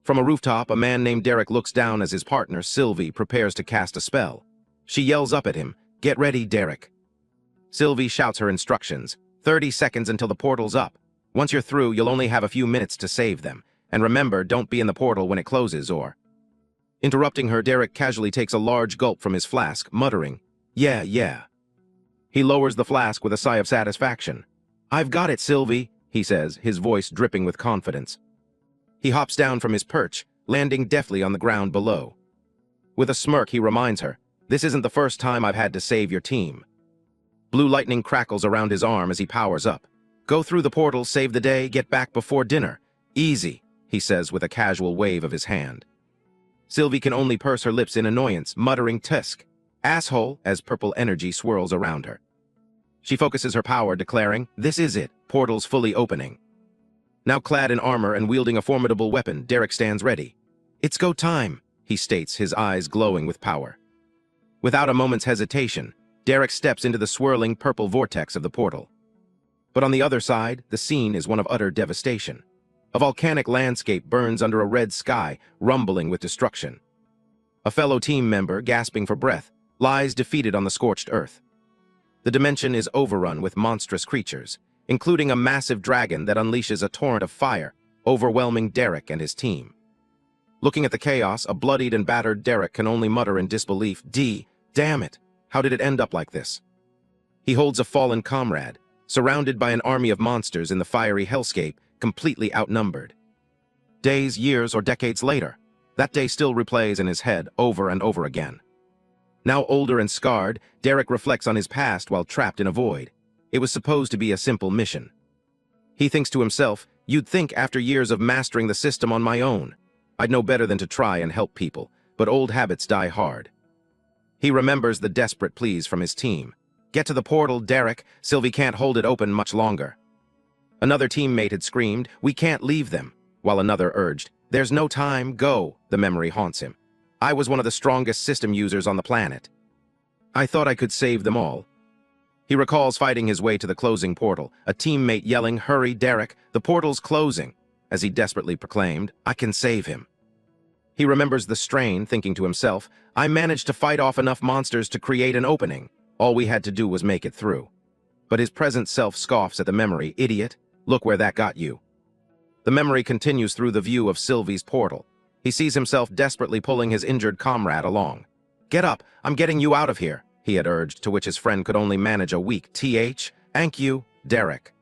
From a rooftop, a man named Derek looks down as his partner, Sylvie, prepares to cast a spell. She yells up at him, "Get ready, Derek." Sylvie shouts her instructions. 30 seconds until the portal's up. Once you're through, you'll only have a few minutes to save them. And remember, don't be in the portal when it closes or... Interrupting her, Derek casually takes a large gulp from his flask, muttering, "Yeah, yeah." He lowers the flask with a sigh of satisfaction. "I've got it, Sylvie," he says, his voice dripping with confidence. He hops down from his perch, landing deftly on the ground below. With a smirk, he reminds her, "This isn't the first time I've had to save your team." Blue lightning crackles around his arm as he powers up. "Go through the portal, save the day, get back before dinner. Easy," he says with a casual wave of his hand. Sylvie can only purse her lips in annoyance, muttering "Tusk, asshole," as purple energy swirls around her. She focuses her power, declaring, "This is it, portal's fully opening." Now clad in armor and wielding a formidable weapon, Derek stands ready. "It's go time," he states, his eyes glowing with power. Without a moment's hesitation, Derek steps into the swirling purple vortex of the portal. But on the other side, the scene is one of utter devastation. A volcanic landscape burns under a red sky, rumbling with destruction. A fellow team member, gasping for breath, lies defeated on the scorched earth. The dimension is overrun with monstrous creatures, including a massive dragon that unleashes a torrent of fire, overwhelming Derek and his team. Looking at the chaos, a bloodied and battered Derek can only mutter in disbelief, Damn it, how did it end up like this?" He holds a fallen comrade, surrounded by an army of monsters in the fiery hellscape, completely outnumbered. Days, years, or decades later, that day still replays in his head over and over again. Now older and scarred, Derek reflects on his past while trapped in a void. It was supposed to be a simple mission. He thinks to himself, "You'd think after years of mastering the system on my own, I'd know better than to try and help people, but old habits die hard." He remembers the desperate pleas from his team. "Get to the portal, Derek. Sylvie can't hold it open much longer." Another teammate had screamed, "We can't leave them," while another urged, "There's no time, go." The memory haunts him. "I was one of the strongest system users on the planet. I thought I could save them all." He recalls fighting his way to the closing portal, a teammate yelling, "Hurry, Derek, the portal's closing," as he desperately proclaimed, "I can save him." He remembers the strain, thinking to himself, "I managed to fight off enough monsters to create an opening. All we had to do was make it through." But his present self scoffs at the memory. "Idiot, look where that got you." The memory continues through the view of Sylvie's portal. He sees himself desperately pulling his injured comrade along. "Get up, I'm getting you out of here," he had urged, to which his friend could only manage a weak "Thank you, Derek."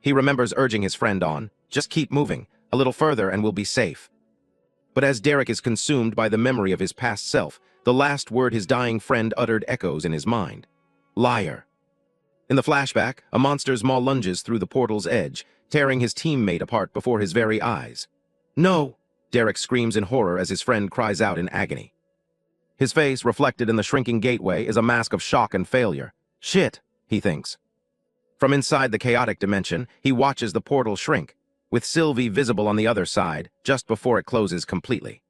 He remembers urging his friend on, "Just keep moving, a little further and we'll be safe." But as Derek is consumed by the memory of his past self, the last word his dying friend uttered echoes in his mind. "Liar." In the flashback, a monster's maw lunges through the portal's edge, tearing his teammate apart before his very eyes. "No!" Derek screams in horror as his friend cries out in agony. His face, reflected in the shrinking gateway, is a mask of shock and failure. "Shit," he thinks. From inside the chaotic dimension, he watches the portal shrink, with Sylvie visible on the other side, just before it closes completely.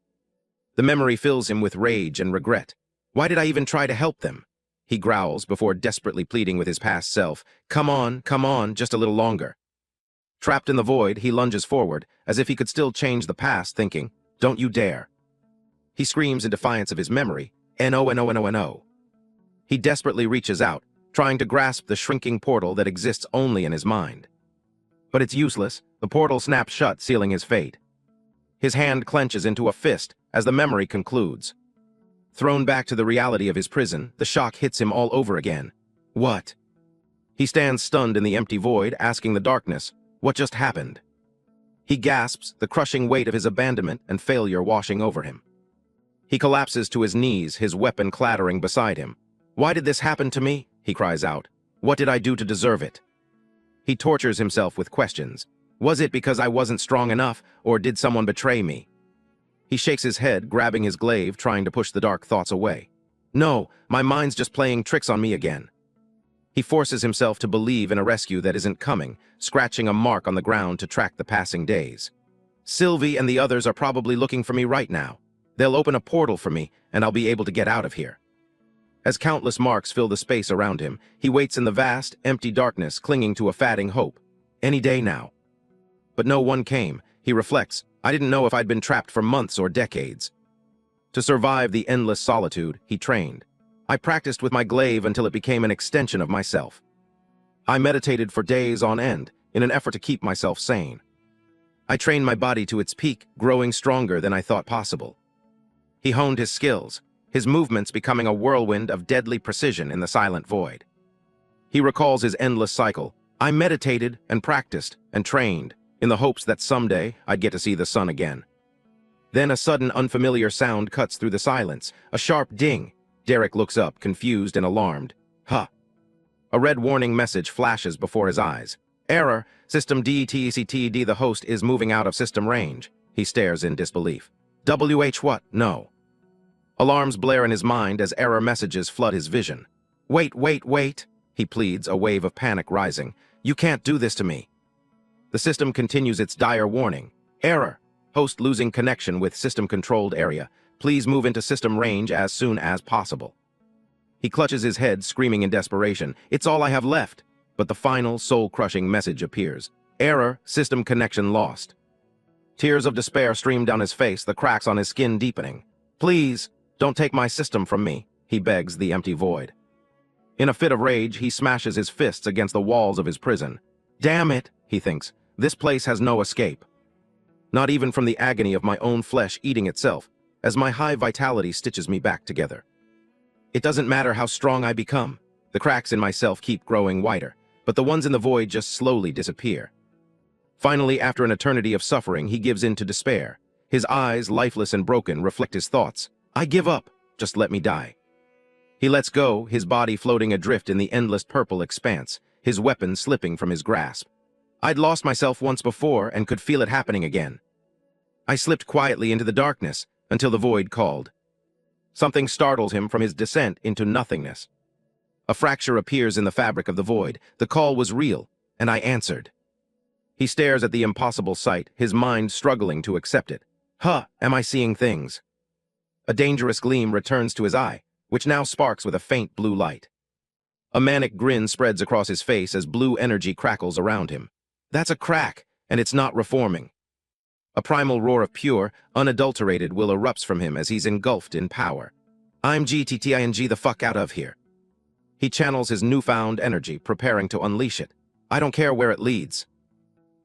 The memory fills him with rage and regret. "Why did I even try to help them?" he growls before desperately pleading with his past self. Come on, just a little longer." Trapped in the void, he lunges forward, as if he could still change the past, thinking, "Don't you dare." He screams in defiance of his memory, "No." He desperately reaches out, trying to grasp the shrinking portal that exists only in his mind. But it's useless. The portal snaps shut, sealing his fate. His hand clenches into a fist as the memory concludes. Thrown back to the reality of his prison, the shock hits him all over again. What? He stands stunned in the empty void, asking the darkness, what just happened? He gasps, the crushing weight of his abandonment and failure washing over him. He collapses to his knees, his weapon clattering beside him. Why did this happen to me? He cries out. What did I do to deserve it? He tortures himself with questions. Was it because I wasn't strong enough, or did someone betray me? He shakes his head, grabbing his glaive, trying to push the dark thoughts away. No, my mind's just playing tricks on me again. He forces himself to believe in a rescue that isn't coming, scratching a mark on the ground to track the passing days. Sylvie and the others are probably looking for me right now. They'll open a portal for me, and I'll be able to get out of here. As countless marks fill the space around him, he waits in the vast, empty darkness, clinging to a fading hope. Any day now. But no one came. He reflects, I didn't know if I'd been trapped for months or decades. To survive the endless solitude, he trained. I practiced with my glaive until it became an extension of myself. I meditated for days on end in an effort to keep myself sane. I trained my body to its peak, growing stronger than I thought possible. He honed his skills, his movements becoming a whirlwind of deadly precision in the silent void. He recalls his endless cycle. I meditated and practiced and trained in the hopes that someday I'd get to see the sun again. Then a sudden unfamiliar sound cuts through the silence, a sharp ding. Derek looks up, confused and alarmed. Huh. A red warning message flashes before his eyes. Error, System DETCTD, the host is moving out of system range. He stares in disbelief. WH what? No. Alarms blare in his mind as error messages flood his vision. Wait, he pleads, a wave of panic rising. You can't do this to me. The system continues its dire warning. Error, host losing connection with system-controlled area. Please move into system range as soon as possible. He clutches his head, screaming in desperation. It's all I have left. But the final, soul-crushing message appears. Error, system connection lost. Tears of despair stream down his face, the cracks on his skin deepening. Please, don't take my system from me, he begs the empty void. In a fit of rage, he smashes his fists against the walls of his prison. Damn it, he thinks, this place has no escape. Not even from the agony of my own flesh eating itself, as my high vitality stitches me back together. It doesn't matter how strong I become. The cracks in myself keep growing wider, but the ones in the void just slowly disappear. Finally, after an eternity of suffering, he gives in to despair. His eyes, lifeless and broken, reflect his thoughts. I give up. Just let me die. He lets go, his body floating adrift in the endless purple expanse, his weapon slipping from his grasp. I'd lost myself once before and could feel it happening again. I slipped quietly into the darkness until the void called. Something startles him from his descent into nothingness. A fracture appears in the fabric of the void. The call was real, and I answered. He stares at the impossible sight, his mind struggling to accept it. Am I seeing things? A dangerous gleam returns to his eye, which now sparks with a faint blue light. A manic grin spreads across his face as blue energy crackles around him. That's a crack, and it's not reforming. A primal roar of pure, unadulterated will erupts from him as he's engulfed in power. I'm GTTING the fuck out of here. He channels his newfound energy, preparing to unleash it. I don't care where it leads.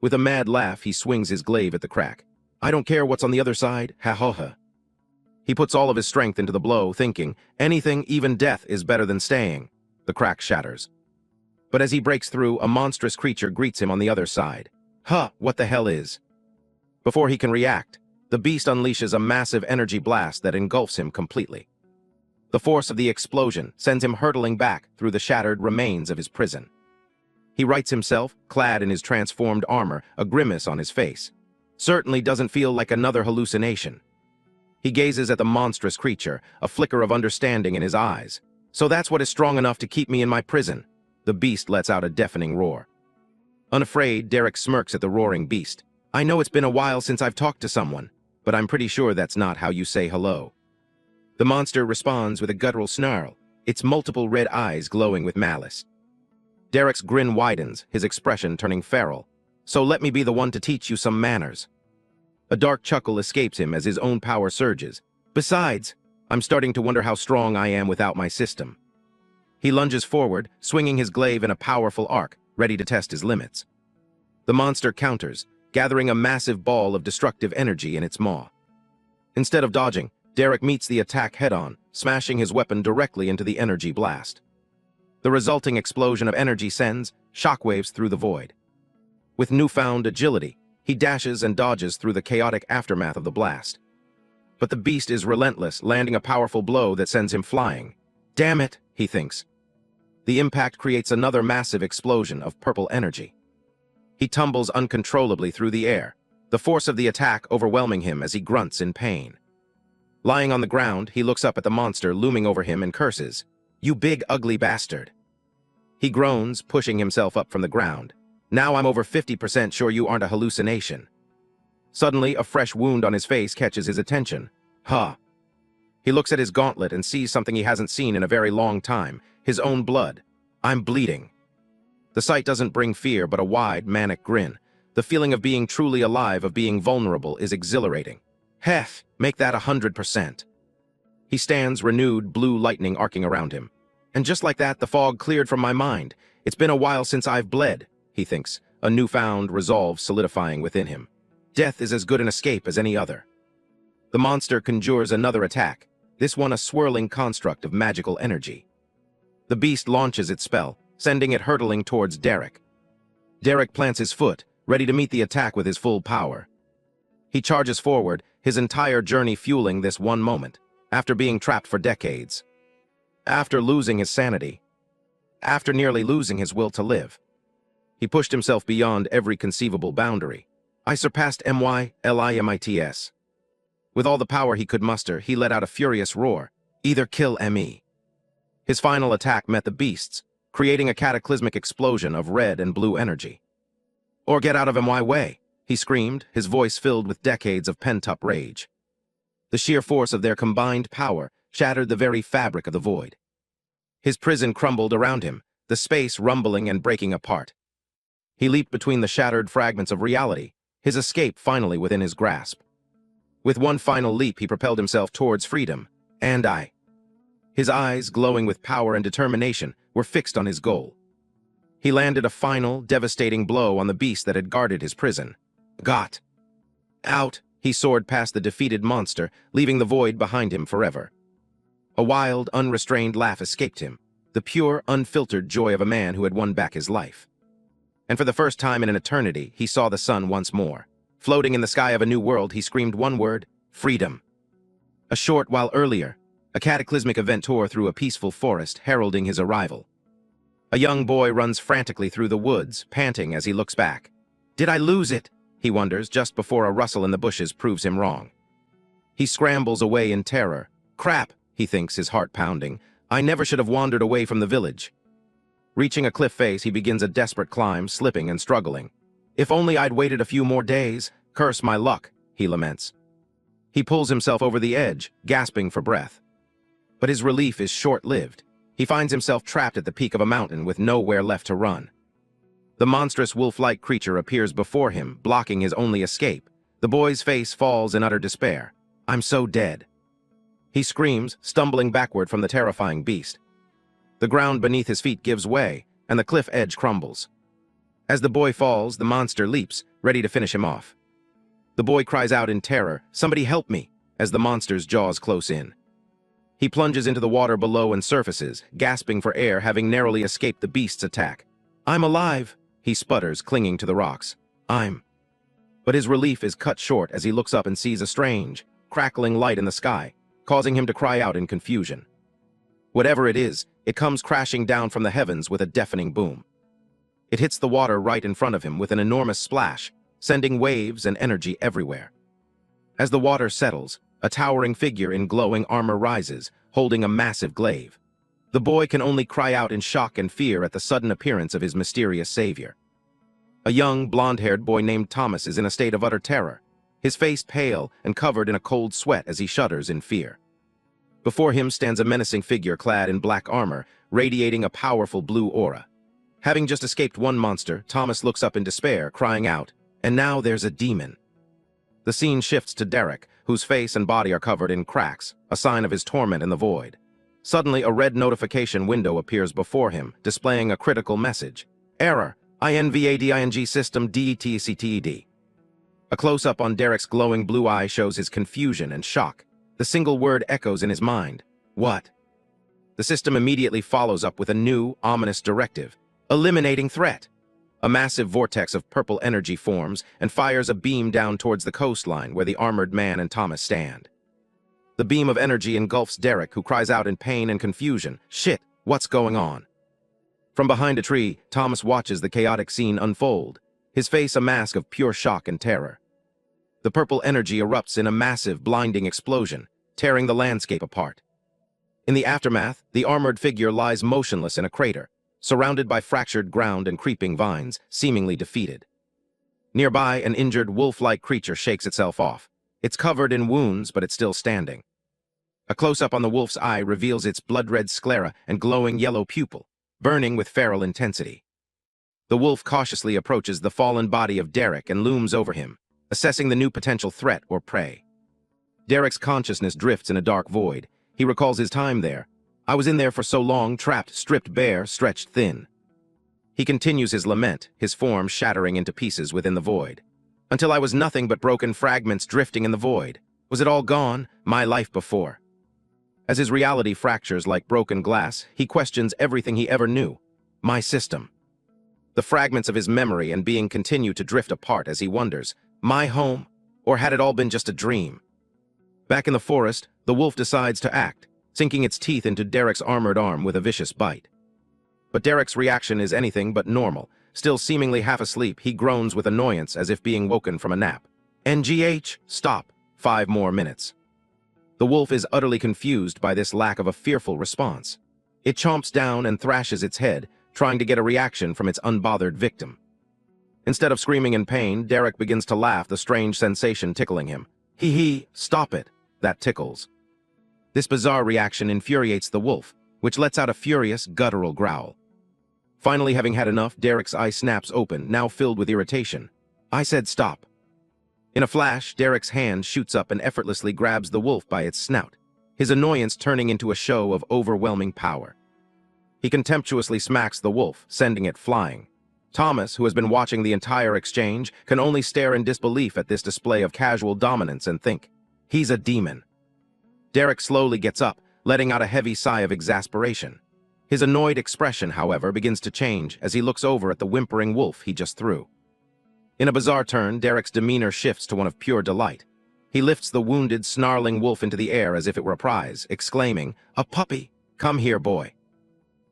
With a mad laugh, he swings his glaive at the crack. I don't care what's on the other side, ha. He puts all of his strength into the blow, thinking, anything, even death, is better than staying. The crack shatters. But as he breaks through, a monstrous creature greets him on the other side. What the hell is? Before he can react, the beast unleashes a massive energy blast that engulfs him completely. The force of the explosion sends him hurtling back through the shattered remains of his prison. He rights himself, clad in his transformed armor, a grimace on his face. Certainly doesn't feel like another hallucination. He gazes at the monstrous creature, a flicker of understanding in his eyes. So that's what is strong enough to keep me in my prison. The beast lets out a deafening roar. Unafraid, Derek smirks at the roaring beast. I know it's been a while since I've talked to someone, but I'm pretty sure that's not how you say hello. The monster responds with a guttural snarl, its multiple red eyes glowing with malice. Derek's grin widens, his expression turning feral. So let me be the one to teach you some manners. A dark chuckle escapes him as his own power surges. Besides, I'm starting to wonder how strong I am without my system. He lunges forward, swinging his glaive in a powerful arc, ready to test his limits. The monster counters, gathering a massive ball of destructive energy in its maw. Instead of dodging, Derek meets the attack head-on, smashing his weapon directly into the energy blast. The resulting explosion of energy sends shockwaves through the void. With newfound agility, he dashes and dodges through the chaotic aftermath of the blast. But the beast is relentless, landing a powerful blow that sends him flying. Damn it, he thinks. The impact creates another massive explosion of purple energy. He tumbles uncontrollably through the air, the force of the attack overwhelming him as he grunts in pain. Lying on the ground, he looks up at the monster looming over him and curses. You big ugly bastard. He groans, pushing himself up from the ground. Now I'm over 50% sure you aren't a hallucination. Suddenly, a fresh wound on his face catches his attention. He looks at his gauntlet and sees something he hasn't seen in a very long time, his own blood. I'm bleeding. The sight doesn't bring fear but a wide, manic grin. The feeling of being truly alive, of being vulnerable, is exhilarating. Heth, make that 100%. He stands, renewed blue lightning arcing around him. And just like that, the fog cleared from my mind. It's been a while since I've bled, he thinks, a newfound resolve solidifying within him. Death is as good an escape as any other. The monster conjures another attack, this one a swirling construct of magical energy. The beast launches its spell, sending it hurtling towards Derek. Derek plants his foot, ready to meet the attack with his full power. He charges forward, his entire journey fueling this one moment, after being trapped for decades. After losing his sanity. After nearly losing his will to live. He pushed himself beyond every conceivable boundary. I surpassed MY-LIMITS. With all the power he could muster, he let out a furious roar. Either kill ME. His final attack met the beasts, creating a cataclysmic explosion of red and blue energy. Or get out of MY way, he screamed, his voice filled with decades of pent-up rage. The sheer force of their combined power shattered the very fabric of the void. His prison crumbled around him, the space rumbling and breaking apart. He leaped between the shattered fragments of reality, his escape finally within his grasp. With one final leap, he propelled himself towards freedom, and I. His eyes, glowing with power and determination, were fixed on his goal. He landed a final, devastating blow on the beast that had guarded his prison. Got out, he soared past the defeated monster, leaving the void behind him forever. A wild, unrestrained laugh escaped him, the pure, unfiltered joy of a man who had won back his life. And for the first time in an eternity, he saw the sun once more. Floating in the sky of a new world, he screamed one word: freedom. A short while earlier, a cataclysmic event tore through a peaceful forest, heralding his arrival. A young boy runs frantically through the woods, panting as he looks back. Did I lose it? He wonders, just before a rustle in the bushes proves him wrong. He scrambles away in terror. Crap, he thinks, his heart pounding. I never should have wandered away from the village. Reaching a cliff face, he begins a desperate climb, slipping and struggling. If only I'd waited a few more days. Curse my luck, he laments. He pulls himself over the edge, gasping for breath. But his relief is short-lived. He finds himself trapped at the peak of a mountain with nowhere left to run. The monstrous wolf-like creature appears before him, blocking his only escape. The boy's face falls in utter despair. I'm so dead. He screams, stumbling backward from the terrifying beast. The ground beneath his feet gives way, and the cliff edge crumbles. As the boy falls, the monster leaps, ready to finish him off. The boy cries out in terror, "Somebody help me," as the monster's jaws close in. He plunges into the water below and surfaces, gasping for air, having narrowly escaped the beast's attack. I'm alive, he sputters, clinging to the rocks. But his relief is cut short as he looks up and sees a strange, crackling light in the sky, causing him to cry out in confusion. Whatever it is, it comes crashing down from the heavens with a deafening boom. It hits the water right in front of him with an enormous splash, sending waves and energy everywhere. As the water settles, a towering figure in glowing armor rises, holding a massive glaive. The boy can only cry out in shock and fear at the sudden appearance of his mysterious savior. A young, blonde-haired boy named Thomas is in a state of utter terror, his face pale and covered in a cold sweat as he shudders in fear. Before him stands a menacing figure clad in black armor, radiating a powerful blue aura. Having just escaped one monster, Thomas looks up in despair, crying out, "And now there's a demon." The scene shifts to Derek, whose face and body are covered in cracks, a sign of his torment in the void. Suddenly, a red notification window appears before him, displaying a critical message. Error, INVADING system DETCTED. A close-up on Derek's glowing blue eye shows his confusion and shock. The single word echoes in his mind. What? The system immediately follows up with a new, ominous directive. Eliminating threat. A massive vortex of purple energy forms and fires a beam down towards the coastline where the armored man and Thomas stand. The beam of energy engulfs Derek, who cries out in pain and confusion. Shit, what's going on? From behind a tree, Thomas watches the chaotic scene unfold, his face a mask of pure shock and terror. The purple energy erupts in a massive, blinding explosion, tearing the landscape apart. In the aftermath, the armored figure lies motionless in a crater, surrounded by fractured ground and creeping vines, seemingly defeated. Nearby, an injured wolf-like creature shakes itself off. It's covered in wounds, but it's still standing. A close-up on the wolf's eye reveals its blood-red sclera and glowing yellow pupil, burning with feral intensity. The wolf cautiously approaches the fallen body of Derek and looms over him, assessing the new potential threat or prey. Derek's consciousness drifts in a dark void. He recalls his time there. I was in there for so long, trapped, stripped bare, stretched thin. He continues his lament, his form shattering into pieces within the void. Until I was nothing but broken fragments drifting in the void. Was it all gone? My life before. As his reality fractures like broken glass, he questions everything he ever knew. My system. The fragments of his memory and being continue to drift apart as he wonders, my home? Or had it all been just a dream? Back in the forest, the wolf decides to act, sinking its teeth into Derek's armored arm with a vicious bite. But Derek's reaction is anything but normal. Still seemingly half asleep, he groans with annoyance as if being woken from a nap. NGH, stop. 5 more minutes. The wolf is utterly confused by this lack of a fearful response. It chomps down and thrashes its head, trying to get a reaction from its unbothered victim. Instead of screaming in pain, Derek begins to laugh, the strange sensation tickling him. Hee, stop it. That tickles. This bizarre reaction infuriates the wolf, which lets out a furious, guttural growl. Finally, having had enough, Derek's eye snaps open, now filled with irritation. I said stop. In a flash, Derek's hand shoots up and effortlessly grabs the wolf by its snout, his annoyance turning into a show of overwhelming power. He contemptuously smacks the wolf, sending it flying. Thomas, who has been watching the entire exchange, can only stare in disbelief at this display of casual dominance and think, he's a demon. Derek slowly gets up, letting out a heavy sigh of exasperation. His annoyed expression, however, begins to change as he looks over at the whimpering wolf he just threw. In a bizarre turn, Derek's demeanor shifts to one of pure delight. He lifts the wounded, snarling wolf into the air as if it were a prize, exclaiming, a puppy! Come here, boy.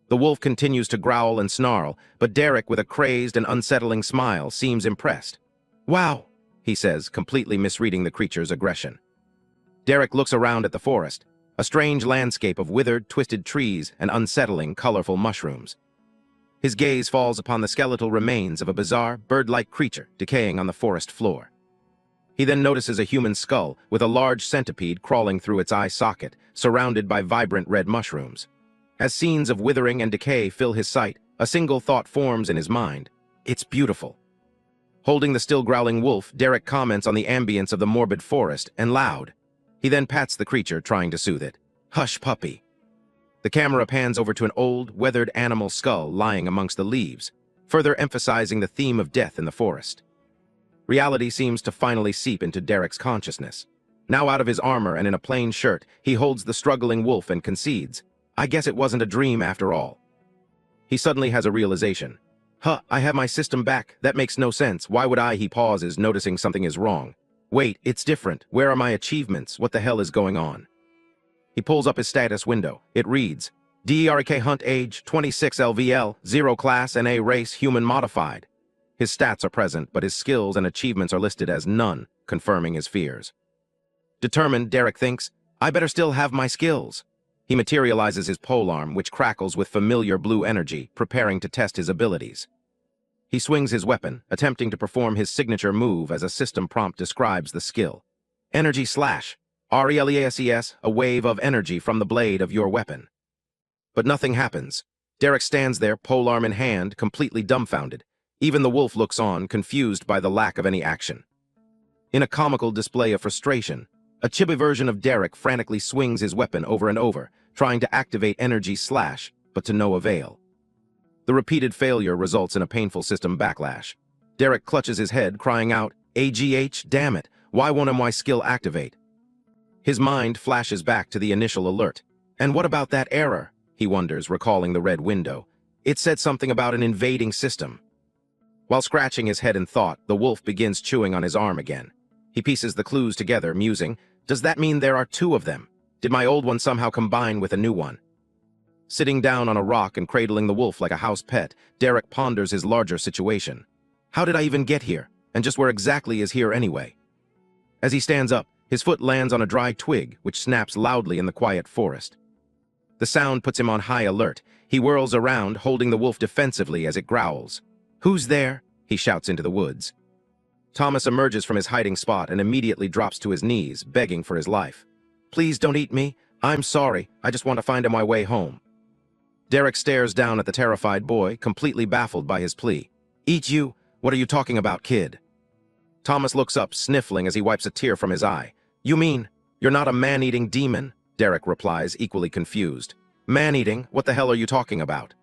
The wolf continues to growl and snarl, but Derek, with a crazed and unsettling smile, seems impressed. Wow, he says, completely misreading the creature's aggression. Derek looks around at the forest, a strange landscape of withered, twisted trees and unsettling, colorful mushrooms. His gaze falls upon the skeletal remains of a bizarre, bird-like creature decaying on the forest floor. He then notices a human skull with a large centipede crawling through its eye socket, surrounded by vibrant red mushrooms. As scenes of withering and decay fill his sight, a single thought forms in his mind. It's beautiful. Holding the still growling wolf, Derek comments on the ambience of the morbid forest, and loud. He then pats the creature, trying to soothe it. Hush, puppy. The camera pans over to an old, weathered animal skull lying amongst the leaves, further emphasizing the theme of death in the forest. Reality seems to finally seep into Derek's consciousness. Now out of his armor and in a plain shirt, he holds the struggling wolf and concedes, I guess it wasn't a dream after all. He suddenly has a realization. I have my system back. That makes no sense. Why would I? He pauses, noticing something is wrong. Wait, it's different. Where are my achievements? What the hell is going on? He pulls up his status window. It reads, DERK Hunt Age 26 LVL, 0 Class NA Race Human Modified. His stats are present, but his skills and achievements are listed as none, confirming his fears. Determined, Derek thinks, I better still have my skills. He materializes his polearm, which crackles with familiar blue energy, preparing to test his abilities. He swings his weapon, attempting to perform his signature move as a system prompt describes the skill. Energy Slash. RELEASES, a wave of energy from the blade of your weapon. But nothing happens. Derek stands there, polearm in hand, completely dumbfounded. Even the wolf looks on, confused by the lack of any action. In a comical display of frustration, a chibi version of Derek frantically swings his weapon over and over, trying to activate Energy Slash, but to no avail. The repeated failure results in a painful system backlash. Derek clutches his head, crying out, AGH, damn it, why won't my skill activate? His mind flashes back to the initial alert. And what about that error? He wonders, recalling the red window. It said something about an invading system. While scratching his head in thought, the wolf begins chewing on his arm again. He pieces the clues together, musing, does that mean there are 2 of them? Did my old one somehow combine with a new one? Sitting down on a rock and cradling the wolf like a house pet, Derek ponders his larger situation. How did I even get here? And just where exactly is here anyway? As he stands up, his foot lands on a dry twig, which snaps loudly in the quiet forest. The sound puts him on high alert. He whirls around, holding the wolf defensively as it growls. Who's there? He shouts into the woods. Thomas emerges from his hiding spot and immediately drops to his knees, begging for his life. Please don't eat me. I'm sorry. I just want to find my way home. Derek stares down at the terrified boy, completely baffled by his plea. Eat you? What are you talking about, kid? Thomas looks up, sniffling as he wipes a tear from his eye. You mean, you're not a man-eating demon? Derek replies, equally confused. Man-eating? What the hell are you talking about?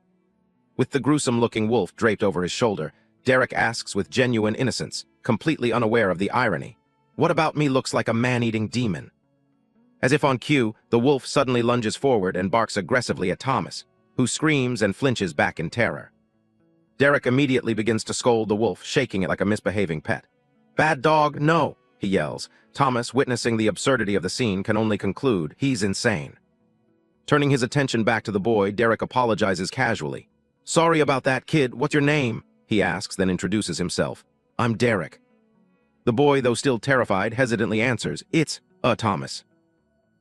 With the gruesome-looking wolf draped over his shoulder, Derek asks with genuine innocence, completely unaware of the irony. What about me looks like a man-eating demon? As if on cue, the wolf suddenly lunges forward and barks aggressively at Thomas, who screams and flinches back in terror. Derek immediately begins to scold the wolf, shaking it like a misbehaving pet. Bad dog, no, he yells. Thomas, witnessing the absurdity of the scene, can only conclude he's insane. Turning his attention back to the boy, Derek apologizes casually. Sorry about that, kid. What's your name? He asks, then introduces himself. I'm Derek. The boy, though still terrified, hesitantly answers, It's, Thomas.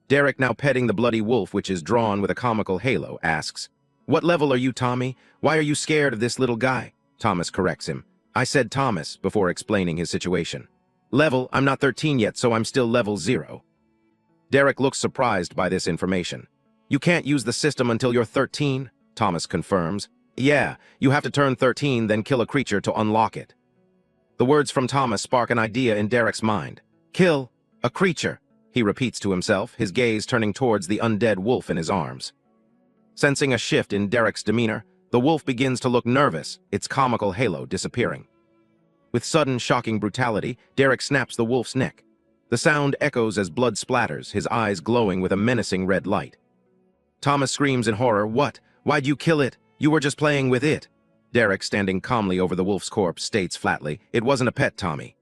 Derek, now petting the bloody wolf, which is drawn with a comical halo, asks, What level are you, Tommy? Why are you scared of this little guy? Thomas corrects him. I said Thomas, before explaining his situation. Level, I'm not 13 yet, so I'm still level 0. Derek looks surprised by this information. You can't use the system until you're 13, Thomas confirms. Yeah, you have to turn 13, then kill a creature to unlock it. The words from Thomas spark an idea in Derek's mind. Kill a creature, he repeats to himself, his gaze turning towards the undead wolf in his arms. Sensing a shift in Derek's demeanor, the wolf begins to look nervous, its comical halo disappearing. With sudden, shocking brutality, Derek snaps the wolf's neck. The sound echoes as blood splatters, his eyes glowing with a menacing red light. Thomas screams in horror, What? Why'd you kill it? You were just playing with it. Derek, standing calmly over the wolf's corpse, states flatly, It wasn't a pet, Tommy.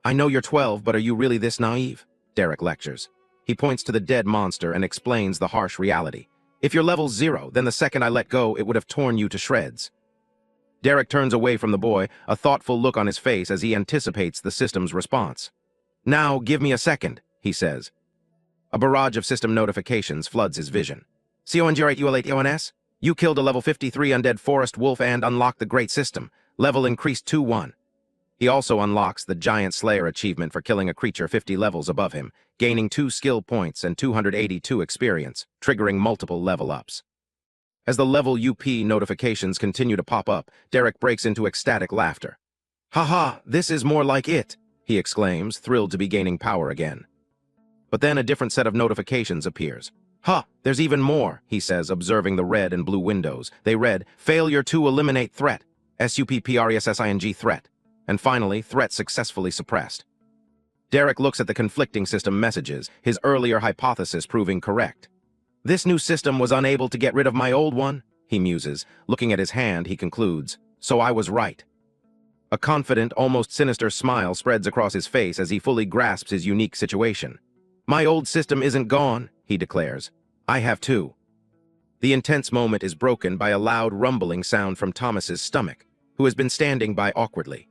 I know you're 12, but are you really this naive? Derek lectures. He points to the dead monster and explains the harsh reality. If you're level 0, then the second I let go, it would have torn you to shreds. Derek turns away from the boy, a thoughtful look on his face as he anticipates the system's response. Now, give me a second, he says. A barrage of system notifications floods his vision. CONG8UL8ONS? You killed a level 53 undead forest wolf and unlocked the Great System. Level increased 2-1. He also unlocks the Giant Slayer achievement for killing a creature 50 levels above him, gaining 2 skill points and 282 experience, triggering multiple level-ups. As the level UP notifications continue to pop up, Derek breaks into ecstatic laughter. Haha, this is more like it, he exclaims, thrilled to be gaining power again. But then a different set of notifications appears. There's even more, he says, observing the red and blue windows. They read, Failure to eliminate threat, SUPPRESSING threat, and finally, threat successfully suppressed. Derek looks at the conflicting system messages, his earlier hypothesis proving correct. This new system was unable to get rid of my old one, he muses. Looking at his hand, he concludes, So I was right. A confident, almost sinister smile spreads across his face as he fully grasps his unique situation. My old system isn't gone, he declares. I have too. The intense moment is broken by a loud rumbling sound from Thomas's stomach, who has been standing by awkwardly.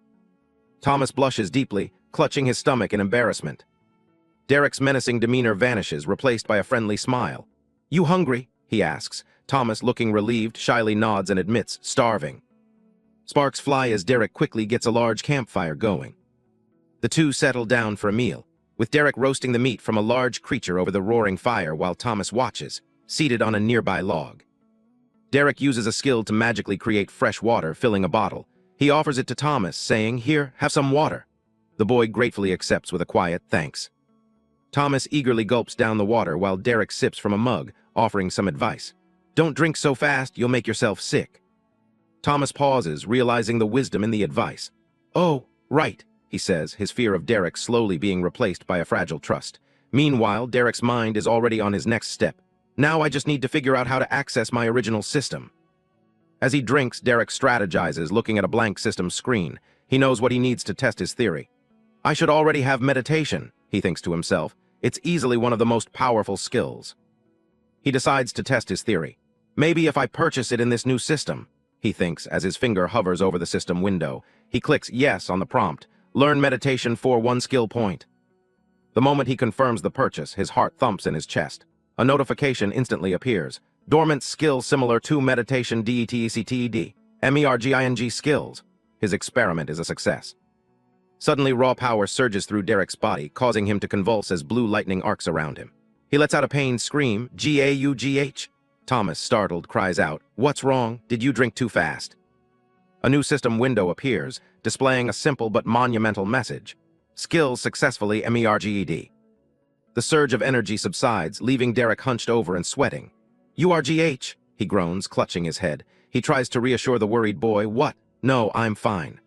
Thomas blushes deeply, clutching his stomach in embarrassment. Derek's menacing demeanor vanishes, replaced by a friendly smile. You hungry? He asks. Thomas, looking relieved, shyly nods and admits, starving. Sparks fly as Derek quickly gets a large campfire going. The two settle down for a meal, with Derek roasting the meat from a large creature over the roaring fire while Thomas watches, seated on a nearby log. Derek uses a skill to magically create fresh water, filling a bottle. He offers it to Thomas, saying, Here, have some water. The boy gratefully accepts with a quiet thanks. Thomas eagerly gulps down the water while Derek sips from a mug, offering some advice. Don't drink so fast, you'll make yourself sick. Thomas pauses, realizing the wisdom in the advice. Oh, right, he says, his fear of Derek slowly being replaced by a fragile trust. Meanwhile, Derek's mind is already on his next step. Now I just need to figure out how to access my original system. As he drinks, Derek strategizes, looking at a blank system screen. He knows what he needs to test his theory. I should already have meditation, he thinks to himself. It's easily one of the most powerful skills. He decides to test his theory. Maybe if I purchase it in this new system, he thinks as his finger hovers over the system window. He clicks yes on the prompt. Learn meditation for 1 skill point. The moment he confirms the purchase, his heart thumps in his chest. A notification instantly appears. Dormant skill similar to meditation DETECTED. MERGING skills. His experiment is a success. Suddenly, raw power surges through Derek's body, causing him to convulse as blue lightning arcs around him. He lets out a pained scream, GAUGH. Thomas, startled, cries out, What's wrong? Did you drink too fast? A new system window appears, displaying a simple but monumental message. Skills successfully MERGED. The surge of energy subsides, leaving Derek hunched over and sweating. URGH, he groans, clutching his head. He tries to reassure the worried boy. What? No, I'm fine.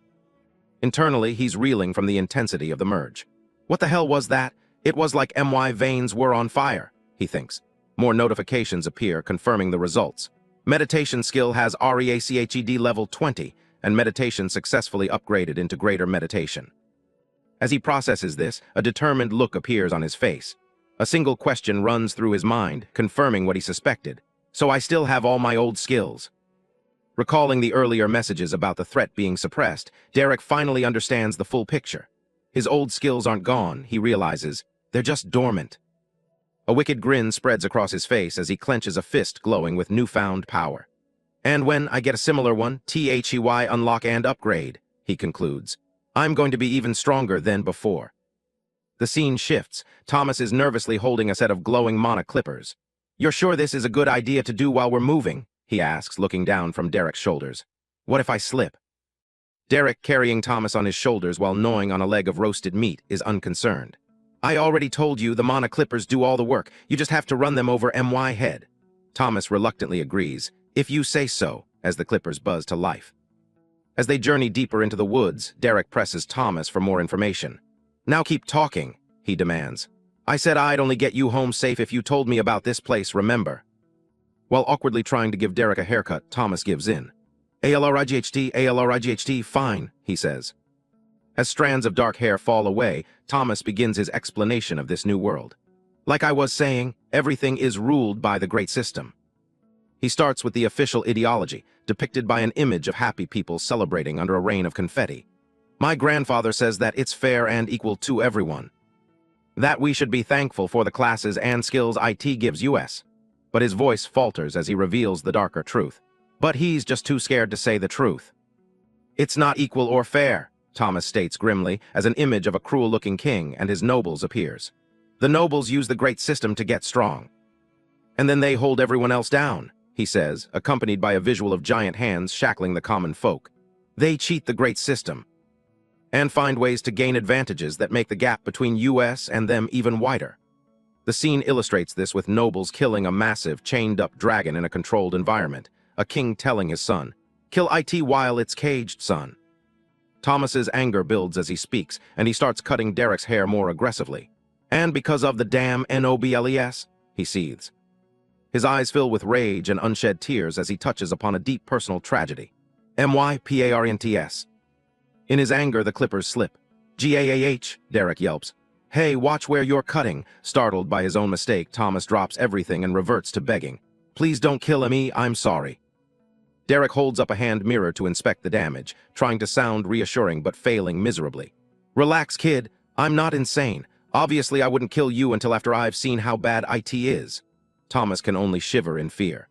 Internally, he's reeling from the intensity of the merge. What the hell was that? It was like MY veins were on fire, he thinks. More notifications appear, confirming the results. Meditation skill has REACHED level 20, and meditation successfully upgraded into greater meditation. As he processes this, a determined look appears on his face. A single question runs through his mind, confirming what he suspected. So I still have all my old skills. Recalling the earlier messages about the threat being suppressed, Derek finally understands the full picture. His old skills aren't gone, he realizes. They're just dormant. A wicked grin spreads across his face as he clenches a fist glowing with newfound power. And when I get a similar one, THEY unlock and upgrade, he concludes. I'm going to be even stronger than before. The scene shifts. Thomas is nervously holding a set of glowing mana clippers. You're sure this is a good idea to do while we're moving? He asks, looking down from Derek's shoulders. What if I slip? Derek, carrying Thomas on his shoulders while gnawing on a leg of roasted meat, is unconcerned. I already told you the mana clippers do all the work. You just have to run them over MY head. Thomas reluctantly agrees. If you say so, as the clippers buzz to life. As they journey deeper into the woods, Derek presses Thomas for more information. Now keep talking, he demands. I said I'd only get you home safe if you told me about this place, remember? While awkwardly trying to give Derek a haircut, Thomas gives in. ALRIGHT, fine, he says. As strands of dark hair fall away, Thomas begins his explanation of this new world. Like I was saying, everything is ruled by the Great System. He starts with the official ideology, depicted by an image of happy people celebrating under a rain of confetti. My grandfather says that it's fair and equal to everyone. That we should be thankful for the classes and skills IT gives us. But his voice falters as he reveals the darker truth. But he's just too scared to say the truth. It's not equal or fair, Thomas states grimly, as an image of a cruel-looking king and his nobles appears. The nobles use the Great System to get strong. And then they hold everyone else down, he says, accompanied by a visual of giant hands shackling the common folk. They cheat the Great System and find ways to gain advantages that make the gap between US and them even wider. The scene illustrates this with nobles killing a massive, chained-up dragon in a controlled environment, a king telling his son, "Kill IT while it's caged, son." Thomas's anger builds as he speaks, and he starts cutting Derek's hair more aggressively. And because of the damn NOBLES, he seethes. His eyes fill with rage and unshed tears as he touches upon a deep personal tragedy. MYPARENTS. In his anger, the clippers slip. GAAH, Derek yelps. Hey, watch where you're cutting. Startled by his own mistake, Thomas drops everything and reverts to begging. Please don't kill me, I'm sorry. Derek holds up a hand mirror to inspect the damage, trying to sound reassuring but failing miserably. Relax, kid. I'm not insane. Obviously, I wouldn't kill you until after I've seen how bad IT is. Thomas can only shiver in fear.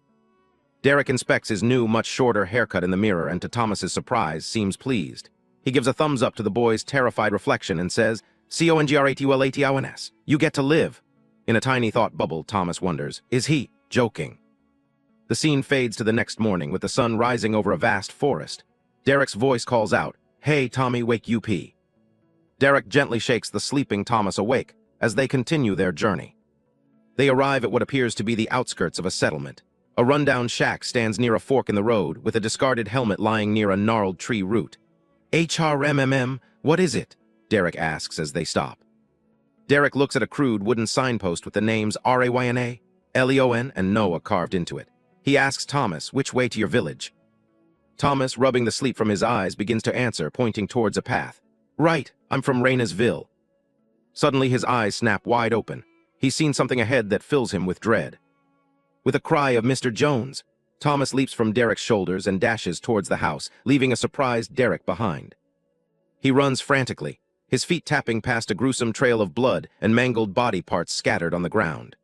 Derek inspects his new, much shorter haircut in the mirror and, to Thomas's surprise, seems pleased. He gives a thumbs up to the boy's terrified reflection and says, CONGRATULATIONS, you get to live. In a tiny thought bubble, Thomas wonders, is he joking? The scene fades to the next morning with the sun rising over a vast forest. Derek's voice calls out, Hey, Tommy, wake UP. Derek gently shakes the sleeping Thomas awake as they continue their journey. They arrive at what appears to be the outskirts of a settlement. A rundown shack stands near a fork in the road, with a discarded helmet lying near a gnarled tree root. HRMMM, what is it? Derek asks as they stop. Derek looks at a crude wooden signpost with the names RAYNA, LEON, and Noah carved into it. He asks Thomas, which way to your village? Thomas, rubbing the sleep from his eyes, begins to answer, pointing towards a path. Right, I'm from Raynasville. Suddenly his eyes snap wide open. He's seen something ahead that fills him with dread. With a cry of Mr. Jones, Thomas leaps from Derek's shoulders and dashes towards the house, leaving a surprised Derek behind. He runs frantically, his feet tapping past a gruesome trail of blood and mangled body parts scattered on the ground.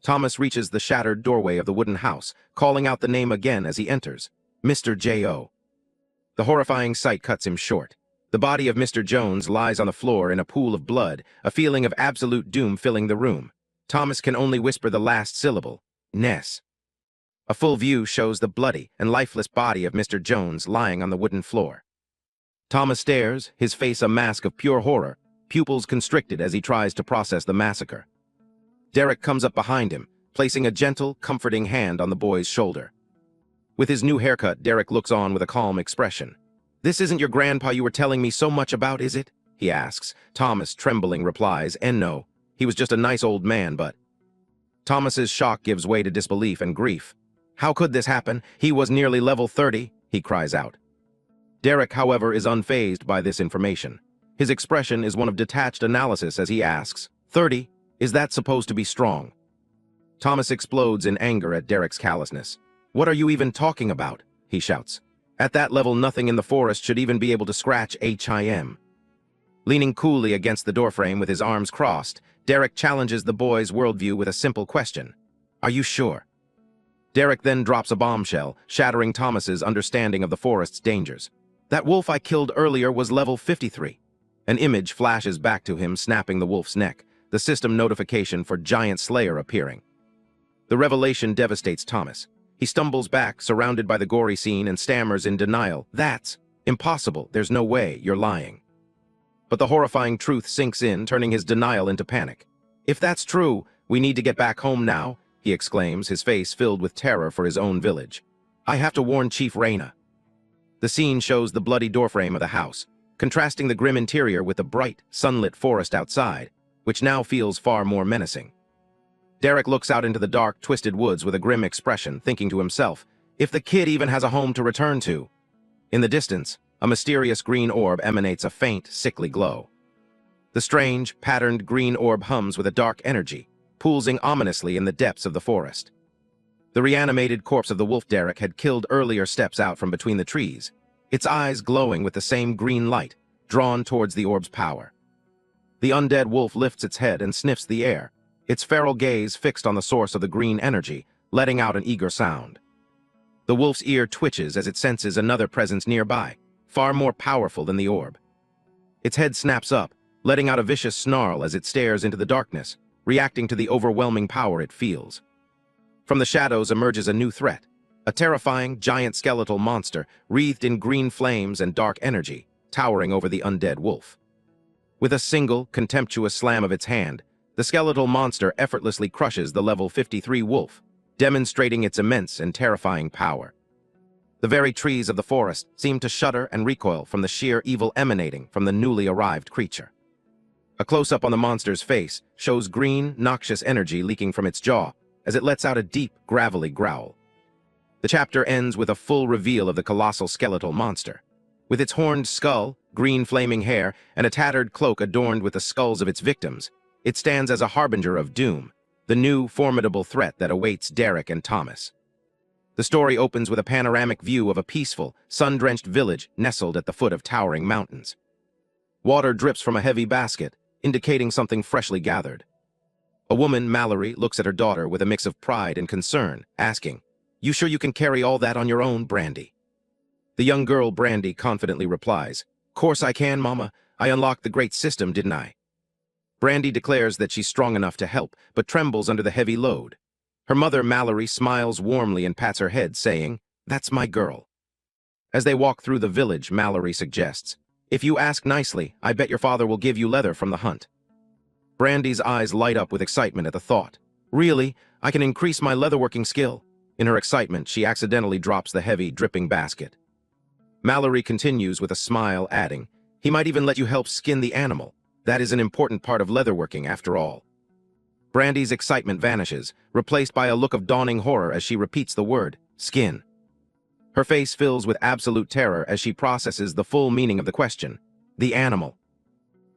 Thomas reaches the shattered doorway of the wooden house, calling out the name again as he enters, Mr. J.O. The horrifying sight cuts him short. The body of Mr. Jones lies on the floor in a pool of blood, a feeling of absolute doom filling the room. Thomas can only whisper the last syllable, Ness. A full view shows the bloody and lifeless body of Mr. Jones lying on the wooden floor. Thomas stares, his face a mask of pure horror, pupils constricted as he tries to process the massacre. Derek comes up behind him, placing a gentle, comforting hand on the boy's shoulder. With his new haircut, Derek looks on with a calm expression. "This isn't your grandpa you were telling me so much about, is it?" he asks. Thomas, trembling, replies, "And no, he was just a nice old man, but..." Thomas's shock gives way to disbelief and grief. "How could this happen? He was nearly level 30, he cries out. Derek, however, is unfazed by this information. His expression is one of detached analysis as he asks, 30? Is that supposed to be strong?" Thomas explodes in anger at Derek's callousness. "What are you even talking about?" he shouts. "At that level, nothing in the forest should even be able to scratch him." Leaning coolly against the doorframe with his arms crossed, Derek challenges the boy's worldview with a simple question. "Are you sure?" Derek then drops a bombshell, shattering Thomas's understanding of the forest's dangers. "That wolf I killed earlier was level 53. An image flashes back to him, snapping the wolf's neck, the system notification for Giant Slayer appearing. The revelation devastates Thomas. He stumbles back, surrounded by the gory scene, and stammers in denial. "That's impossible. There's no way. You're lying." But the horrifying truth sinks in, turning his denial into panic. "If that's true, we need to get back home now," he exclaims, his face filled with terror for his own village. "I have to warn Chief Reyna." The scene shows the bloody doorframe of the house, contrasting the grim interior with the bright, sunlit forest outside, which now feels far more menacing. Derek looks out into the dark, twisted woods with a grim expression, thinking to himself, if the kid even has a home to return to. In the distance, a mysterious green orb emanates a faint, sickly glow. The strange, patterned green orb hums with a dark energy, pulsing ominously in the depths of the forest. The reanimated corpse of the wolf Derek had killed earlier steps out from between the trees, its eyes glowing with the same green light, drawn towards the orb's power. The undead wolf lifts its head and sniffs the air, its feral gaze fixed on the source of the green energy, letting out an eager sound. The wolf's ear twitches as it senses another presence nearby, far more powerful than the orb. Its head snaps up, letting out a vicious snarl as it stares into the darkness, reacting to the overwhelming power it feels. From the shadows emerges a new threat, a terrifying, giant skeletal monster wreathed in green flames and dark energy, towering over the undead wolf. With a single, contemptuous slam of its hand, the skeletal monster effortlessly crushes the level 53 wolf, demonstrating its immense and terrifying power. The very trees of the forest seem to shudder and recoil from the sheer evil emanating from the newly arrived creature. A close-up on the monster's face shows green, noxious energy leaking from its jaw as it lets out a deep, gravelly growl. The chapter ends with a full reveal of the colossal skeletal monster. With its horned skull, green flaming hair, and a tattered cloak adorned with the skulls of its victims, it stands as a harbinger of doom, the new, formidable threat that awaits Derek and Thomas. The story opens with a panoramic view of a peaceful, sun-drenched village nestled at the foot of towering mountains. Water drips from a heavy basket, indicating something freshly gathered. A woman, Mallory, looks at her daughter with a mix of pride and concern, asking, "You sure you can carry all that on your own, Brandy?" The young girl, Brandy, confidently replies, "Course I can, Mama. I unlocked the great system, didn't I?" Brandy declares that she's strong enough to help, but trembles under the heavy load. Her mother, Mallory, smiles warmly and pats her head, saying, "That's my girl." As they walk through the village, Mallory suggests, "If you ask nicely, I bet your father will give you leather from the hunt." Brandy's eyes light up with excitement at the thought. "Really? I can increase my leatherworking skill." In her excitement, she accidentally drops the heavy, dripping basket. Mallory continues with a smile, adding, "He might even let you help skin the animal. That is an important part of leatherworking, after all." Brandy's excitement vanishes, replaced by a look of dawning horror as she repeats the word, "skin." Her face fills with absolute terror as she processes the full meaning of the question, "the animal."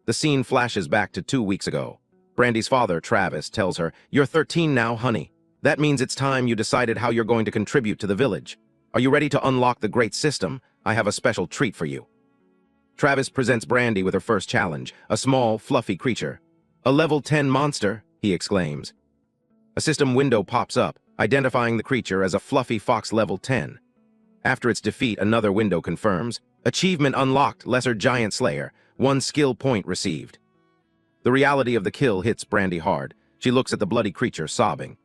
The scene flashes back to 2 weeks ago. Brandy's father, Travis, tells her, "You're 13 now, honey. That means it's time you decided how you're going to contribute to the village. Are you ready to unlock the great system? I have a special treat for you." Travis presents Brandy with her first challenge, a small, fluffy creature. "A level 10 monster," he exclaims. A system window pops up, identifying the creature as a fluffy fox level 10. After its defeat, another window confirms, "Achievement unlocked, Lesser Giant Slayer, 1 skill point received." The reality of the kill hits Brandy hard. She looks at the bloody creature, sobbing.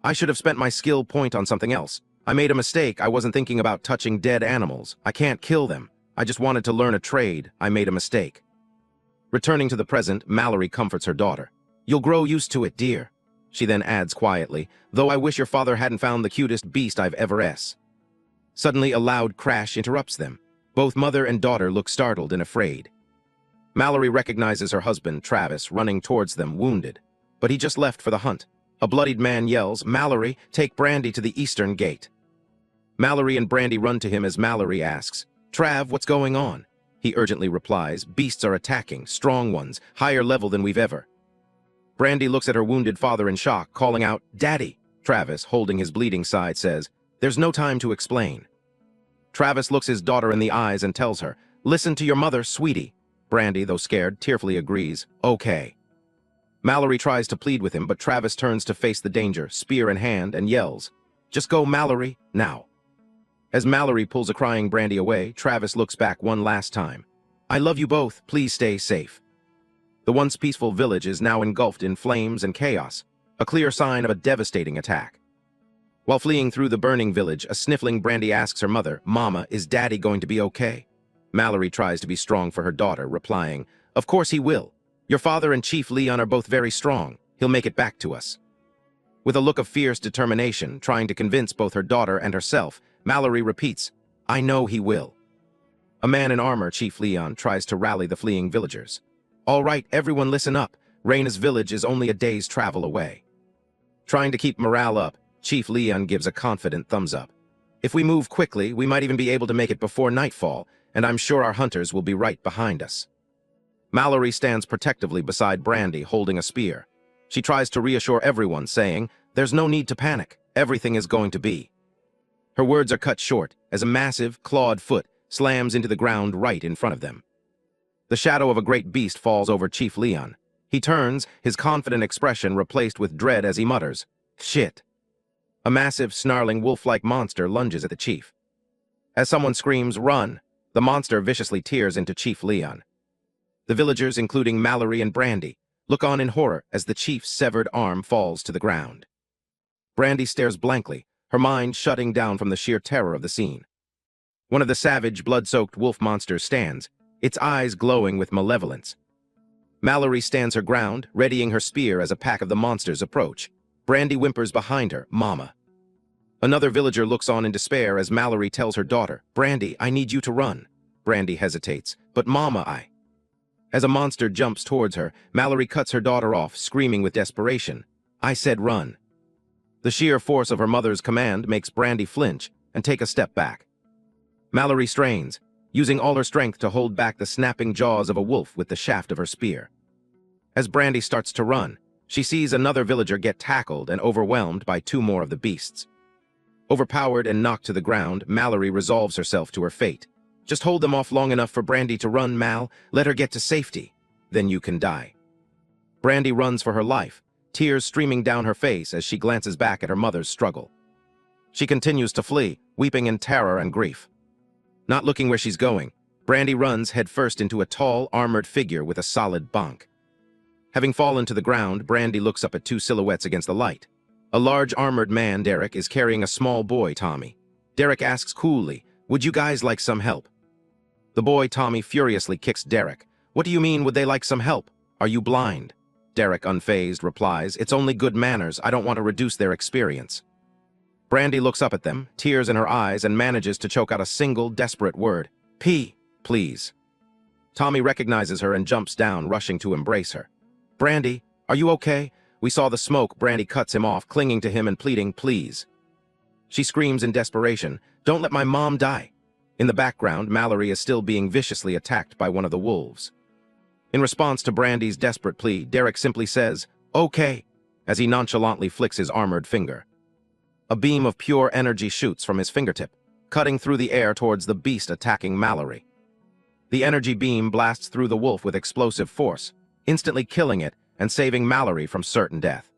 "I should have spent my skill point on something else. I made a mistake. I wasn't thinking about touching dead animals. I can't kill them. I just wanted to learn a trade. I made a mistake. Returning to the present, Mallory comforts her daughter. You'll grow used to it, dear. She then adds quietly, though I wish your father hadn't found the cutest beast I've ever s. Suddenly, a loud crash interrupts them. Both mother and daughter look startled and afraid. Mallory recognizes her husband, Travis, running towards them, wounded. But he just left for the hunt. A bloodied man yells, Mallory, take Brandy to the eastern gate. Mallory and Brandy run to him as Mallory asks, Trav, what's going on? He urgently replies, beasts are attacking, strong ones, higher level than we've ever. Brandy looks at her wounded father in shock, calling out, Daddy. Travis, holding his bleeding side, says, there's no time to explain. Travis looks his daughter in the eyes and tells her, listen to your mother, sweetie. Brandy, though scared, tearfully agrees, okay. Mallory tries to plead with him, but Travis turns to face the danger, spear in hand, and yells, just go, Mallory, now. As Mallory pulls a crying Brandy away, Travis looks back one last time. I love you both, please stay safe. The once peaceful village is now engulfed in flames and chaos, a clear sign of a devastating attack. While fleeing through the burning village, a sniffling Brandy asks her mother, Mama, is Daddy going to be okay? Mallory tries to be strong for her daughter, replying, of course he will. Your father and Chief Leon are both very strong. He'll make it back to us. With a look of fierce determination, trying to convince both her daughter and herself, Mallory repeats, I know he will. A man in armor, Chief Leon, tries to rally the fleeing villagers. All right, everyone listen up. Raina's village is only a day's travel away. Trying to keep morale up, Chief Leon gives a confident thumbs up. If we move quickly, we might even be able to make it before nightfall, and I'm sure our hunters will be right behind us. Mallory stands protectively beside Brandy, holding a spear. She tries to reassure everyone, saying, there's no need to panic. Everything is going to be. Her words are cut short as a massive, clawed foot slams into the ground right in front of them. The shadow of a great beast falls over Chief Leon. He turns, his confident expression replaced with dread as he mutters, shit. A massive, snarling, wolf-like monster lunges at the chief. As someone screams, run, the monster viciously tears into Chief Leon. The villagers, including Mallory and Brandy, look on in horror as the chief's severed arm falls to the ground. Brandy stares blankly, her mind shutting down from the sheer terror of the scene. One of the savage, blood-soaked wolf monsters stands, its eyes glowing with malevolence. Mallory stands her ground, readying her spear as a pack of the monsters approach. Brandy whimpers behind her, Mama. Another villager looks on in despair as Mallory tells her daughter, Brandy, I need you to run. Brandy hesitates, but Mama, I. As a monster jumps towards her, Mallory cuts her daughter off, screaming with desperation, I said run. The sheer force of her mother's command makes Brandy flinch and take a step back. Mallory strains, using all her strength to hold back the snapping jaws of a wolf with the shaft of her spear. As Brandy starts to run, she sees another villager get tackled and overwhelmed by two more of the beasts. Overpowered and knocked to the ground, Mallory resolves herself to her fate. Just hold them off long enough for Brandy to run, Mal. Let her get to safety. Then you can die. Brandy runs for her life, tears streaming down her face as she glances back at her mother's struggle. She continues to flee, weeping in terror and grief. Not looking where she's going, Brandy runs headfirst into a tall, armored figure with a solid bonk. Having fallen to the ground, Brandy looks up at two silhouettes against the light. A large armored man, Derek, is carrying a small boy, Tommy. Derek asks coolly, would you guys like some help? The boy, Tommy, furiously kicks Derek. What do you mean, would they like some help? Are you blind? Derek, unfazed, replies, it's only good manners. I don't want to reduce their experience. Brandy looks up at them, tears in her eyes, and manages to choke out a single, desperate word. Please. Tommy recognizes her and jumps down, rushing to embrace her. Brandy, are you okay? We saw the smoke. Brandy cuts him off, clinging to him and pleading, please. She screams in desperation, don't let my mom die. In the background, Mallory is still being viciously attacked by one of the wolves. In response to Brandy's desperate plea, Derek simply says, okay, as he nonchalantly flicks his armored finger. A beam of pure energy shoots from his fingertip, cutting through the air towards the beast attacking Mallory. The energy beam blasts through the wolf with explosive force, instantly killing it and saving Mallory from certain death.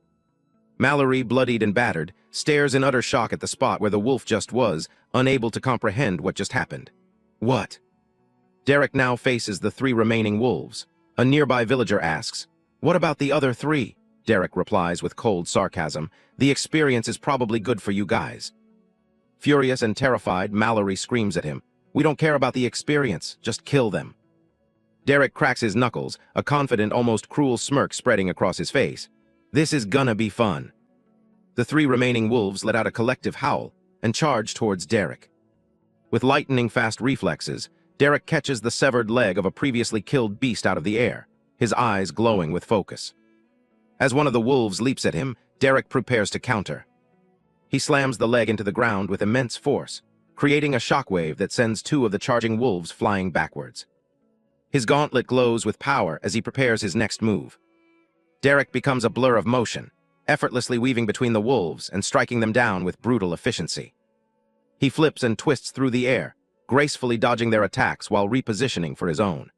Mallory, bloodied and battered, stares in utter shock at the spot where the wolf just was, unable to comprehend what just happened. What? Derek now faces the three remaining wolves. A nearby villager asks, what about the other three? Derek replies with cold sarcasm, the experience is probably good for you guys. Furious and terrified, Mallory screams at him, "We don't care about the experience, just kill them." Derek cracks his knuckles, a confident, almost cruel smirk spreading across his face. This is gonna be fun. The three remaining wolves let out a collective howl and charge towards Derek. With lightning-fast reflexes, Derek catches the severed leg of a previously killed beast out of the air, his eyes glowing with focus. As one of the wolves leaps at him, Derek prepares to counter. He slams the leg into the ground with immense force, creating a shockwave that sends two of the charging wolves flying backwards. His gauntlet glows with power as he prepares his next move. Derek becomes a blur of motion, effortlessly weaving between the wolves and striking them down with brutal efficiency. He flips and twists through the air, gracefully dodging their attacks while repositioning for his own.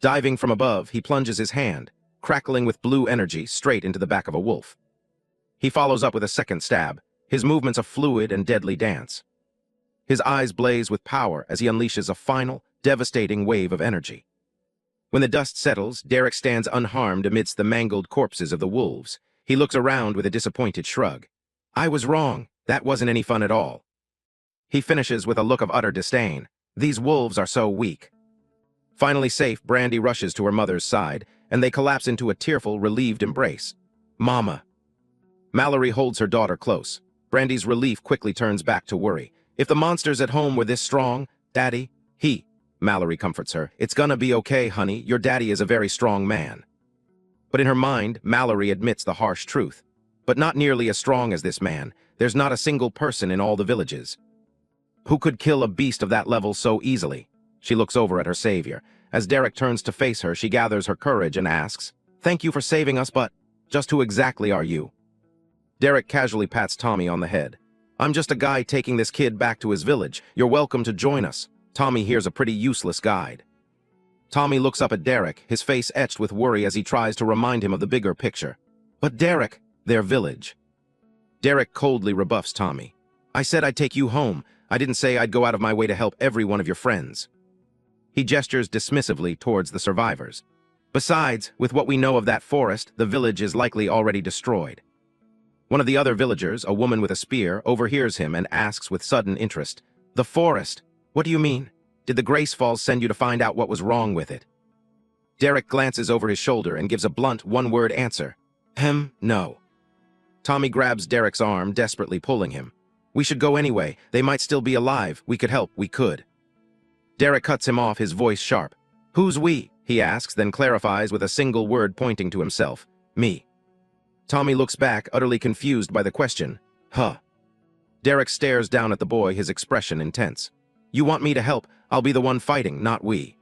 Diving from above, he plunges his hand, crackling with blue energy, straight into the back of a wolf. He follows up with a second stab, his movements a fluid and deadly dance. His eyes blaze with power as he unleashes a final, devastating wave of energy. When the dust settles, Derek stands unharmed amidst the mangled corpses of the wolves. He looks around with a disappointed shrug. "I was wrong. That wasn't any fun at all." He finishes with a look of utter disdain. These wolves are so weak. Finally safe, Brandy rushes to her mother's side, and they collapse into a tearful, relieved embrace. "Mama." Mallory holds her daughter close. Brandy's relief quickly turns back to worry. "If the monsters at home were this strong, Daddy, Mallory comforts her. "It's gonna be okay, honey. Your daddy is a very strong man." But in her mind, Mallory admits the harsh truth. "But not nearly as strong as this man. There's not a single person in all the villages who could kill a beast of that level so easily." She looks over at her savior. As Derek turns to face her, she gathers her courage and asks, "Thank you for saving us, but just who exactly are you?" Derek casually pats Tommy on the head. "I'm just a guy taking this kid back to his village. You're welcome to join us." Tommy hears a pretty useless guide. Tommy looks up at Derek, his face etched with worry as he tries to remind him of the bigger picture. "But Derek, their village." Derek coldly rebuffs Tommy. "I said I'd take you home. I didn't say I'd go out of my way to help every one of your friends." He gestures dismissively towards the survivors. "Besides, with what we know of that forest, the village is likely already destroyed." One of the other villagers, a woman with a spear, overhears him and asks with sudden interest, "The forest? What do you mean? Did the Grace Falls send you to find out what was wrong with it?" Derek glances over his shoulder and gives a blunt, one-word answer. No." Tommy grabs Derek's arm, desperately pulling him. "We should go anyway. They might still be alive. We could help. We could." Derek cuts him off, his voice sharp. "Who's we?" he asks, then clarifies with a single word pointing to himself. "Me." Tommy looks back, utterly confused by the question. "Huh." Derek stares down at the boy, his expression intense. "You want me to help? I'll be the one fighting, not we."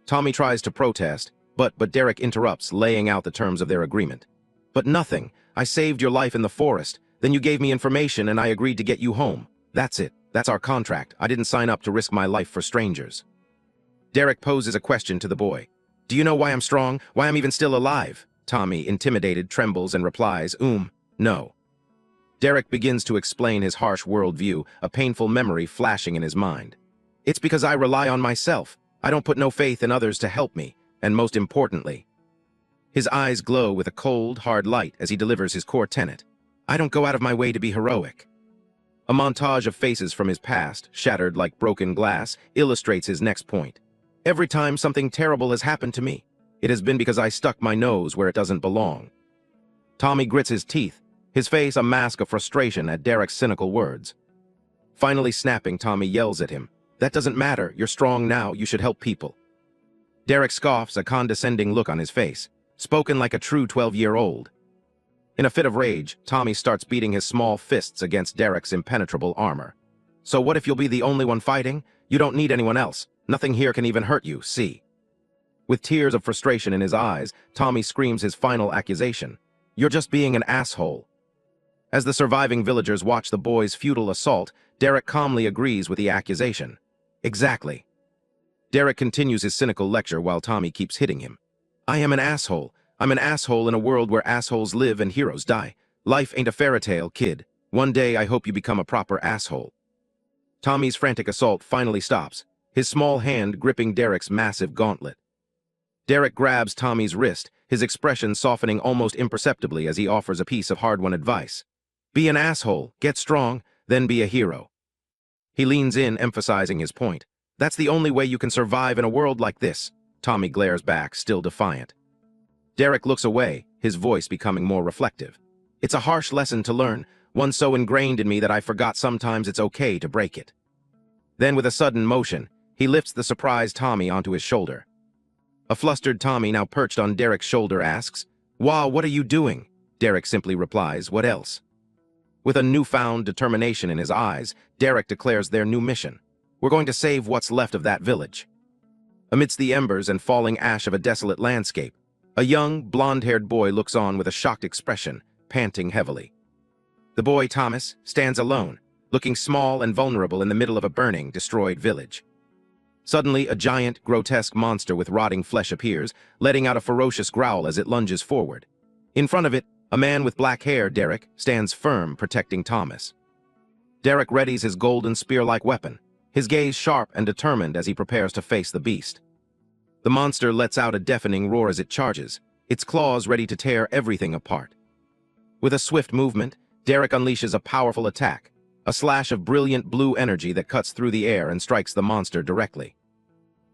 Tommy tries to protest, but Derek interrupts, laying out the terms of their agreement. "But nothing. I saved your life in the forest. Then you gave me information and I agreed to get you home. That's it. That's our contract. I didn't sign up to risk my life for strangers." Derek poses a question to the boy. "Do you know why I'm strong? Why I'm even still alive?" Tommy, intimidated, trembles and replies, No." Derek begins to explain his harsh worldview, a painful memory flashing in his mind. "It's because I rely on myself. I don't put no faith in others to help me, and most importantly..." His eyes glow with a cold, hard light as he delivers his core tenet. "I don't go out of my way to be heroic." A montage of faces from his past, shattered like broken glass, illustrates his next point. "Every time something terrible has happened to me, it has been because I stuck my nose where it doesn't belong." Tommy grits his teeth, his face a mask of frustration at Derek's cynical words. Finally snapping, Tommy yells at him, "That doesn't matter. You're strong now. You should help people." Derek scoffs, a condescending look on his face, spoken like a true 12-year-old. In a fit of rage, Tommy starts beating his small fists against Derek's impenetrable armor. "So what if you'll be the only one fighting? You don't need anyone else. Nothing here can even hurt you, see?" With tears of frustration in his eyes, Tommy screams his final accusation. "You're just being an asshole." As the surviving villagers watch the boy's futile assault, Derek calmly agrees with the accusation. "Exactly." Derek continues his cynical lecture while Tommy keeps hitting him. "I am an asshole. I'm an asshole in a world where assholes live and heroes die. Life ain't a fairy tale, kid. One day I hope you become a proper asshole." Tommy's frantic assault finally stops, his small hand gripping Derek's massive gauntlet. Derek grabs Tommy's wrist, his expression softening almost imperceptibly as he offers a piece of hard-won advice. "Be an asshole, get strong, then be a hero." He leans in, emphasizing his point. That's the only way you can survive in a world like this. Tommy glares back, still defiant. Derek looks away, his voice becoming more reflective. It's a harsh lesson to learn, one so ingrained in me that I forgot sometimes it's okay to break it. Then with a sudden motion, he lifts the surprised Tommy onto his shoulder. A flustered Tommy, now perched on Derek's shoulder, asks, "Wow, what are you doing?" Derek simply replies, "What else?" With a newfound determination in his eyes, Derek declares their new mission. We're going to save what's left of that village. Amidst the embers and falling ash of a desolate landscape, a young, blonde-haired boy looks on with a shocked expression, panting heavily. The boy, Thomas, stands alone, looking small and vulnerable in the middle of a burning, destroyed village. Suddenly, a giant, grotesque monster with rotting flesh appears, letting out a ferocious growl as it lunges forward. In front of it, a man with black hair, Derek, stands firm, protecting Thomas. Derek readies his golden spear-like weapon, his gaze sharp and determined as he prepares to face the beast. The monster lets out a deafening roar as it charges, its claws ready to tear everything apart. With a swift movement, Derek unleashes a powerful attack, a slash of brilliant blue energy that cuts through the air and strikes the monster directly.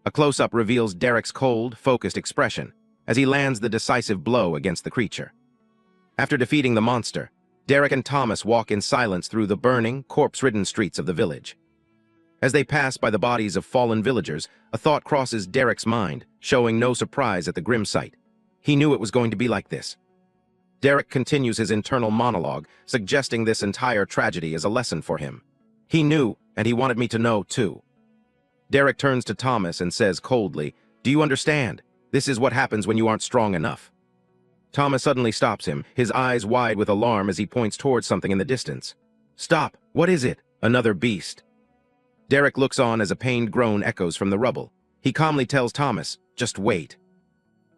A close-up reveals Derek's cold, focused expression as he lands the decisive blow against the creature. After defeating the monster, Derek and Thomas walk in silence through the burning, corpse-ridden streets of the village. As they pass by the bodies of fallen villagers, a thought crosses Derek's mind, showing no surprise at the grim sight. He knew it was going to be like this. Derek continues his internal monologue, suggesting this entire tragedy is a lesson for him. He knew, and he wanted me to know, too. Derek turns to Thomas and says coldly, "Do you understand? This is what happens when you aren't strong enough." Thomas suddenly stops him, his eyes wide with alarm as he points towards something in the distance. "Stop! What is it?" "Another beast." Derek looks on as a pained groan echoes from the rubble. He calmly tells Thomas, "Just wait."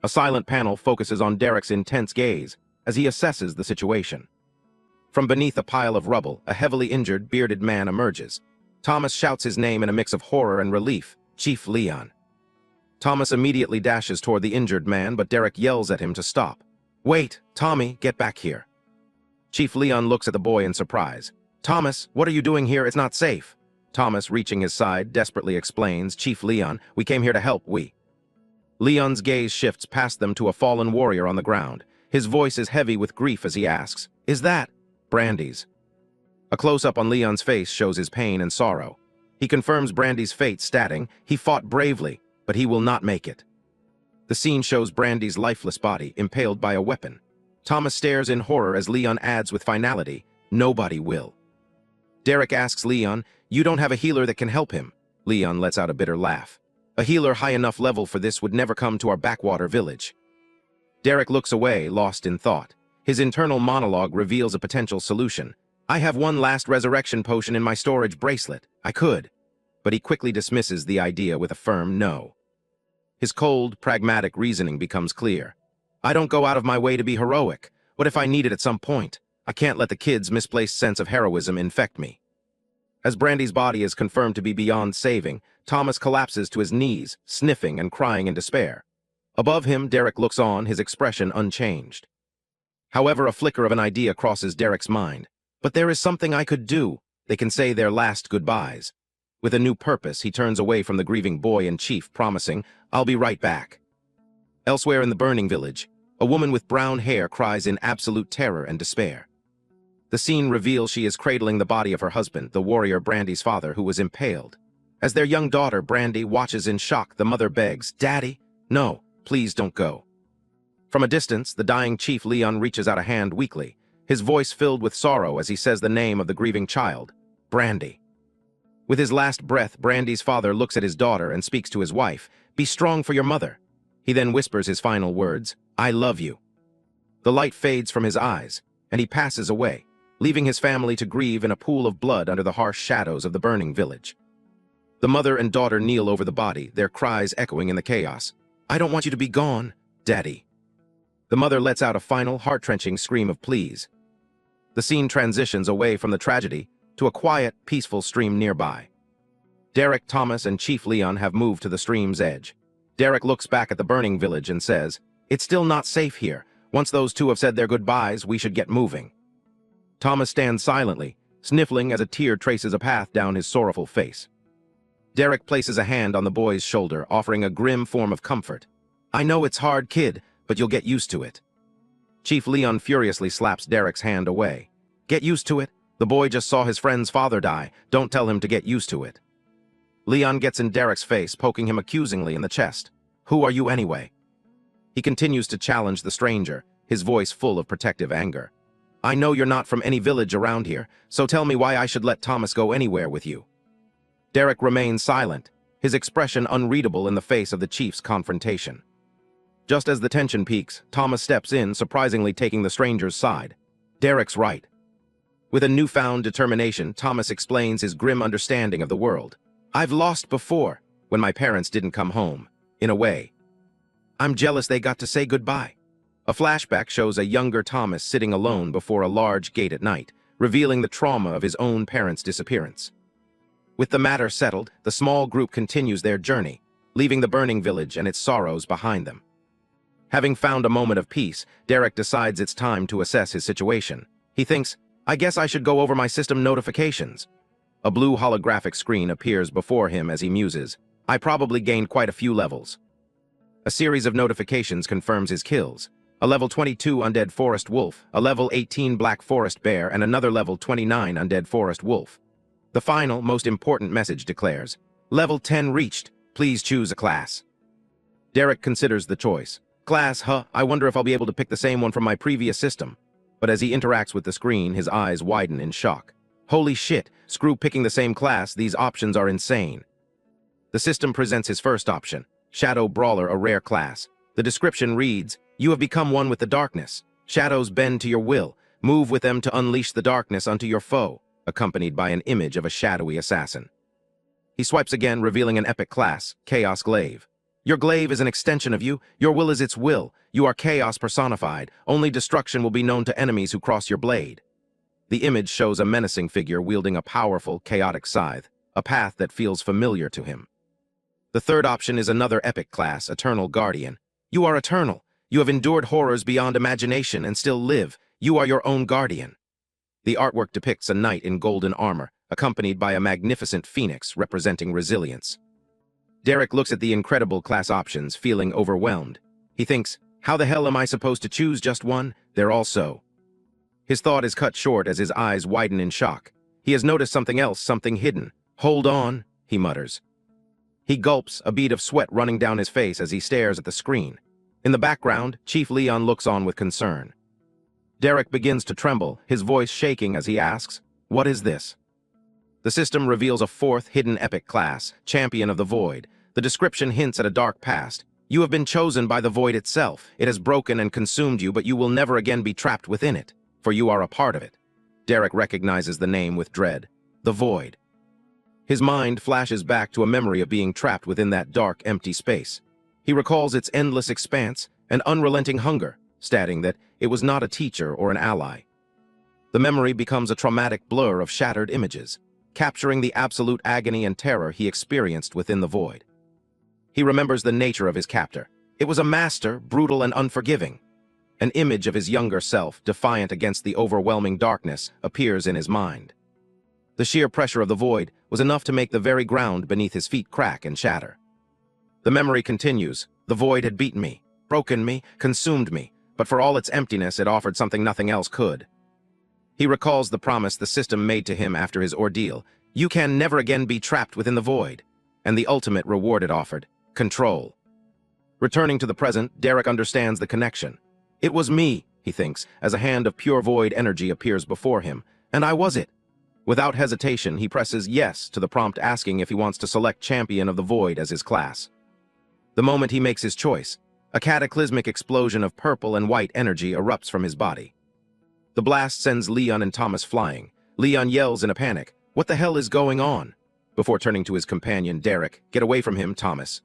A silent panel focuses on Derek's intense gaze as he assesses the situation. From beneath a pile of rubble, a heavily injured, bearded man emerges. Thomas shouts his name in a mix of horror and relief, "Chief Leon." Thomas immediately dashes toward the injured man, but Derek yells at him to stop. "Wait, Tommy, get back here." Chief Leon looks at the boy in surprise. "Thomas, what are you doing here? It's not safe." Thomas, reaching his side, desperately explains, "Chief Leon, we came here to help, Leon's gaze shifts past them to a fallen warrior on the ground. His voice is heavy with grief as he asks, "Is that Brandy's?" A close-up on Leon's face shows his pain and sorrow. He confirms Brandy's fate, stating, "He fought bravely, but he will not make it." The scene shows Brandy's lifeless body, impaled by a weapon. Thomas stares in horror as Leon adds with finality, "Nobody will." Derek asks Leon, "You don't have a healer that can help him?" Leon lets out a bitter laugh. "A healer high enough level for this would never come to our backwater village." Derek looks away, lost in thought. His internal monologue reveals a potential solution. "I have one last resurrection potion in my storage bracelet. I could." But he quickly dismisses the idea with a firm no. His cold, pragmatic reasoning becomes clear. "I don't go out of my way to be heroic. What if I need it at some point? I can't let the kid's misplaced sense of heroism infect me." As Brandy's body is confirmed to be beyond saving, Thomas collapses to his knees, sniffing and crying in despair. Above him, Derek looks on, his expression unchanged. However, a flicker of an idea crosses Derek's mind. "But there is something I could do. They can say their last goodbyes." With a new purpose, he turns away from the grieving boy and chief, promising, "I'll be right back." Elsewhere in the burning village, a woman with brown hair cries in absolute terror and despair. The scene reveals she is cradling the body of her husband, the warrior Brandy's father, who was impaled. As their young daughter, Brandy, watches in shock, the mother begs, "Daddy, no, please don't go." From a distance, the dying Chief Leon reaches out a hand weakly, his voice filled with sorrow as he says the name of the grieving child, Brandy. With his last breath, Brandy's father looks at his daughter and speaks to his wife, "Be strong for your mother." He then whispers his final words, "I love you." The light fades from his eyes, and he passes away, leaving his family to grieve in a pool of blood under the harsh shadows of the burning village. The mother and daughter kneel over the body, their cries echoing in the chaos. "I don't want you to be gone, Daddy." The mother lets out a final, heart-wrenching scream of pleas. The scene transitions away from the tragedy to a quiet, peaceful stream nearby. Derek, Thomas, and Chief Leon have moved to the stream's edge. Derek looks back at the burning village and says, "It's still not safe here. Once those two have said their goodbyes, we should get moving." Thomas stands silently, sniffling as a tear traces a path down his sorrowful face. Derek places a hand on the boy's shoulder, offering a grim form of comfort. "I know it's hard, kid, but you'll get used to it." Chief Leon furiously slaps Derek's hand away. "Get used to it? The boy just saw his friend's father die. Don't tell him to get used to it." Leon gets in Derek's face, poking him accusingly in the chest. "Who are you anyway?" He continues to challenge the stranger, his voice full of protective anger. "I know you're not from any village around here, so tell me why I should let Thomas go anywhere with you." Derek remains silent, his expression unreadable in the face of the chief's confrontation. Just as the tension peaks, Thomas steps in, surprisingly taking the stranger's side. Derek's right. With a newfound determination, Thomas explains his grim understanding of the world. "I've lost before, when my parents didn't come home, in a way. I'm jealous they got to say goodbye." A flashback shows a younger Thomas sitting alone before a large gate at night, revealing the trauma of his own parents' disappearance. With the matter settled, the small group continues their journey, leaving the burning village and its sorrows behind them. Having found a moment of peace, Derek decides it's time to assess his situation. He thinks, "I guess I should go over my system notifications." A blue holographic screen appears before him as he muses. "I probably gained quite a few levels." A series of notifications confirms his kills. A level 22 undead forest wolf, a level 18 black forest bear, and another level 29 undead forest wolf. The final, most important message declares, "Level 10 reached. Please choose a class." Derek considers the choice. "Class, huh? I wonder if I'll be able to pick the same one from my previous system." But as he interacts with the screen, his eyes widen in shock. Holy shit, screw picking the same class, these options are insane. The system presents his first option, Shadow Brawler, a rare class. The description reads, "You have become one with the darkness. Shadows bend to your will. Move with them to unleash the darkness onto your foe," accompanied by an image of a shadowy assassin. He swipes again, revealing an epic class, Chaos Glaive. "Your glaive is an extension of you. Your will is its will. You are chaos personified. Only destruction will be known to enemies who cross your blade." The image shows a menacing figure wielding a powerful, chaotic scythe, a path that feels familiar to him. The third option is another epic class, Eternal Guardian. "You are eternal. You have endured horrors beyond imagination and still live. You are your own guardian." The artwork depicts a knight in golden armor, accompanied by a magnificent phoenix representing resilience. Derek looks at the incredible class options, feeling overwhelmed. He thinks, "How the hell am I supposed to choose just one? They're all so." His thought is cut short as his eyes widen in shock. He has noticed something else, something hidden. "Hold on," he mutters. He gulps, a bead of sweat running down his face as he stares at the screen. In the background, Chief Leon looks on with concern. Derek begins to tremble, his voice shaking as he asks, "What is this?" The system reveals a fourth hidden epic class, Champion of the Void. The description hints at a dark past. "You have been chosen by the void itself. It has broken and consumed you, but you will never again be trapped within it, for you are a part of it." Derek recognizes the name with dread. The Void. His mind flashes back to a memory of being trapped within that dark, empty space. He recalls its endless expanse and unrelenting hunger, stating that it was not a teacher or an ally. The memory becomes a traumatic blur of shattered images, capturing the absolute agony and terror he experienced within the void. He remembers the nature of his captor. It was a master, brutal and unforgiving. An image of his younger self, defiant against the overwhelming darkness, appears in his mind. The sheer pressure of the void was enough to make the very ground beneath his feet crack and shatter. The memory continues. The void had beaten me, broken me, consumed me, but for all its emptiness, it offered something nothing else could. He recalls the promise the system made to him after his ordeal. "You can never again be trapped within the void," and the ultimate reward it offered, control. Returning to the present, Derek understands the connection. "It was me," he thinks, as a hand of pure void energy appears before him, "and I was it." Without hesitation, he presses yes to the prompt asking if he wants to select Champion of the Void as his class. The moment he makes his choice, a cataclysmic explosion of purple and white energy erupts from his body. The blast sends Leon and Thomas flying. Leon yells in a panic, "What the hell is going on?" before turning to his companion, Derek. "Get away from him, Thomas."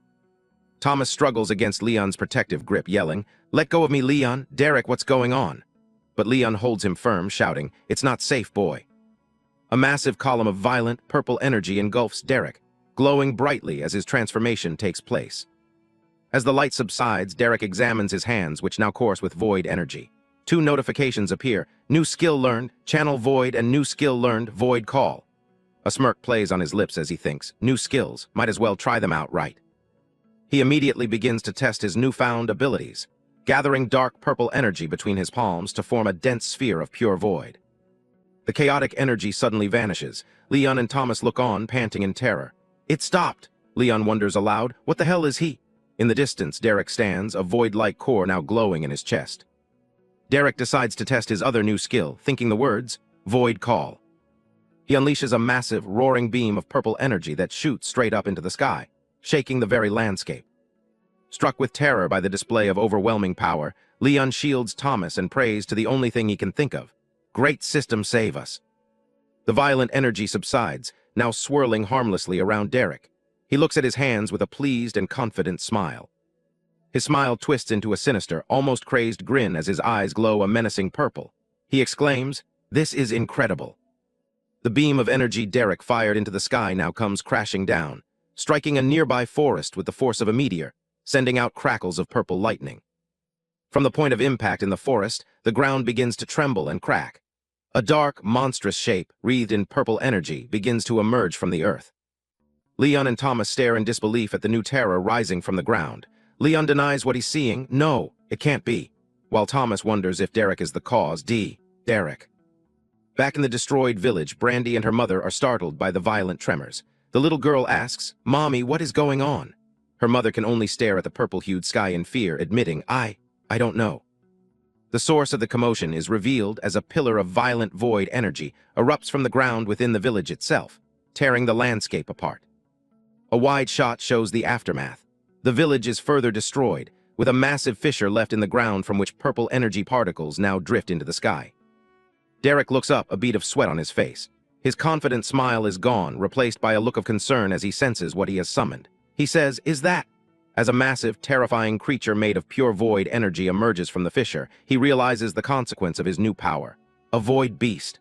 Thomas struggles against Leon's protective grip, yelling, "Let go of me, Leon! Derek, what's going on?" But Leon holds him firm, shouting, "It's not safe, boy." A massive column of violent, purple energy engulfs Derek, glowing brightly as his transformation takes place. As the light subsides, Derek examines his hands, which now course with void energy. Two notifications appear: new skill learned, channel void, and new skill learned, void call. A smirk plays on his lips as he thinks, new skills, might as well try them out right. He immediately begins to test his newfound abilities, gathering dark purple energy between his palms to form a dense sphere of pure void. The chaotic energy suddenly vanishes. Leon and Thomas look on, panting in terror. It stopped! Leon wonders aloud, what the hell is he? In the distance, Derek stands, a void-like core now glowing in his chest. Derek decides to test his other new skill, thinking the words, void call. He unleashes a massive, roaring beam of purple energy that shoots straight up into the sky, shaking the very landscape. Struck with terror by the display of overwhelming power, Leon shields Thomas and prays to the only thing he can think of. Great system, save us. The violent energy subsides, now swirling harmlessly around Derek. He looks at his hands with a pleased and confident smile. His smile twists into a sinister, almost crazed grin as his eyes glow a menacing purple. He exclaims, "This is incredible." The beam of energy Derek fired into the sky now comes crashing down, striking a nearby forest with the force of a meteor, sending out crackles of purple lightning. From the point of impact in the forest, the ground begins to tremble and crack. A dark, monstrous shape, wreathed in purple energy, begins to emerge from the earth. Leon and Thomas stare in disbelief at the new terror rising from the ground. Leon denies what he's seeing. No, it can't be. While Thomas wonders if Derek is the cause. Derek. Back in the destroyed village, Brandy and her mother are startled by the violent tremors. The little girl asks, "Mommy, what is going on?" Her mother can only stare at the purple-hued sky in fear, admitting, I don't know. The source of the commotion is revealed as a pillar of violent void energy erupts from the ground within the village itself, tearing the landscape apart. A wide shot shows the aftermath. The village is further destroyed, with a massive fissure left in the ground from which purple energy particles now drift into the sky. Derek looks up, a bead of sweat on his face. His confident smile is gone, replaced by a look of concern as he senses what he has summoned. He says, "Is that?" As a massive, terrifying creature made of pure void energy emerges from the fissure, he realizes the consequence of his new power. A void beast.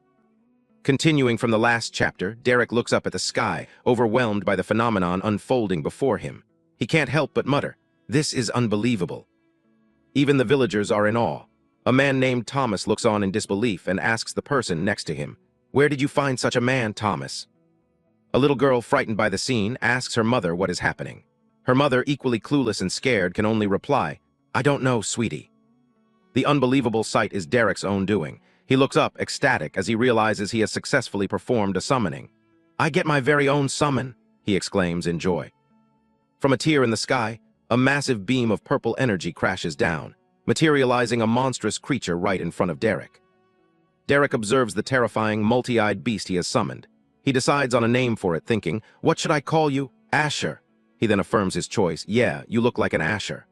Continuing from the last chapter, Derek looks up at the sky, overwhelmed by the phenomenon unfolding before him. He can't help but mutter, "This is unbelievable." Even the villagers are in awe. A man named Thomas looks on in disbelief and asks the person next to him, "Where did you find such a man, Thomas?" A little girl, frightened by the scene, asks her mother what is happening. Her mother, equally clueless and scared, can only reply, "I don't know, sweetie." The unbelievable sight is Derek's own doing. He looks up, ecstatic, as he realizes he has successfully performed a summoning. "I get my very own summon," he exclaims in joy. From a tier in the sky, a massive beam of purple energy crashes down, materializing a monstrous creature right in front of Derek. Derek observes the terrifying, multi-eyed beast he has summoned. He decides on a name for it, thinking, "What should I call you?" "Asher." He then affirms his choice. "Yeah, you look like an Asher."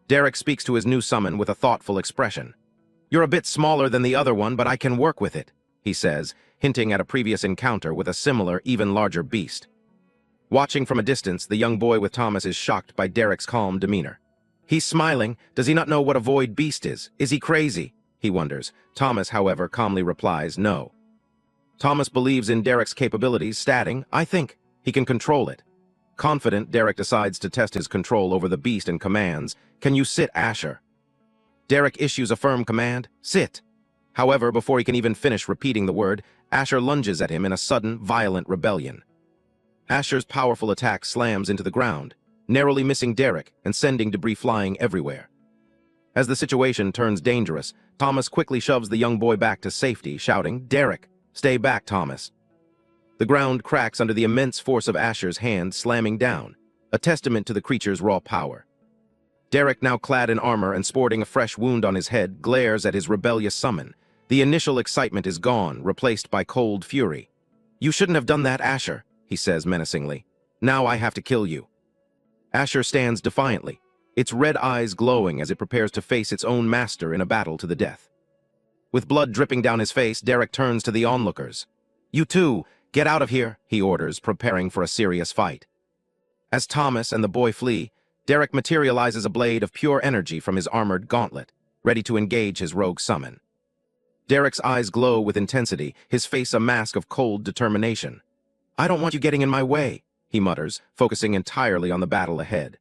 Derek speaks to his new summon with a thoughtful expression. "You're a bit smaller than the other one, but I can work with it," he says, hinting at a previous encounter with a similar, even larger beast. Watching from a distance, the young boy with Thomas is shocked by Derek's calm demeanor. He's smiling. Does he not know what a void beast is? Is he crazy? He wonders. Thomas, however, calmly replies, "No." Thomas believes in Derek's capabilities, stating, "I think he can control it." Confident, Derek decides to test his control over the beast and commands, "Can you sit, Asher?" Derek issues a firm command, "Sit." However, before he can even finish repeating the word, Asher lunges at him in a sudden, violent rebellion. Asher's powerful attack slams into the ground, narrowly missing Derek and sending debris flying everywhere. As the situation turns dangerous, Thomas quickly shoves the young boy back to safety, shouting, "Derek, stay back, Thomas." The ground cracks under the immense force of Asher's hand slamming down, a testament to the creature's raw power. Derek, now clad in armor and sporting a fresh wound on his head, glares at his rebellious summon. The initial excitement is gone, replaced by cold fury. "You shouldn't have done that, Asher," he says menacingly. "Now I have to kill you." Asher stands defiantly, its red eyes glowing as it prepares to face its own master in a battle to the death. With blood dripping down his face, Derek turns to the onlookers. "You two, get out of here," he orders, preparing for a serious fight. As Thomas and the boy flee, Derek materializes a blade of pure energy from his armored gauntlet, ready to engage his rogue summon. Derek's eyes glow with intensity, his face a mask of cold determination. "I don't want you getting in my way," he mutters, focusing entirely on the battle ahead.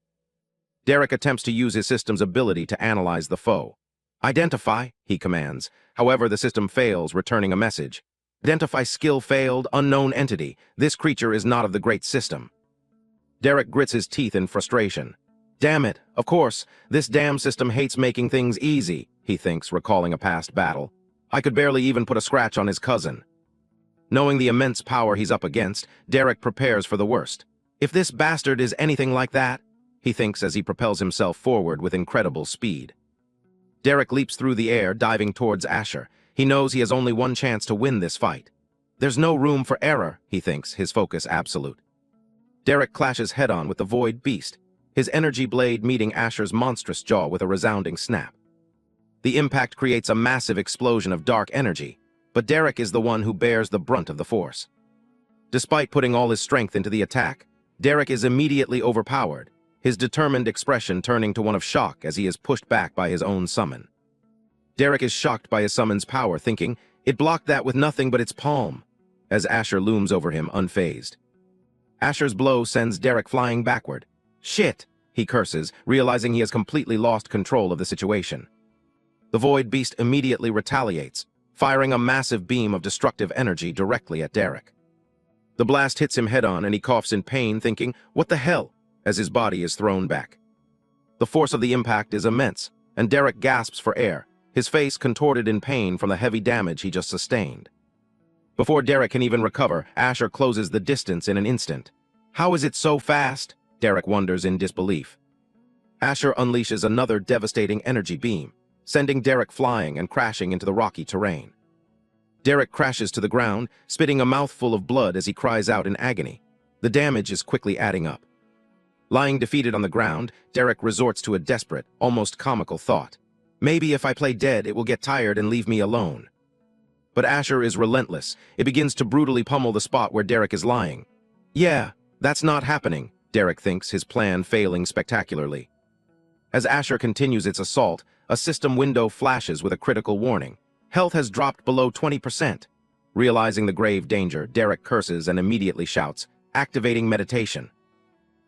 Derek attempts to use his system's ability to analyze the foe. Identify, he commands. However, the system fails, returning a message. Identify skill failed, unknown entity. This creature is not of the great system. Derek grits his teeth in frustration. Damn it, of course, this damn system hates making things easy, he thinks, recalling a past battle. I could barely even put a scratch on his cousin. Knowing the immense power he's up against, Derek prepares for the worst. If this bastard is anything like that, he thinks as he propels himself forward with incredible speed. Derek leaps through the air, diving towards Asher. He knows he has only one chance to win this fight. There's no room for error, he thinks, his focus absolute. Derek clashes head-on with the Void Beast, his energy blade meeting Asher's monstrous jaw with a resounding snap. The impact creates a massive explosion of dark energy, but Derek is the one who bears the brunt of the force. Despite putting all his strength into the attack, Derek is immediately overpowered, his determined expression turning to one of shock as he is pushed back by his own summon. Derek is shocked by his summon's power, thinking, it blocked that with nothing but its palm, as Asher looms over him unfazed. Asher's blow sends Derek flying backward. Shit, he curses, realizing he has completely lost control of the situation. The Void Beast immediately retaliates, firing a massive beam of destructive energy directly at Derek. The blast hits him head-on and he coughs in pain, thinking, what the hell, as his body is thrown back. The force of the impact is immense, and Derek gasps for air, his face contorted in pain from the heavy damage he just sustained. Before Derek can even recover, Asher closes the distance in an instant. How is it so fast? Derek wonders in disbelief. Asher unleashes another devastating energy beam, sending Derek flying and crashing into the rocky terrain. Derek crashes to the ground, spitting a mouthful of blood as he cries out in agony. The damage is quickly adding up. Lying defeated on the ground, Derek resorts to a desperate, almost comical thought. Maybe if I play dead, it will get tired and leave me alone. But Asher is relentless. It begins to brutally pummel the spot where Derek is lying. Yeah, that's not happening, Derek thinks, his plan failing spectacularly. As Asher continues its assault, a system window flashes with a critical warning. Health has dropped below 20%. Realizing the grave danger, Derek curses and immediately shouts, activating meditation.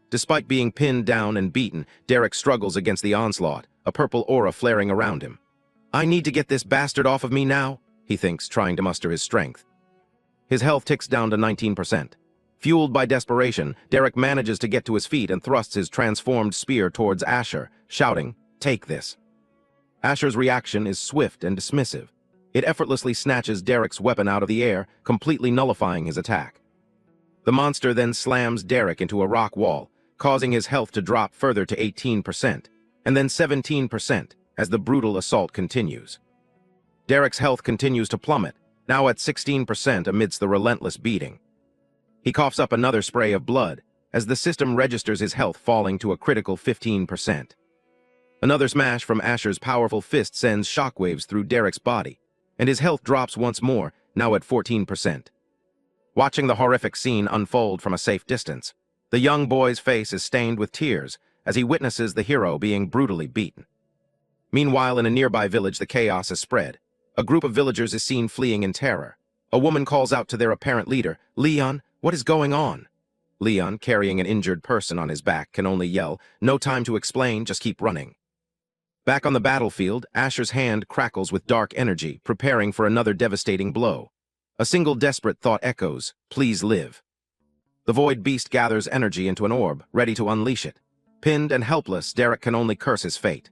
Despite being pinned down and beaten, Derek struggles against the onslaught, a purple aura flaring around him. I need to get this bastard off of me now, he thinks, trying to muster his strength. His health ticks down to 19%. Fueled by desperation, Derek manages to get to his feet and thrusts his transformed spear towards Asher, shouting, take this. Asher's reaction is swift and dismissive. It effortlessly snatches Derek's weapon out of the air, completely nullifying his attack. The monster then slams Derek into a rock wall, causing his health to drop further to 18%, and then 17% as the brutal assault continues. Derek's health continues to plummet, now at 16% amidst the relentless beating. He coughs up another spray of blood, as the system registers his health falling to a critical 15%. Another smash from Asher's powerful fist sends shockwaves through Derek's body, and his health drops once more, now at 14%. Watching the horrific scene unfold from a safe distance, the young boy's face is stained with tears as he witnesses the hero being brutally beaten. Meanwhile, in a nearby village, the chaos is spread. A group of villagers is seen fleeing in terror. A woman calls out to their apparent leader, Leon, what is going on? Leon, carrying an injured person on his back, can only yell, no time to explain, just keep running. Back on the battlefield, Asher's hand crackles with dark energy, preparing for another devastating blow. A single desperate thought echoes, please live. The Void Beast gathers energy into an orb, ready to unleash it. Pinned and helpless, Derek can only curse his fate.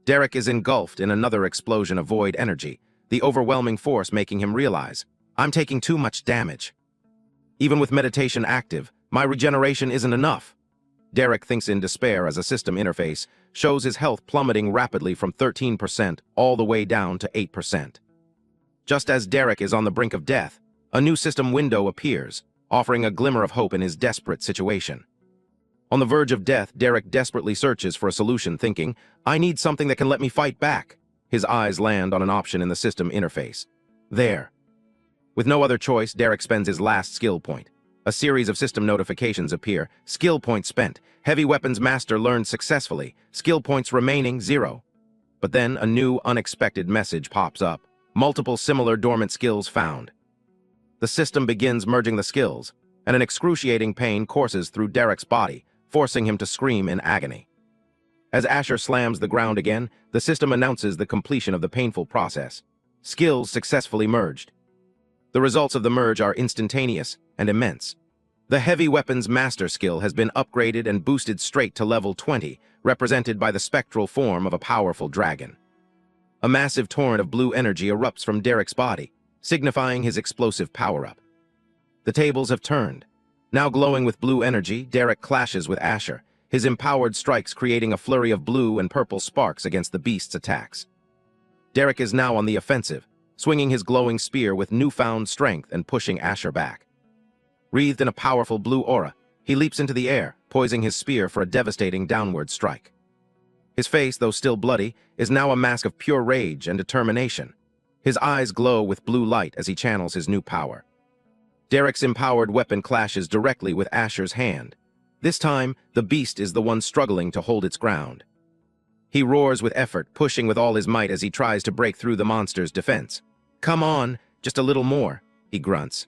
Derek is engulfed in another explosion of void energy, the overwhelming force making him realize, I'm taking too much damage. Even with meditation active, my regeneration isn't enough. Derek thinks in despair as a system interface shows his health plummeting rapidly from 13% all the way down to 8%. Just as Derek is on the brink of death, a new system window appears, offering a glimmer of hope in his desperate situation. On the verge of death, Derek desperately searches for a solution, thinking, I need something that can let me fight back. His eyes land on an option in the system interface. There. With no other choice, Derek spends his last skill point. A series of system notifications appear. Skill point spent. Heavy weapons master learned successfully. Skill points remaining 0. But then a new, unexpected message pops up. Multiple similar dormant skills found. The system begins merging the skills, and an excruciating pain courses through Derek's body, forcing him to scream in agony. As Asher slams the ground again, the system announces the completion of the painful process. Skills successfully merged. The results of the merge are instantaneous and immense. The heavy weapons master skill has been upgraded and boosted straight to level 20, represented by the spectral form of a powerful dragon. A massive torrent of blue energy erupts from Derek's body, signifying his explosive power-up. The tables have turned. Now glowing with blue energy, Derek clashes with Asher, his empowered strikes creating a flurry of blue and purple sparks against the beast's attacks. Derek is now on the offensive, swinging his glowing spear with newfound strength and pushing Asher back. Wreathed in a powerful blue aura, he leaps into the air, poising his spear for a devastating downward strike. His face, though still bloody, is now a mask of pure rage and determination. His eyes glow with blue light as he channels his new power. Derek's empowered weapon clashes directly with Asher's hand. This time, the beast is the one struggling to hold its ground. He roars with effort, pushing with all his might as he tries to break through the monster's defense. "Come on, just a little more," he grunts.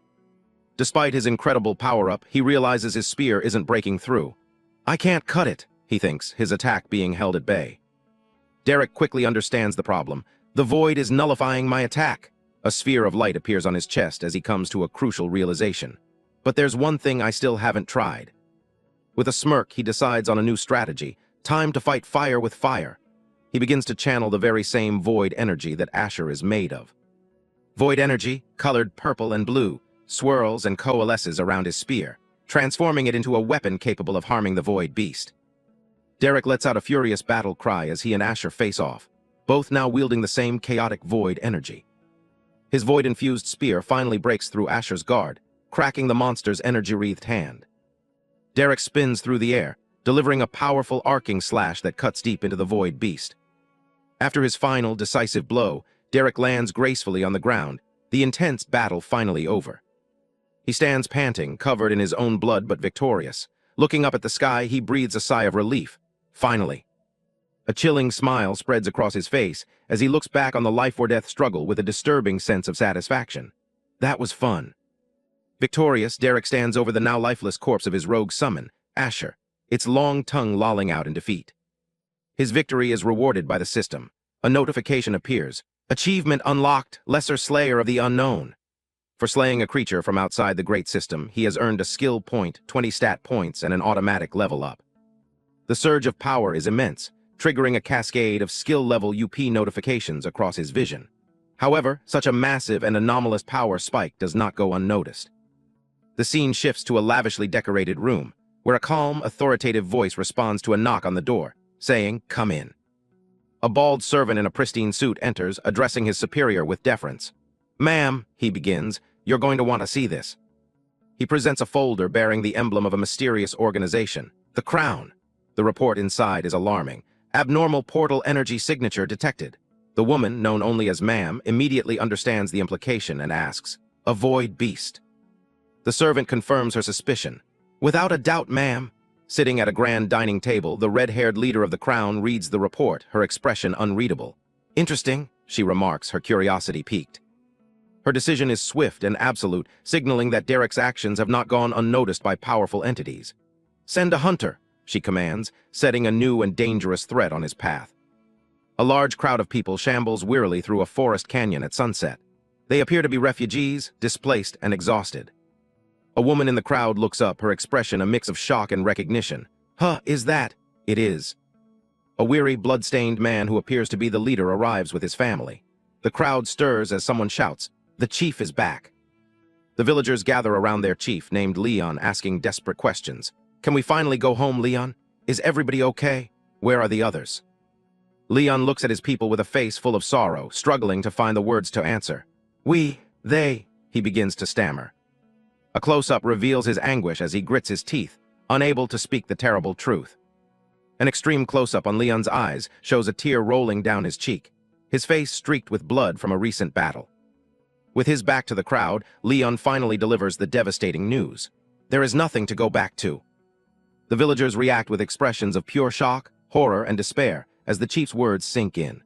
Despite his incredible power-up, he realizes his spear isn't breaking through. "I can't cut it," he thinks, his attack being held at bay. Derek quickly understands the problem. "The void is nullifying my attack." A sphere of light appears on his chest as he comes to a crucial realization. "But there's one thing I still haven't tried." With a smirk, he decides on a new strategy. Time to fight fire with fire. He begins to channel the very same void energy that Asher is made of. Void energy, colored purple and blue, swirls and coalesces around his spear, transforming it into a weapon capable of harming the void beast. Derek lets out a furious battle cry as he and Asher face off, both now wielding the same chaotic void energy. His void-infused spear finally breaks through Asher's guard, cracking the monster's energy-wreathed hand. Derek spins through the air, delivering a powerful arcing slash that cuts deep into the void beast. After his final, decisive blow, Derek lands gracefully on the ground, the intense battle finally over. He stands panting, covered in his own blood but victorious. Looking up at the sky, he breathes a sigh of relief. Finally. A chilling smile spreads across his face as he looks back on the life-or-death struggle with a disturbing sense of satisfaction. That was fun. Victorious, Derek stands over the now lifeless corpse of his rogue summon, Asher, its long tongue lolling out in defeat. His victory is rewarded by the system. A notification appears. Achievement unlocked, Lesser Slayer of the Unknown. For slaying a creature from outside the Great System, he has earned a skill point, 20 stat points, and an automatic level up. The surge of power is immense, triggering a cascade of skill-level UP notifications across his vision. However, such a massive and anomalous power spike does not go unnoticed. The scene shifts to a lavishly decorated room, where a calm, authoritative voice responds to a knock on the door, saying, "Come in." A bald servant in a pristine suit enters, addressing his superior with deference. "Ma'am," he begins, "you're going to want to see this." He presents a folder bearing the emblem of a mysterious organization, the Crown. The report inside is alarming. Abnormal portal energy signature detected. The woman, known only as Ma'am, immediately understands the implication and asks, "A void beast?" The servant confirms her suspicion. "Without a doubt, ma'am." Sitting at a grand dining table, the red-haired leader of the Crown reads the report, her expression unreadable. "Interesting," she remarks, her curiosity piqued. Her decision is swift and absolute, signaling that Derek's actions have not gone unnoticed by powerful entities. "Send a hunter," she commands, setting a new and dangerous threat on his path. A large crowd of people shambles wearily through a forest canyon at sunset. They appear to be refugees, displaced and exhausted. A woman in the crowd looks up, her expression a mix of shock and recognition. "Huh, is that?" "It is." A weary, blood-stained man who appears to be the leader arrives with his family. The crowd stirs as someone shouts, "The chief is back." The villagers gather around their chief, named Leon, asking desperate questions. "Can we finally go home, Leon? Is everybody okay? Where are the others?" Leon looks at his people with a face full of sorrow, struggling to find the words to answer. They, he begins to stammer. A close-up reveals his anguish as he grits his teeth, unable to speak the terrible truth. An extreme close-up on Leon's eyes shows a tear rolling down his cheek, his face streaked with blood from a recent battle. With his back to the crowd, Leon finally delivers the devastating news. There is nothing to go back to. The villagers react with expressions of pure shock, horror, and despair as the chief's words sink in.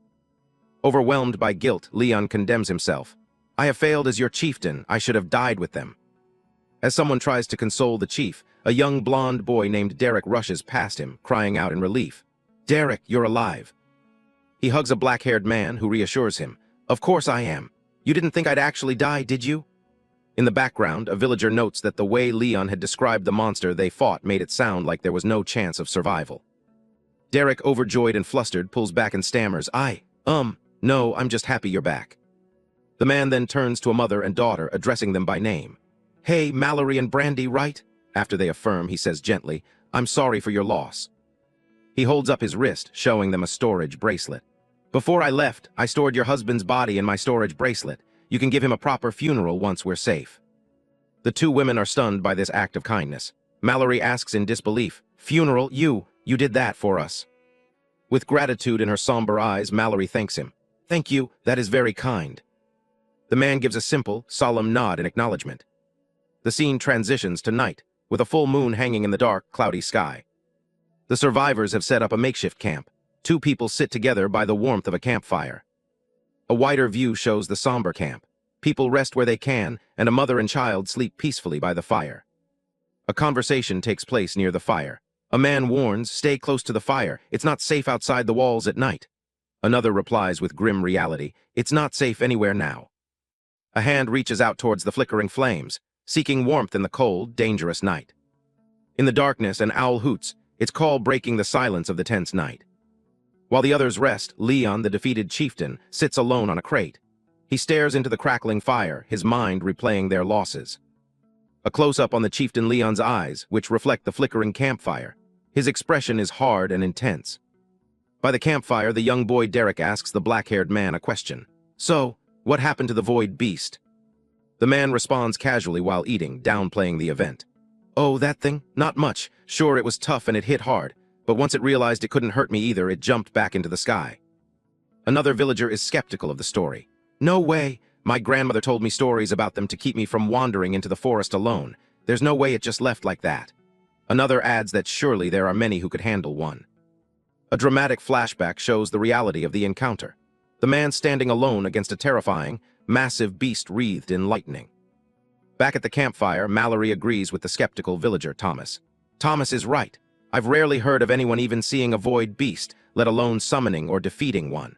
Overwhelmed by guilt, Leon condemns himself. "I have failed as your chieftain. I should have died with them." As someone tries to console the chief, a young blonde boy named Derek rushes past him, crying out in relief. Derek, you're alive. He hugs a black-haired man who reassures him. Of course I am. You didn't think I'd actually die, did you? In the background, a villager notes that the way Leon had described the monster they fought made it sound like there was no chance of survival. Derek, overjoyed and flustered, pulls back and stammers, no, I'm just happy you're back. The man then turns to a mother and daughter, addressing them by name. Hey, Mallory and Brandy, right? After they affirm, he says gently, I'm sorry for your loss. He holds up his wrist, showing them a storage bracelet. Before I left, I stored your husband's body in my storage bracelet. You can give him a proper funeral once we're safe. The two women are stunned by this act of kindness. Mallory asks in disbelief, Funeral? You did that for us. With gratitude in her somber eyes, Mallory thanks him. Thank you, that is very kind. The man gives a simple, solemn nod in acknowledgement. The scene transitions to night, with a full moon hanging in the dark, cloudy sky. The survivors have set up a makeshift camp. Two people sit together by the warmth of a campfire. A wider view shows the somber camp. People rest where they can, and a mother and child sleep peacefully by the fire. A conversation takes place near the fire. A man warns, stay close to the fire. It's not safe outside the walls at night. Another replies with grim reality, it's not safe anywhere now. A hand reaches out towards the flickering flames, seeking warmth in the cold, dangerous night. In the darkness, an owl hoots, its call breaking the silence of the tense night. While the others rest, Leon, the defeated chieftain, sits alone on a crate. He stares into the crackling fire, his mind replaying their losses. A close-up on the chieftain Leon's eyes, which reflect the flickering campfire. His expression is hard and intense. By the campfire, the young boy Derek asks the black-haired man a question. So, what happened to the void beast? The man responds casually while eating, downplaying the event. Oh, that thing? Not much. Sure, it was tough and it hit hard, but once it realized it couldn't hurt me either, it jumped back into the sky. Another villager is skeptical of the story. No way. My grandmother told me stories about them to keep me from wandering into the forest alone. There's no way it just left like that. Another adds that surely there are many who could handle one. A dramatic flashback shows the reality of the encounter. The man standing alone against a terrifying, massive beast wreathed in lightning. Back at the campfire, Mallory agrees with the skeptical villager Thomas. Thomas is right. I've rarely heard of anyone even seeing a void beast, let alone summoning or defeating one.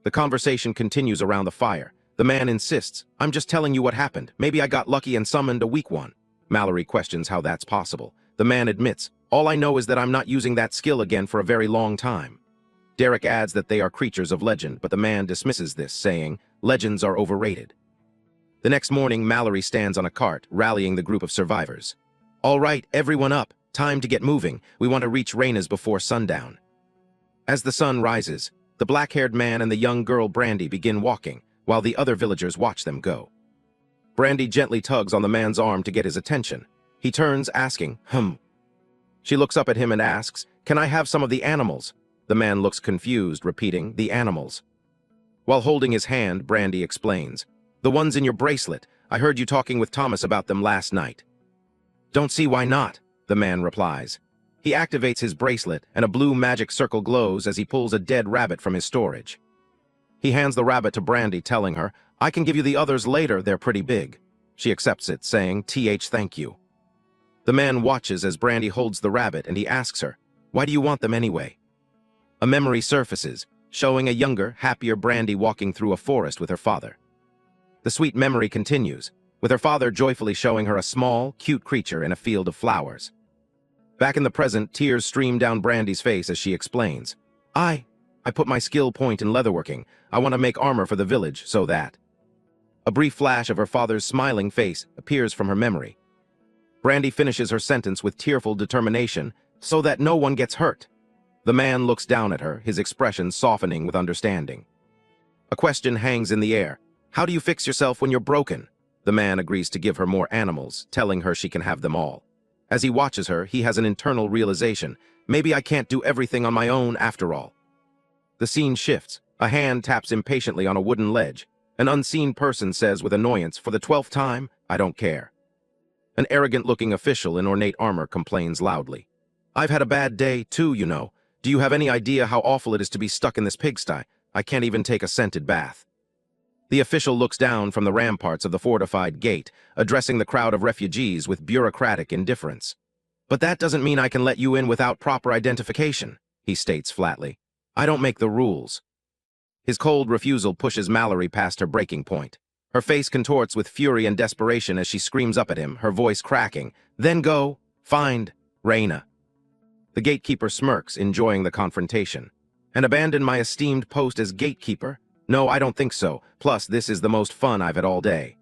The conversation continues around the fire. The man insists, I'm just telling you what happened. Maybe I got lucky and summoned a weak one. Mallory questions how that's possible. The man admits, all I know is that I'm not using that skill again for a very long time. Derek adds that they are creatures of legend, but the man dismisses this, saying, legends are overrated. The next morning, Mallory stands on a cart, rallying the group of survivors. All right, everyone up. Time to get moving. We want to reach Raina's before sundown. As the sun rises, the black-haired man and the young girl Brandy begin walking, while the other villagers watch them go. Brandy gently tugs on the man's arm to get his attention. He turns, asking, She looks up at him and asks, Can I have some of the animals? The man looks confused, repeating, the animals. While holding his hand, Brandy explains, The ones in your bracelet. I heard you talking with Thomas about them last night. Don't see why not, the man replies. He activates his bracelet, and a blue magic circle glows as he pulls a dead rabbit from his storage. He hands the rabbit to Brandy, telling her, I can give you the others later, they're pretty big. She accepts it, saying, thank you. The man watches as Brandy holds the rabbit, and he asks her, Why do you want them anyway? A memory surfaces, showing a younger, happier Brandy walking through a forest with her father. The sweet memory continues, with her father joyfully showing her a small, cute creature in a field of flowers. Back in the present, tears stream down Brandy's face as she explains, I put my skill point in leatherworking. I want to make armor for the village, so that... A brief flash of her father's smiling face appears from her memory. Brandy finishes her sentence with tearful determination, so that no one gets hurt. The man looks down at her, his expression softening with understanding. A question hangs in the air. How do you fix yourself when you're broken? The man agrees to give her more animals, telling her she can have them all. As he watches her, he has an internal realization. Maybe I can't do everything on my own after all. The scene shifts. A hand taps impatiently on a wooden ledge. An unseen person says with annoyance, for the 12th time, I don't care. An arrogant-looking official in ornate armor complains loudly. I've had a bad day, too, you know. Do you have any idea how awful it is to be stuck in this pigsty? I can't even take a scented bath. The official looks down from the ramparts of the fortified gate, addressing the crowd of refugees with bureaucratic indifference. But that doesn't mean I can let you in without proper identification. he states flatly. I don't make the rules. His cold refusal pushes Mallory past her breaking point. Her face contorts with fury and desperation as she screams up at him, her voice cracking. Then go, find Raina. The gatekeeper smirks, enjoying the confrontation. And abandon my esteemed post as gatekeeper? No, I don't think so. Plus, this is the most fun I've had all day.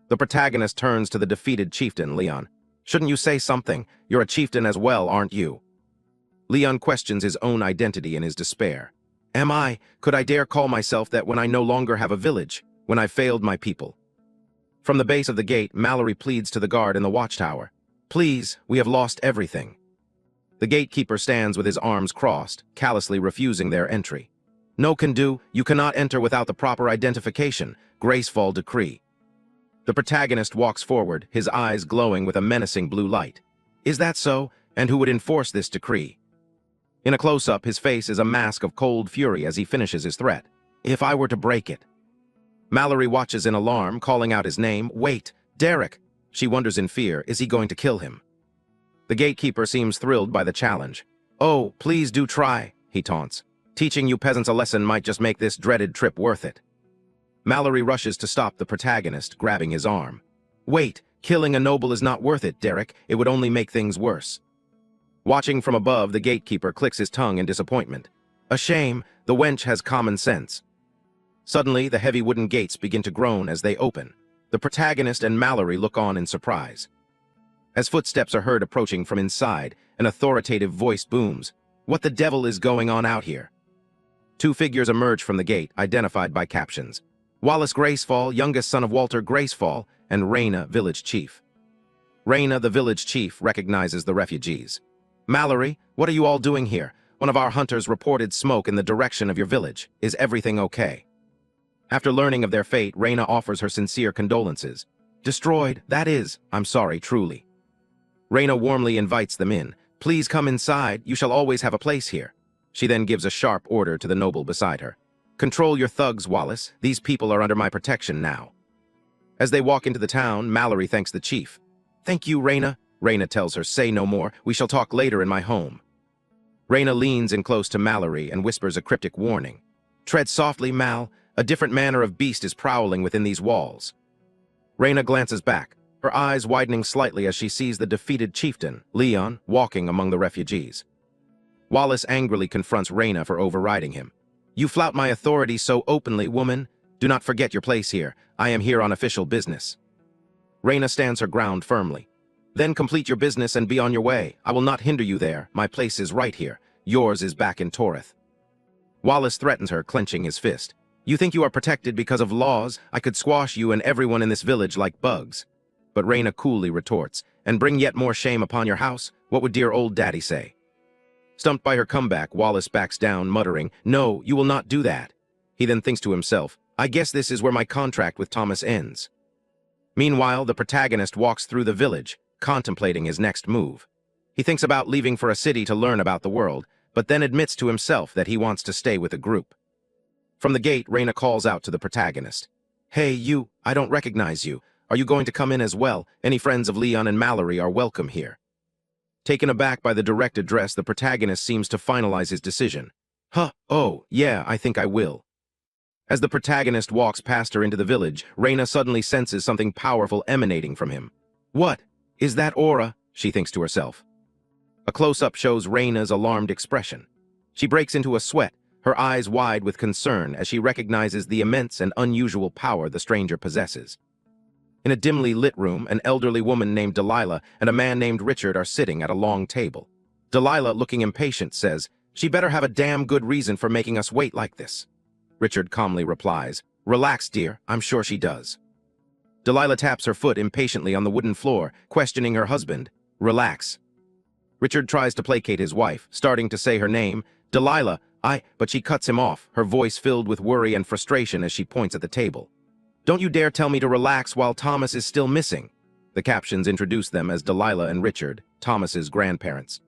The protagonist turns to the defeated chieftain, Leon. Shouldn't you say something? You're a chieftain as well, aren't you? Leon questions his own identity in his despair. Am I? Could I dare call myself that when I no longer have a village? When I failed my people? From the base of the gate, Mallory pleads to the guard in the watchtower. Please, we have lost everything. The gatekeeper stands with his arms crossed, callously refusing their entry. No can do, you cannot enter without the proper identification. Graceful decree. The protagonist walks forward, his eyes glowing with a menacing blue light. Is that so? And who would enforce this decree? In a close-up, his face is a mask of cold fury as he finishes his threat. If I were to break it. Mallory watches in alarm, calling out his name. Wait, Derek! She wonders in fear, is he going to kill him? The gatekeeper seems thrilled by the challenge. Oh, please do try, he taunts. Teaching you peasants a lesson might just make this dreaded trip worth it. Mallory rushes to stop the protagonist, grabbing his arm. Wait, killing a noble is not worth it, Derek. It would only make things worse. Watching from above, the gatekeeper clicks his tongue in disappointment. A shame, the wench has common sense. Suddenly, the heavy wooden gates begin to groan as they open. The protagonist and Mallory look on in surprise. As footsteps are heard approaching from inside, an authoritative voice booms. What the devil is going on out here? Two figures emerge from the gate, identified by captions. Wallace Gracefall, youngest son of Walter Gracefall, and Raina, village chief. Raina, the village chief, recognizes the refugees. Mallory, what are you all doing here? One of our hunters reported smoke in the direction of your village. Is everything okay? After learning of their fate, Raina offers her sincere condolences. Destroyed, that is, I'm sorry, truly. Raina warmly invites them in. Please come inside, you shall always have a place here. She then gives a sharp order to the noble beside her. Control your thugs, Wallace. These people are under my protection now. As they walk into the town, Mallory thanks the chief. Thank you, Raina. Raina tells her, say no more. We shall talk later in my home. Raina leans in close to Mallory and whispers a cryptic warning. Tread softly, Mal. A different manner of beast is prowling within these walls. Raina glances back, her eyes widening slightly as she sees the defeated chieftain, Leon, walking among the refugees. Wallace angrily confronts Raina for overriding him. You flout my authority so openly, woman. Do not forget your place here. I am here on official business. Raina stands her ground firmly. Then complete your business and be on your way. I will not hinder you there. My place is right here. Yours is back in Torith. Wallace threatens her, clenching his fist. You think you are protected because of laws? I could squash you and everyone in this village like bugs. But Raina coolly retorts, and bring yet more shame upon your house? What would dear old daddy say? Stumped by her comeback, Wallace backs down, muttering, No, you will not do that. He then thinks to himself, I guess this is where my contract with Thomas ends. Meanwhile, the protagonist walks through the village, contemplating his next move. He thinks about leaving for a city to learn about the world, but then admits to himself that he wants to stay with a group. From the gate, Raina calls out to the protagonist. Hey, you, I don't recognize you. Are you going to come in as well? Any friends of Leon and Mallory are welcome here. Taken aback by the direct address, the protagonist seems to finalize his decision. Oh, yeah, I think I will. As the protagonist walks past her into the village, Raina suddenly senses something powerful emanating from him. What? Is that aura? She thinks to herself. A close-up shows Raina's alarmed expression. She breaks into a sweat, her eyes wide with concern as she recognizes the immense and unusual power the stranger possesses. In a dimly lit room, an elderly woman named Delilah and a man named Richard are sitting at a long table. Delilah, looking impatient, says, She better have a damn good reason for making us wait like this. Richard calmly replies, Relax, dear, I'm sure she does. Delilah taps her foot impatiently on the wooden floor, questioning her husband. Relax. Richard tries to placate his wife, starting to say her name, Delilah, but she cuts him off, her voice filled with worry and frustration as she points at the table. Don't you dare tell me to relax while Thomas is still missing. The captions introduce them as Delilah and Richard, Thomas's grandparents.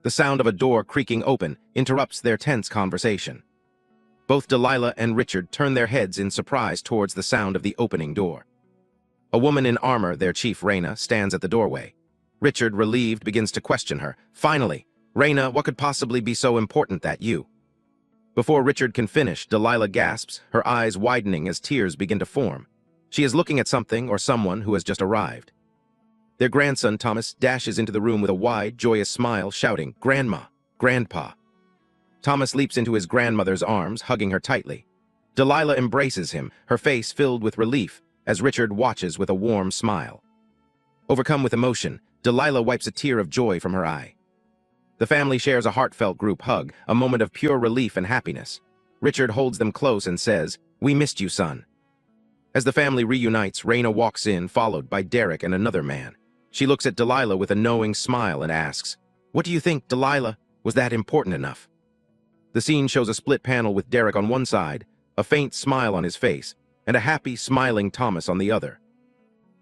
The sound of a door creaking open interrupts their tense conversation. Both Delilah and Richard turn their heads in surprise towards the sound of the opening door. A woman in armor, their chief Raina, stands at the doorway. Richard, relieved, begins to question her. Finally, Raina, what could possibly be so important that you? Before Richard can finish, Delilah gasps, her eyes widening as tears begin to form. She is looking at something or someone who has just arrived. Their grandson, Thomas, dashes into the room with a wide, joyous smile, shouting, "Grandma! Grandpa!" Thomas leaps into his grandmother's arms, hugging her tightly. Delilah embraces him, her face filled with relief, as Richard watches with a warm smile. Overcome with emotion, Delilah wipes a tear of joy from her eye. The family shares a heartfelt group hug, a moment of pure relief and happiness. Richard holds them close and says, "We missed you, son." As the family reunites, Raina walks in, followed by Derek and another man. She looks at Delilah with a knowing smile and asks, "What do you think, Delilah? Was that important enough?" The scene shows a split panel with Derek on one side, a faint smile on his face, and a happy, smiling Thomas on the other.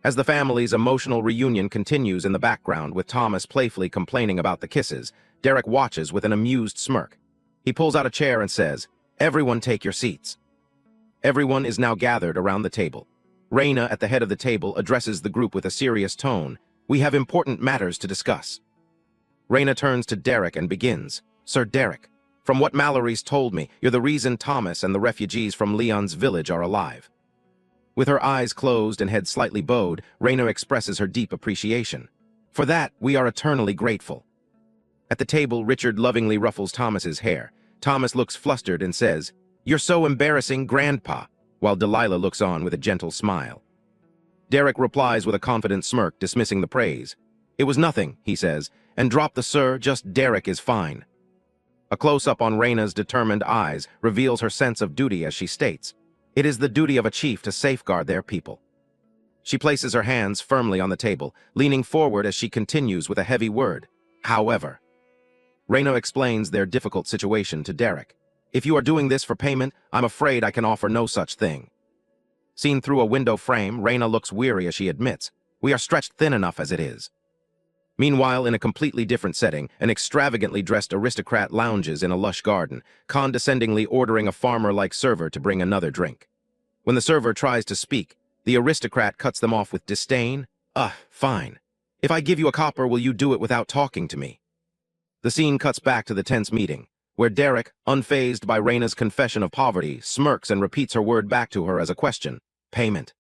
As the family's emotional reunion continues in the background with Thomas playfully complaining about the kisses, Derek watches with an amused smirk. He pulls out a chair and says, "Everyone take your seats." Everyone is now gathered around the table. Raina, at the head of the table, addresses the group with a serious tone. "We have important matters to discuss." Raina turns to Derek and begins, "Sir Derek, from what Mallory's told me, you're the reason Thomas and the refugees from Leon's village are alive." With her eyes closed and head slightly bowed, Raina expresses her deep appreciation. "For that, we are eternally grateful." At the table, Richard lovingly ruffles Thomas's hair. Thomas looks flustered and says, "You're so embarrassing, Grandpa," while Delilah looks on with a gentle smile. Derek replies with a confident smirk, dismissing the praise. "It was nothing," he says, "and drop the sir, just Derek is fine." A close-up on Raina's determined eyes reveals her sense of duty as she states, "It is the duty of a chief to safeguard their people." She places her hands firmly on the table, leaning forward as she continues with a heavy word, "However." Raina explains their difficult situation to Derek. "If you are doing this for payment, I'm afraid I can offer no such thing." Seen through a window frame, Raina looks weary as she admits, "We are stretched thin enough as it is." Meanwhile, in a completely different setting, an extravagantly dressed aristocrat lounges in a lush garden, condescendingly ordering a farmer-like server to bring another drink. When the server tries to speak, the aristocrat cuts them off with disdain. Fine. If I give you a copper, will you do it without talking to me?" The scene cuts back to the tense meeting, where Derek, unfazed by Raina's confession of poverty, smirks and repeats her word back to her as a question, "Payment."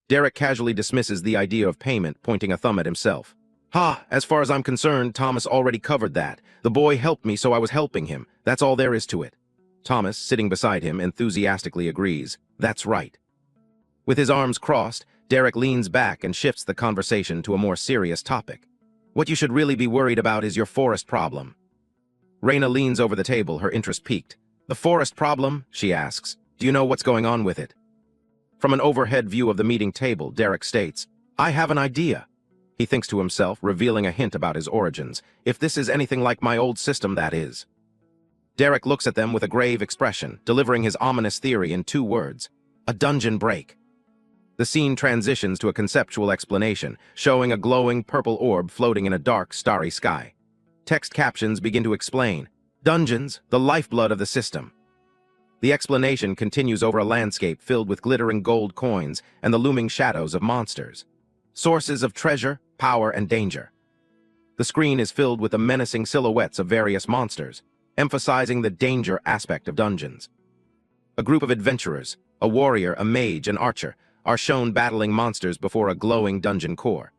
Derek casually dismisses the idea of payment, pointing a thumb at himself. As far as I'm concerned, Thomas already covered that. The boy helped me, so I was helping him. That's all there is to it." Thomas, sitting beside him, enthusiastically agrees. "That's right." With his arms crossed, Derek leans back and shifts the conversation to a more serious topic. "What you should really be worried about is your forest problem." Raina leans over the table, her interest piqued. "The forest problem?" she asks. "Do you know what's going on with it?" From an overhead view of the meeting table, Derek states, "I have an idea." He thinks to himself, revealing a hint about his origins. "If this is anything like my old system, that is." Derek looks at them with a grave expression, delivering his ominous theory in 2 words. "A dungeon break." The scene transitions to a conceptual explanation, showing a glowing purple orb floating in a dark, starry sky. Text captions begin to explain, "Dungeons, the lifeblood of the system." The explanation continues over a landscape filled with glittering gold coins and the looming shadows of monsters. Sources of treasure, power, and danger. The screen is filled with the menacing silhouettes of various monsters, emphasizing the danger aspect of dungeons. A group of adventurers, a warrior, a mage, and archer, are shown battling monsters before a glowing dungeon core.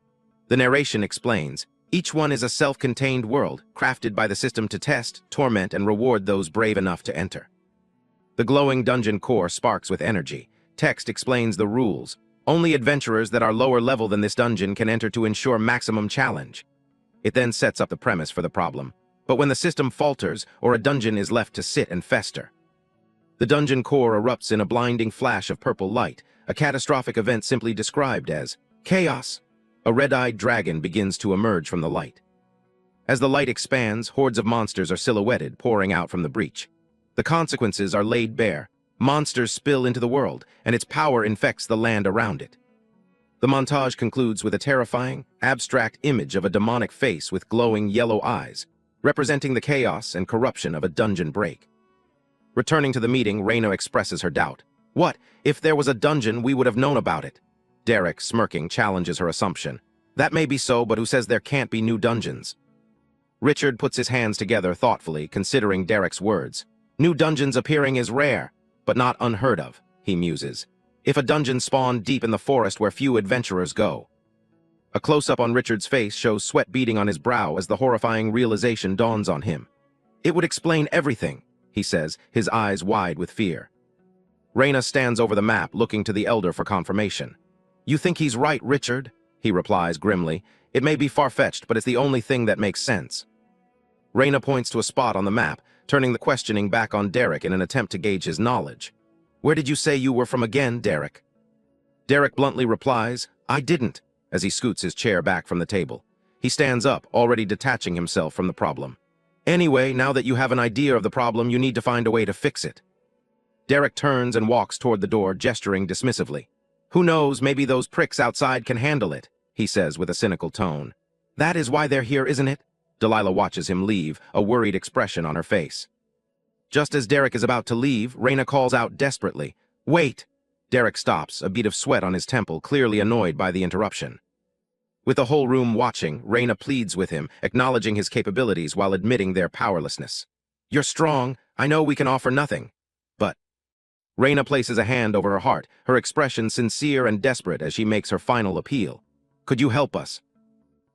The narration explains, each one is a self-contained world, crafted by the system to test, torment, and reward those brave enough to enter. The glowing dungeon core sparks with energy. Text explains the rules. Only adventurers that are lower level than this dungeon can enter to ensure maximum challenge. It then sets up the premise for the problem. But when the system falters, or a dungeon is left to sit and fester. The dungeon core erupts in a blinding flash of purple light, a catastrophic event simply described as chaos. A red-eyed dragon begins to emerge from the light. As the light expands, hordes of monsters are silhouetted, pouring out from the breach. The consequences are laid bare. Monsters spill into the world, and its power infects the land around it. The montage concludes with a terrifying, abstract image of a demonic face with glowing yellow eyes, representing the chaos and corruption of a dungeon break. Returning to the meeting, Raina expresses her doubt. "What? If there was a dungeon, we would have known about it." Derek, smirking, challenges her assumption. "That may be so, but who says there can't be new dungeons?" Richard puts his hands together thoughtfully, considering Derek's words. New dungeons appearing is rare, but not unheard of, he muses. If a dungeon spawned deep in the forest where few adventurers go. A close-up on Richard's face shows sweat beading on his brow as the horrifying realization dawns on him. It would explain everything, he says, his eyes wide with fear. Reyna stands over the map, looking to the elder for confirmation. You think he's right, Richard? He replies grimly. It may be far-fetched, but it's the only thing that makes sense. Reyna points to a spot on the map, turning the questioning back on Derek in an attempt to gauge his knowledge. Where did you say you were from again, Derek? Derek bluntly replies, I didn't, as he scoots his chair back from the table. He stands up, already detaching himself from the problem. Anyway, now that you have an idea of the problem, you need to find a way to fix it. Derek turns and walks toward the door, gesturing dismissively. Who knows, maybe those pricks outside can handle it, he says with a cynical tone. That is why they're here, isn't it? Delilah watches him leave, a worried expression on her face. Just as Derek is about to leave, Reyna calls out desperately, Wait! Derek stops, a bead of sweat on his temple, clearly annoyed by the interruption. With the whole room watching, Reyna pleads with him, acknowledging his capabilities while admitting their powerlessness. You're strong, I know we can offer nothing. But... Reyna places a hand over her heart, her expression sincere and desperate as she makes her final appeal. Could you help us?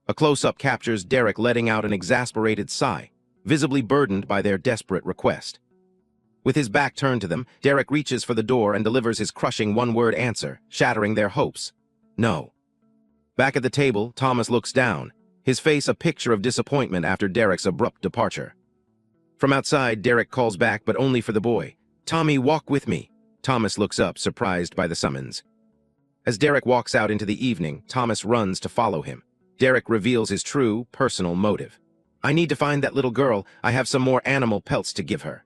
A close-up captures Derek letting out an exasperated sigh, visibly burdened by their desperate request. With his back turned to them, Derek reaches for the door and delivers his crushing one-word answer, shattering their hopes. No. Back at the table, Thomas looks down, his face a picture of disappointment after Derek's abrupt departure. From outside, Derek calls back, but only for the boy. Tommy, walk with me. Thomas looks up, surprised by the summons. As Derek walks out into the evening, Thomas runs to follow him. Derek reveals his true, personal motive. I need to find that little girl. I have some more animal pelts to give her.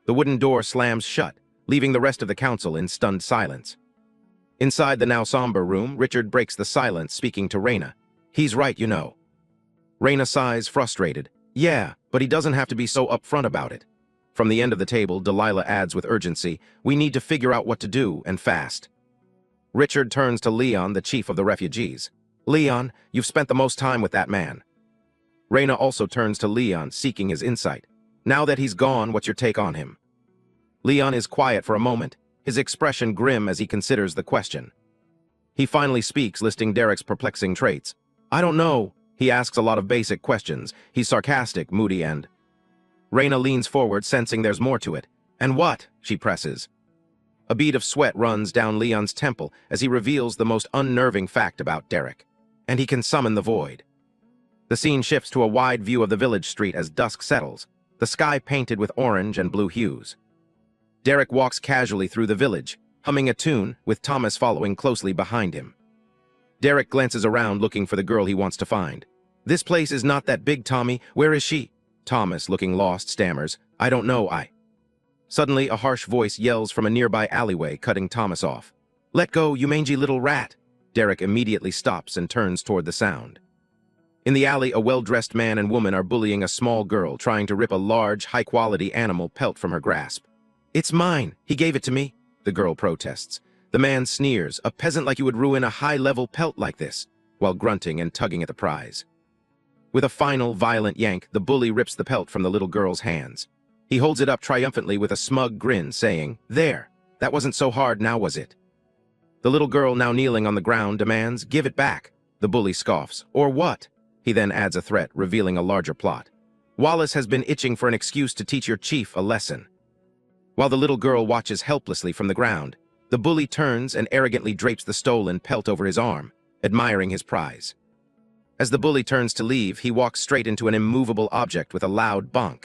The wooden door slams shut, leaving the rest of the council in stunned silence. Inside the now somber room, Richard breaks the silence, speaking to Reyna. He's right, you know. Reyna sighs, frustrated. Yeah, but he doesn't have to be so upfront about it. From the end of the table, Delilah adds with urgency, we need to figure out what to do, and fast. Richard turns to Leon, the chief of the refugees. Leon, you've spent the most time with that man. Reyna also turns to Leon, seeking his insight. Now that he's gone, what's your take on him? Leon is quiet for a moment, his expression grim as he considers the question. He finally speaks, listing Derek's perplexing traits. I don't know. He asks a lot of basic questions. He's sarcastic, moody, and... Reyna leans forward, sensing there's more to it. And what? She presses. A bead of sweat runs down Leon's temple as he reveals the most unnerving fact about Derek. And he can summon the void. The scene shifts to a wide view of the village street as dusk settles, the sky painted with orange and blue hues. Derek walks casually through the village, humming a tune, with Thomas following closely behind him. Derek glances around looking for the girl he wants to find. This place is not that big, Tommy. Where is she? Thomas, looking lost, stammers. I don't know, Suddenly, a harsh voice yells from a nearby alleyway, cutting Thomas off. Let go, you mangy little rat! Derek immediately stops and turns toward the sound. In the alley, a well-dressed man and woman are bullying a small girl, trying to rip a large, high-quality animal pelt from her grasp. It's mine! He gave it to me! The girl protests. The man sneers, a peasant like you would ruin a high-level pelt like this, while grunting and tugging at the prize. With a final, violent yank, the bully rips the pelt from the little girl's hands. He holds it up triumphantly with a smug grin, saying, There! That wasn't so hard, now was it? The little girl, now kneeling on the ground, demands, Give it back! The bully scoffs. Or what? He then adds a threat, revealing a larger plot. Wallace has been itching for an excuse to teach your chief a lesson. While the little girl watches helplessly from the ground, the bully turns and arrogantly drapes the stolen pelt over his arm, admiring his prize. As the bully turns to leave, he walks straight into an immovable object with a loud bonk.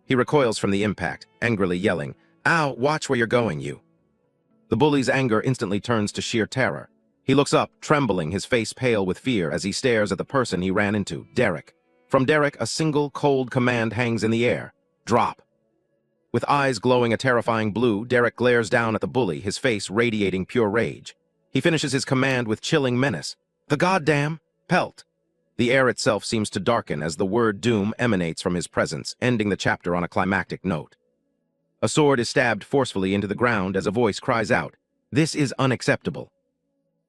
He recoils from the impact, angrily yelling, Ow, watch where you're going, you. The bully's anger instantly turns to sheer terror. He looks up, trembling, his face pale with fear as he stares at the person he ran into, Derek. From Derek, a single, cold command hangs in the air. Drop. With eyes glowing a terrifying blue, Derek glares down at the bully, his face radiating pure rage. He finishes his command with chilling menace. The goddamn pelt. The air itself seems to darken as the word doom emanates from his presence, ending the chapter on a climactic note. A sword is stabbed forcefully into the ground as a voice cries out, This is unacceptable.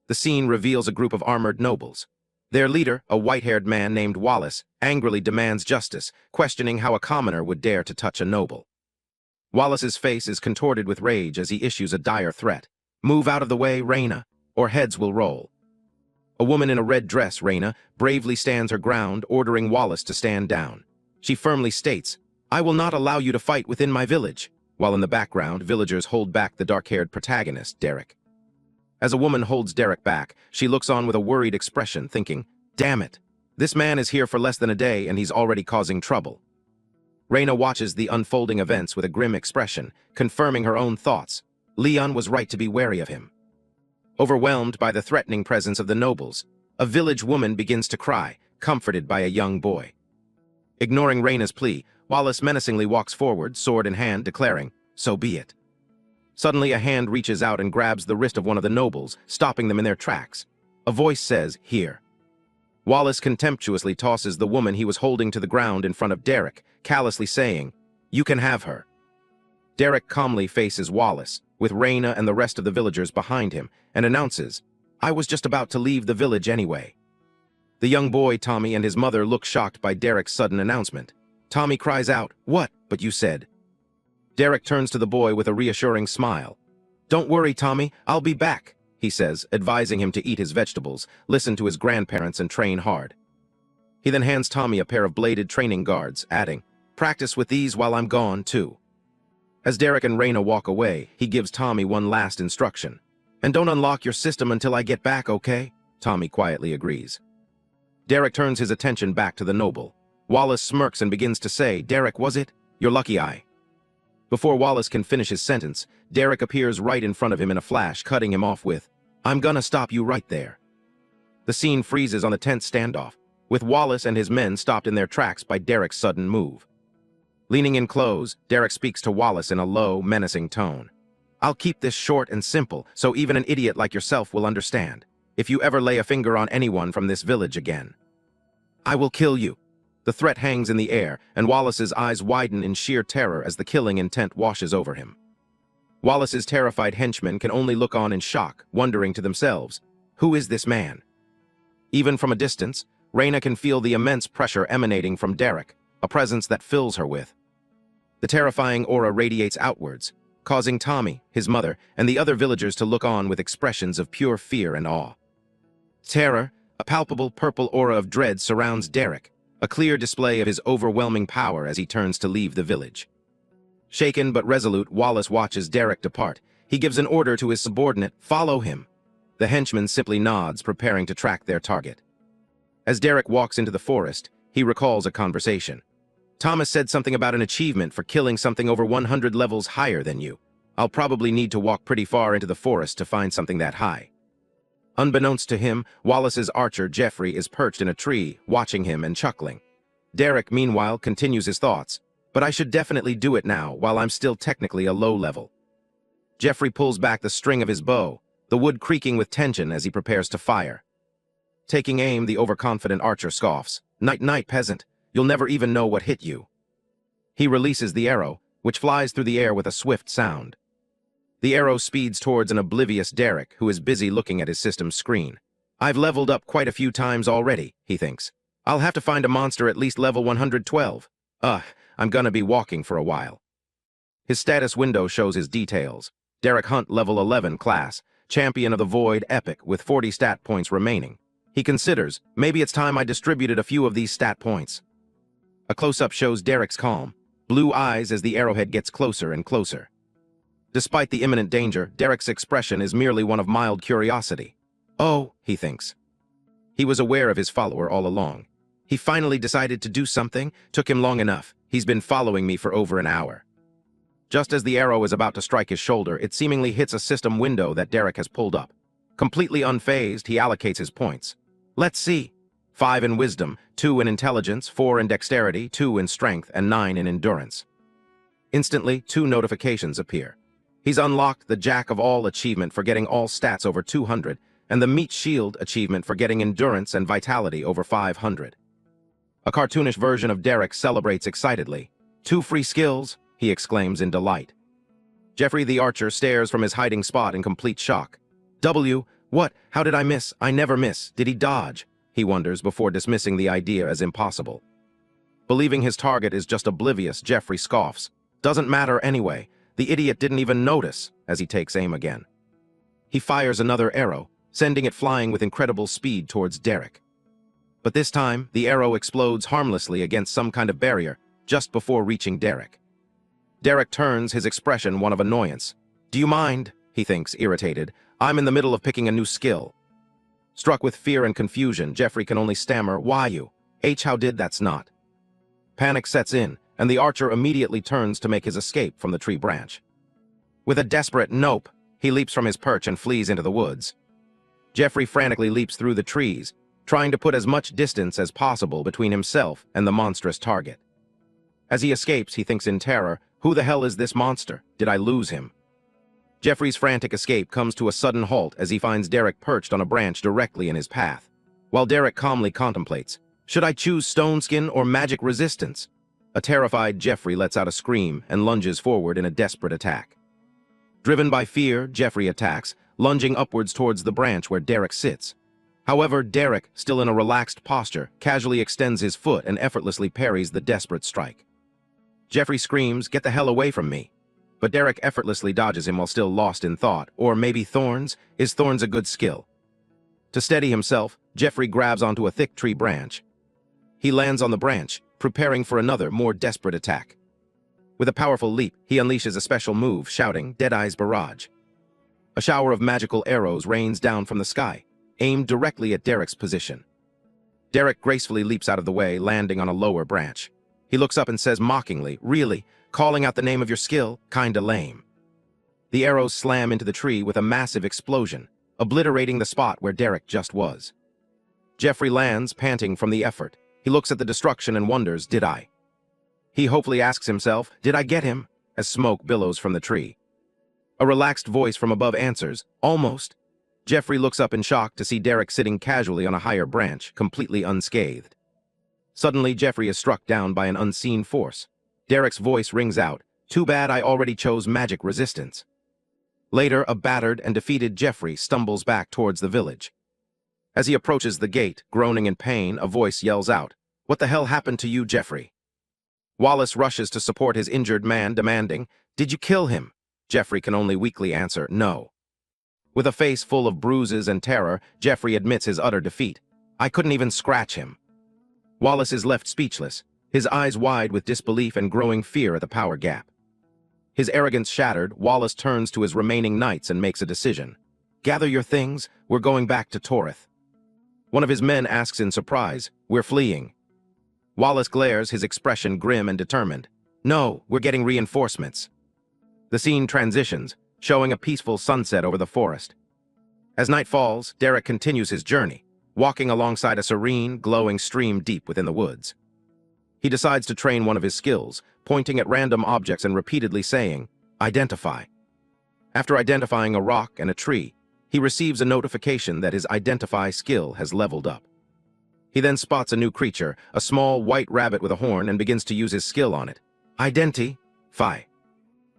The scene reveals a group of armored nobles. Their leader, a white-haired man named Wallace, angrily demands justice, questioning how a commoner would dare to touch a noble. Wallace's face is contorted with rage as he issues a dire threat. "Move out of the way, Reyna, or heads will roll." A woman in a red dress, Reyna, bravely stands her ground, ordering Wallace to stand down. She firmly states, "I will not allow you to fight within my village," while in the background, villagers hold back the dark-haired protagonist, Derek. As a woman holds Derek back, she looks on with a worried expression, thinking, "Damn it, this man is here for less than a day and he's already causing trouble." Reyna watches the unfolding events with a grim expression, confirming her own thoughts. Leon was right to be wary of him. Overwhelmed by the threatening presence of the nobles, a village woman begins to cry, comforted by a young boy. Ignoring Reyna's plea, Wallace menacingly walks forward, sword in hand, declaring, "So be it." Suddenly, a hand reaches out and grabs the wrist of one of the nobles, stopping them in their tracks. A voice says, "Here." Wallace contemptuously tosses the woman he was holding to the ground in front of Derek, callously saying, "You can have her." Derek calmly faces Wallace, with Reyna and the rest of the villagers behind him, and announces, "I was just about to leave the village anyway." The young boy, Tommy, and his mother look shocked by Derek's sudden announcement. Tommy cries out, "What? But you said?" Derek turns to the boy with a reassuring smile. "Don't worry, Tommy, I'll be back," he says, advising him to eat his vegetables, listen to his grandparents, and train hard. He then hands Tommy a pair of bladed training guards, adding, "Practice with these while I'm gone, too." As Derek and Reyna walk away, he gives Tommy one last instruction. "And don't unlock your system until I get back, okay?" Tommy quietly agrees. Derek turns his attention back to the noble. Wallace smirks and begins to say, "Derek, was it? You're lucky I..." Before Wallace can finish his sentence, Derek appears right in front of him in a flash, cutting him off with, "I'm gonna stop you right there." The scene freezes on the tense standoff, with Wallace and his men stopped in their tracks by Derek's sudden move. Leaning in close, Derek speaks to Wallace in a low, menacing tone. "I'll keep this short and simple, so even an idiot like yourself will understand. If you ever lay a finger on anyone from this village again, I will kill you." The threat hangs in the air, and Wallace's eyes widen in sheer terror as the killing intent washes over him. Wallace's terrified henchmen can only look on in shock, wondering to themselves, who is this man? Even from a distance, Reyna can feel the immense pressure emanating from Derek, a presence that fills her with. The terrifying aura radiates outwards, causing Tommy, his mother, and the other villagers to look on with expressions of pure fear and awe. Terror, a palpable purple aura of dread surrounds Derek, a clear display of his overwhelming power as he turns to leave the village. Shaken but resolute, Wallace watches Derek depart. He gives an order to his subordinate, "Follow him." The henchman simply nods, preparing to track their target. As Derek walks into the forest, he recalls a conversation. "Thomas said something about an achievement for killing something over 100 levels higher than you. I'll probably need to walk pretty far into the forest to find something that high." Unbeknownst to him, Wallace's archer, Jeffrey, is perched in a tree, watching him and chuckling. Derek, meanwhile, continues his thoughts. "But I should definitely do it now, while I'm still technically a low level." Jeffrey pulls back the string of his bow, the wood creaking with tension as he prepares to fire. Taking aim, the overconfident archer scoffs, "Night-night, peasant. You'll never even know what hit you." He releases the arrow, which flies through the air with a swift sound. The arrow speeds towards an oblivious Derek, who is busy looking at his system's screen. "I've leveled up quite a few times already," he thinks. "I'll have to find a monster at least level 112. I'm gonna be walking for a while." His status window shows his details. Derek Hunt, level 11 class, champion of the Void Epic with 40 stat points remaining. He considers, maybe it's time I distributed a few of these stat points. A close-up shows Derek's calm, blue eyes as the arrowhead gets closer and closer. Despite the imminent danger, Derek's expression is merely one of mild curiosity. "Oh," he thinks. He was aware of his follower all along. He finally decided to do something. Took him long enough. He's been following me for over an hour. Just as the arrow is about to strike his shoulder, it seemingly hits a system window that Derek has pulled up. Completely unfazed, he allocates his points. Let's see. 5 in wisdom, 2 in intelligence, 4 in dexterity, 2 in strength, and 9 in endurance. Instantly, 2 notifications appear. He's unlocked the Jack of All achievement for getting all stats over 200, and the Meat Shield achievement for getting endurance and vitality over 500. A cartoonish version of Derek celebrates excitedly. 2 free skills, he exclaims in delight. Jeffrey the archer stares from his hiding spot in complete shock. What? How did I miss? I never miss. Did he dodge? he wonders before dismissing the idea as impossible. Believing his target is just oblivious, Jeffrey scoffs. Doesn't matter anyway. The idiot didn't even notice as he takes aim again. He fires another arrow, sending it flying with incredible speed towards Derek. But this time, the arrow explodes harmlessly against some kind of barrier just before reaching Derek. Derek turns, his expression one of annoyance. "Do you mind?" he thinks, irritated. "I'm in the middle of picking a new skill." Struck with fear and confusion, Jeffrey can only stammer, "Why you? How did that's not?" Panic sets in, and the archer immediately turns to make his escape from the tree branch. With a desperate "nope," he leaps from his perch and flees into the woods. Jeffrey frantically leaps through the trees, trying to put as much distance as possible between himself and the monstrous target. As he escapes, he thinks in terror, "Who the hell is this monster? Did I lose him?" Jeffrey's frantic escape comes to a sudden halt as he finds Derek perched on a branch directly in his path. While Derek calmly contemplates, "Should I choose stone skin or magic resistance?" A terrified Jeffrey lets out a scream and lunges forward in a desperate attack. Driven by fear, Jeffrey attacks, lunging upwards towards the branch where Derek sits. However, Derek, still in a relaxed posture, casually extends his foot and effortlessly parries the desperate strike. Jeffrey screams, "Get the hell away from me!" But Derek effortlessly dodges him while still lost in thought. Or maybe thorns? Is thorns a good skill? To steady himself, Jeffrey grabs onto a thick tree branch. He lands on the branch, preparing for another, more desperate attack. With a powerful leap, he unleashes a special move, shouting, "Deadeye's Barrage." A shower of magical arrows rains down from the sky, aimed directly at Derek's position. Derek gracefully leaps out of the way, landing on a lower branch. He looks up and says mockingly, "Really? Calling out the name of your skill? Kinda lame." The arrows slam into the tree with a massive explosion, obliterating the spot where Derek just was. Jeffrey lands, panting from the effort. He looks at the destruction and wonders, "Did I?" He hopefully asks himself, "Did I get him?" as smoke billows from the tree. A relaxed voice from above answers, "Almost." Jeffrey looks up in shock to see Derek sitting casually on a higher branch, completely unscathed. Suddenly, Jeffrey is struck down by an unseen force. Derek's voice rings out, "Too bad I already chose magic resistance." Later, a battered and defeated Jeffrey stumbles back towards the village. As he approaches the gate, groaning in pain, a voice yells out, "What the hell happened to you, Jeffrey?" Wallace rushes to support his injured man, demanding, "Did you kill him?" Jeffrey can only weakly answer, "No." With a face full of bruises and terror, Jeffrey admits his utter defeat. "I couldn't even scratch him." Wallace is left speechless, his eyes wide with disbelief and growing fear at the power gap. His arrogance shattered, Wallace turns to his remaining knights and makes a decision. "Gather your things, we're going back to Torith." One of his men asks in surprise, "We're fleeing." Wallace glares, his expression grim and determined. "No, we're getting reinforcements." The scene transitions, showing a peaceful sunset over the forest. As night falls, Derek continues his journey, walking alongside a serene, glowing stream deep within the woods. He decides to train one of his skills, pointing at random objects and repeatedly saying, "Identify." After identifying a rock and a tree, he receives a notification that his Identify skill has leveled up. He then spots a new creature, a small white rabbit with a horn, and begins to use his skill on it. Identify.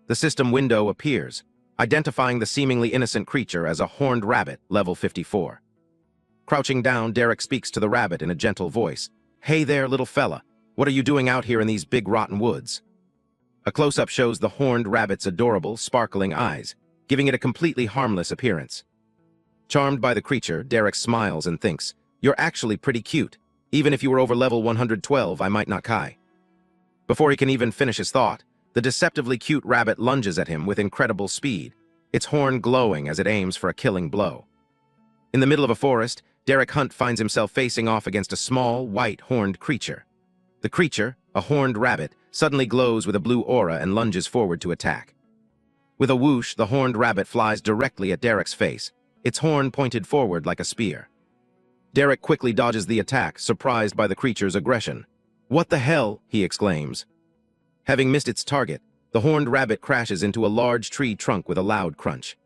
The system window appears, identifying the seemingly innocent creature as a horned rabbit, level 54. Crouching down, Derek speaks to the rabbit in a gentle voice. "Hey there, little fella. What are you doing out here in these big rotten woods?" A close-up shows the horned rabbit's adorable, sparkling eyes, giving it a completely harmless appearance. Charmed by the creature, Derek smiles and thinks, "You're actually pretty cute. Even if you were over level 112, I might not kai." Before he can even finish his thought, the deceptively cute rabbit lunges at him with incredible speed, its horn glowing as it aims for a killing blow. In the middle of a forest, Derek Hunt finds himself facing off against a small, white, horned creature. The creature, a horned rabbit, suddenly glows with a blue aura and lunges forward to attack. With a whoosh, the horned rabbit flies directly at Derek's face, its horn pointed forward like a spear. Derek quickly dodges the attack, surprised by the creature's aggression. "What the hell?" he exclaims. Having missed its target, the horned rabbit crashes into a large tree trunk with a loud crunch.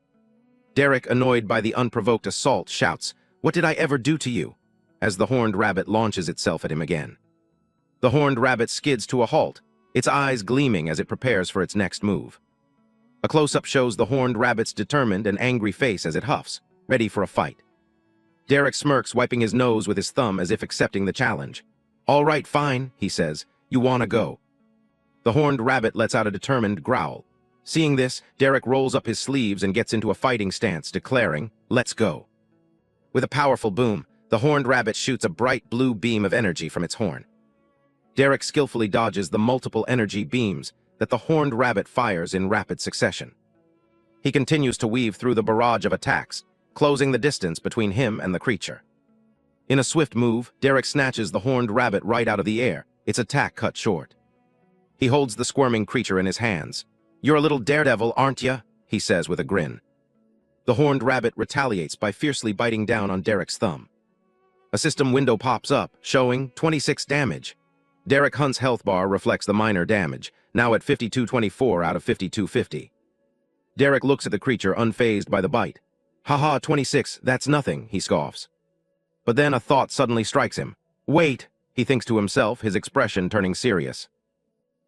Derek, annoyed by the unprovoked assault, shouts, "What did I ever do to you?" as the horned rabbit launches itself at him again. The horned rabbit skids to a halt, its eyes gleaming as it prepares for its next move. A close-up shows the horned rabbit's determined and angry face as it huffs, ready for a fight. Derek smirks, wiping his nose with his thumb as if accepting the challenge. All right, fine, he says. You wanna go? The horned rabbit lets out a determined growl. Seeing this, Derek rolls up his sleeves and gets into a fighting stance, declaring, "Let's go." With a powerful boom, the horned rabbit shoots a bright blue beam of energy from its horn. Derek skillfully dodges the multiple energy beams that the horned rabbit fires in rapid succession. He continues to weave through the barrage of attacks, closing the distance between him and the creature. In a swift move, Derek snatches the horned rabbit right out of the air, its attack cut short. He holds the squirming creature in his hands. "You're a little daredevil, aren't ya?" he says with a grin. The horned rabbit retaliates by fiercely biting down on Derek's thumb. A system window pops up, showing 26 damage. Derek Hunt's health bar reflects the minor damage, now at 5224 out of 5250. Derek looks at the creature unfazed by the bite. "Haha, 26, that's nothing," he scoffs. But then a thought suddenly strikes him. "Wait," he thinks to himself, his expression turning serious.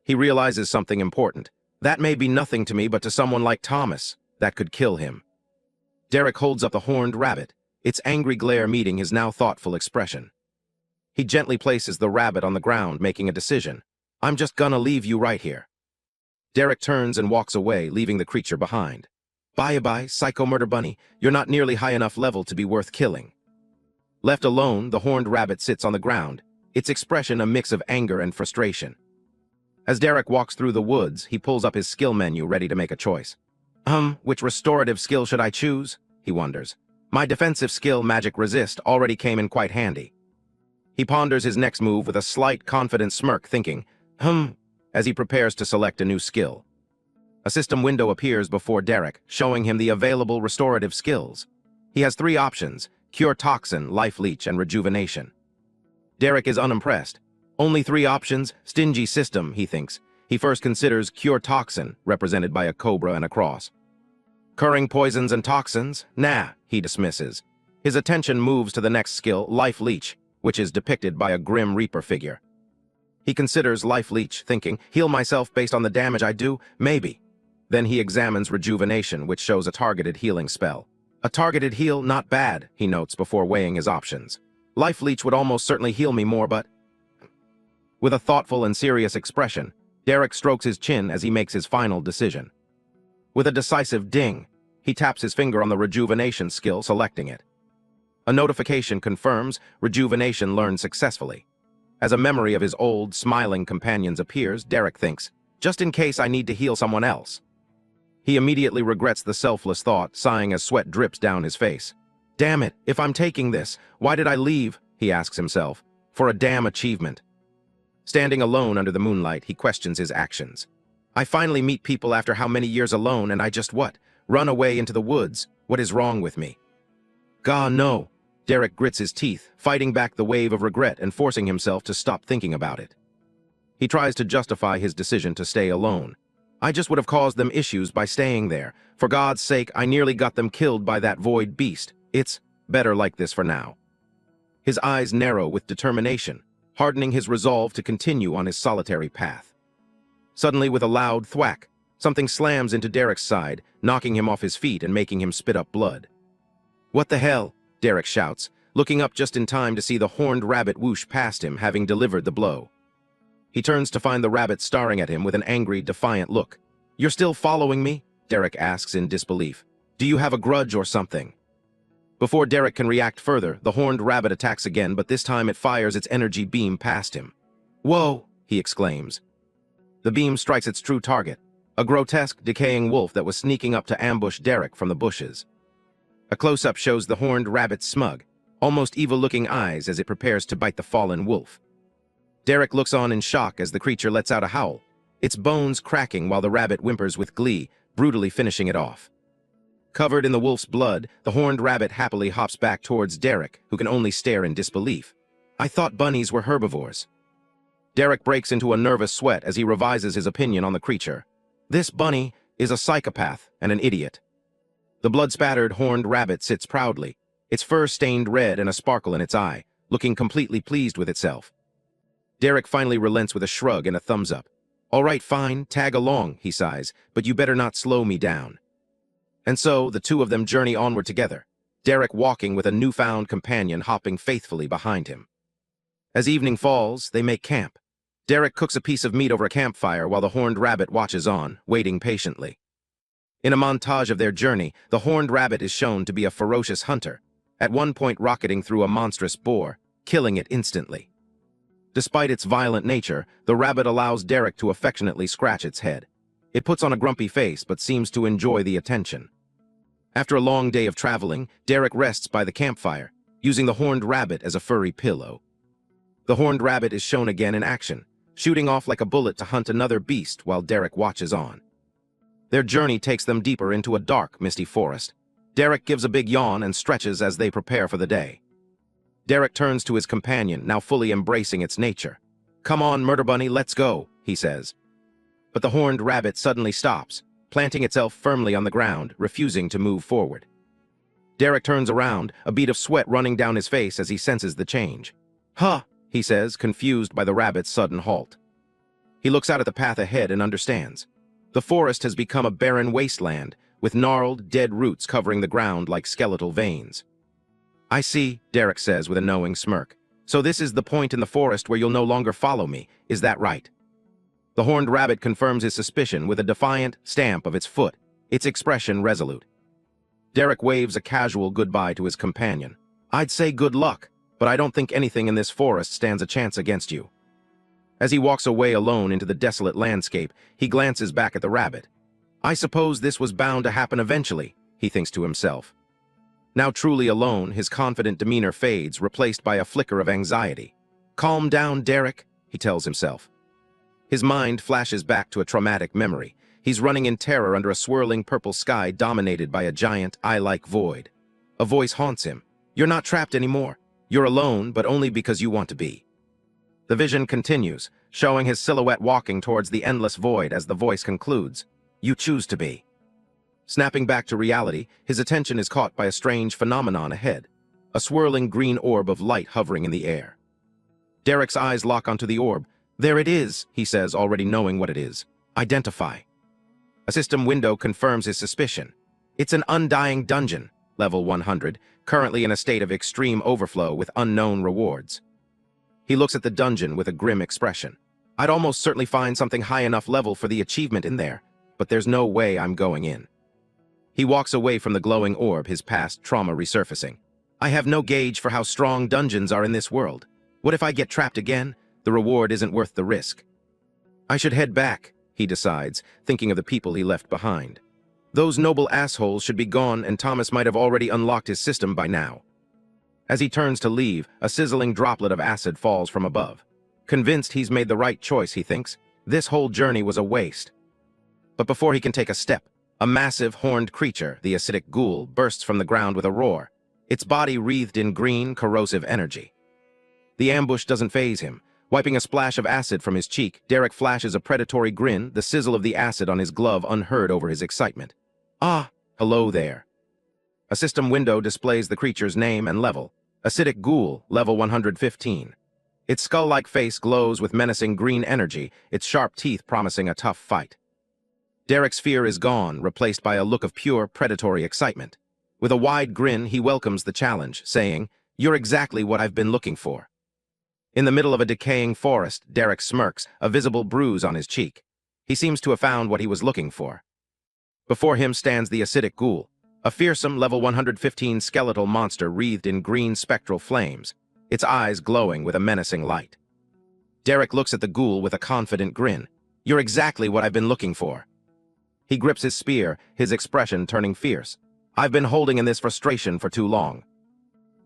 He realizes something important. That may be nothing to me, but to someone like Thomas, that could kill him. Derek holds up the horned rabbit, its angry glare meeting his now thoughtful expression. He gently places the rabbit on the ground, making a decision. "I'm just gonna leave you right here." Derek turns and walks away, leaving the creature behind. "Bye-bye, Psycho Murder Bunny. You're not nearly high enough level to be worth killing." Left alone, the horned rabbit sits on the ground, its expression a mix of anger and frustration. As Derek walks through the woods, he pulls up his skill menu, ready to make a choice. Which restorative skill should I choose?" he wonders. "My defensive skill, Magic Resist, already came in quite handy." He ponders his next move with a slight, confident smirk, thinking, as he prepares to select a new skill. A system window appears before Derek, showing him the available restorative skills. He has 3 options: Cure Toxin, Life Leech, and Rejuvenation. Derek is unimpressed. Only 3 options? Stingy system, he thinks. He first considers Cure Toxin, represented by a cobra and a cross. Curing poisons and toxins? Nah, he dismisses. His attention moves to the next skill, Life Leech, which is depicted by a Grim Reaper figure. He considers Life Leech, thinking, heal myself based on the damage I do? Maybe. Then he examines Rejuvenation, which shows a targeted healing spell. A targeted heal, not bad, he notes before weighing his options. Life Leech would almost certainly heal me more, but... With a thoughtful and serious expression, Derek strokes his chin as he makes his final decision. With a decisive ding, he taps his finger on the Rejuvenation skill, selecting it. A notification confirms Rejuvenation learned successfully. As a memory of his old, smiling companions appears, Derek thinks, just in case I need to heal someone else. He immediately regrets the selfless thought, sighing as sweat drips down his face. Damn it, if I'm taking this, why did I leave, he asks himself, for a damn achievement. Standing alone under the moonlight, he questions his actions. I finally meet people after how many years alone, and I just what? Run away into the woods. What is wrong with me? God, no. Derek grits his teeth, fighting back the wave of regret and forcing himself to stop thinking about it. He tries to justify his decision to stay alone. I just would have caused them issues by staying there. For God's sake, I nearly got them killed by that void beast. It's better like this for now. His eyes narrow with determination, hardening his resolve to continue on his solitary path. Suddenly, with a loud thwack, something slams into Derek's side, knocking him off his feet and making him spit up blood. What the hell? Derek shouts, looking up just in time to see the horned rabbit whoosh past him, having delivered the blow. He turns to find the rabbit staring at him with an angry, defiant look. You're still following me? Derek asks in disbelief. Do you have a grudge or something? Before Derek can react further, the horned rabbit attacks again, but this time it fires its energy beam past him. Whoa, he exclaims. The beam strikes its true target, a grotesque, decaying wolf that was sneaking up to ambush Derek from the bushes. A close-up shows the horned rabbit's smug, almost evil-looking eyes as it prepares to bite the fallen wolf. Derek looks on in shock as the creature lets out a howl, its bones cracking while the rabbit whimpers with glee, brutally finishing it off. Covered in the wolf's blood, the horned rabbit happily hops back towards Derek, who can only stare in disbelief. I thought bunnies were herbivores. Derek breaks into a nervous sweat as he revises his opinion on the creature. This bunny is a psychopath and an idiot. The blood-spattered horned rabbit sits proudly, its fur stained red and a sparkle in its eye, looking completely pleased with itself. Derek finally relents with a shrug and a thumbs up. All right, fine, tag along, he sighs, but you better not slow me down. And so, the two of them journey onward together, Derek walking with a newfound companion hopping faithfully behind him. As evening falls, they make camp. Derek cooks a piece of meat over a campfire while the horned rabbit watches on, waiting patiently. In a montage of their journey, the horned rabbit is shown to be a ferocious hunter, at one point rocketing through a monstrous boar, killing it instantly. Despite its violent nature, the rabbit allows Derek to affectionately scratch its head. It puts on a grumpy face but seems to enjoy the attention. After a long day of traveling, Derek rests by the campfire, using the horned rabbit as a furry pillow. The horned rabbit is shown again in action, shooting off like a bullet to hunt another beast while Derek watches on. Their journey takes them deeper into a dark, misty forest. Derek gives a big yawn and stretches as they prepare for the day. Derek turns to his companion, now fully embracing its nature. "Come on, Murder Bunny, let's go," he says. But the horned rabbit suddenly stops, planting itself firmly on the ground, refusing to move forward. Derek turns around, a bead of sweat running down his face as he senses the change. "Huh," he says, confused by the rabbit's sudden halt. He looks out at the path ahead and understands. The forest has become a barren wasteland, with gnarled, dead roots covering the ground like skeletal veins. "I see," Derek says with a knowing smirk. "So this is the point in the forest where you'll no longer follow me, is that right?" The horned rabbit confirms his suspicion with a defiant stamp of its foot, its expression resolute. Derek waves a casual goodbye to his companion. "I'd say good luck, but I don't think anything in this forest stands a chance against you." As he walks away alone into the desolate landscape, he glances back at the rabbit. "I suppose this was bound to happen eventually," he thinks to himself. Now truly alone, his confident demeanor fades, replaced by a flicker of anxiety. "Calm down, Derek," he tells himself. His mind flashes back to a traumatic memory. He's running in terror under a swirling purple sky dominated by a giant, eye-like void. A voice haunts him. "You're not trapped anymore. You're alone, but only because you want to be." The vision continues, showing his silhouette walking towards the endless void as the voice concludes. "You choose to be." Snapping back to reality, his attention is caught by a strange phenomenon ahead. A swirling green orb of light hovering in the air. Derek's eyes lock onto the orb. "There it is," he says, already knowing what it is. "Identify." A system window confirms his suspicion. It's an undying dungeon, level 100, currently in a state of extreme overflow with unknown rewards. He looks at the dungeon with a grim expression. "I'd almost certainly find something high enough level for the achievement in there, but there's no way I'm going in." He walks away from the glowing orb, his past trauma resurfacing. "I have no gauge for how strong dungeons are in this world. What if I get trapped again? The reward isn't worth the risk." "I should head back," he decides, thinking of the people he left behind. Those noble assholes should be gone, and Thomas might have already unlocked his system by now. As he turns to leave, a sizzling droplet of acid falls from above. Convinced he's made the right choice, he thinks, this whole journey was a waste. But before he can take a step, a massive horned creature, the acidic ghoul, bursts from the ground with a roar, its body wreathed in green, corrosive energy. The ambush doesn't faze him. Wiping a splash of acid from his cheek, Derek flashes a predatory grin, the sizzle of the acid on his glove unheard over his excitement. "Ah, hello there." A system window displays the creature's name and level. Acidic Ghoul, level 115. Its skull-like face glows with menacing green energy, its sharp teeth promising a tough fight. Derek's fear is gone, replaced by a look of pure, predatory excitement. With a wide grin, he welcomes the challenge, saying, "You're exactly what I've been looking for." In the middle of a decaying forest, Derek smirks, a visible bruise on his cheek. He seems to have found what he was looking for. Before him stands the acidic ghoul, a fearsome level 115 skeletal monster wreathed in green spectral flames, its eyes glowing with a menacing light. Derek looks at the ghoul with a confident grin. "You're exactly what I've been looking for." He grips his spear, his expression turning fierce. "I've been holding in this frustration for too long."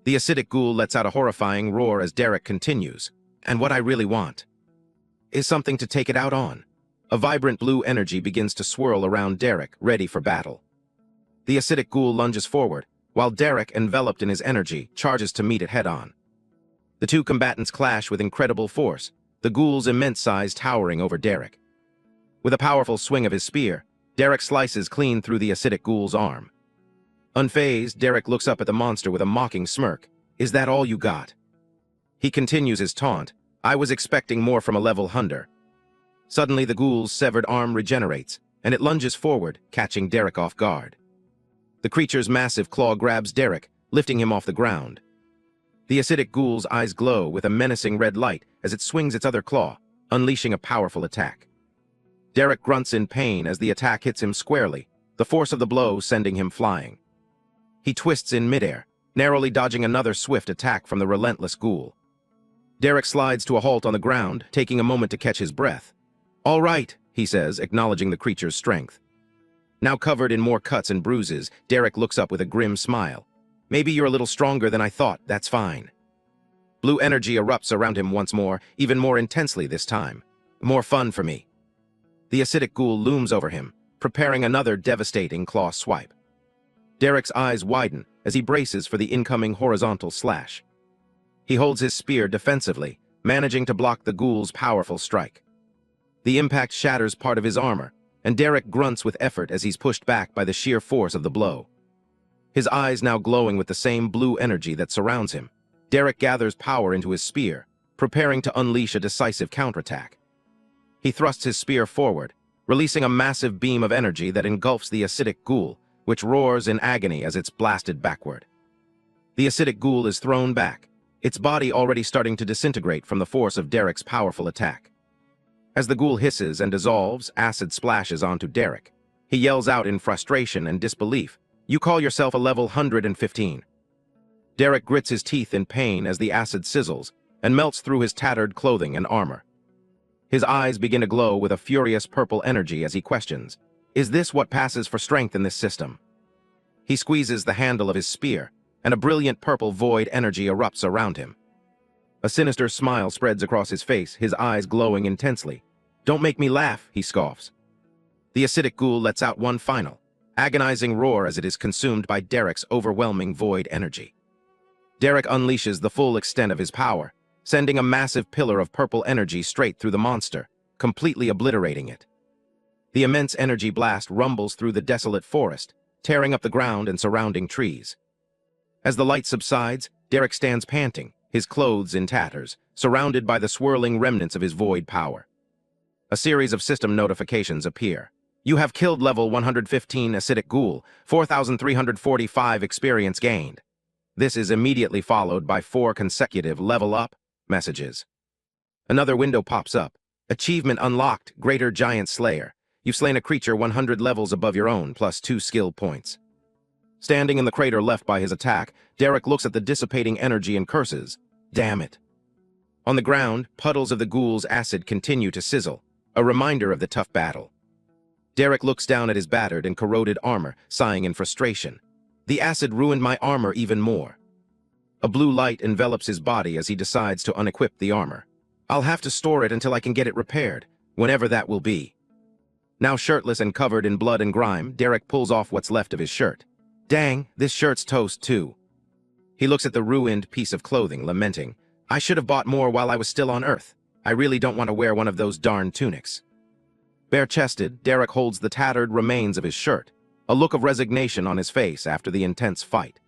The acidic ghoul lets out a horrifying roar as Derek continues. "And what I really want is something to take it out on." A vibrant blue energy begins to swirl around Derek, ready for battle. The acidic ghoul lunges forward, while Derek, enveloped in his energy, charges to meet it head-on. The two combatants clash with incredible force, the ghoul's immense size towering over Derek. With a powerful swing of his spear, Derek slices clean through the acidic ghoul's arm. Unfazed, Derek looks up at the monster with a mocking smirk. "Is that all you got?" He continues his taunt. "I was expecting more from a level hunter." Suddenly, the ghoul's severed arm regenerates, and it lunges forward, catching Derek off guard. The creature's massive claw grabs Derek, lifting him off the ground. The acidic ghoul's eyes glow with a menacing red light as it swings its other claw, unleashing a powerful attack. Derek grunts in pain as the attack hits him squarely, the force of the blow sending him flying. He twists in midair, narrowly dodging another swift attack from the relentless ghoul. Derek slides to a halt on the ground, taking a moment to catch his breath. "All right," he says, acknowledging the creature's strength. Now covered in more cuts and bruises, Derek looks up with a grim smile. "Maybe you're a little stronger than I thought, that's fine." Blue energy erupts around him once more, even more intensely this time. "More fun for me." The acidic ghoul looms over him, preparing another devastating claw swipe. Derek's eyes widen as he braces for the incoming horizontal slash. He holds his spear defensively, managing to block the ghoul's powerful strike. The impact shatters part of his armor, and Derek grunts with effort as he's pushed back by the sheer force of the blow. His eyes now glowing with the same blue energy that surrounds him, Derek gathers power into his spear, preparing to unleash a decisive counterattack. He thrusts his spear forward, releasing a massive beam of energy that engulfs the acidic ghoul, which roars in agony as it's blasted backward. The acidic ghoul is thrown back, its body already starting to disintegrate from the force of Derek's powerful attack. As the ghoul hisses and dissolves, acid splashes onto Derek. He yells out in frustration and disbelief, "You call yourself a level 115. Derek grits his teeth in pain as the acid sizzles and melts through his tattered clothing and armor. His eyes begin to glow with a furious purple energy as he questions, "Is this what passes for strength in this system?" He squeezes the handle of his spear, and a brilliant purple void energy erupts around him. A sinister smile spreads across his face, his eyes glowing intensely. "Don't make me laugh," he scoffs. The acidic ghoul lets out one final, agonizing roar as it is consumed by Derek's overwhelming void energy. Derek unleashes the full extent of his power, sending a massive pillar of purple energy straight through the monster, completely obliterating it. The immense energy blast rumbles through the desolate forest, tearing up the ground and surrounding trees. As the light subsides, Derek stands panting, his clothes in tatters, surrounded by the swirling remnants of his void power. A series of system notifications appear. "You have killed level 115 acidic ghoul, 4,345 experience gained." This is immediately followed by 4 consecutive level up messages. Another window pops up. "Achievement unlocked, Greater Giant Slayer. You've slain a creature 100 levels above your own, plus 2 skill points." Standing in the crater left by his attack, Derek looks at the dissipating energy and curses. Damn it. On the ground, puddles of the ghoul's acid continue to sizzle, a reminder of the tough battle. Derek looks down at his battered and corroded armor, sighing in frustration. "The acid ruined my armor even more." A blue light envelops his body as he decides to unequip the armor. "I'll have to store it until I can get it repaired, whenever that will be." Now shirtless and covered in blood and grime, Derek pulls off what's left of his shirt. "Dang, this shirt's toast too." He looks at the ruined piece of clothing, lamenting, "I should have bought more while I was still on Earth. I really don't want to wear one of those darn tunics." Bare-chested, Derek holds the tattered remains of his shirt, a look of resignation on his face after the intense fight.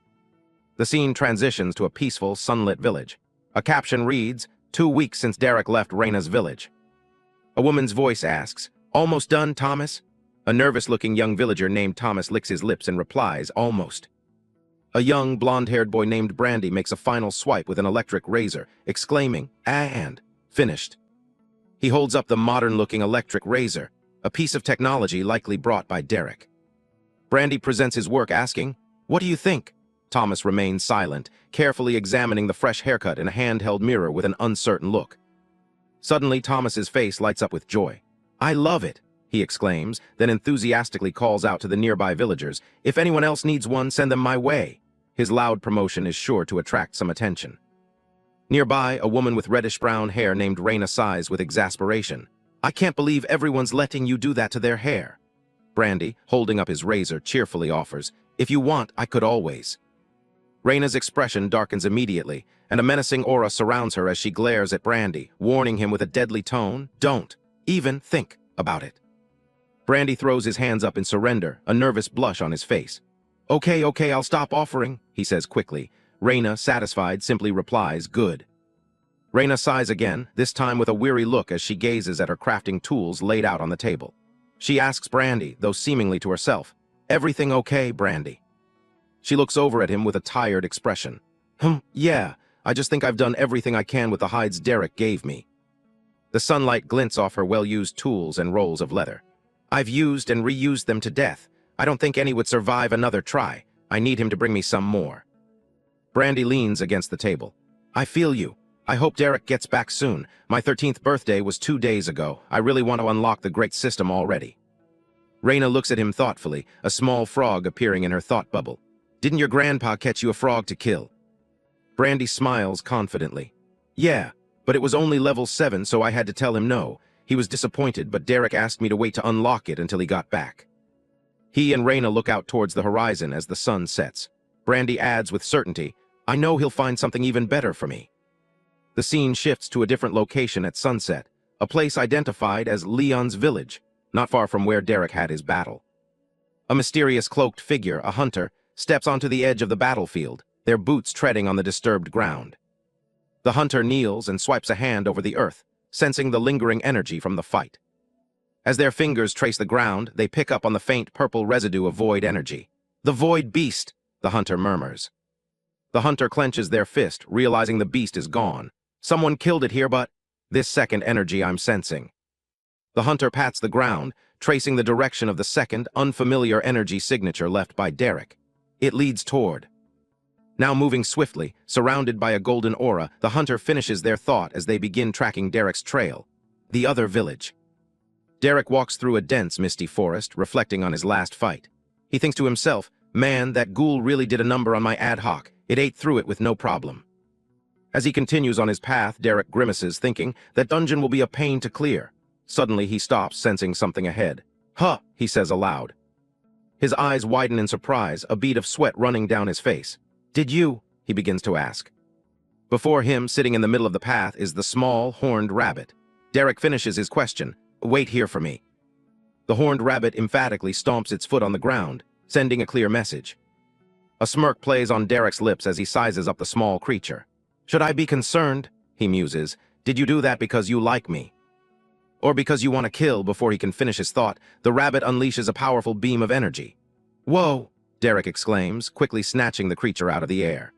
The scene transitions to a peaceful, sunlit village. A caption reads, "2 weeks since Derek left Raina's village." A woman's voice asks, "Almost done, Thomas?" A nervous-looking young villager named Thomas licks his lips and replies, "Almost." A young, blonde-haired boy named Brandy makes a final swipe with an electric razor, exclaiming, "And finished." He holds up the modern-looking electric razor, a piece of technology likely brought by Derek. Brandy presents his work asking, "What do you think?" Thomas remains silent, carefully examining the fresh haircut in a handheld mirror with an uncertain look. Suddenly, Thomas's face lights up with joy. "I love it," he exclaims, then enthusiastically calls out to the nearby villagers, "If anyone else needs one, send them my way." His loud promotion is sure to attract some attention. Nearby, a woman with reddish-brown hair named Raina sighs with exasperation. "I can't believe everyone's letting you do that to their hair." Brandy, holding up his razor, cheerfully offers, "If you want, I could always." Raina's expression darkens immediately, and a menacing aura surrounds her as she glares at Brandy, warning him with a deadly tone, "Don't even think about it." Brandy throws his hands up in surrender, a nervous blush on his face. Okay, I'll stop offering," he says quickly. Raina, satisfied, simply replies, "Good." Raina sighs again, this time with a weary look as she gazes at her crafting tools laid out on the table. She asks Brandy, though seemingly to herself, "Everything okay, Brandy?" She looks over at him with a tired expression. Yeah, I just think I've done everything I can with the hides Derek gave me. The sunlight glints off her well-used tools and rolls of leather. I've used and reused them to death. I don't think any would survive another try. I need him to bring me some more. Brandy leans against the table. I feel you. I hope Derek gets back soon. My 13th birthday was 2 days ago. I really want to unlock the great system already. Raina looks at him thoughtfully, a small frog appearing in her thought bubble. Didn't your grandpa catch you a frog to kill? Brandy smiles confidently. Yeah, but it was only level 7, so I had to tell him no. He was disappointed, but Derek asked me to wait to unlock it until he got back. He and Raina look out towards the horizon as the sun sets. Brandy adds with certainty, I know he'll find something even better for me. The scene shifts to a different location at sunset, a place identified as Leon's village, not far from where Derek had his battle. A mysterious cloaked figure, a hunter, steps onto the edge of the battlefield, their boots treading on the disturbed ground. The hunter kneels and swipes a hand over the earth, sensing the lingering energy from the fight. As their fingers trace the ground, they pick up on the faint purple residue of void energy. The void beast, the hunter murmurs. The hunter clenches their fist, realizing the beast is gone. Someone killed it here, but this second energy I'm sensing. The hunter pats the ground, tracing the direction of the second, unfamiliar energy signature left by Derek. It leads toward. Now moving swiftly, surrounded by a golden aura, the hunter finishes their thought as they begin tracking Derek's trail. The other village. Derek walks through a dense, misty forest, reflecting on his last fight. He thinks to himself, man, that ghoul really did a number on my ad hoc. It ate through it with no problem. As he continues on his path, Derek grimaces, thinking that dungeon will be a pain to clear. Suddenly, he stops, sensing something ahead. Huh, he says aloud. His eyes widen in surprise, a bead of sweat running down his face. Did you? He begins to ask. Before him, sitting in the middle of the path, is the small, horned rabbit. Derek finishes his question. Wait here for me. The horned rabbit emphatically stomps its foot on the ground, sending a clear message. A smirk plays on Derek's lips as he sizes up the small creature. Should I be concerned? He muses. Did you do that because you like me? Or because you want to kill? Before he can finish his thought, the rabbit unleashes a powerful beam of energy. Whoa! Derek exclaims, quickly snatching the creature out of the air.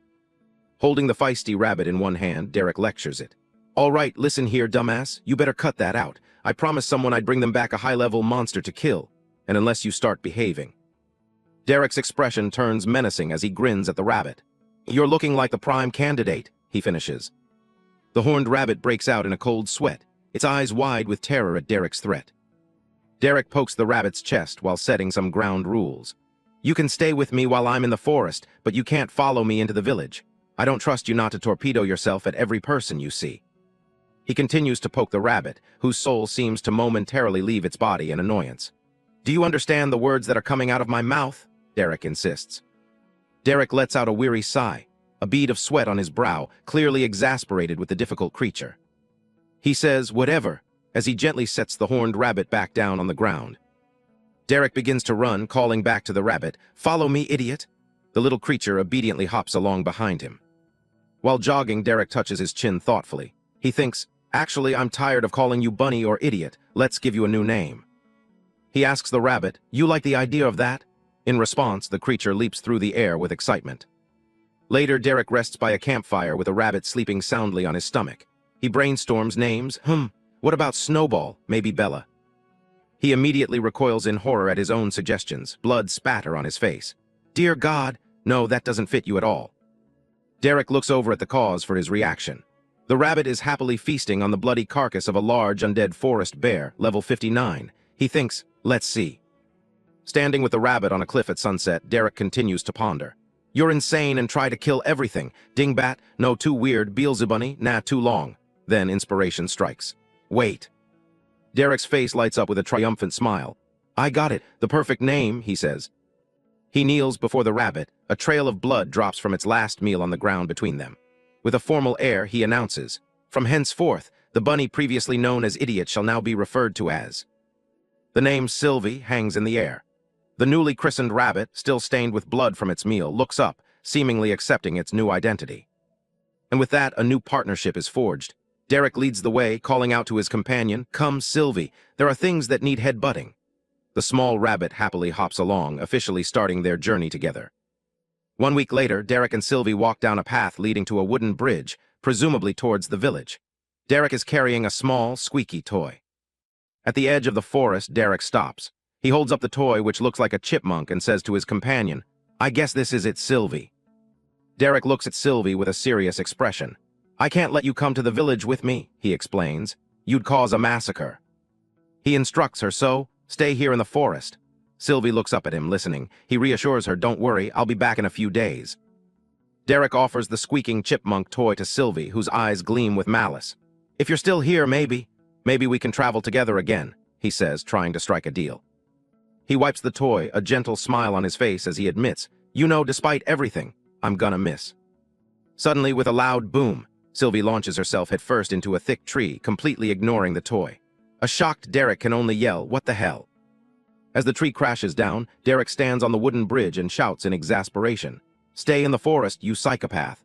Holding the feisty rabbit in one hand, Derek lectures it. All right, listen here, dumbass. You better cut that out. I promised someone I'd bring them back a high-level monster to kill, and unless you start behaving. Derek's expression turns menacing as he grins at the rabbit. You're looking like the prime candidate, he finishes. The horned rabbit breaks out in a cold sweat, its eyes wide with terror at Derek's threat. Derek pokes the rabbit's chest while setting some ground rules. You can stay with me while I'm in the forest, but you can't follow me into the village. I don't trust you not to torpedo yourself at every person you see. He continues to poke the rabbit, whose soul seems to momentarily leave its body in annoyance. Do you understand the words that are coming out of my mouth? Derek insists. Derek lets out a weary sigh, a bead of sweat on his brow, clearly exasperated with the difficult creature. He says, whatever, as he gently sets the horned rabbit back down on the ground. Derek begins to run, calling back to the rabbit, Follow me, idiot! The little creature obediently hops along behind him. While jogging, Derek touches his chin thoughtfully. He thinks, Actually, I'm tired of calling you bunny or idiot. Let's give you a new name. He asks the rabbit, You like the idea of that? In response, the creature leaps through the air with excitement. Later, Derek rests by a campfire with a rabbit sleeping soundly on his stomach. He brainstorms names. What about Snowball? Maybe Bella. He immediately recoils in horror at his own suggestions, blood spatter on his face. Dear God, no, that doesn't fit you at all. Derek looks over at the cause for his reaction. The rabbit is happily feasting on the bloody carcass of a large undead forest bear, level 59. He thinks, let's see. Standing with the rabbit on a cliff at sunset, Derek continues to ponder. You're insane and try to kill everything. Dingbat, no, too weird. Beelzebunny, nah, too long. Then inspiration strikes. Wait. Derek's face lights up with a triumphant smile. I got it, the perfect name, he says. He kneels before the rabbit. A trail of blood drops from its last meal on the ground between them. With a formal air, he announces, From henceforth, the bunny previously known as Idiot shall now be referred to as. The name Sylvie hangs in the air. The newly christened rabbit, still stained with blood from its meal, looks up, seemingly accepting its new identity. And with that, a new partnership is forged. Derek leads the way, calling out to his companion, Come, Sylvie, there are things that need headbutting. The small rabbit happily hops along, officially starting their journey together. 1 week later, Derek and Sylvie walk down a path leading to a wooden bridge, presumably towards the village. Derek is carrying a small, squeaky toy. At the edge of the forest, Derek stops. He holds up the toy, which looks like a chipmunk, and says to his companion, "I guess this is it, Sylvie." Derek looks at Sylvie with a serious expression. "I can't let you come to the village with me," he explains. "You'd cause a massacre." He instructs her, "So, stay here in the forest." Sylvie looks up at him, listening. He reassures her, "Don't worry, I'll be back in a few days." Derek offers the squeaking chipmunk toy to Sylvie, whose eyes gleam with malice. "If you're still here, maybe we can travel together again," he says, trying to strike a deal. He wipes the toy, a gentle smile on his face as he admits, "You know, despite everything, I'm gonna miss." Suddenly, with a loud boom, Sylvie launches herself headfirst into a thick tree, completely ignoring the toy. A shocked Derek can only yell, "What the hell?" As the tree crashes down, Derek stands on the wooden bridge and shouts in exasperation, "Stay in the forest, you psychopath."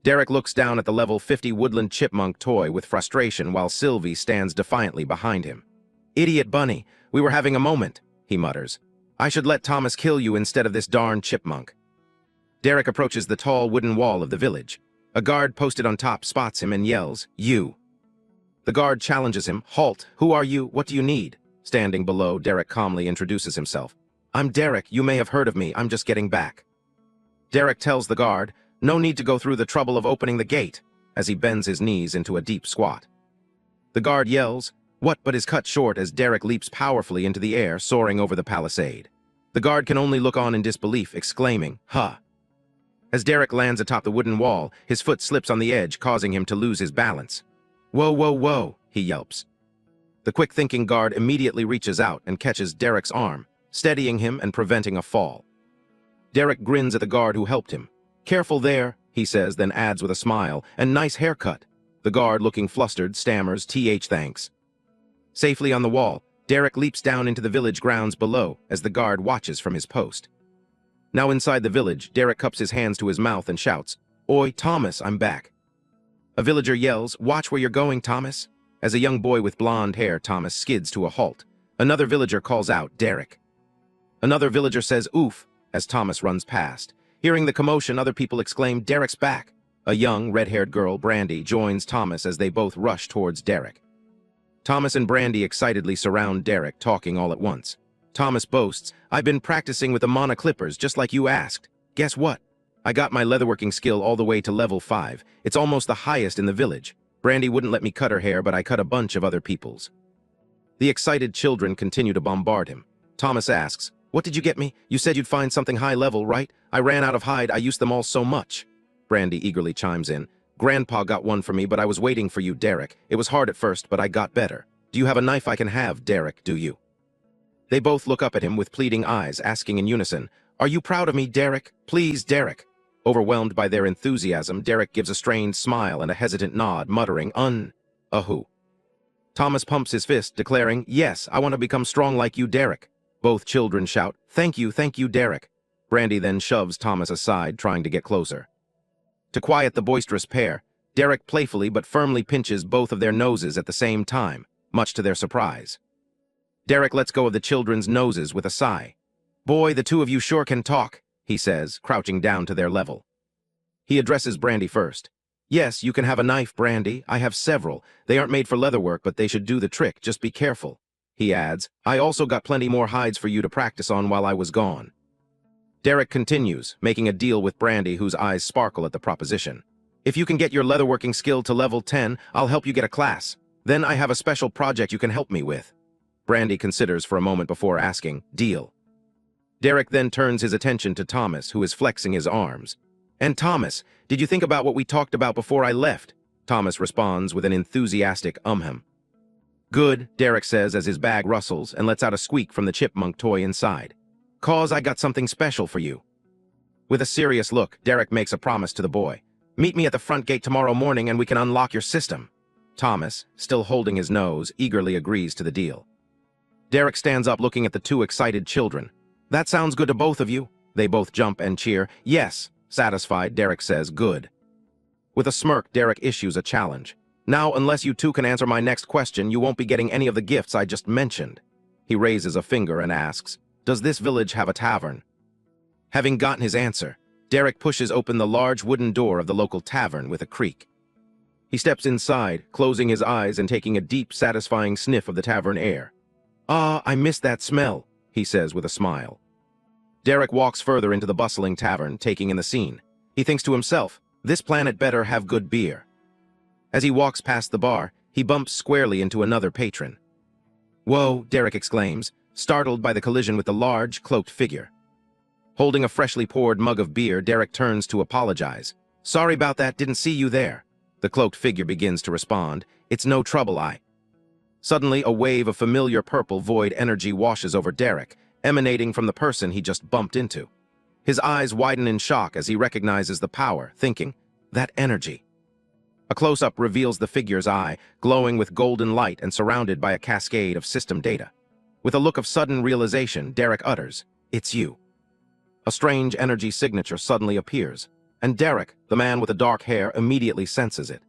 Derek looks down at the level 50 woodland chipmunk toy with frustration while Sylvie stands defiantly behind him. "Idiot bunny, we were having a moment," he mutters. "I should let Thomas kill you instead of this darn chipmunk." Derek approaches the tall wooden wall of the village. A guard posted on top spots him and yells, "You." The guard challenges him, "Halt, who are you, what do you need?" Standing below, Derek calmly introduces himself. "I'm Derek, you may have heard of me, I'm just getting back." Derek tells the guard, "No need to go through the trouble of opening the gate," as he bends his knees into a deep squat. The guard yells, "What?" but is cut short as Derek leaps powerfully into the air, soaring over the palisade. The guard can only look on in disbelief, exclaiming, "Huh." As Derek lands atop the wooden wall, his foot slips on the edge, causing him to lose his balance. "Whoa, whoa, whoa," he yelps. The quick-thinking guard immediately reaches out and catches Derek's arm, steadying him and preventing a fall. Derek grins at the guard who helped him. "Careful there," he says, then adds with a smile, "and nice haircut." The guard, looking flustered, stammers, "Thanks." Safely on the wall, Derek leaps down into the village grounds below as the guard watches from his post. Now inside the village, Derek cups his hands to his mouth and shouts, "Oi, Thomas, I'm back." A villager yells, "Watch where you're going, Thomas." As a young boy with blonde hair, Thomas skids to a halt. Another villager calls out, "Derek." Another villager says, "Oof," as Thomas runs past. Hearing the commotion, other people exclaim, "Derek's back." A young, red-haired girl, Brandy, joins Thomas as they both rush towards Derek. Thomas and Brandy excitedly surround Derek, talking all at once. Thomas boasts, "I've been practicing with the Mana Clippers, just like you asked. Guess what? I got my leatherworking skill all the way to level 5. It's almost the highest in the village. Brandy wouldn't let me cut her hair, but I cut a bunch of other people's." The excited children continue to bombard him. Thomas asks, "What did you get me? You said you'd find something high level, right? I ran out of hide, I used them all so much." Brandy eagerly chimes in, "Grandpa got one for me, but I was waiting for you, Derek. It was hard at first, but I got better. Do you have a knife I can have, Derek, do you?" They both look up at him with pleading eyes, asking in unison, "Are you proud of me, Derek? Please, Derek." Overwhelmed by their enthusiasm, Derek gives a strained smile and a hesitant nod, muttering, "Who?" Thomas pumps his fist, declaring, "Yes, I want to become strong like you, Derek." Both children shout, thank you, Derek." Brandy then shoves Thomas aside, trying to get closer. To quiet the boisterous pair, Derek playfully but firmly pinches both of their noses at the same time, much to their surprise. Derek lets go of the children's noses with a sigh. "Boy, the two of you sure can talk," he says, crouching down to their level. He addresses Brandy first. "Yes, you can have a knife, Brandy. I have several. They aren't made for leather work, but they should do the trick. Just be careful." He adds, "I also got plenty more hides for you to practice on while I was gone." Derek continues, making a deal with Brandy, whose eyes sparkle at the proposition. "If you can get your leatherworking skill to level 10, I'll help you get a class. Then I have a special project you can help me with." Brandy considers for a moment before asking, "Deal." Derek then turns his attention to Thomas, who is flexing his arms. "And Thomas, did you think about what we talked about before I left?" Thomas responds with an enthusiastic "Hum." "Good," Derek says as his bag rustles and lets out a squeak from the chipmunk toy inside. "'Cause I got something special for you." With a serious look, Derek makes a promise to the boy. "Meet me at the front gate tomorrow morning and we can unlock your system." Thomas, still holding his nose, eagerly agrees to the deal. Derek stands up looking at the two excited children. "That sounds good to both of you." They both jump and cheer. "Yes." Satisfied, Derek says, "Good." With a smirk, Derek issues a challenge. "Now, unless you two can answer my next question, you won't be getting any of the gifts I just mentioned." He raises a finger and asks, "Does this village have a tavern?" Having gotten his answer, Derek pushes open the large wooden door of the local tavern with a creak. He steps inside, closing his eyes and taking a deep, satisfying sniff of the tavern air. "Ah, I miss that smell," he says with a smile. Derek walks further into the bustling tavern, taking in the scene. He thinks to himself, this planet better have good beer. As he walks past the bar, he bumps squarely into another patron. "Whoa," Derek exclaims, startled by the collision with the large, cloaked figure. Holding a freshly poured mug of beer, Derek turns to apologize. "Sorry about that, didn't see you there." The cloaked figure begins to respond. "It's no trouble, Suddenly, a wave of familiar purple void energy washes over Derek, emanating from the person he just bumped into. His eyes widen in shock as he recognizes the power, thinking, that energy. A close-up reveals the figure's eye, glowing with golden light and surrounded by a cascade of system data. With a look of sudden realization, Derek utters, "It's you." A strange energy signature suddenly appears, and Derek, the man with the dark hair, immediately senses it.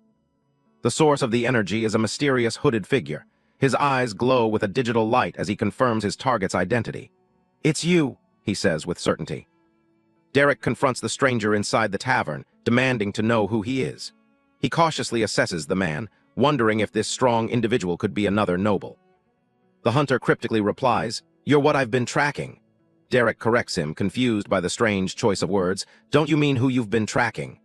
The source of the energy is a mysterious hooded figure. His eyes glow with a digital light as he confirms his target's identity. "It's you," he says with certainty. Derek confronts the stranger inside the tavern, demanding to know who he is. He cautiously assesses the man, wondering if this strong individual could be another noble. The hunter cryptically replies, "You're what I've been tracking." Derek corrects him, confused by the strange choice of words. "Don't you mean who you've been tracking?"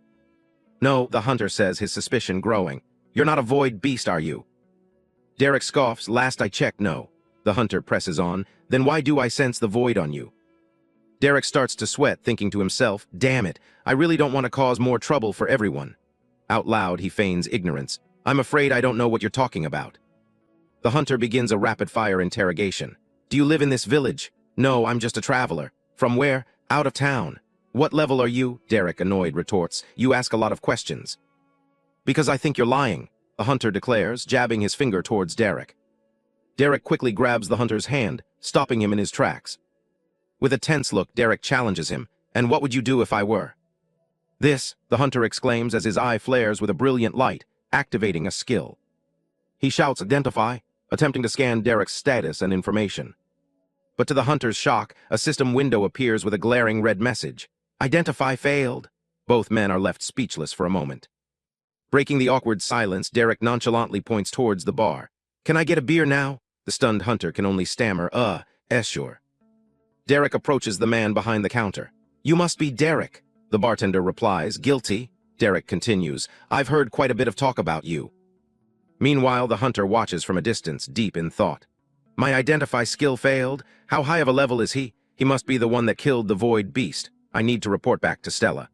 "No," the hunter says, his suspicion growing. "You're not a void beast, are you?" Derek scoffs. "Last I checked, no." The hunter presses on. "Then why do I sense the void on you?" Derek starts to sweat, thinking to himself, "Damn it, I really don't want to cause more trouble for everyone." Out loud, he feigns ignorance. "I'm afraid I don't know what you're talking about." The hunter begins a rapid-fire interrogation. "Do you live in this village?" "No, I'm just a traveler." "From where?" "Out of town." "What level are you?" Derek, annoyed, retorts. "You ask a lot of questions." "Because I think you're lying," the hunter declares, jabbing his finger towards Derek. Derek quickly grabs the hunter's hand, stopping him in his tracks. With a tense look, Derek challenges him. "And what would you do if I were?" "This," the hunter exclaims as his eye flares with a brilliant light, activating a skill. He shouts, "Identify," attempting to scan Derek's status and information. But to the hunter's shock, a system window appears with a glaring red message. "Identify failed." Both men are left speechless for a moment. Breaking the awkward silence, Derek nonchalantly points towards the bar. "Can I get a beer now?" The stunned hunter can only stammer, sure." Derek approaches the man behind the counter. "You must be Derek," the bartender replies. "Guilty." Derek continues, "I've heard quite a bit of talk about you." Meanwhile, the hunter watches from a distance, deep in thought. "My identify skill failed? How high of a level is he? He must be the one that killed the void beast. I need to report back to Stella."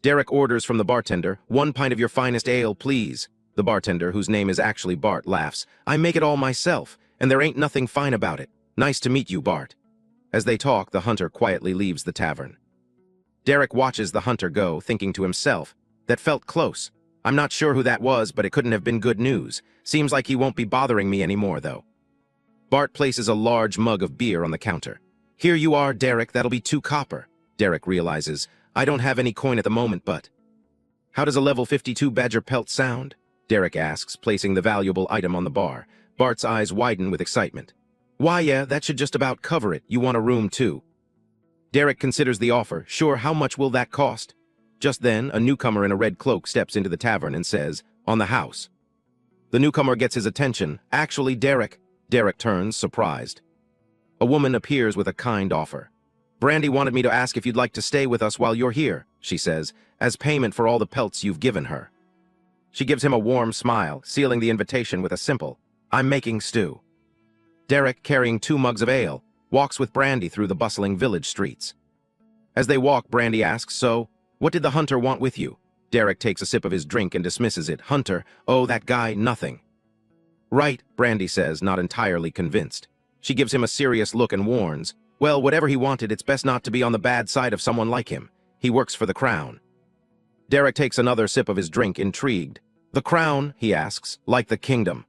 Derek orders from the bartender, "1 pint of your finest ale, please." The bartender, whose name is actually Bart, laughs. "I make it all myself, and there ain't nothing fine about it. Nice to meet you, Bart." As they talk, the hunter quietly leaves the tavern. Derek watches the hunter go, thinking to himself, "That felt close. I'm not sure who that was, but it couldn't have been good news. Seems like he won't be bothering me anymore, though." Bart places a large mug of beer on the counter. "Here you are, Derek, that'll be 2 copper. Derek realizes, "I don't have any coin at the moment, but..." "How does a level 52 badger pelt sound?" Derek asks, placing the valuable item on the bar. Bart's eyes widen with excitement. "Why, yeah, that should just about cover it. You want a room, too." Derek considers the offer. "Sure, how much will that cost?" Just then, a newcomer in a red cloak steps into the tavern and says, "On the house." The newcomer gets his attention. "Actually, Derek." Derek turns, surprised. A woman appears with a kind offer. "Brandy wanted me to ask if you'd like to stay with us while you're here," she says, "as payment for all the pelts you've given her." She gives him a warm smile, sealing the invitation with a simple, "I'm making stew." Derek, carrying 2 mugs of ale, walks with Brandy through the bustling village streets. As they walk, Brandy asks, "So, what did the hunter want with you?" Derek takes a sip of his drink and dismisses it. "Hunter? Oh, that guy, nothing." "Right," Brandy says, not entirely convinced. She gives him a serious look and warns, "Well, whatever he wanted, it's best not to be on the bad side of someone like him. He works for the crown." Derek takes another sip of his drink, intrigued. "The crown?" he asks. "Like the kingdom?"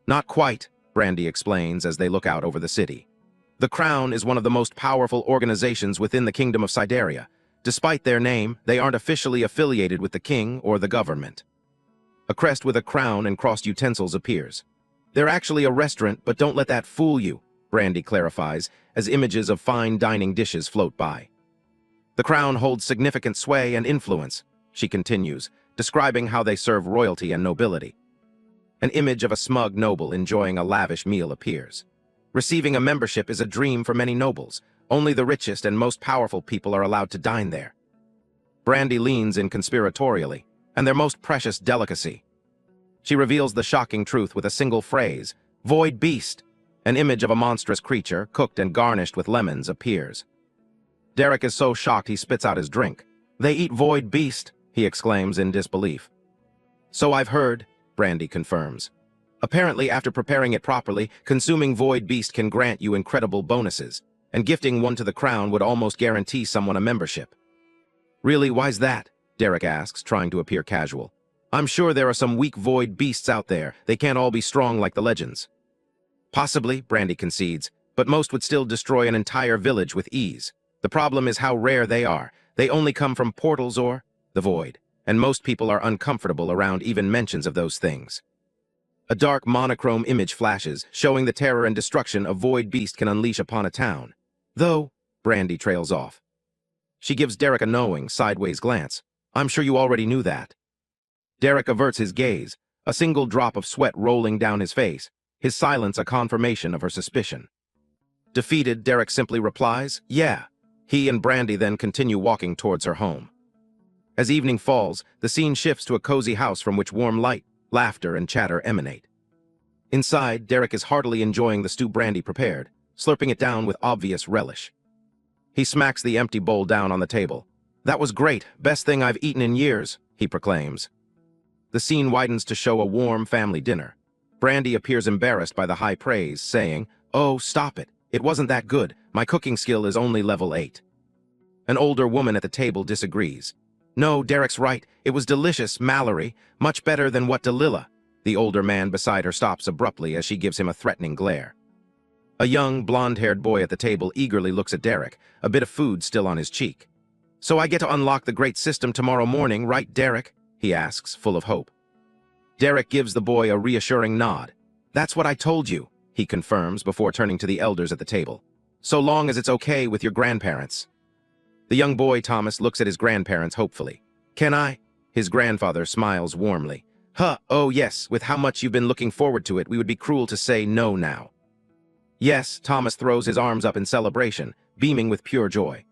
"Not quite," Brandy explains as they look out over the city. "The crown is one of the most powerful organizations within the kingdom of Sideria. Despite their name, they aren't officially affiliated with the king or the government." A crest with a crown and crossed utensils appears. "They're actually a restaurant, but don't let that fool you," Brandy clarifies, as images of fine dining dishes float by. The crown holds significant sway and influence, she continues, describing how they serve royalty and nobility. An image of a smug noble enjoying a lavish meal appears. Receiving a membership is a dream for many nobles. Only the richest and most powerful people are allowed to dine there. Brandy leans in conspiratorially, and their most precious delicacy. She reveals the shocking truth with a single phrase, "Void beast." An image of a monstrous creature, cooked and garnished with lemons, appears. Derek is so shocked he spits out his drink. "They eat void beast," he exclaims in disbelief. "So I've heard," Brandy confirms. "Apparently, after preparing it properly, consuming void beast can grant you incredible bonuses, and gifting one to the crown would almost guarantee someone a membership." "Really, why's that?" Derek asks, trying to appear casual. "I'm sure there are some weak void beasts out there. They can't all be strong like the legends." "Possibly," Brandy concedes, "but most would still destroy an entire village with ease. The problem is how rare they are. They only come from portals or the void, and most people are uncomfortable around even mentions of those things." A dark monochrome image flashes, showing the terror and destruction a void beast can unleash upon a town. "Though," Brandy trails off. She gives Derek a knowing, sideways glance. "I'm sure you already knew that." Derek averts his gaze, a single drop of sweat rolling down his face, his silence a confirmation of her suspicion. Defeated, Derek simply replies, "Yeah." He and Brandy then continue walking towards her home. As evening falls, the scene shifts to a cozy house from which warm light, laughter, and chatter emanate. Inside, Derek is heartily enjoying the stew Brandy prepared, slurping it down with obvious relish. He smacks the empty bowl down on the table. "That was great, best thing I've eaten in years," he proclaims. The scene widens to show a warm family dinner. Brandy appears embarrassed by the high praise, saying, "Oh, stop it. It wasn't that good. My cooking skill is only level 8. An older woman at the table disagrees. "No, Derek's right. It was delicious, Mallory. Much better than what Delilah." The older man beside her stops abruptly as she gives him a threatening glare. A young, blonde-haired boy at the table eagerly looks at Derek, a bit of food still on his cheek. "So I get to unlock the great system tomorrow morning, right, Derek?" he asks, full of hope. Derek gives the boy a reassuring nod. "That's what I told you," he confirms before turning to the elders at the table. "So long as it's okay with your grandparents." The young boy, Thomas, looks at his grandparents hopefully. "Can I?" His grandfather smiles warmly. Oh yes, with how much you've been looking forward to it, we would be cruel to say no now." "Yes," Thomas throws his arms up in celebration, beaming with pure joy.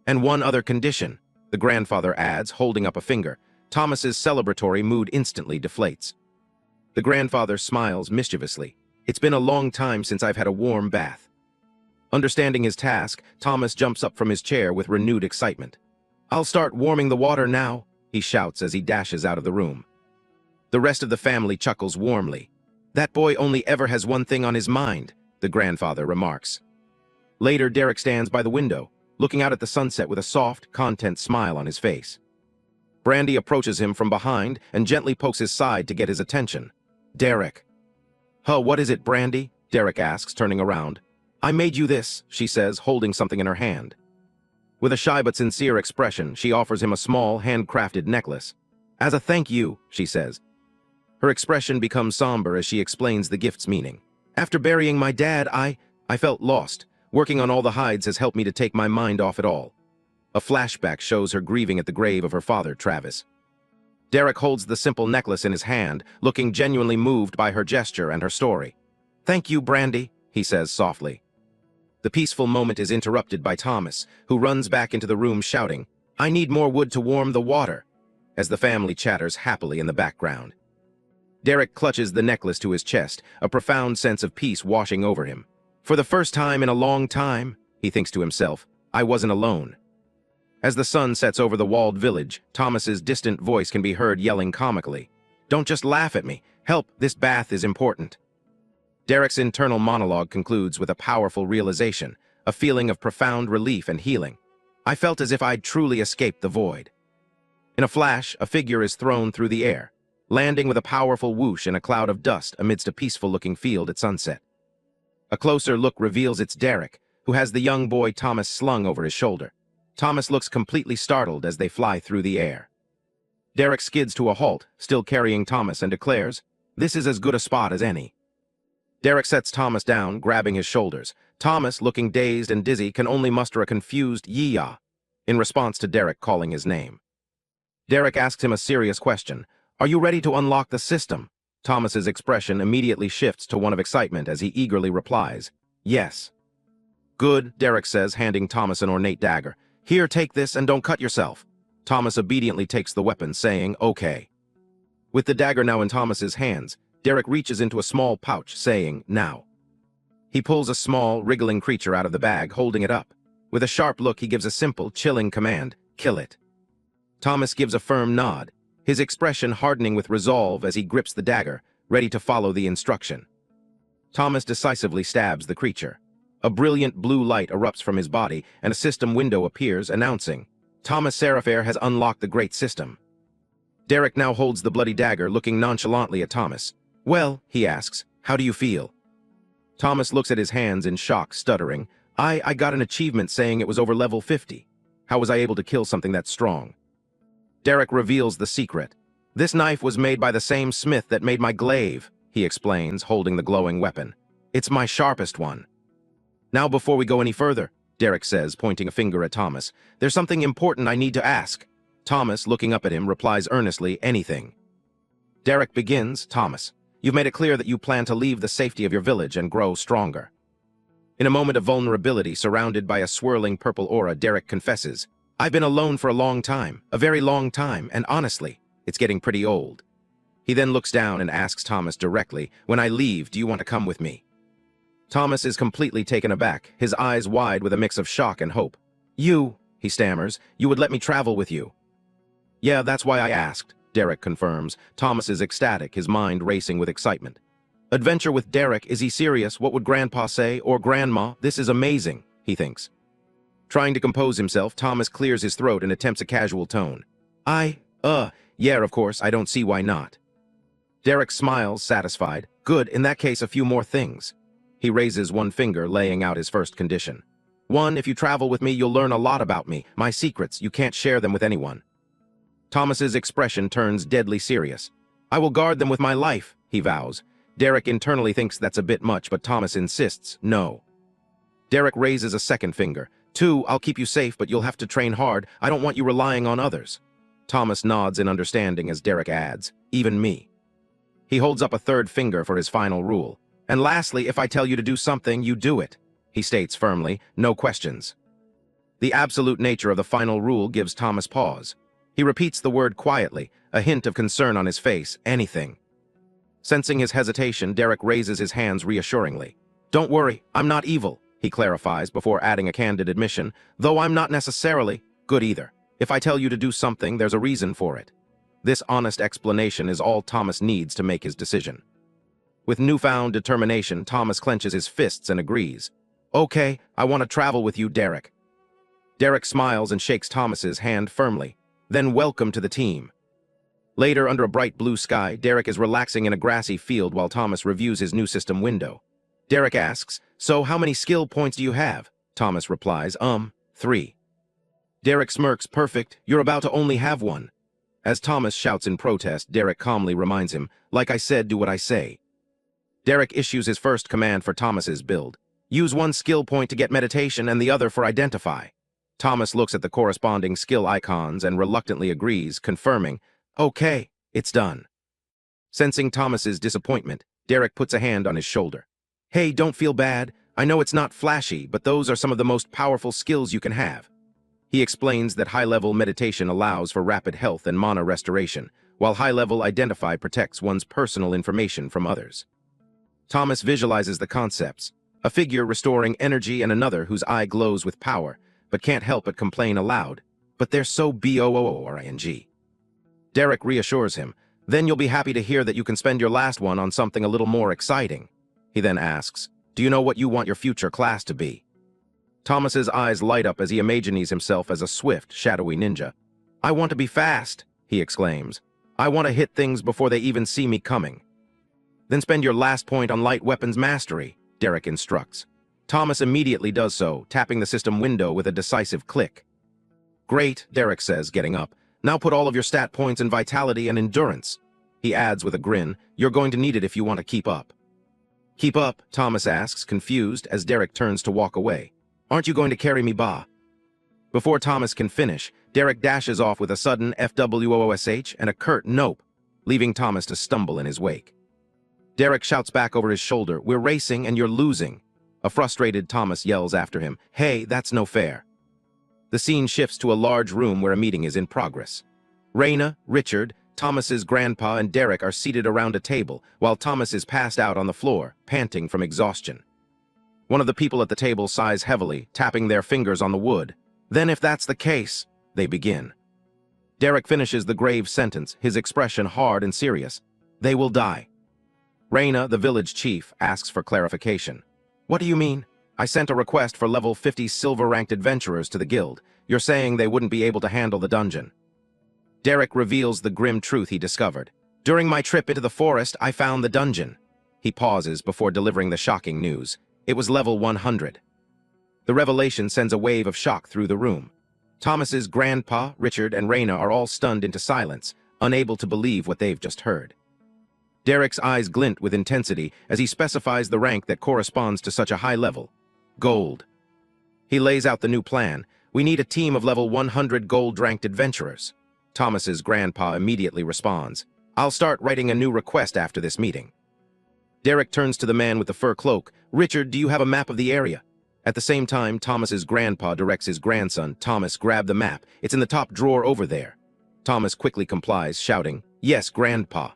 "And one other condition," the grandfather adds, holding up a finger. Thomas's celebratory mood instantly deflates. The grandfather smiles mischievously. "It's been a long time since I've had a warm bath." Understanding his task, Thomas jumps up from his chair with renewed excitement. "I'll start warming the water now," he shouts as he dashes out of the room. The rest of the family chuckles warmly. "That boy only ever has one thing on his mind," the grandfather remarks. Later, Derek stands by the window, looking out at the sunset with a soft, content smile on his face. Brandy approaches him from behind and gently pokes his side to get his attention. "Derek." What is it, Brandy?" Derek asks, turning around. "I made you this," she says, holding something in her hand. With a shy but sincere expression, she offers him a small, handcrafted necklace. "As a thank you," she says. Her expression becomes somber as she explains the gift's meaning. "After burying my dad, I felt lost. Working on all the hides has helped me to take my mind off it all." A flashback shows her grieving at the grave of her father, Travis. Derek holds the simple necklace in his hand, looking genuinely moved by her gesture and her story. "Thank you, Brandy," he says softly. The peaceful moment is interrupted by Thomas, who runs back into the room shouting, "I need more wood to warm the water," as the family chatters happily in the background. Derek clutches the necklace to his chest, a profound sense of peace washing over him. For the first time in a long time, he thinks to himself, I wasn't alone. As the sun sets over the walled village, Thomas's distant voice can be heard yelling comically, "Don't just laugh at me. Help, this bath is important." Derek's internal monologue concludes with a powerful realization, a feeling of profound relief and healing. "I felt as if I'd truly escaped the void." In a flash, a figure is thrown through the air, landing with a powerful whoosh in a cloud of dust amidst a peaceful-looking field at sunset. A closer look reveals it's Derek, who has the young boy Thomas slung over his shoulder. Thomas looks completely startled as they fly through the air. Derek skids to a halt, still carrying Thomas, and declares, "This is as good a spot as any." Derek sets Thomas down, grabbing his shoulders. Thomas, looking dazed and dizzy, can only muster a confused yee-yaw. in response to Derek calling his name. Derek asks him a serious question. Are you ready to unlock the system? Thomas's expression immediately shifts to one of excitement as he eagerly replies, yes. Good, Derek says, handing Thomas an ornate dagger. Here, take this and don't cut yourself. Thomas obediently takes the weapon, saying, okay. With the dagger now in Thomas's hands, Derek reaches into a small pouch, saying, now. He pulls a small, wriggling creature out of the bag, holding it up. With a sharp look, he gives a simple, chilling command, kill it. Thomas gives a firm nod, his expression hardening with resolve as he grips the dagger, ready to follow the instruction. Thomas decisively stabs the creature. A brilliant blue light erupts from his body, and a system window appears, announcing, Thomas Seraphire has unlocked the great system. Derek now holds the bloody dagger, looking nonchalantly at Thomas. Well, he asks, how do you feel? Thomas looks at his hands in shock, stuttering, I got an achievement saying it was over level 50. How was I able to kill something that strong? Derek reveals the secret. This knife was made by the same smith that made my glaive, he explains, holding the glowing weapon. It's my sharpest one. Now before we go any further, Derek says, pointing a finger at Thomas, there's something important I need to ask. Thomas, looking up at him, replies earnestly, anything. Derek begins, Thomas, you've made it clear that you plan to leave the safety of your village and grow stronger. In a moment of vulnerability, surrounded by a swirling purple aura, Derek confesses, I've been alone for a long time, a very long time, and honestly, it's getting pretty old. He then looks down and asks Thomas directly, when I leave, do you want to come with me? Thomas is completely taken aback, his eyes wide with a mix of shock and hope. You, he stammers, you would let me travel with you. Yeah, that's why I asked, Derek confirms. Thomas is ecstatic, his mind racing with excitement. Adventure with Derek, is he serious? What would Grandpa say, or Grandma? This is amazing, he thinks. Trying to compose himself, Thomas clears his throat and attempts a casual tone. Yeah, of course, I don't see why not. Derek smiles, satisfied. Good, in that case, a few more things. He raises one finger, laying out his first condition. 1, if you travel with me, you'll learn a lot about me, my secrets, you can't share them with anyone. Thomas's expression turns deadly serious. I will guard them with my life, he vows. Derek internally thinks that's a bit much, but Thomas insists, no. Derek raises a second finger. 2, I'll keep you safe, but you'll have to train hard. I don't want you relying on others. Thomas nods in understanding as Derek adds, even me. He holds up a third finger for his final rule. And lastly, if I tell you to do something, you do it, he states firmly, no questions. The absolute nature of the final rule gives Thomas pause. He repeats the word quietly, a hint of concern on his face, anything. Sensing his hesitation, Derek raises his hands reassuringly. Don't worry, I'm not evil, he clarifies before adding a candid admission, though I'm not necessarily good either. If I tell you to do something, there's a reason for it. This honest explanation is all Thomas needs to make his decision. With newfound determination, Thomas clenches his fists and agrees. Okay, I want to travel with you, Derek. Derek smiles and shakes Thomas's hand firmly. Then welcome to the team. Later, under a bright blue sky, Derek is relaxing in a grassy field while Thomas reviews his new system window. Derek asks, so how many skill points do you have? Thomas replies, 3. Derek smirks, perfect, you're about to only have 1. As Thomas shouts in protest, Derek calmly reminds him, like I said, do what I say. Derek issues his first command for Thomas's build. Use 1 skill point to get meditation and the other for identify. Thomas looks at the corresponding skill icons and reluctantly agrees, confirming, okay, it's done. Sensing Thomas's disappointment, Derek puts a hand on his shoulder. Hey, don't feel bad. I know it's not flashy, but those are some of the most powerful skills you can have. He explains that high-level meditation allows for rapid health and mana restoration, while high-level identify protects one's personal information from others. Thomas visualizes the concepts, a figure restoring energy and another whose eye glows with power, but can't help but complain aloud. But they're so boring. Derek reassures him, then you'll be happy to hear that you can spend your last one on something a little more exciting. He then asks, do you know what you want your future class to be? Thomas's eyes light up as he imagines himself as a swift, shadowy ninja. I want to be fast, he exclaims. I want to hit things before they even see me coming. Then spend your last point on light weapons mastery, Derek instructs. Thomas immediately does so, tapping the system window with a decisive click. Great, Derek says, getting up. Now put all of your stat points in vitality and endurance. He adds with a grin, you're going to need it if you want to keep up. Keep up, Thomas asks, confused, as Derek turns to walk away. Aren't you going to carry me, Ba? Before Thomas can finish, Derek dashes off with a sudden FWOOSH and a curt nope, leaving Thomas to stumble in his wake. Derek shouts back over his shoulder, "We're racing and you're losing." A frustrated Thomas yells after him, "Hey, that's no fair." The scene shifts to a large room where a meeting is in progress. Raina, Richard, Thomas's grandpa, and Derek are seated around a table, while Thomas is passed out on the floor, panting from exhaustion. One of the people at the table sighs heavily, tapping their fingers on the wood. "Then if that's the case," they begin. Derek finishes the grave sentence, his expression hard and serious. "They will die." Raina, the village chief, asks for clarification. "What do you mean? I sent a request for level 50 silver-ranked adventurers to the guild. You're saying they wouldn't be able to handle the dungeon." Derek reveals the grim truth he discovered. "During my trip into the forest, I found the dungeon." He pauses before delivering the shocking news. It was level 100. The revelation sends a wave of shock through the room. Thomas's grandpa, Richard, and Raina are all stunned into silence, unable to believe what they've just heard. Derek's eyes glint with intensity as he specifies the rank that corresponds to such a high level. Gold. He lays out the new plan. "We need a team of level 100 gold-ranked adventurers." Thomas's grandpa immediately responds, "I'll start writing a new request after this meeting." Derek turns to the man with the fur cloak. "Richard, do you have a map of the area?" At the same time, Thomas's grandpa directs his grandson, "Thomas, grab the map. It's in the top drawer over there." Thomas quickly complies, shouting, "Yes, grandpa."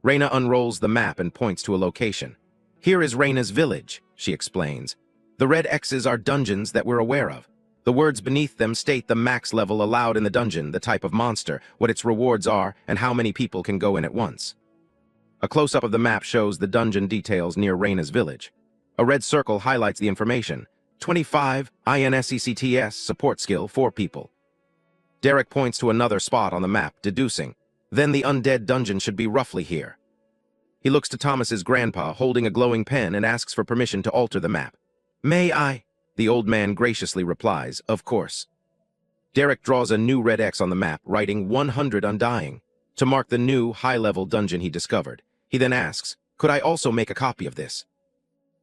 Raina unrolls the map and points to a location. "Here is Raina's village," she explains. "The red X's are dungeons that we're aware of. The words beneath them state the max level allowed in the dungeon, the type of monster, what its rewards are, and how many people can go in at once." A close-up of the map shows the dungeon details near Raina's village. A red circle highlights the information. 25, INSECTS, support skill, 4 people. Derek points to another spot on the map, deducing, "Then the undead dungeon should be roughly here." He looks to Thomas's grandpa, holding a glowing pen, and asks for permission to alter the map. "May I?" The old man graciously replies, "Of course." Derek draws a new red X on the map, writing 100 Undying, to mark the new, high-level dungeon he discovered. He then asks, "Could I also make a copy of this?"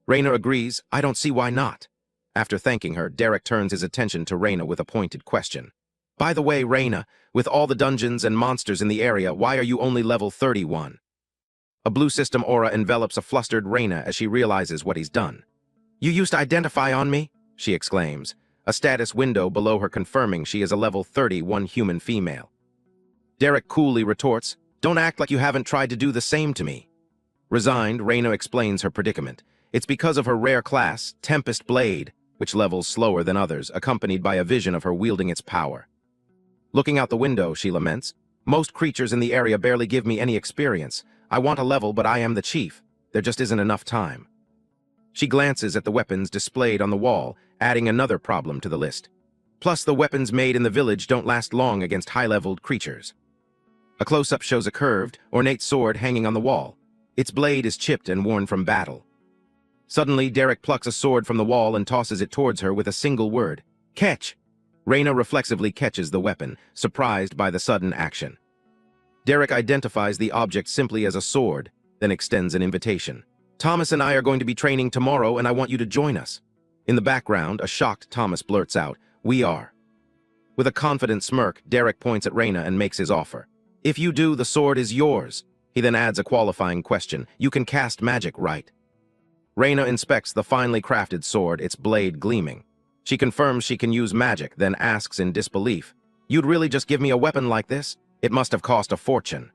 Raina agrees, "I don't see why not." After thanking her, Derek turns his attention to Raina with a pointed question. "By the way, Raina, with all the dungeons and monsters in the area, why are you only level 31? A blue system aura envelops a flustered Raina as she realizes what he's done. "You used to identify on me?" she exclaims, a status window below her confirming she is a level 31 human female. Derek coolly retorts, "Don't act like you haven't tried to do the same to me." Resigned, Raina explains her predicament. It's because of her rare class, Tempest Blade, which levels slower than others, accompanied by a vision of her wielding its power. Looking out the window, she laments, "Most creatures in the area barely give me any experience. I want a level, but I am the chief. There just isn't enough time." She glances at the weapons displayed on the wall, adding another problem to the list. Plus, the weapons made in the village don't last long against high-leveled creatures. A close-up shows a curved, ornate sword hanging on the wall. Its blade is chipped and worn from battle. Suddenly, Derek plucks a sword from the wall and tosses it towards her with a single word, "Catch!" Raina reflexively catches the weapon, surprised by the sudden action. Derek identifies the object simply as a sword, then extends an invitation. "Thomas and I are going to be training tomorrow, and I want you to join us." In the background, a shocked Thomas blurts out, "We are." With a confident smirk, Derek points at Raina and makes his offer. "If you do, the sword is yours." He then adds a qualifying question. "You can cast magic, right?" Raina inspects the finely crafted sword, its blade gleaming. She confirms she can use magic, then asks in disbelief, "You'd really just give me a weapon like this? It must have cost a fortune."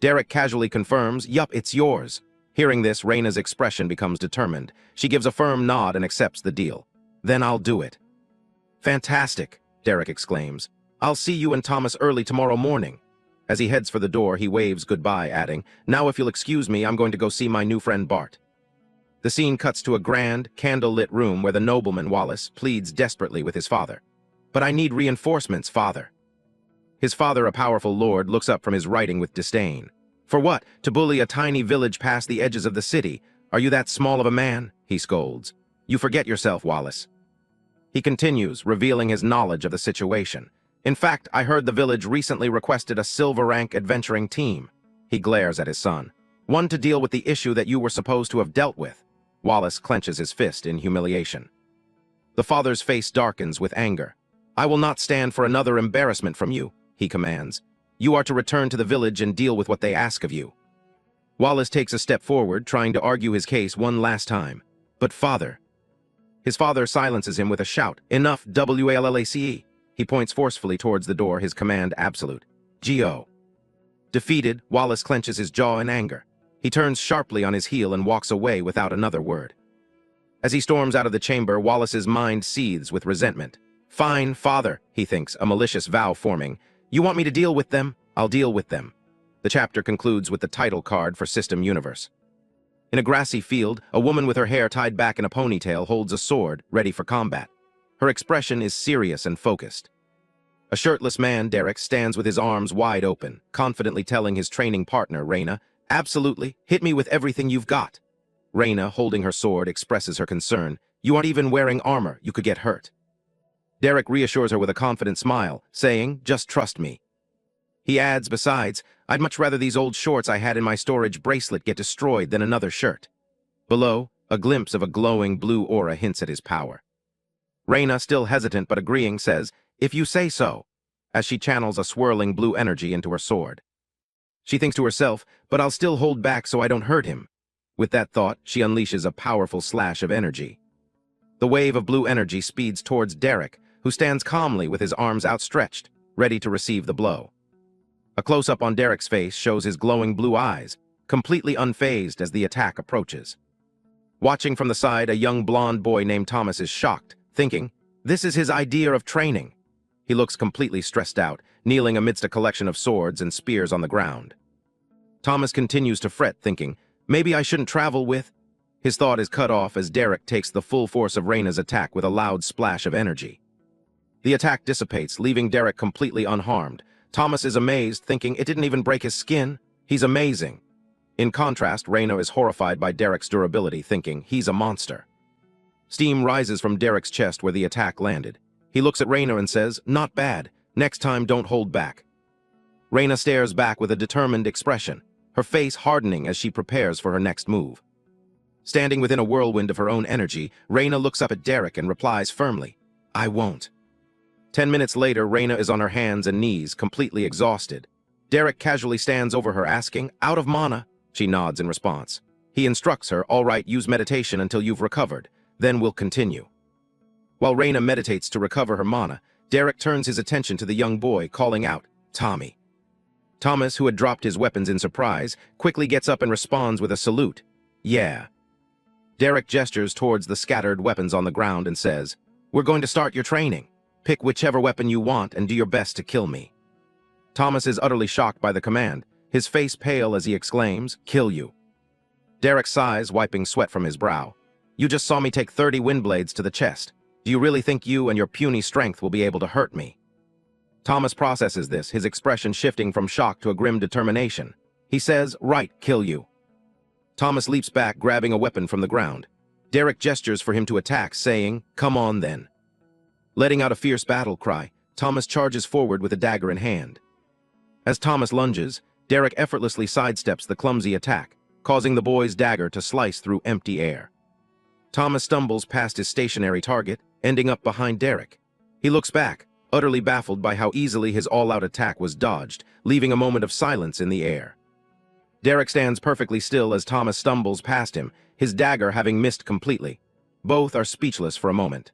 Derek casually confirms, "Yup, it's yours." Hearing this, Raina's expression becomes determined. She gives a firm nod and accepts the deal. "Then I'll do it." "Fantastic," Derek exclaims. "I'll see you and Thomas early tomorrow morning." As he heads for the door, he waves goodbye, adding, "Now if you'll excuse me, I'm going to go see my new friend Bart." The scene cuts to a grand, candle-lit room where the nobleman Wallace pleads desperately with his father. "But I need reinforcements, father." His father, a powerful lord, looks up from his writing with disdain. "For what? To bully a tiny village past the edges of the city? Are you that small of a man?" he scolds. "You forget yourself, Wallace." He continues, revealing his knowledge of the situation. "In fact, I heard the village recently requested a silver-rank adventuring team." He glares at his son. "One to deal with the issue that you were supposed to have dealt with." Wallace clenches his fist in humiliation. The father's face darkens with anger. I will not stand for another embarrassment from you, he commands. You are to return to the village and deal with what they ask of you. Wallace takes a step forward, trying to argue his case one last time. But father... His father silences him with a shout. Enough, WALLACE. He points forcefully towards the door, his command absolute. Go. Defeated, Wallace clenches his jaw in anger. He turns sharply on his heel and walks away without another word. As he storms out of the chamber, Wallace's mind seethes with resentment. Fine, father, he thinks, a malicious vow forming. You want me to deal with them? I'll deal with them. The chapter concludes with the title card for System Universe. In a grassy field, a woman with her hair tied back in a ponytail holds a sword, ready for combat. Her expression is serious and focused. A shirtless man, Derek, stands with his arms wide open, confidently telling his training partner, Raina, absolutely, hit me with everything you've got. Raina, holding her sword, expresses her concern. You aren't even wearing armor, you could get hurt. Derek reassures her with a confident smile, saying, just trust me. He adds, besides, I'd much rather these old shorts I had in my storage bracelet get destroyed than another shirt. Below, a glimpse of a glowing blue aura hints at his power. Raina, still hesitant but agreeing, says, if you say so, as she channels a swirling blue energy into her sword. She thinks to herself, but I'll still hold back so I don't hurt him. With that thought, she unleashes a powerful slash of energy. The wave of blue energy speeds towards Derek, who stands calmly with his arms outstretched, ready to receive the blow. A close-up on Derek's face shows his glowing blue eyes, completely unfazed as the attack approaches. Watching from the side, a young blonde boy named Thomas is shocked, thinking, this is his idea of training. He looks completely stressed out, kneeling amidst a collection of swords and spears on the ground. Thomas continues to fret, thinking, maybe I shouldn't travel with... His thought is cut off as Derek takes the full force of Raina's attack with a loud splash of energy. The attack dissipates, leaving Derek completely unharmed. Thomas is amazed, thinking it didn't even break his skin. He's amazing. In contrast, Raina is horrified by Derek's durability, thinking he's a monster. Steam rises from Derek's chest where the attack landed. He looks at Raina and says, not bad. Next time, don't hold back. Raina stares back with a determined expression, her face hardening as she prepares for her next move. Standing within a whirlwind of her own energy, Raina looks up at Derek and replies firmly, I won't. 10 minutes later, Raina is on her hands and knees, completely exhausted. Derek casually stands over her, asking, out of mana? She nods in response. He instructs her, all right, use meditation until you've recovered. Then we'll continue. While Raina meditates to recover her mana, Derek turns his attention to the young boy, calling out, Tommy. Thomas, who had dropped his weapons in surprise, quickly gets up and responds with a salute. Yeah. Derek gestures towards the scattered weapons on the ground and says, we're going to start your training. Pick whichever weapon you want and do your best to kill me. Thomas is utterly shocked by the command, his face pale as he exclaims, kill you. Derek sighs, wiping sweat from his brow. You just saw me take 30 wind blades to the chest. Do you really think you and your puny strength will be able to hurt me? Thomas processes this, his expression shifting from shock to a grim determination. He says, right, kill you. Thomas leaps back, grabbing a weapon from the ground. Derek gestures for him to attack, saying, come on then. Letting out a fierce battle cry, Thomas charges forward with a dagger in hand. As Thomas lunges, Derek effortlessly sidesteps the clumsy attack, causing the boy's dagger to slice through empty air. Thomas stumbles past his stationary target, ending up behind Derek. He looks back, utterly baffled by how easily his all-out attack was dodged, leaving a moment of silence in the air. Derek stands perfectly still as Thomas stumbles past him, his dagger having missed completely. Both are speechless for a moment.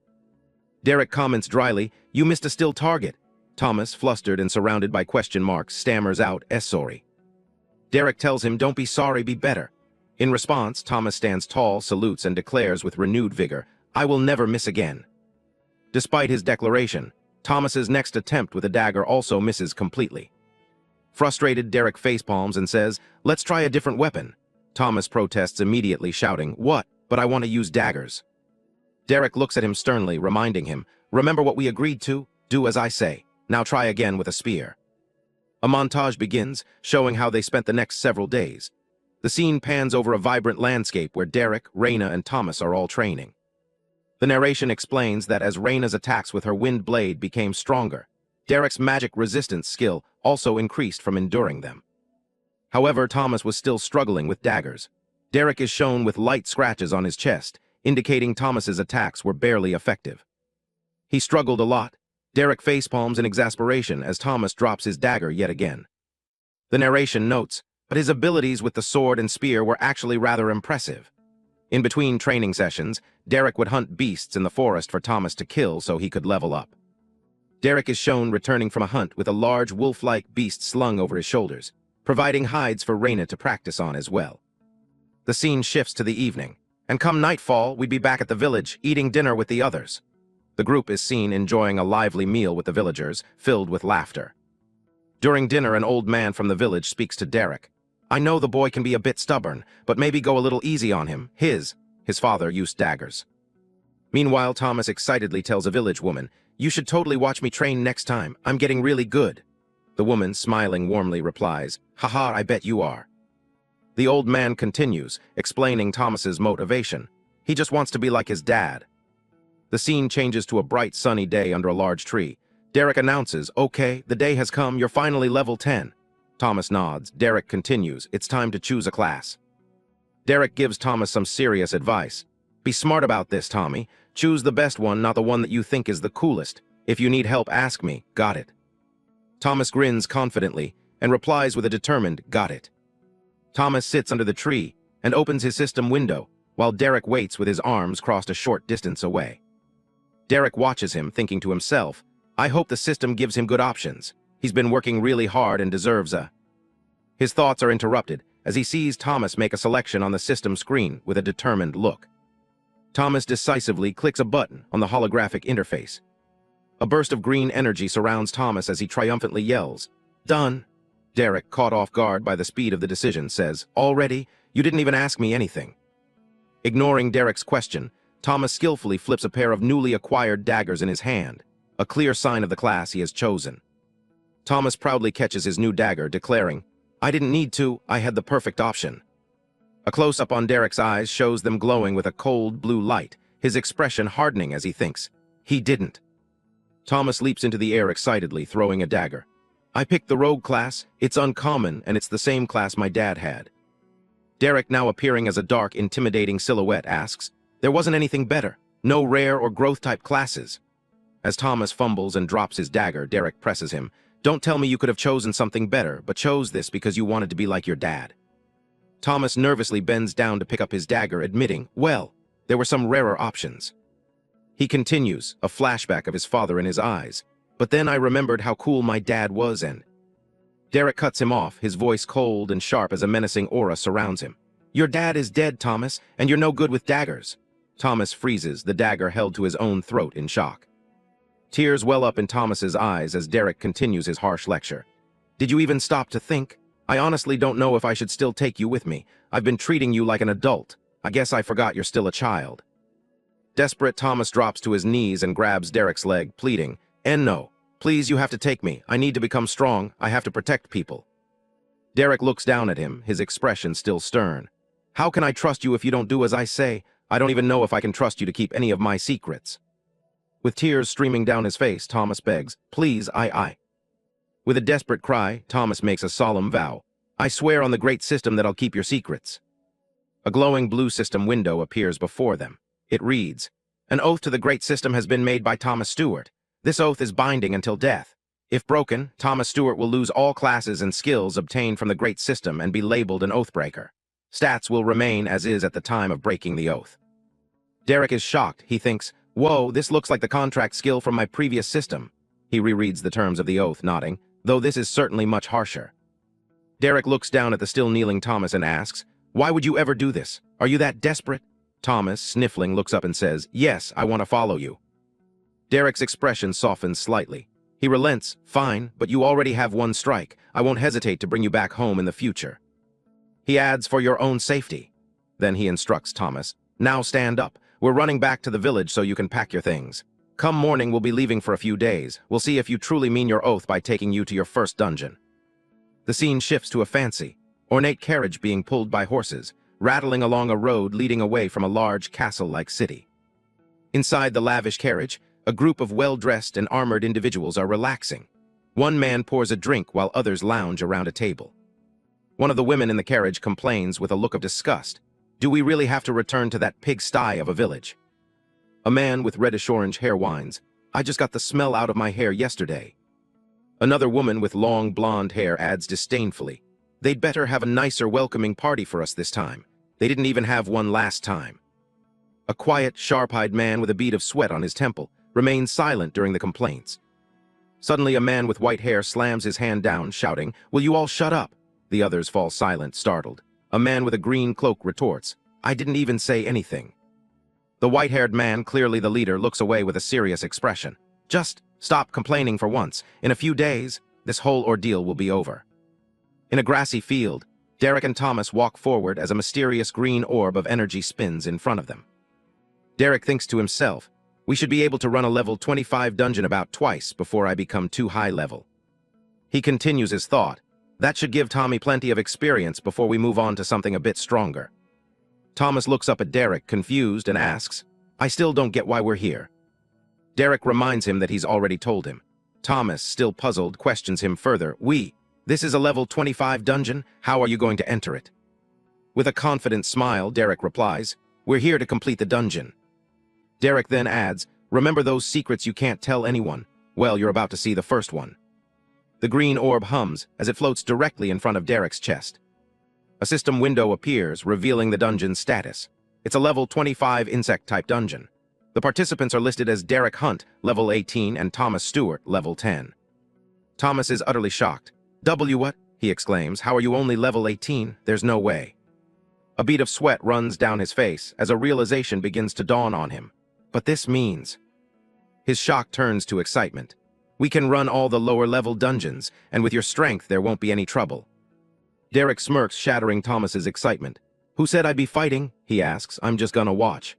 Derek comments dryly, you missed a still target. Thomas, flustered and surrounded by question marks, stammers out, sorry. Derek tells him, don't be sorry, be better. In response, Thomas stands tall, salutes, and declares with renewed vigor, I will never miss again. Despite his declaration, Thomas's next attempt with a dagger also misses completely. Frustrated, Derek facepalms and says, let's try a different weapon. Thomas protests immediately, shouting, what? But I want to use daggers. Derek looks at him sternly, reminding him, remember what we agreed to? Do as I say. Now try again with a spear. A montage begins, showing how they spent the next several days. The scene pans over a vibrant landscape where Derek, Raina, and Thomas are all training. The narration explains that as Raina's attacks with her wind blade became stronger, Derek's magic resistance skill also increased from enduring them. However, Thomas was still struggling with daggers. Derek is shown with light scratches on his chest, indicating Thomas's attacks were barely effective. He struggled a lot, Derek facepalms in exasperation as Thomas drops his dagger yet again. The narration notes, but his abilities with the sword and spear were actually rather impressive. In between training sessions, Derek would hunt beasts in the forest for Thomas to kill so he could level up. Derek is shown returning from a hunt with a large wolf-like beast slung over his shoulders, providing hides for Reyna to practice on as well. The scene shifts to the evening, and come nightfall, we'd be back at the village, eating dinner with the others. The group is seen enjoying a lively meal with the villagers, filled with laughter. During dinner, an old man from the village speaks to Derek. I know the boy can be a bit stubborn, but maybe go a little easy on him. His father used daggers. Meanwhile, Thomas excitedly tells a village woman, "You should totally watch me train next time. I'm getting really good." The woman, smiling warmly, replies, "Haha, I bet you are." The old man continues, explaining Thomas's motivation. He just wants to be like his dad. The scene changes to a bright sunny day under a large tree. Derek announces, "Okay, the day has come, you're finally level 10. Thomas nods. Derek continues, "It's time to choose a class." Derek gives Thomas some serious advice. "Be smart about this, Tommy. Choose the best one, not the one that you think is the coolest. If you need help, ask me. Got it?" Thomas grins confidently and replies with a determined, "Got it." Thomas sits under the tree and opens his system window, while Derek waits with his arms crossed a short distance away. Derek watches him, thinking to himself, "I hope the system gives him good options. He's been working really hard and deserves a..." His thoughts are interrupted as he sees Thomas make a selection on the system screen with a determined look. Thomas decisively clicks a button on the holographic interface. A burst of green energy surrounds Thomas as he triumphantly yells, "Done!" Derek, caught off guard by the speed of the decision, says, "Already? You didn't even ask me anything." Ignoring Derek's question, Thomas skillfully flips a pair of newly acquired daggers in his hand, a clear sign of the class he has chosen. Thomas proudly catches his new dagger, declaring, "I didn't need to, I had the perfect option." A close-up on Derek's eyes shows them glowing with a cold blue light, his expression hardening as he thinks, "He didn't." Thomas leaps into the air excitedly, throwing a dagger. "I picked the rogue class, it's uncommon, and it's the same class my dad had." Derek, now appearing as a dark, intimidating silhouette, asks, "There wasn't anything better? No rare or growth-type classes?" As Thomas fumbles and drops his dagger, Derek presses him, "Don't tell me you could have chosen something better, but chose this because you wanted to be like your dad." Thomas nervously bends down to pick up his dagger, admitting, "Well, there were some rarer options." He continues, a flashback of his father in his eyes. "But then I remembered how cool my dad was and..." Derek cuts him off, his voice cold and sharp as a menacing aura surrounds him. "Your dad is dead, Thomas, and you're no good with daggers." Thomas freezes, the dagger held to his own throat in shock. Tears well up in Thomas's eyes as Derek continues his harsh lecture. "Did you even stop to think? I honestly don't know if I should still take you with me. I've been treating you like an adult. I guess I forgot you're still a child." Desperate, Thomas drops to his knees and grabs Derek's leg, pleading, "No, please, you have to take me. I need to become strong. I have to protect people." Derek looks down at him, his expression still stern. "How can I trust you if you don't do as I say? I don't even know if I can trust you to keep any of my secrets." With tears streaming down his face, Thomas begs, "Please, I..." With a desperate cry, Thomas makes a solemn vow. "I swear on the great system that I'll keep your secrets." A glowing blue system window appears before them. It reads, "An oath to the great system has been made by Thomas Stewart. This oath is binding until death. If broken, Thomas Stewart will lose all classes and skills obtained from the great system and be labeled an oathbreaker. Stats will remain as is at the time of breaking the oath." Derek is shocked. He thinks, "Whoa, this looks like the contract skill from my previous system." He rereads the terms of the oath, nodding, "Though this is certainly much harsher." Derek looks down at the still kneeling Thomas and asks, "Why would you ever do this? Are you that desperate?" Thomas, sniffling, looks up and says, "Yes, I want to follow you." Derek's expression softens slightly. He relents, "Fine, but you already have one strike. I won't hesitate to bring you back home in the future." He adds, "For your own safety." Then he instructs Thomas, "Now stand up. We're running back to the village so you can pack your things. Come morning, we'll be leaving for a few days. We'll see if you truly mean your oath by taking you to your first dungeon." The scene shifts to a fancy, ornate carriage being pulled by horses, rattling along a road leading away from a large castle-like city. Inside the lavish carriage, a group of well-dressed and armored individuals are relaxing. One man pours a drink while others lounge around a table. One of the women in the carriage complains with a look of disgust, "Do we really have to return to that pigsty of a village?" A man with reddish-orange hair whines, I just got the smell out of my hair yesterday. Another woman with long blonde hair adds disdainfully, they'd better have a nicer welcoming party for us this time. They didn't even have one last time. A quiet, sharp-eyed man with a bead of sweat on his temple remains silent during the complaints. Suddenly, a man with white hair slams his hand down, shouting, "Will you all shut up?" The others fall silent, startled. A man with a green cloak retorts, "I didn't even say anything." The white-haired man, clearly the leader, looks away with a serious expression. "Just stop complaining for once. In a few days, this whole ordeal will be over." In a grassy field, Derek and Thomas walk forward as a mysterious green orb of energy spins in front of them. Derek thinks to himself, "We should be able to run a level 25 dungeon about twice before I become too high level." He continues his thought, "That should give Tommy plenty of experience before we move on to something a bit stronger." Thomas looks up at Derek, confused, and asks, "I still don't get why we're here." Derek reminds him that he's already told him. Thomas, still puzzled, questions him further. This is a level 25 dungeon. How are you going to enter it?" With a confident smile, Derek replies, "We're here to complete the dungeon." Derek then adds, "Remember those secrets you can't tell anyone? Well, you're about to see the first one." The green orb hums as it floats directly in front of Derek's chest. A system window appears, revealing the dungeon's status. It's a level 25 insect-type dungeon. The participants are listed as Derek Hunt, level 18, and Thomas Stewart, level 10. Thomas is utterly shocked. What?" he exclaims. "How are you only level 18? There's no way." A bead of sweat runs down his face as a realization begins to dawn on him. But this means... His shock turns to excitement. "We can run all the lower-level dungeons, and with your strength there won't be any trouble." Derek smirks, shattering Thomas's excitement. "Who said I'd be fighting?" he asks. "I'm just gonna watch."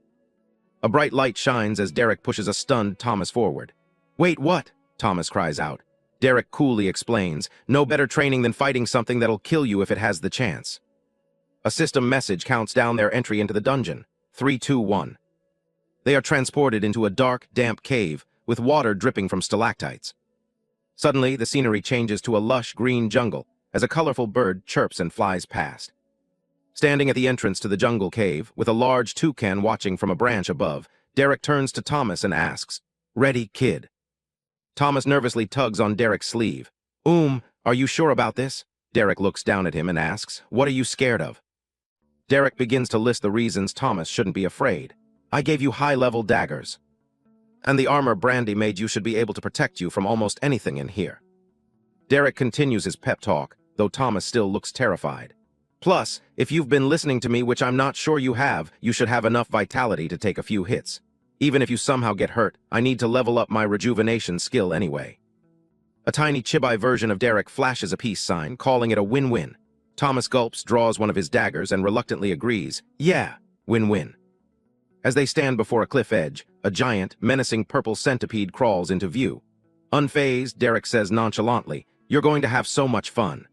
A bright light shines as Derek pushes a stunned Thomas forward. "Wait, what?" Thomas cries out. Derek coolly explains, "No better training than fighting something that'll kill you if it has the chance." A system message counts down their entry into the dungeon. 3, 2, 1. They are transported into a dark, damp cave with water dripping from stalactites. Suddenly, the scenery changes to a lush green jungle as a colorful bird chirps and flies past. Standing at the entrance to the jungle cave, with a large toucan watching from a branch above, Derek turns to Thomas and asks, "Ready, kid?" Thomas nervously tugs on Derek's sleeve. Are you sure about this?" Derek looks down at him and asks, "What are you scared of?" Derek begins to list the reasons Thomas shouldn't be afraid. "I gave you high-level daggers. And the armor Brandy made you should be able to protect you from almost anything in here." Derek continues his pep talk, though Thomas still looks terrified. "Plus, if you've been listening to me, which I'm not sure you have, you should have enough vitality to take a few hits. Even if you somehow get hurt, I need to level up my rejuvenation skill anyway." A tiny chibi version of Derek flashes a peace sign, calling it a win-win. Thomas gulps, draws one of his daggers, and reluctantly agrees. "Yeah, win-win." As they stand before a cliff edge, a giant, menacing purple centipede crawls into view. Unfazed, Derek says nonchalantly, "You're going to have so much fun."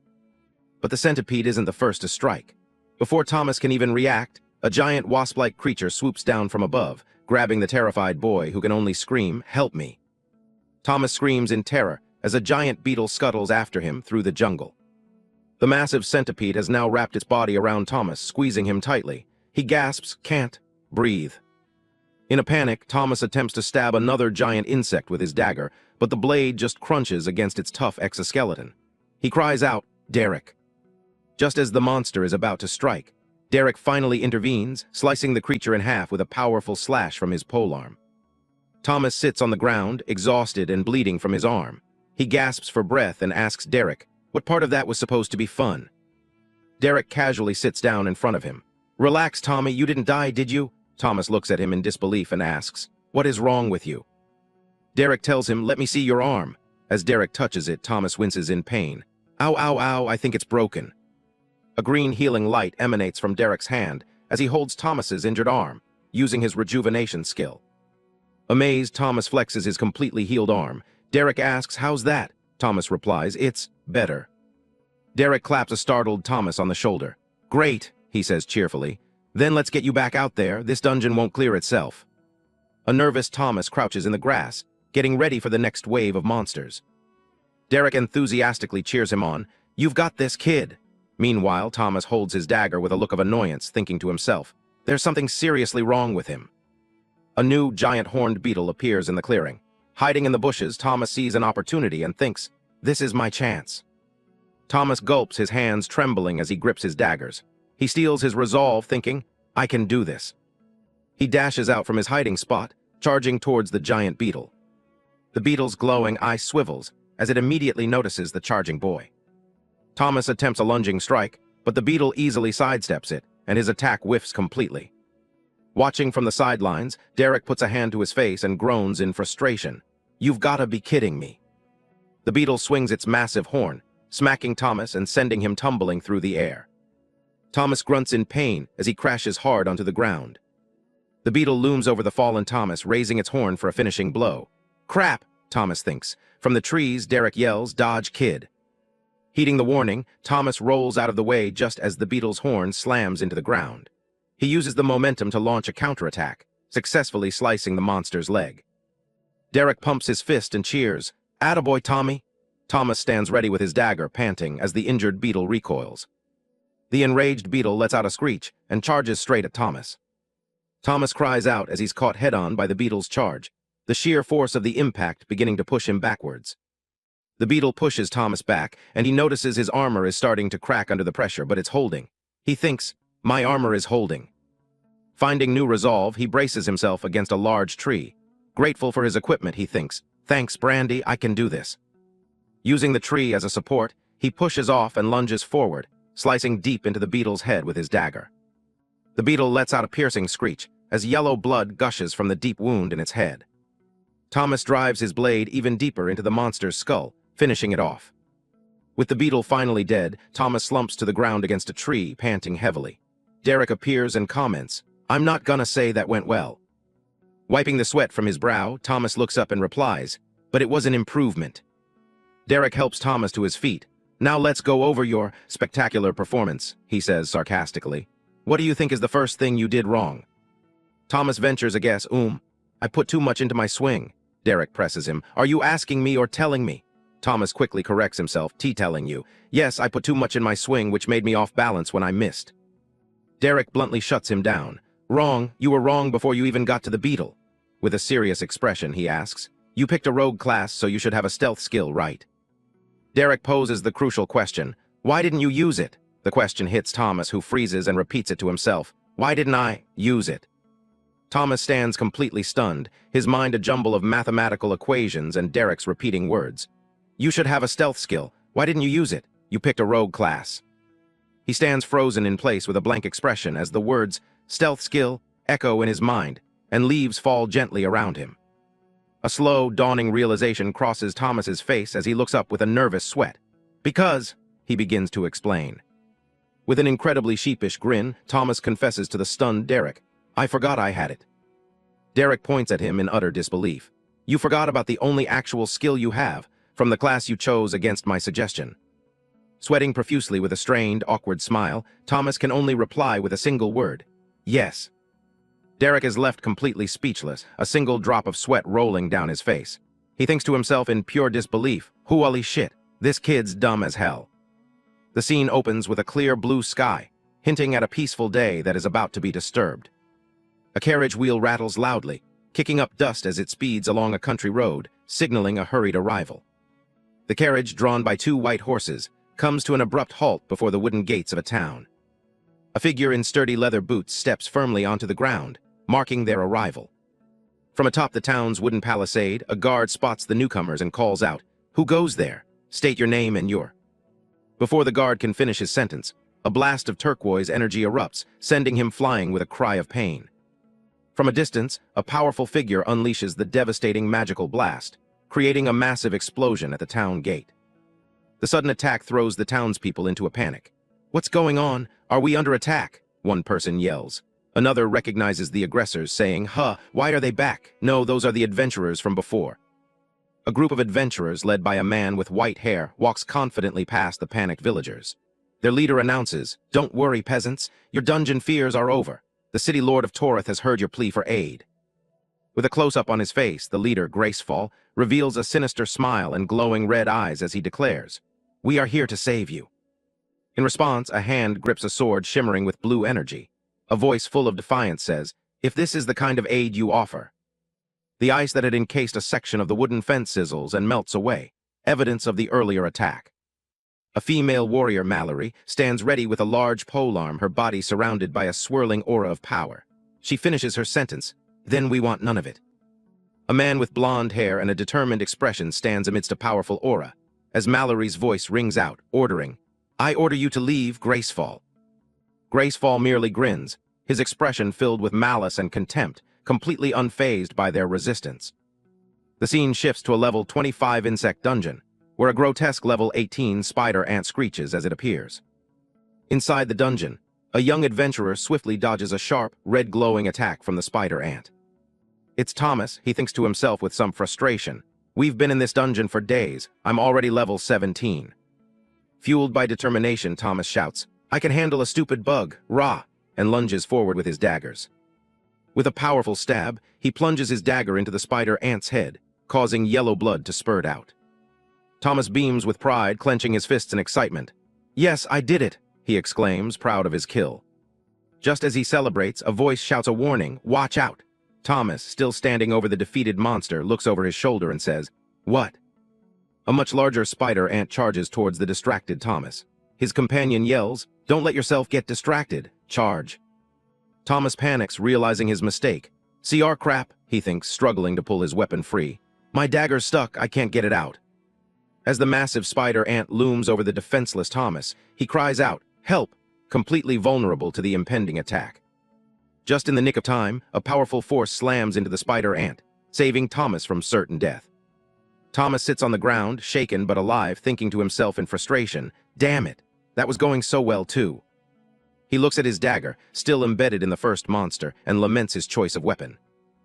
But the centipede isn't the first to strike. Before Thomas can even react, a giant wasp-like creature swoops down from above, grabbing the terrified boy who can only scream, "Help me." Thomas screams in terror as a giant beetle scuttles after him through the jungle. The massive centipede has now wrapped its body around Thomas, squeezing him tightly. He gasps, "Can't breathe." In a panic, Thomas attempts to stab another giant insect with his dagger, but the blade just crunches against its tough exoskeleton. He cries out, "Derek." Just as the monster is about to strike, Derek finally intervenes, slicing the creature in half with a powerful slash from his polearm. Thomas sits on the ground, exhausted and bleeding from his arm. He gasps for breath and asks Derek, what part of that was supposed to be fun? Derek casually sits down in front of him. "Relax, Tommy, you didn't die, did you?" Thomas looks at him in disbelief and asks, "What is wrong with you?" Derek tells him, "Let me see your arm." As Derek touches it, Thomas winces in pain. "Ow, ow, ow, I think it's broken." A green healing light emanates from Derek's hand as he holds Thomas's injured arm, using his rejuvenation skill. Amazed, Thomas flexes his completely healed arm. Derek asks, "How's that?" Thomas replies, "It's better." Derek claps a startled Thomas on the shoulder. "Great," he says cheerfully. "Then let's get you back out there. This dungeon won't clear itself." A nervous Thomas crouches in the grass, getting ready for the next wave of monsters. Derek enthusiastically cheers him on. "You've got this, kid." Meanwhile, Thomas holds his dagger with a look of annoyance, thinking to himself, there's something seriously wrong with him. A new giant horned beetle appears in the clearing. Hiding in the bushes, Thomas sees an opportunity and thinks, "This is my chance." Thomas gulps, his hands trembling as he grips his daggers. He steels his resolve, thinking, "I can do this." He dashes out from his hiding spot, charging towards the giant beetle. The beetle's glowing eye swivels as it immediately notices the charging boy. Thomas attempts a lunging strike, but the beetle easily sidesteps it, and his attack whiffs completely. Watching from the sidelines, Derek puts a hand to his face and groans in frustration. "You've gotta be kidding me." The beetle swings its massive horn, smacking Thomas and sending him tumbling through the air. Thomas grunts in pain as he crashes hard onto the ground. The beetle looms over the fallen Thomas, raising its horn for a finishing blow. "Crap," Thomas thinks. From the trees, Derek yells, "Dodge, kid." Heeding the warning, Thomas rolls out of the way just as the beetle's horn slams into the ground. He uses the momentum to launch a counterattack, successfully slicing the monster's leg. Derek pumps his fist and cheers, "Attaboy, Tommy." Thomas stands ready with his dagger, panting as the injured beetle recoils. The enraged beetle lets out a screech and charges straight at Thomas. Thomas cries out as he's caught head-on by the beetle's charge, the sheer force of the impact beginning to push him backwards. The beetle pushes Thomas back, and he notices his armor is starting to crack under the pressure, but it's holding. He thinks, "My armor is holding." Finding new resolve, he braces himself against a large tree. Grateful for his equipment, he thinks, "Thanks, Brandy, I can do this." Using the tree as a support, he pushes off and lunges forward, slicing deep into the beetle's head with his dagger. The beetle lets out a piercing screech as yellow blood gushes from the deep wound in its head. Thomas drives his blade even deeper into the monster's skull, finishing it off. With the beetle finally dead, Thomas slumps to the ground against a tree, panting heavily. Derek appears and comments, "I'm not gonna say that went well." Wiping the sweat from his brow, Thomas looks up and replies, "But it was an improvement." Derek helps Thomas to his feet. "Now let's go over your spectacular performance," he says sarcastically. "What do you think is the first thing you did wrong?" Thomas ventures a guess. I put too much into my swing." Derek presses him. "Are you asking me or telling me?" Thomas quickly corrects himself. "Telling you. Yes, I put too much in my swing, which made me off balance when I missed." Derek bluntly shuts him down. "Wrong. You were wrong before you even got to the beetle." With a serious expression, he asks, "You picked a rogue class, so you should have a stealth skill, right?" Derek poses the crucial question, "Why didn't you use it?" The question hits Thomas, who freezes and repeats it to himself. "Why didn't I use it?" Thomas stands completely stunned, his mind a jumble of mathematical equations and Derek's repeating words. "You should have a stealth skill. Why didn't you use it? You picked a rogue class." He stands frozen in place with a blank expression as the words, "stealth skill," echo in his mind, and leaves fall gently around him. A slow, dawning realization crosses Thomas's face as he looks up with a nervous sweat. "Because," he begins to explain. With an incredibly sheepish grin, Thomas confesses to the stunned Derek, "I forgot I had it." Derek points at him in utter disbelief. "You forgot about the only actual skill you have, from the class you chose against my suggestion." Sweating profusely with a strained, awkward smile, Thomas can only reply with a single word, "Yes." Derek is left completely speechless, a single drop of sweat rolling down his face. He thinks to himself in pure disbelief, "Holy shit, this kid's dumb as hell." The scene opens with a clear blue sky, hinting at a peaceful day that is about to be disturbed. A carriage wheel rattles loudly, kicking up dust as it speeds along a country road, signaling a hurried arrival. The carriage, drawn by two white horses, comes to an abrupt halt before the wooden gates of a town. A figure in sturdy leather boots steps firmly onto the ground, marking their arrival. From atop the town's wooden palisade, a guard spots the newcomers and calls out, "Who goes there? State your name and your..." Before the guard can finish his sentence, a blast of turquoise energy erupts, sending him flying with a cry of pain. From a distance, a powerful figure unleashes the devastating magical blast, creating a massive explosion at the town gate. The sudden attack throws the townspeople into a panic. "What's going on? Are we under attack?" one person yells. Another recognizes the aggressors, saying, "Why are they back? No, those are the adventurers from before." A group of adventurers, led by a man with white hair, walks confidently past the panicked villagers. Their leader announces, "Don't worry, peasants. Your dungeon fears are over. The city lord of Torith has heard your plea for aid." With a close-up on his face, the leader, Graceful, reveals a sinister smile and glowing red eyes as he declares, "We are here to save you." In response, a hand grips a sword shimmering with blue energy. A voice full of defiance says, "If this is the kind of aid you offer..." The ice that had encased a section of the wooden fence sizzles and melts away, evidence of the earlier attack. A female warrior, Mallory, stands ready with a large polearm, her body surrounded by a swirling aura of power. She finishes her sentence, "Then we want none of it." A man with blonde hair and a determined expression stands amidst a powerful aura, as Mallory's voice rings out, ordering, "I order you to leave, Gracefall." Gracefall merely grins, his expression filled with malice and contempt, completely unfazed by their resistance. The scene shifts to a level 25 insect dungeon, where a grotesque level 18 spider ant screeches as it appears. Inside the dungeon, a young adventurer swiftly dodges a sharp, red-glowing attack from the spider ant. "It's Thomas," he thinks to himself with some frustration. "We've been in this dungeon for days. I'm already level 17. Fueled by determination, Thomas shouts, "I can handle a stupid bug, rah!" and lunges forward with his daggers. With a powerful stab, he plunges his dagger into the spider ant's head, causing yellow blood to spurt out. Thomas beams with pride, clenching his fists in excitement. "Yes, I did it," he exclaims, proud of his kill. Just as he celebrates, a voice shouts a warning, "Watch out!" Thomas, still standing over the defeated monster, looks over his shoulder and says, "What?" A much larger spider ant charges towards the distracted Thomas. His companion yells, "Don't let yourself get distracted. Charge." Thomas panics, realizing his mistake. "CR crap," he thinks, struggling to pull his weapon free. "My dagger's stuck, I can't get it out." As the massive spider ant looms over the defenseless Thomas, he cries out, "Help!" completely vulnerable to the impending attack. Just in the nick of time, a powerful force slams into the spider ant, saving Thomas from certain death. Thomas sits on the ground, shaken but alive, thinking to himself in frustration, "Damn it, that was going so well too." He looks at his dagger, still embedded in the first monster, and laments his choice of weapon.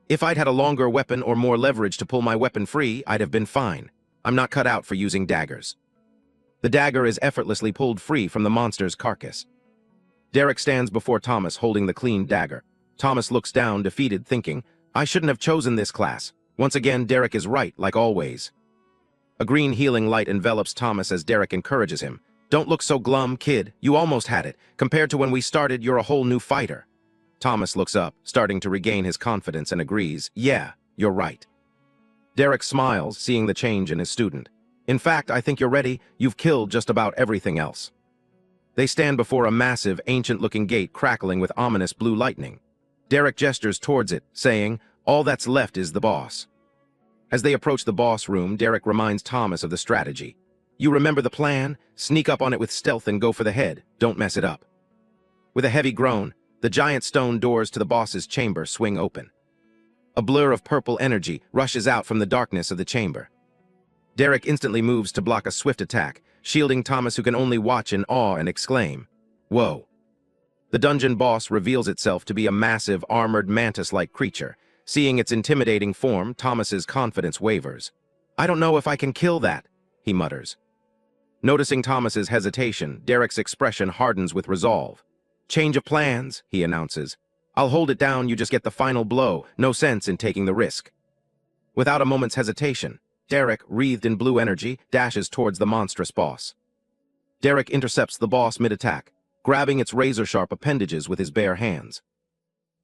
"If I'd had a longer weapon or more leverage to pull my weapon free, I'd have been fine. I'm not cut out for using daggers." The dagger is effortlessly pulled free from the monster's carcass. Derek stands before Thomas holding the clean dagger. Thomas looks down, defeated, thinking, "I shouldn't have chosen this class." Once again, Derek is right, like always. A green healing light envelops Thomas as Derek encourages him. "Don't look so glum, kid. You almost had it. Compared to when we started, you're a whole new fighter." Thomas looks up, starting to regain his confidence, and agrees, "Yeah, you're right." Derek smiles, seeing the change in his student. "In fact, I think you're ready. You've killed just about everything else." They stand before a massive, ancient-looking gate crackling with ominous blue lightning. Derek gestures towards it, saying, "All that's left is the boss." As they approach the boss room, Derek reminds Thomas of the strategy. "You remember the plan? Sneak up on it with stealth and go for the head. Don't mess it up." With a heavy groan, the giant stone doors to the boss's chamber swing open. A blur of purple energy rushes out from the darkness of the chamber. Derek instantly moves to block a swift attack, shielding Thomas, who can only watch in awe and exclaim, "Whoa." The dungeon boss reveals itself to be a massive, armored, mantis-like creature. Seeing its intimidating form, Thomas's confidence wavers. "I don't know if I can kill that," he mutters. Noticing Thomas's hesitation, Derek's expression hardens with resolve. "Change of plans," he announces. "I'll hold it down, you just get the final blow. No sense in taking the risk." Without a moment's hesitation, Derek, wreathed in blue energy, dashes towards the monstrous boss. Derek intercepts the boss mid-attack, grabbing its razor-sharp appendages with his bare hands.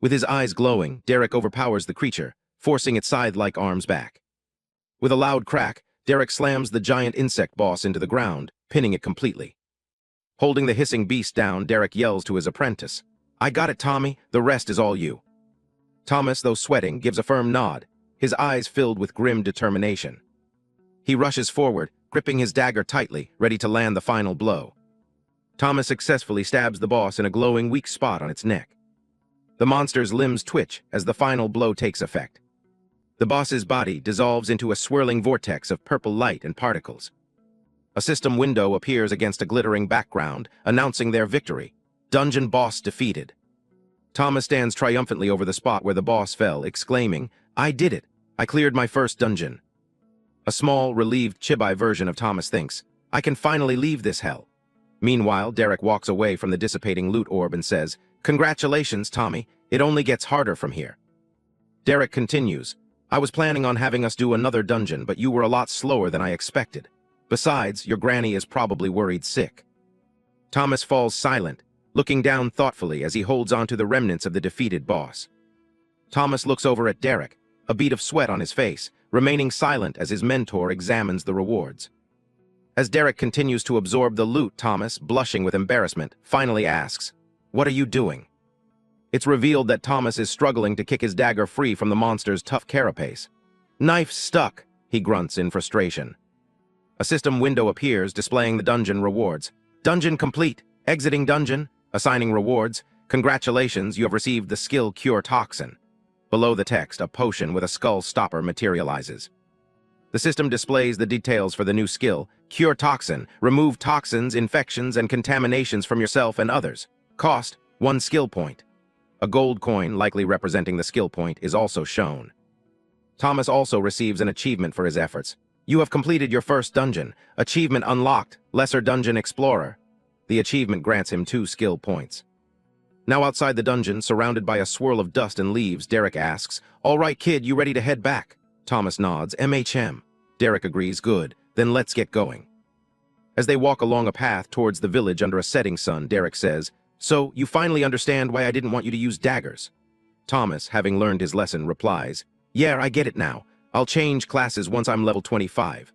With his eyes glowing, Derek overpowers the creature, forcing its scythe-like arms back. With a loud crack, Derek slams the giant insect boss into the ground, pinning it completely. Holding the hissing beast down, Derek yells to his apprentice, "I got it, Tommy. The rest is all you." Thomas, though sweating, gives a firm nod, his eyes filled with grim determination. He rushes forward, gripping his dagger tightly, ready to land the final blow. Thomas successfully stabs the boss in a glowing, weak spot on its neck. The monster's limbs twitch as the final blow takes effect. The boss's body dissolves into a swirling vortex of purple light and particles. A system window appears against a glittering background, announcing their victory. Dungeon boss defeated. Thomas stands triumphantly over the spot where the boss fell, exclaiming, "I did it! I cleared my first dungeon." A small, relieved chibi version of Thomas thinks, "I can finally leave this hell." Meanwhile, Derek walks away from the dissipating loot orb and says, "Congratulations, Tommy. It only gets harder from here." Derek continues, "I was planning on having us do another dungeon, but you were a lot slower than I expected. Besides, your granny is probably worried sick." Thomas falls silent, looking down thoughtfully as he holds onto the remnants of the defeated boss. Thomas looks over at Derek, a bead of sweat on his face, remaining silent as his mentor examines the rewards. As Derek continues to absorb the loot, Thomas, blushing with embarrassment, finally asks, "What are you doing?" It's revealed that Thomas is struggling to kick his dagger free from the monster's tough carapace. "Knife stuck," he grunts in frustration. A system window appears, displaying the dungeon rewards. "Dungeon complete. Exiting dungeon. Assigning rewards. Congratulations, you have received the skill Cure Toxin." Below the text, a potion with a skull stopper materializes. The system displays the details for the new skill, Cure Toxin. Remove toxins, infections, and contaminations from yourself and others. Cost, 1 skill point. A gold coin, likely representing the skill point, is also shown. Thomas also receives an achievement for his efforts. "You have completed your first dungeon. Achievement unlocked. Lesser Dungeon Explorer." The achievement grants him 2 skill points. Now outside the dungeon, surrounded by a swirl of dust and leaves, Derek asks, "All right, kid, you ready to head back?" Thomas nods. "MHM. Derek agrees. "Good. Then let's get going." As they walk along a path towards the village under a setting sun, Derek says, "So, you finally understand why I didn't want you to use daggers?" Thomas, having learned his lesson, replies, "Yeah, I get it now. I'll change classes once I'm level 25.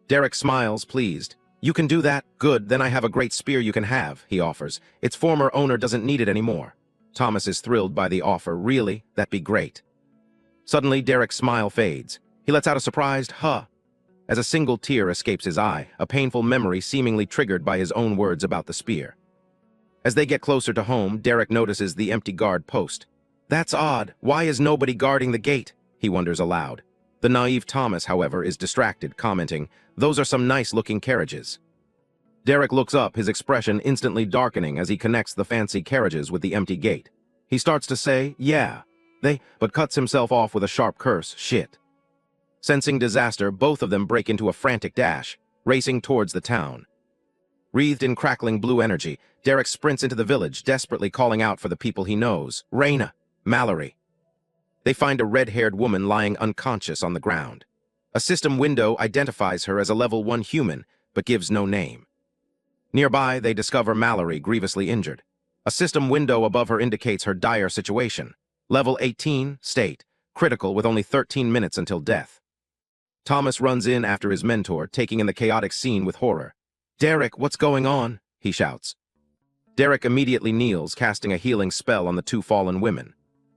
Derek smiles, pleased. "You can do that? Good, then I have a great spear you can have," he offers. "Its former owner doesn't need it anymore." Thomas is thrilled by the offer. "Really? That'd be great." Suddenly, Derek's smile fades. He lets out a surprised "huh" as a single tear escapes his eye, a painful memory seemingly triggered by his own words about the spear. As they get closer to home, Derek notices the empty guard post. "That's odd. Why is nobody guarding the gate?" he wonders aloud. The naive Thomas, however, is distracted, commenting, "Those are some nice-looking carriages." Derek looks up, his expression instantly darkening as he connects the fancy carriages with the empty gate. He starts to say, "Yeah, but cuts himself off with a sharp curse. Shit." Sensing disaster, both of them break into a frantic dash, racing towards the town. Wreathed in crackling blue energy, Derek sprints into the village, desperately calling out for the people he knows. Raina, Mallory. They find a red-haired woman lying unconscious on the ground. A system window identifies her as a level 1 human, but gives no name. Nearby, they discover Mallory grievously injured. A system window above her indicates her dire situation. Level 18, state, critical with only 13 minutes until death. Thomas runs in after his mentor, taking in the chaotic scene with horror. "Derek, what's going on?" he shouts. Derek immediately kneels, casting a healing spell on the 2 fallen women.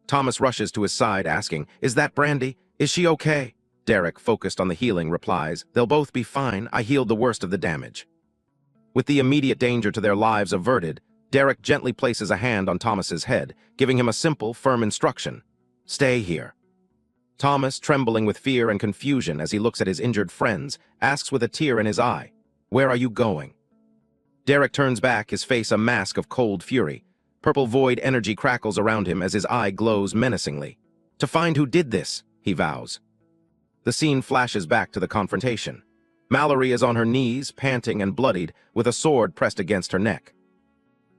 Thomas rushes to his side, asking, "Is that Brandy? Is she okay?" Derek, focused on the healing, replies, "They'll both be fine. I healed the worst of the damage." With the immediate danger to their lives averted, Derek gently places a hand on Thomas's head, giving him a simple, firm instruction. "Stay here." Thomas, trembling with fear and confusion as he looks at his injured friends, asks with a tear in his eye, "Where are you going?" Derek turns back, his face a mask of cold fury. Purple void energy crackles around him as his eye glows menacingly. "To find who did this," he vows. The scene flashes back to the confrontation. Mallory is on her knees, panting and bloodied, with a sword pressed against her neck.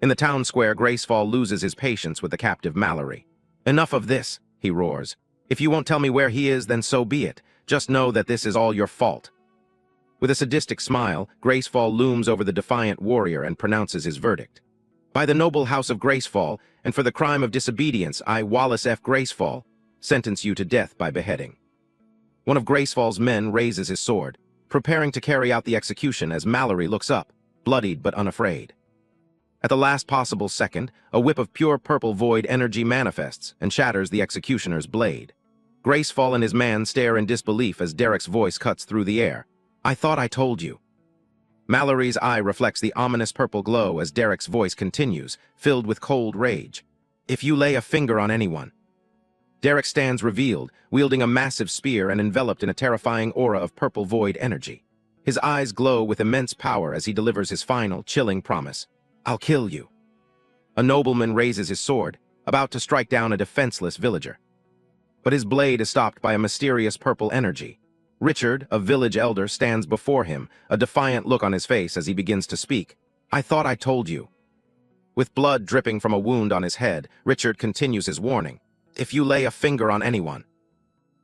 In the town square, Gracefall loses his patience with the captive Mallory. "Enough of this," he roars. "If you won't tell me where he is, then so be it. Just know that this is all your fault." With a sadistic smile, Gracefall looms over the defiant warrior and pronounces his verdict. "By the noble house of Gracefall, and for the crime of disobedience, I, Wallace F. Gracefall, sentence you to death by beheading." One of Gracefall's men raises his sword, preparing to carry out the execution as Mallory looks up, bloodied but unafraid. At the last possible second, a whip of pure purple void energy manifests and shatters the executioner's blade. Gracefall and his man stare in disbelief as Derek's voice cuts through the air. "I thought I told you." Mallory's eye reflects the ominous purple glow as Derek's voice continues, filled with cold rage. "If you lay a finger on anyone." Derek stands revealed, wielding a massive spear and enveloped in a terrifying aura of purple void energy. His eyes glow with immense power as he delivers his final, chilling promise. "I'll kill you." A nobleman raises his sword, about to strike down a defenseless villager. But his blade is stopped by a mysterious purple energy. Richard, a village elder, stands before him, a defiant look on his face as he begins to speak. "I thought I told you." With blood dripping from a wound on his head, Richard continues his warning. "If you lay a finger on anyone."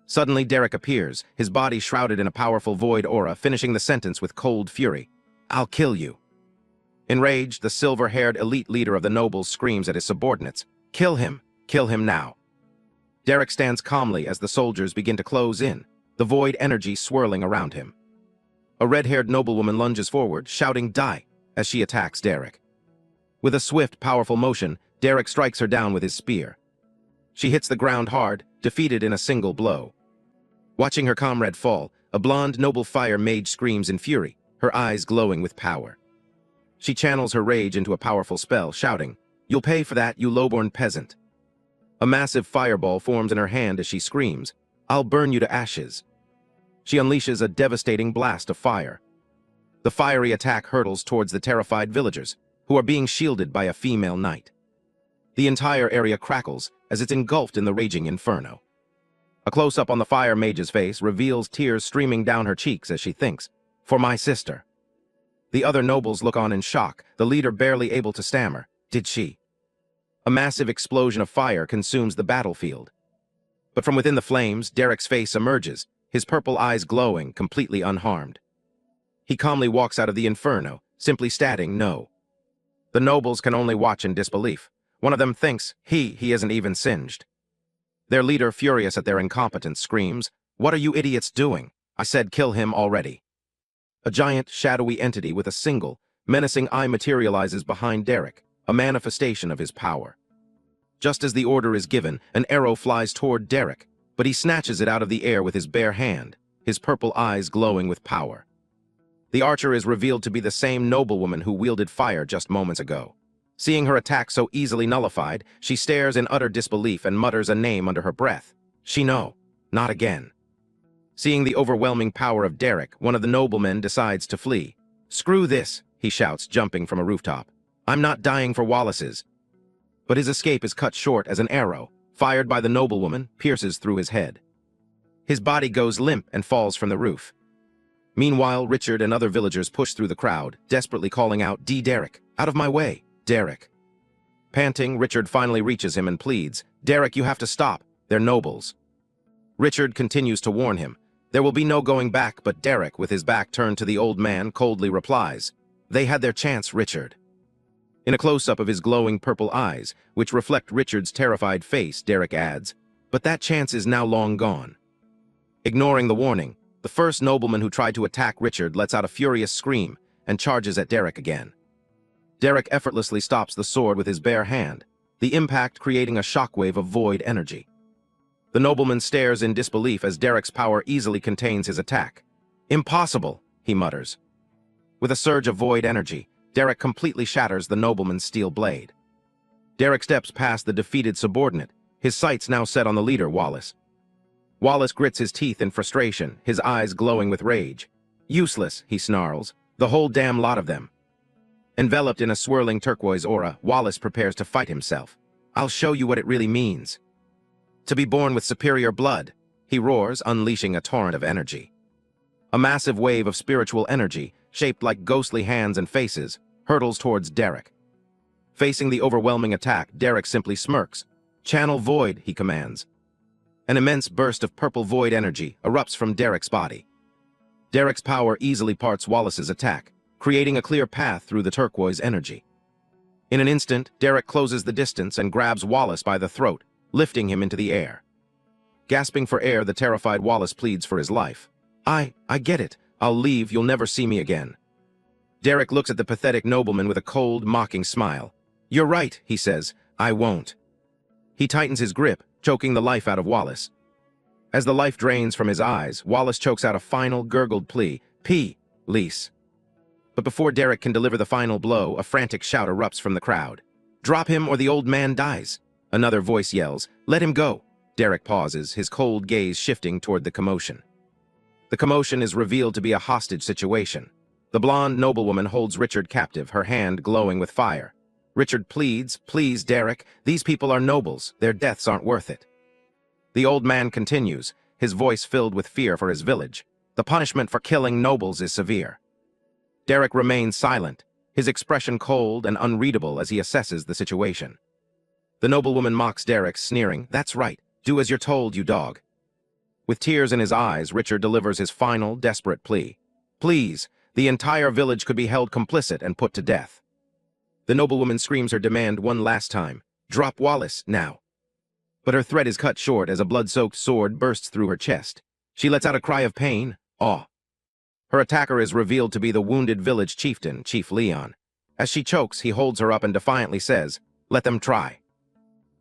Suddenly, Derek appears, his body shrouded in a powerful void aura, finishing the sentence with cold fury. "I'll kill you." Enraged, the silver-haired elite leader of the nobles screams at his subordinates. Kill him now." Derek stands calmly as the soldiers begin to close in, the void energy swirling around him. A red-haired noblewoman lunges forward, shouting "Die!" as she attacks Derek. With a swift, powerful motion, Derek strikes her down with his spear. She hits the ground hard, defeated in a single blow. Watching her comrade fall, a blonde noble fire mage screams in fury, her eyes glowing with power. She channels her rage into a powerful spell, shouting, "You'll pay for that, you low-born peasant." A massive fireball forms in her hand as she screams, "I'll burn you to ashes." She unleashes a devastating blast of fire. The fiery attack hurtles towards the terrified villagers, who are being shielded by a female knight. The entire area crackles as it's engulfed in the raging inferno. A close-up on the fire mage's face reveals tears streaming down her cheeks as she thinks, "For my sister." The other nobles look on in shock, the leader barely able to stammer, "Did she?" A massive explosion of fire consumes the battlefield. But from within the flames, Derek's face emerges, his purple eyes glowing, completely unharmed. He calmly walks out of the inferno, simply stating "No." The nobles can only watch in disbelief. One of them thinks he isn't even singed. Their leader, furious at their incompetence, screams, "What are you idiots doing? I said kill him already." A giant, shadowy entity with a single, menacing eye materializes behind Derek, a manifestation of his power. Just as the order is given, an arrow flies toward Derek, but he snatches it out of the air with his bare hand, his purple eyes glowing with power. The archer is revealed to be the same noblewoman who wielded fire just moments ago. Seeing her attack so easily nullified, she stares in utter disbelief and mutters a name under her breath. "No, not again." Seeing the overwhelming power of Derek, one of the noblemen decides to flee. "Screw this," he shouts, jumping from a rooftop. "I'm not dying for Wallace's." But his escape is cut short as an arrow, fired by the noblewoman, pierces through his head. His body goes limp and falls from the roof. Meanwhile, Richard and other villagers push through the crowd, desperately calling out, Derek, out of my way, Derek." Panting, Richard finally reaches him and pleads, "Derek, you have to stop. They're nobles." Richard continues to warn him. There will be no going back, but Derek, with his back turned to the old man, coldly replies, "They had their chance, Richard." In a close-up of his glowing purple eyes, which reflect Richard's terrified face, Derek adds, "But that chance is now long gone." Ignoring the warning, the first nobleman who tried to attack Richard lets out a furious scream and charges at Derek again. Derek effortlessly stops the sword with his bare hand, the impact creating a shockwave of void energy. The nobleman stares in disbelief as Derek's power easily contains his attack. "Impossible," he mutters. With a surge of void energy, Derek completely shatters the nobleman's steel blade. Derek steps past the defeated subordinate, his sights now set on the leader, Wallace. Wallace grits his teeth in frustration, his eyes glowing with rage. "Useless," he snarls, "the whole damn lot of them." Enveloped in a swirling turquoise aura, Wallace prepares to fight himself. "I'll show you what it really means to be born with superior blood," he roars, unleashing a torrent of energy. A massive wave of spiritual energy, shaped like ghostly hands and faces, hurtles towards Derek. Facing the overwhelming attack, Derek simply smirks. "Channel void," he commands. An immense burst of purple void energy erupts from Derek's body. Derek's power easily parts Wallace's attack, creating a clear path through the turquoise energy. In an instant, Derek closes the distance and grabs Wallace by the throat, lifting him into the air. Gasping for air, the terrified Wallace pleads for his life. I get it. I'll leave. You'll never see me again." Derek looks at the pathetic nobleman with a cold, mocking smile. "You're right," he says. "I won't." He tightens his grip, choking the life out of Wallace. As the life drains from his eyes, Wallace chokes out a final, gurgled plea. "Please." But before Derek can deliver the final blow, a frantic shout erupts from the crowd. "Drop him or the old man dies." Another voice yells, "Let him go." Derek pauses, his cold gaze shifting toward the commotion. The commotion is revealed to be a hostage situation. The blonde noblewoman holds Richard captive, her hand glowing with fire. Richard pleads, "Please, Derek, these people are nobles. Their deaths aren't worth it." The old man continues, his voice filled with fear for his village. "The punishment for killing nobles is severe." Derek remains silent, his expression cold and unreadable as he assesses the situation. The noblewoman mocks Derek, sneering, "That's right. Do as you're told, you dog." With tears in his eyes, Richard delivers his final, desperate plea. "Please, the entire village could be held complicit and put to death." The noblewoman screams her demand one last time. "Drop Wallace, now." But her threat is cut short as a blood-soaked sword bursts through her chest. She lets out a cry of pain, awe. Her attacker is revealed to be the wounded village chieftain, Chief Leon. As she chokes, he holds her up and defiantly says, "Let them try."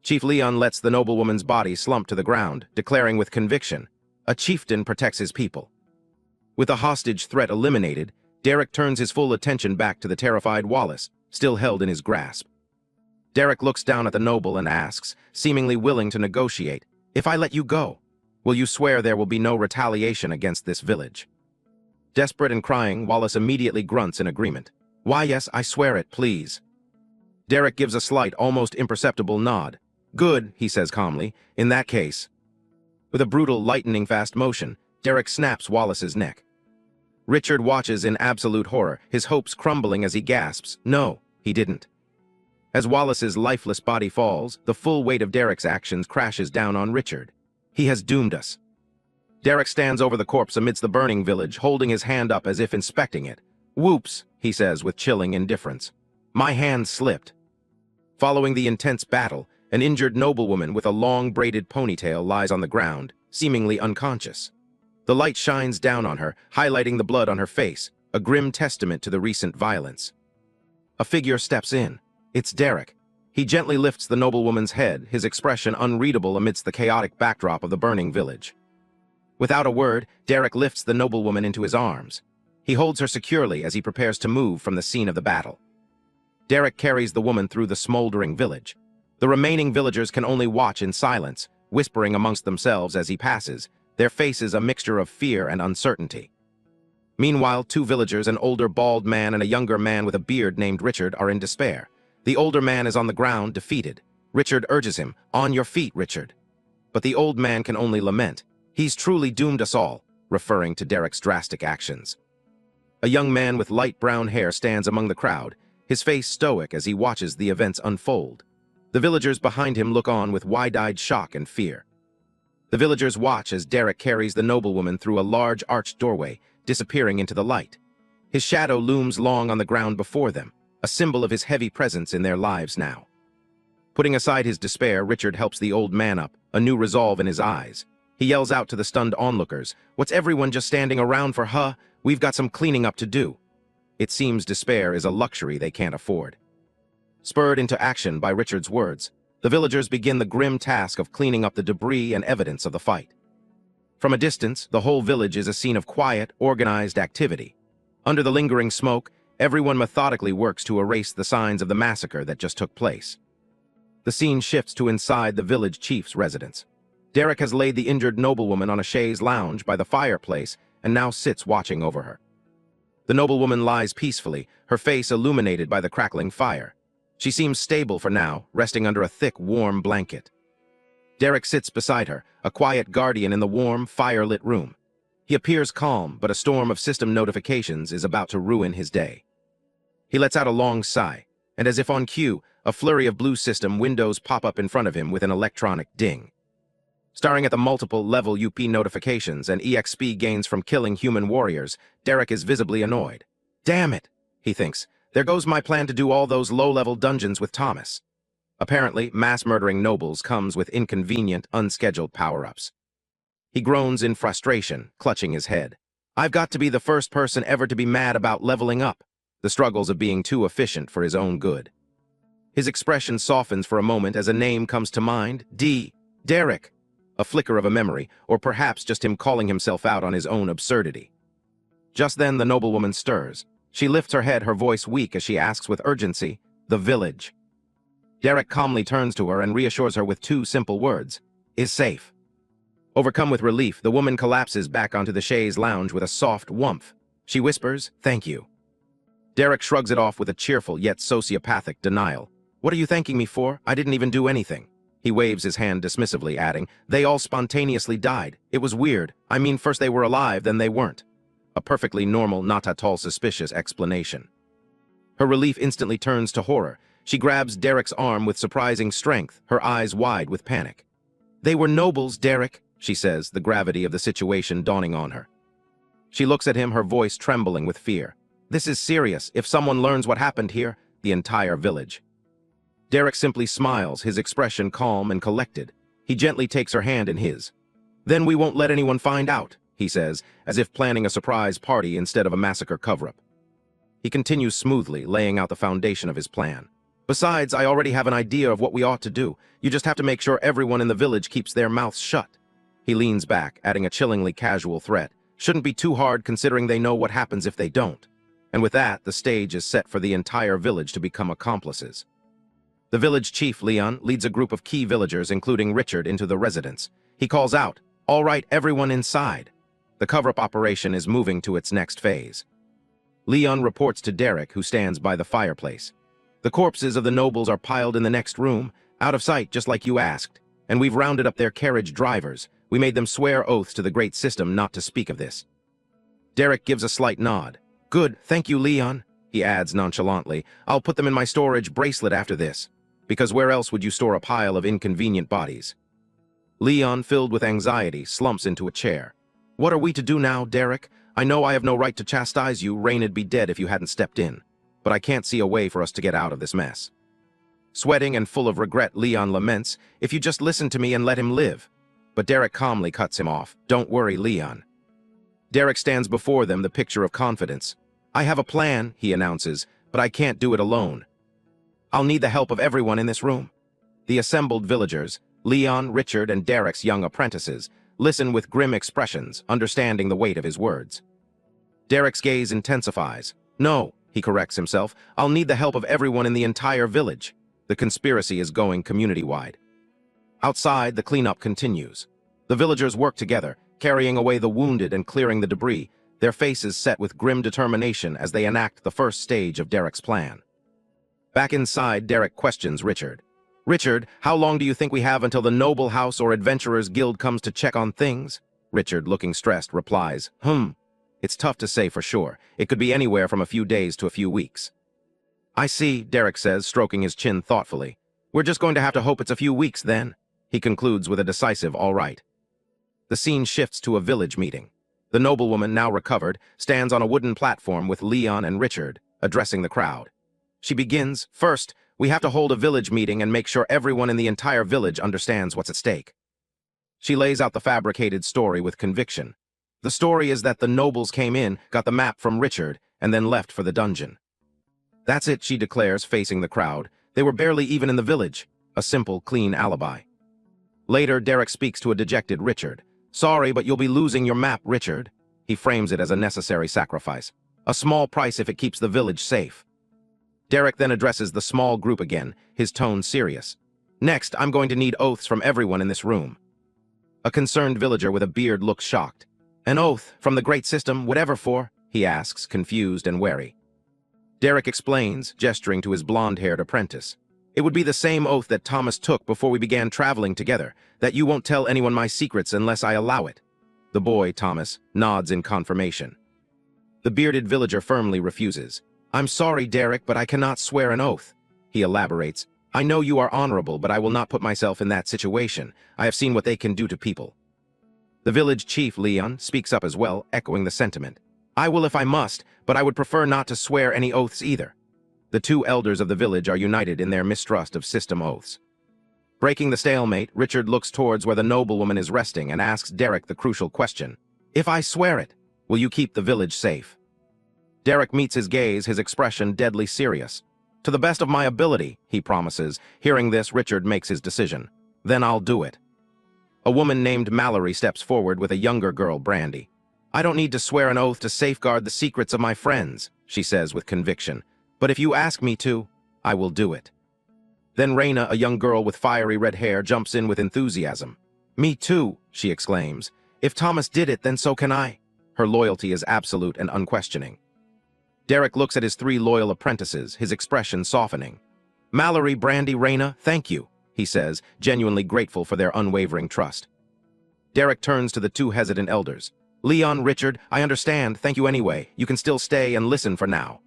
Chief Leon lets the noblewoman's body slump to the ground, declaring with conviction, "A chieftain protects his people." With the hostage threat eliminated, Derek turns his full attention back to the terrified Wallace, still held in his grasp. Derek looks down at the noble and asks, seemingly willing to negotiate, "If I let you go, will you swear there will be no retaliation against this village?" Desperate and crying, Wallace immediately grunts in agreement. "Why, yes, I swear it, please." Derek gives a slight, almost imperceptible nod. "Good," he says calmly, "in that case." With a brutal, lightning-fast motion, Derek snaps Wallace's neck. Richard watches in absolute horror, his hopes crumbling as he gasps, "No, he didn't." As Wallace's lifeless body falls, the full weight of Derek's actions crashes down on Richard. He has doomed us. Derek stands over the corpse amidst the burning village, holding his hand up as if inspecting it. "Whoops," he says with chilling indifference. "My hand slipped." Following the intense battle, an injured noblewoman with a long braided ponytail lies on the ground, seemingly unconscious. The light shines down on her, highlighting the blood on her face, a grim testament to the recent violence. A figure steps in. It's Derek. He gently lifts the noblewoman's head, his expression unreadable amidst the chaotic backdrop of the burning village. Without a word, Derek lifts the noblewoman into his arms. He holds her securely as he prepares to move from the scene of the battle. Derek carries the woman through the smoldering village. The remaining villagers can only watch in silence, whispering amongst themselves as he passes, their faces a mixture of fear and uncertainty. Meanwhile, two villagers, an older bald man and a younger man with a beard named Richard, are in despair. The older man is on the ground, defeated. Richard urges him, "On your feet, Richard." But the old man can only lament. "He's truly doomed us all," referring to Derek's drastic actions. A young man with light brown hair stands among the crowd, his face stoic as he watches the events unfold. The villagers behind him look on with wide-eyed shock and fear. The villagers watch as Derek carries the noblewoman through a large arched doorway, disappearing into the light. His shadow looms long on the ground before them, a symbol of his heavy presence in their lives now. Putting aside his despair, Richard helps the old man up, a new resolve in his eyes. He yells out to the stunned onlookers, "What's everyone just standing around for, huh? We've got some cleaning up to do." It seems despair is a luxury they can't afford. Spurred into action by Richard's words, the villagers begin the grim task of cleaning up the debris and evidence of the fight. From a distance, the whole village is a scene of quiet, organized activity. Under the lingering smoke, everyone methodically works to erase the signs of the massacre that just took place. The scene shifts to inside the village chief's residence. Derek has laid the injured noblewoman on a chaise lounge by the fireplace and now sits watching over her. The noblewoman lies peacefully, her face illuminated by the crackling fire. She seems stable for now, resting under a thick, warm blanket. Derek sits beside her, a quiet guardian in the warm, fire-lit room. He appears calm, but a storm of system notifications is about to ruin his day. He lets out a long sigh, and as if on cue, a flurry of blue system windows pop up in front of him with an electronic ding. Staring at the multiple level UP notifications and EXP gains from killing human warriors, Derek is visibly annoyed. "Damn it," he thinks. "There goes my plan to do all those low-level dungeons with Thomas." Apparently, mass-murdering nobles comes with inconvenient, unscheduled power-ups. He groans in frustration, clutching his head. "I've got to be the first person ever to be mad about leveling up," the struggles of being too efficient for his own good. His expression softens for a moment as a name comes to mind. Derek. A flicker of a memory, or perhaps just him calling himself out on his own absurdity. Just then, the noblewoman stirs. She lifts her head, her voice weak as she asks with urgency, "The village." Derek calmly turns to her and reassures her with two simple words, "Is safe." Overcome with relief, the woman collapses back onto the chaise lounge with a soft whumph. She whispers, "Thank you." Derek shrugs it off with a cheerful yet sociopathic denial. "What are you thanking me for? I didn't even do anything." He waves his hand dismissively, adding, "They all spontaneously died. It was weird. I mean, first they were alive, then they weren't." A perfectly normal, not at all suspicious explanation. Her relief instantly turns to horror. She grabs Derek's arm with surprising strength, her eyes wide with panic. "They were nobles, Derek," she says, the gravity of the situation dawning on her. She looks at him, her voice trembling with fear. "This is serious. If someone learns what happened here, the entire village." Derek simply smiles, his expression calm and collected. He gently takes her hand in his. Then we won't let anyone find out, he says, as if planning a surprise party instead of a massacre cover-up. He continues smoothly, laying out the foundation of his plan. Besides, I already have an idea of what we ought to do. You just have to make sure everyone in the village keeps their mouths shut. He leans back, adding a chillingly casual threat. Shouldn't be too hard considering they know what happens if they don't. And with that, the stage is set for the entire village to become accomplices. The village chief, Leon, leads a group of key villagers, including Richard, into the residence. He calls out, "All right, everyone inside." The cover-up operation is moving to its next phase. Leon reports to Derek, who stands by the fireplace. The corpses of the nobles are piled in the next room, out of sight just like you asked, and we've rounded up their carriage drivers. We made them swear oaths to the great system not to speak of this. Derek gives a slight nod. Good, thank you, Leon. He adds nonchalantly, I'll put them in my storage bracelet after this, because where else would you store a pile of inconvenient bodies? Leon, filled with anxiety, slumps into a chair. What are we to do now, Derek? I know I have no right to chastise you, Raina'd be dead if you hadn't stepped in, but I can't see a way for us to get out of this mess. Sweating and full of regret, Leon laments, if you just listen to me and let him live. But Derek calmly cuts him off. Don't worry, Leon. Derek stands before them, the picture of confidence. I have a plan, he announces, but I can't do it alone. I'll need the help of everyone in this room. The assembled villagers, Leon, Richard, and Derek's young apprentices, listen with grim expressions, understanding the weight of his words. Derek's gaze intensifies. No, he corrects himself, I'll need the help of everyone in the entire village. The conspiracy is going community-wide. Outside, the cleanup continues. The villagers work together, carrying away the wounded and clearing the debris, their faces set with grim determination as they enact the first stage of Derek's plan. Back inside, Derek questions Richard. Richard, how long do you think we have until the Noble House or Adventurers Guild comes to check on things? Richard, looking stressed, replies, It's tough to say for sure. It could be anywhere from a few days to a few weeks. I see, Derek says, stroking his chin thoughtfully. We're just going to have to hope it's a few weeks then. He concludes with a decisive all right. The scene shifts to a village meeting. The noblewoman, now recovered, stands on a wooden platform with Leon and Richard, addressing the crowd. She begins, First, we have to hold a village meeting and make sure everyone in the entire village understands what's at stake. She lays out the fabricated story with conviction. The story is that the nobles came in, got the map from Richard, and then left for the dungeon. That's it, she declares, facing the crowd. They were barely even in the village. A simple, clean alibi. Later, Derek speaks to a dejected Richard. Sorry, but you'll be losing your map, Richard. He frames it as a necessary sacrifice. A small price if it keeps the village safe. Derek then addresses the small group again, his tone serious. Next, I'm going to need oaths from everyone in this room. A concerned villager with a beard looks shocked. An oath from the great system, whatever for? He asks, confused and wary. Derek explains, gesturing to his blonde-haired apprentice. It would be the same oath that Thomas took before we began traveling together, that you won't tell anyone my secrets unless I allow it. The boy, Thomas, nods in confirmation. The bearded villager firmly refuses. I'm sorry, Derek, but I cannot swear an oath. He elaborates. I know you are honorable, but I will not put myself in that situation. I have seen what they can do to people. The village chief, Leon, speaks up as well, echoing the sentiment. I will if I must, but I would prefer not to swear any oaths either. The two elders of the village are united in their mistrust of system oaths. Breaking the stalemate, Richard looks towards where the noblewoman is resting and asks Derek the crucial question. If I swear it, will you keep the village safe? Derek meets his gaze, his expression deadly serious. To the best of my ability, he promises. Hearing this, Richard makes his decision. Then I'll do it. A woman named Mallory steps forward with a younger girl, Brandy. I don't need to swear an oath to safeguard the secrets of my friends, she says with conviction. But if you ask me to, I will do it. Then Raina, a young girl with fiery red hair, jumps in with enthusiasm. Me too, she exclaims. If Thomas did it, then so can I. Her loyalty is absolute and unquestioning. Derek looks at his three loyal apprentices, his expression softening. Mallory, Brandy, Raina, thank you, he says, genuinely grateful for their unwavering trust. Derek turns to the two hesitant elders. Leon, Richard, I understand, thank you anyway. You can still stay and listen for now.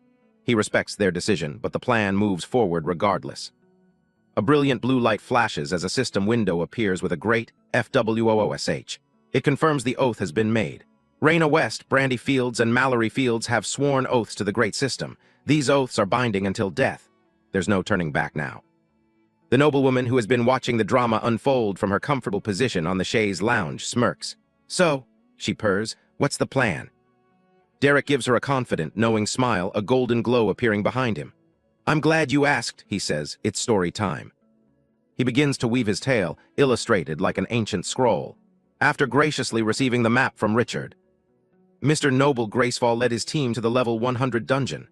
He respects their decision, but the plan moves forward regardless. A brilliant blue light flashes as a system window appears with a great FWOOSH. It confirms the oath has been made. Raina West, Brandy Fields, and Mallory Fields have sworn oaths to the great system. These oaths are binding until death. There's no turning back now. The noblewoman who has been watching the drama unfold from her comfortable position on the chaise lounge smirks. "So," she purrs, "what's the plan?" Derek gives her a confident, knowing smile, a golden glow appearing behind him. "I'm glad you asked," he says. "It's story time." He begins to weave his tale, illustrated like an ancient scroll. After graciously receiving the map from Richard, Mr. Noble Gracefall led his team to the level 100 dungeon.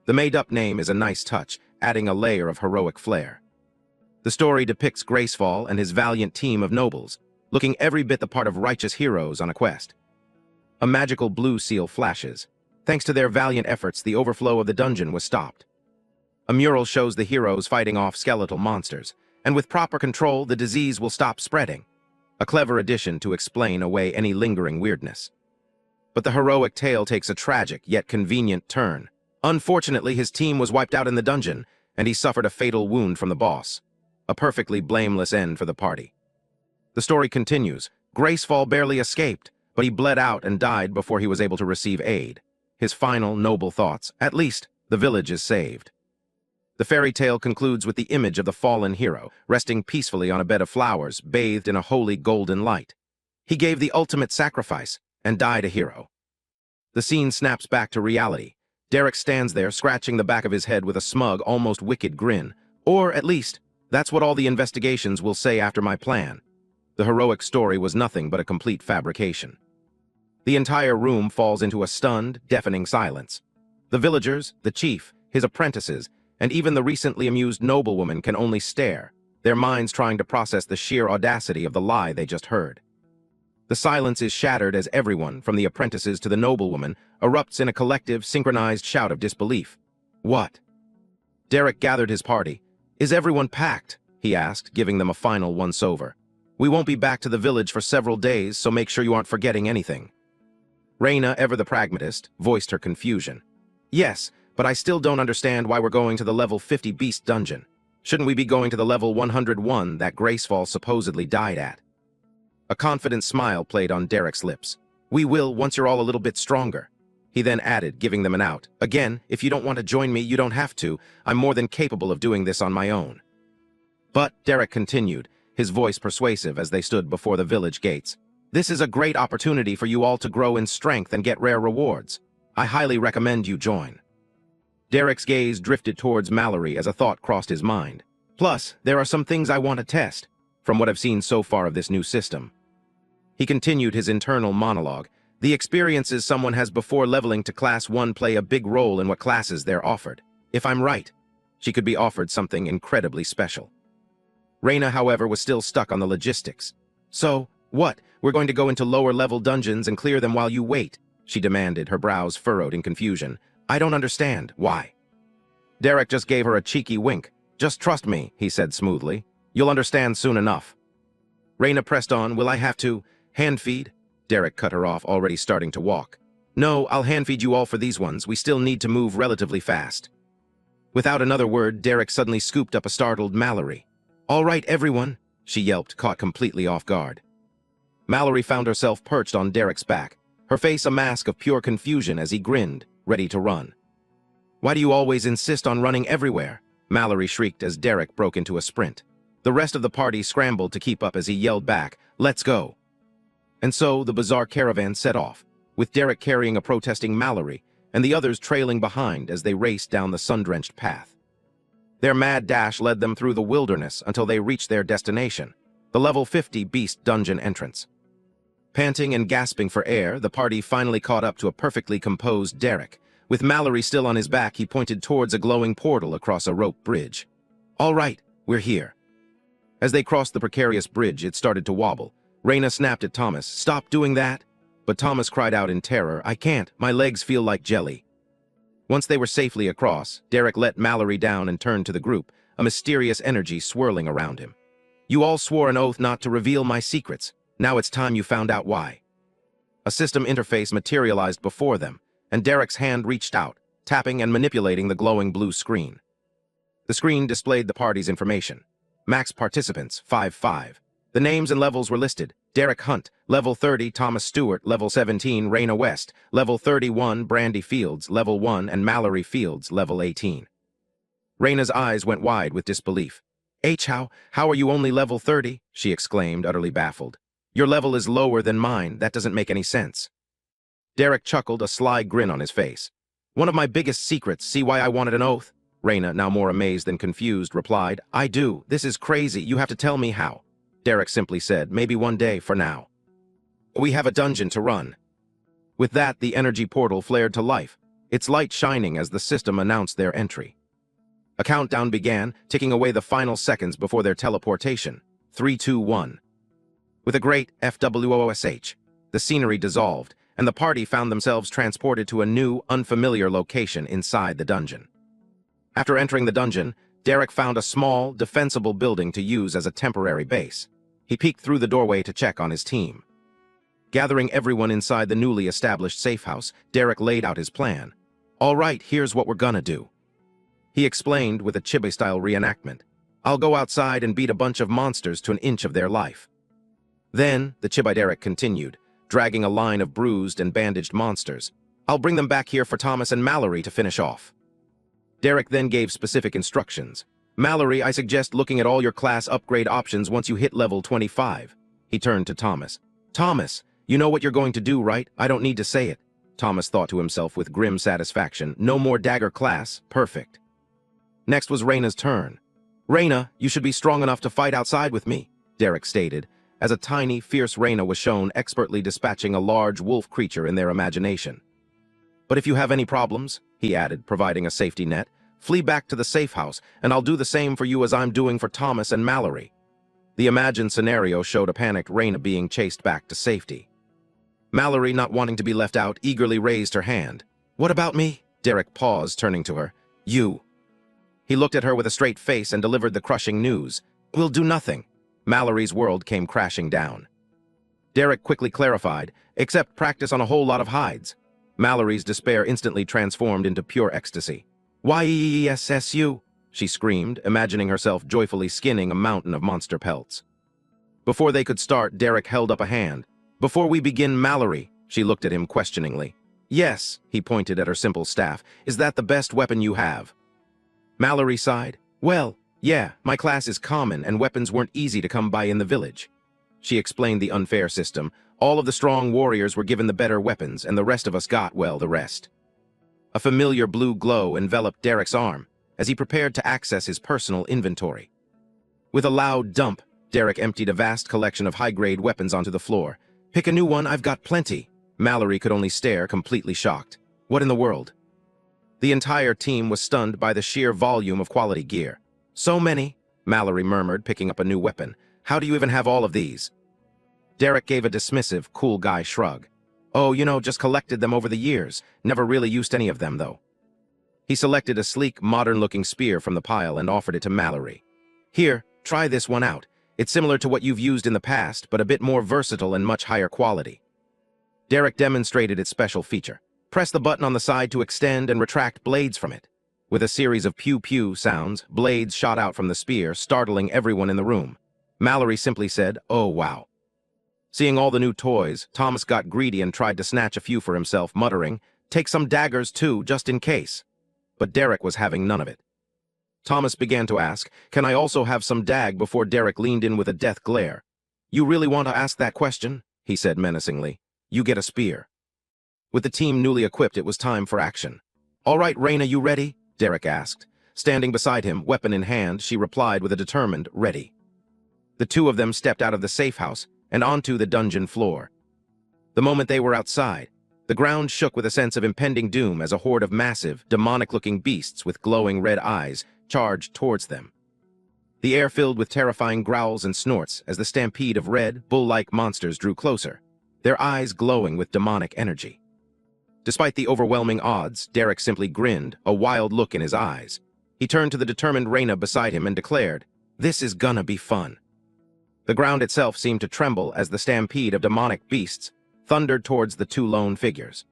The made-up name is a nice touch, adding a layer of heroic flair. The story depicts Gracefall and his valiant team of nobles, looking every bit the part of righteous heroes on a quest. A magical blue seal flashes. Thanks to their valiant efforts, the overflow of the dungeon was stopped. A mural shows the heroes fighting off skeletal monsters, and with proper control, the disease will stop spreading. A clever addition to explain away any lingering weirdness. But the heroic tale takes a tragic yet convenient turn. Unfortunately, his team was wiped out in the dungeon, and he suffered a fatal wound from the boss. A perfectly blameless end for the party. The story continues. Gracefall barely escaped, but he bled out and died before he was able to receive aid. His final, noble thoughts: at least, the village is saved. The fairy tale concludes with the image of the fallen hero, resting peacefully on a bed of flowers, bathed in a holy golden light. He gave the ultimate sacrifice, and died a hero. The scene snaps back to reality. Derek stands there, scratching the back of his head with a smug, almost wicked grin. Or, at least, that's what all the investigations will say after my plan. The heroic story was nothing but a complete fabrication. The entire room falls into a stunned, deafening silence. The villagers, the chief, his apprentices, and even the recently amused noblewoman can only stare, their minds trying to process the sheer audacity of the lie they just heard. The silence is shattered as everyone, from the apprentices to the noblewoman, erupts in a collective, synchronized shout of disbelief. "What?" Derek gathered his party. "Is everyone packed?" he asked, giving them a final once-over. "We won't be back to the village for several days, so make sure you aren't forgetting anything." Raina, ever the pragmatist, voiced her confusion. "Yes, but I still don't understand why we're going to the level 50 beast dungeon. Shouldn't we be going to the level 101 that Gracefall supposedly died at?" A confident smile played on Derek's lips. "We will once you're all a little bit stronger." He then added, giving them an out. "Again, if you don't want to join me, you don't have to. I'm more than capable of doing this on my own." "But," Derek continued, his voice persuasive as they stood before the village gates, "this is a great opportunity for you all to grow in strength and get rare rewards. I highly recommend you join." Derek's gaze drifted towards Mallory as a thought crossed his mind. "Plus, there are some things I want to test, from what I've seen so far of this new system." He continued his internal monologue. "The experiences someone has before leveling to Class 1 play a big role in what classes they're offered. If I'm right, she could be offered something incredibly special." Raina, however, was still stuck on the logistics. "So, what? We're going to go into lower-level dungeons and clear them while you wait?" she demanded, her brows furrowed in confusion. "I don't understand. Why?" Derek just gave her a cheeky wink. "Just trust me," he said smoothly. "You'll understand soon enough." Raina pressed on. "Will I have to hand-feed?" Derek cut her off, already starting to walk. "No, I'll hand-feed you all for these ones. We still need to move relatively fast." Without another word, Derek suddenly scooped up a startled Mallory. "All right, everyone," she yelped, caught completely off guard. Mallory found herself perched on Derek's back, her face a mask of pure confusion as he grinned, ready to run. "Why do you always insist on running everywhere?" Mallory shrieked as Derek broke into a sprint. The rest of the party scrambled to keep up as he yelled back, "Let's go!" And so the bizarre caravan set off, with Derek carrying a protesting Mallory and the others trailing behind as they raced down the sun-drenched path. Their mad dash led them through the wilderness until they reached their destination, the level 50 beast dungeon entrance. Panting and gasping for air, the party finally caught up to a perfectly composed Derek. With Mallory still on his back, he pointed towards a glowing portal across a rope bridge. "All right, we're here." As they crossed the precarious bridge, it started to wobble. Raina snapped at Thomas, "Stop doing that!" But Thomas cried out in terror, "I can't, my legs feel like jelly." Once they were safely across, Derek let Mallory down and turned to the group, a mysterious energy swirling around him. "You all swore an oath not to reveal my secrets. Now it's time you found out why." A system interface materialized before them, and Derek's hand reached out, tapping and manipulating the glowing blue screen. The screen displayed the party's information. Max participants, 5-5. The names and levels were listed. Derek Hunt, level 30, Thomas Stewart, level 17, Raina West, level 31, Brandy Fields, level 1, and Mallory Fields, level 18. Raina's eyes went wide with disbelief. How are you only level 30? She exclaimed, utterly baffled. Your level is lower than mine. That doesn't make any sense. Derek chuckled, a sly grin on his face. One of my biggest secrets, see why I wanted an oath? Reyna, now more amazed than confused, replied, I do. This is crazy. You have to tell me how. Derek simply said, maybe one day, for now. We have a dungeon to run. With that, the energy portal flared to life, its light shining as the system announced their entry. A countdown began, ticking away the final seconds before their teleportation. 3, 2, 1. With a great FWOSH, the scenery dissolved, and the party found themselves transported to a new, unfamiliar location inside the dungeon. After entering the dungeon, Derek found a small, defensible building to use as a temporary base. He peeked through the doorway to check on his team. Gathering everyone inside the newly established safe house, Derek laid out his plan. All right, here's what we're gonna do. He explained with a chibi-style reenactment. I'll go outside and beat a bunch of monsters to an inch of their life. Then, the chibi Derek continued, dragging a line of bruised and bandaged monsters. I'll bring them back here for Thomas and Mallory to finish off. Derek then gave specific instructions. Mallory, I suggest looking at all your class upgrade options once you hit level 25. He turned to Thomas. Thomas, you know what you're going to do, right? I don't need to say it. Thomas thought to himself with grim satisfaction. No more dagger class. Perfect. Next was Reyna's turn. Reyna, you should be strong enough to fight outside with me, Derek stated, as a tiny, fierce Reyna was shown expertly dispatching a large wolf creature in their imagination. But if you have any problems, he added, providing a safety net, flee back to the safe house, and I'll do the same for you as I'm doing for Thomas and Mallory. The imagined scenario showed a panicked Reyna being chased back to safety. Mallory, not wanting to be left out, eagerly raised her hand. What about me? Derek paused, turning to her. You. He looked at her with a straight face and delivered the crushing news. We'll do nothing. Mallory's world came crashing down. Derek quickly clarified, except practice on a whole lot of hides. Mallory's despair instantly transformed into pure ecstasy. YESSU, she screamed, imagining herself joyfully skinning a mountain of monster pelts. Before they could start, Derek held up a hand. Before we begin, Mallory, she looked at him questioningly. Yes, he pointed at her simple staff. Is that the best weapon you have? Mallory sighed. Well, yeah, my class is common and weapons weren't easy to come by in the village. She explained the unfair system. All of the strong warriors were given the better weapons and the rest of us got, well, the rest. A familiar blue glow enveloped Derek's arm as he prepared to access his personal inventory. With a loud dump, Derek emptied a vast collection of high-grade weapons onto the floor. Pick a new one, I've got plenty. Mallory could only stare, completely shocked. What in the world? The entire team was stunned by the sheer volume of quality gear. So many, Mallory murmured, picking up a new weapon. How do you even have all of these? Derek gave a dismissive, cool guy shrug. Oh, just collected them over the years. Never really used any of them, though. He selected a sleek, modern-looking spear from the pile and offered it to Mallory. Here, try this one out. It's similar to what you've used in the past, but a bit more versatile and much higher quality. Derek demonstrated its special feature. Press the button on the side to extend and retract blades from it. With a series of pew-pew sounds, blades shot out from the spear, startling everyone in the room. Mallory simply said, oh wow. Seeing all the new toys, Thomas got greedy and tried to snatch a few for himself, muttering, take some daggers too, just in case. But Derek was having none of it. Thomas began to ask, can I also have some dag, before Derek leaned in with a death glare. You really want to ask that question? He said menacingly. You get a spear. With the team newly equipped, it was time for action. All right, Reyna, you ready? Derek asked. Standing beside him, weapon in hand, she replied with a determined, ready. The two of them stepped out of the safe house and onto the dungeon floor. The moment they were outside, the ground shook with a sense of impending doom as a horde of massive, demonic-looking beasts with glowing red eyes charged towards them. The air filled with terrifying growls and snorts as the stampede of red, bull-like monsters drew closer, their eyes glowing with demonic energy. Despite the overwhelming odds, Derek simply grinned, a wild look in his eyes. He turned to the determined Reyna beside him and declared, this is gonna be fun. The ground itself seemed to tremble as the stampede of demonic beasts thundered towards the two lone figures.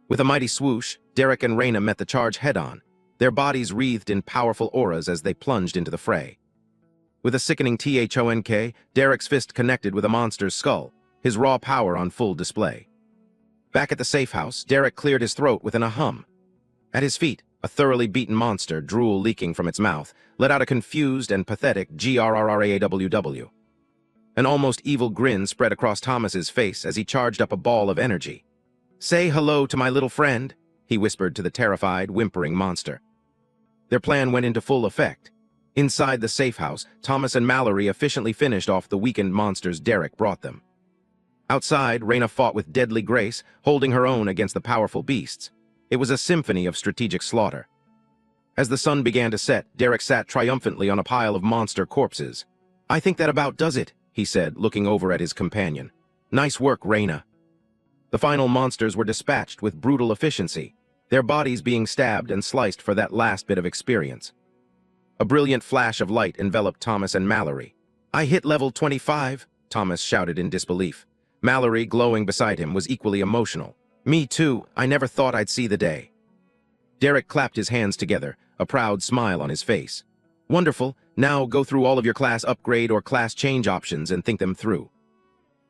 With a mighty swoosh, Derek and Reyna met the charge head-on, their bodies wreathed in powerful auras as they plunged into the fray. With a sickening thonk, Derek's fist connected with a monster's skull, his raw power on full display. Back at the safe house, Derek cleared his throat within a hum. At his feet, A thoroughly beaten monster, drool leaking from its mouth, let out a confused and pathetic grrrawww. An almost evil grin spread across Thomas's face as he charged up a ball of energy. "Say hello to my little friend," he whispered to the terrified, whimpering monster. Their plan went into full effect. Inside the safe house, Thomas and Mallory efficiently finished off the weakened monsters Derek brought them. Outside, Raina fought with deadly grace, holding her own against the powerful beasts. It was a symphony of strategic slaughter. As the sun began to set, Derek sat triumphantly on a pile of monster corpses. "I think that about does it," he said, looking over at his companion. "Nice work, Raina." The final monsters were dispatched with brutal efficiency, their bodies being stabbed and sliced for that last bit of experience. A brilliant flash of light enveloped Thomas and Mallory. "I hit level 25, Thomas shouted in disbelief. Mallory, glowing beside him, was equally emotional. "Me too, I never thought I'd see the day." Derek clapped his hands together, a proud smile on his face. "Wonderful, now go through all of your class upgrade or class change options and think them through."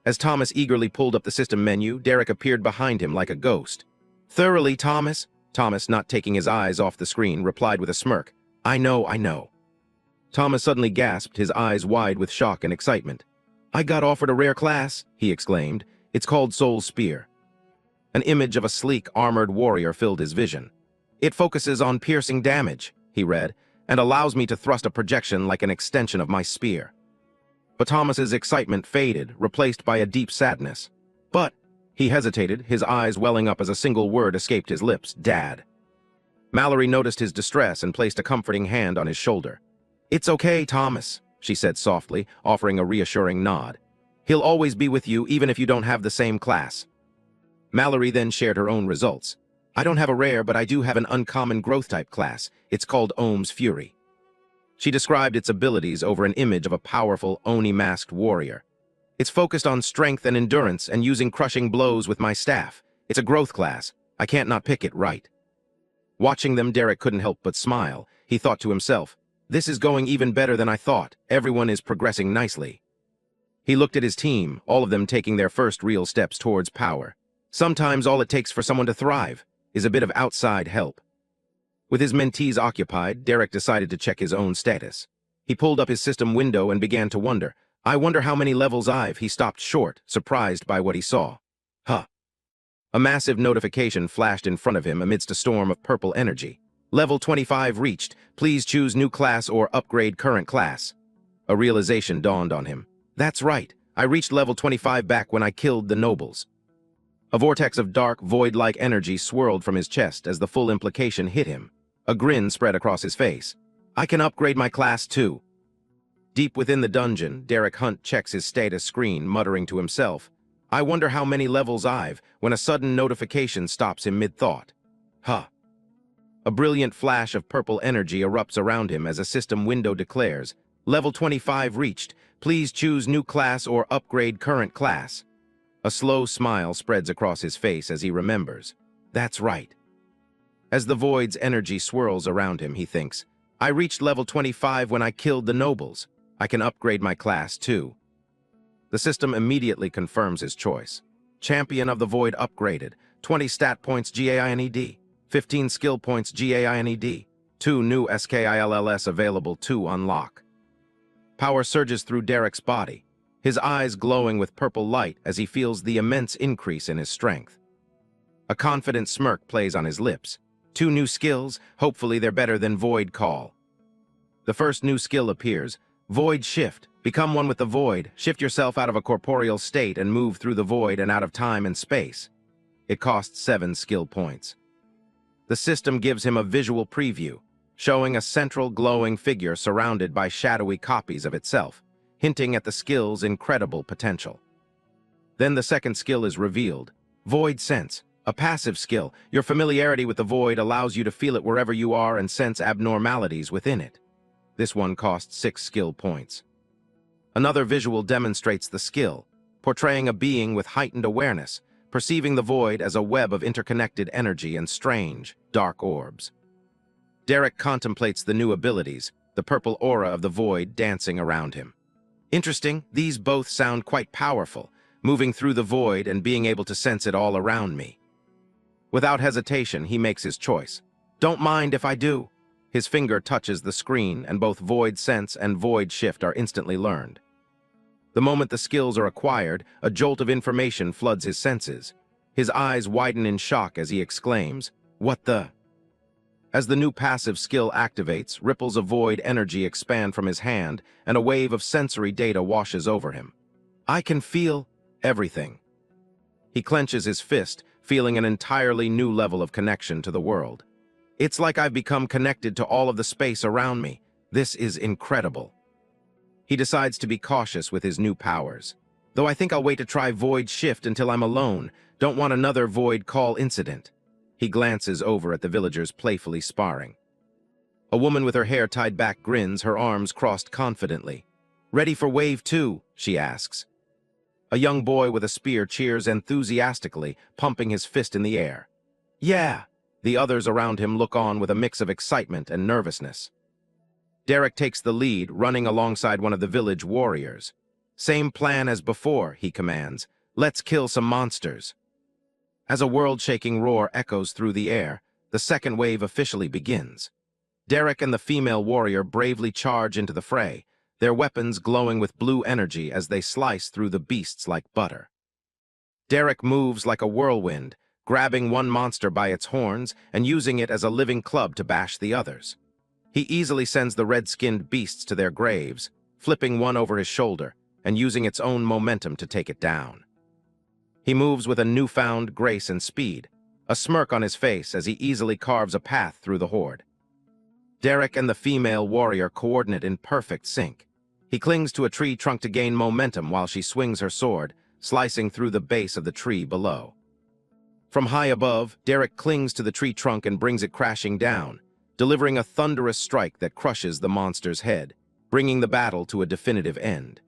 As Thomas eagerly pulled up the system menu, Derek appeared behind him like a ghost. "Thoroughly, Thomas." Thomas, not taking his eyes off the screen, replied with a smirk. I know. Thomas suddenly gasped, his eyes wide with shock and excitement. "I got offered a rare class," he exclaimed. "It's called Soul Spear." An image of a sleek, armored warrior filled his vision. "It focuses on piercing damage," he read, "and allows me to thrust a projection like an extension of my spear." But Thomas's excitement faded, replaced by a deep sadness. "But," he hesitated, his eyes welling up as a single word escaped his lips, "Dad." Mallory noticed his distress and placed a comforting hand on his shoulder. "It's okay, Thomas," she said softly, offering a reassuring nod. "He'll always be with you, even if you don't have the same class." Mallory then shared her own results. "I don't have a rare, but I do have an uncommon growth-type class. It's called Ohm's Fury." She described its abilities over an image of a powerful, Oni-masked warrior. "It's focused on strength and endurance and using crushing blows with my staff. It's a growth class. I can't not pick it right." Watching them, Derek couldn't help but smile. He thought to himself, "This is going even better than I thought. Everyone is progressing nicely." He looked at his team, all of them taking their first real steps towards power. Sometimes all it takes for someone to thrive is a bit of outside help. With his mentees occupied, Derek decided to check his own status. He pulled up his system window and began to wonder. "I wonder how many levels I've." He stopped short, surprised by what he saw. A massive notification flashed in front of him amidst a storm of purple energy. "Level 25 reached. Please choose new class or upgrade current class." A realization dawned on him. "That's right. I reached level 25 back when I killed the nobles." A vortex of dark, void-like energy swirled from his chest as the full implication hit him. A grin spread across his face. "I can upgrade my class too." Deep within the dungeon, Derek Hunt checks his status screen, muttering to himself, "I wonder how many levels I've," when a sudden notification stops him mid-thought. A brilliant flash of purple energy erupts around him as a system window declares, "Level 25 reached. Please choose new class or upgrade current class." A slow smile spreads across his face as he remembers. That's right. As the void's energy swirls around him, he thinks, "I reached level 25 when I killed the nobles. I can upgrade my class too." The system immediately confirms his choice. Champion of the Void upgraded. 20 stat points GAINED. 15 skill points GAINED. 2 new SKILLS available to unlock. Power surges through Derek's body, his eyes glowing with purple light as he feels the immense increase in his strength. A confident smirk plays on his lips. 2 new skills, hopefully they're better than Void Call. The first new skill appears, Void Shift. Become one with the void, shift yourself out of a corporeal state and move through the void and out of time and space. It costs 7 skill points. The system gives him a visual preview, showing a central glowing figure surrounded by shadowy copies of itself, hinting at the skill's incredible potential. Then the second skill is revealed, Void Sense, a passive skill. Your familiarity with the void allows you to feel it wherever you are and sense abnormalities within it. This one costs 6 skill points. Another visual demonstrates the skill, portraying a being with heightened awareness, perceiving the void as a web of interconnected energy and strange, dark orbs. Derek contemplates the new abilities, the purple aura of the void dancing around him. Interesting, these both sound quite powerful, moving through the void and being able to sense it all around me. Without hesitation, he makes his choice. Don't mind if I do. His finger touches the screen, and both Void Sense and Void Shift are instantly learned. The moment the skills are acquired, a jolt of information floods his senses. His eyes widen in shock as he exclaims, "What the?" As the new passive skill activates, ripples of void energy expand from his hand, and a wave of sensory data washes over him. I can feel everything. He clenches his fist, feeling an entirely new level of connection to the world. It's like I've become connected to all of the space around me. This is incredible. He decides to be cautious with his new powers. Though I think I'll wait to try Void Shift until I'm alone. Don't want another Void Call incident. He glances over at the villagers playfully sparring. A woman with her hair tied back grins, her arms crossed confidently. "Ready for Wave 2?" she asks. A young boy with a spear cheers enthusiastically, pumping his fist in the air. "Yeah!" The others around him look on with a mix of excitement and nervousness. Derek takes the lead, running alongside one of the village warriors. "Same plan as before," he commands. "Let's kill some monsters." As a world-shaking roar echoes through the air, the second wave officially begins. Derek and the female warrior bravely charge into the fray, their weapons glowing with blue energy as they slice through the beasts like butter. Derek moves like a whirlwind, grabbing one monster by its horns and using it as a living club to bash the others. He easily sends the red-skinned beasts to their graves, flipping one over his shoulder and using its own momentum to take it down. He moves with a newfound grace and speed, a smirk on his face as he easily carves a path through the horde. Derek and the female warrior coordinate in perfect sync. He clings to a tree trunk to gain momentum while she swings her sword, slicing through the base of the tree below. From high above, Derek clings to the tree trunk and brings it crashing down, delivering a thunderous strike that crushes the monster's head, bringing the battle to a definitive end.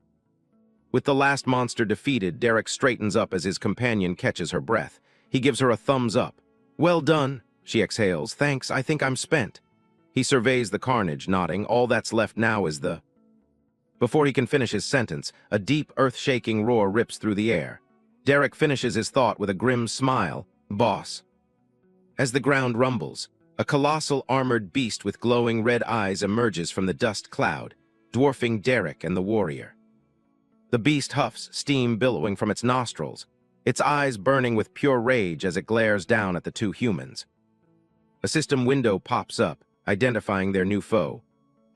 With the last monster defeated, Derek straightens up as his companion catches her breath. He gives her a thumbs up. "Well done," she exhales. "Thanks, I think I'm spent." He surveys the carnage, nodding. "All that's left now is the—" Before he can finish his sentence, a deep, earth-shaking roar rips through the air. Derek finishes his thought with a grim smile. "Boss." As the ground rumbles, a colossal armored beast with glowing red eyes emerges from the dust cloud, dwarfing Derek and the warrior. The beast huffs, steam billowing from its nostrils, its eyes burning with pure rage as it glares down at the two humans. A system window pops up, identifying their new foe.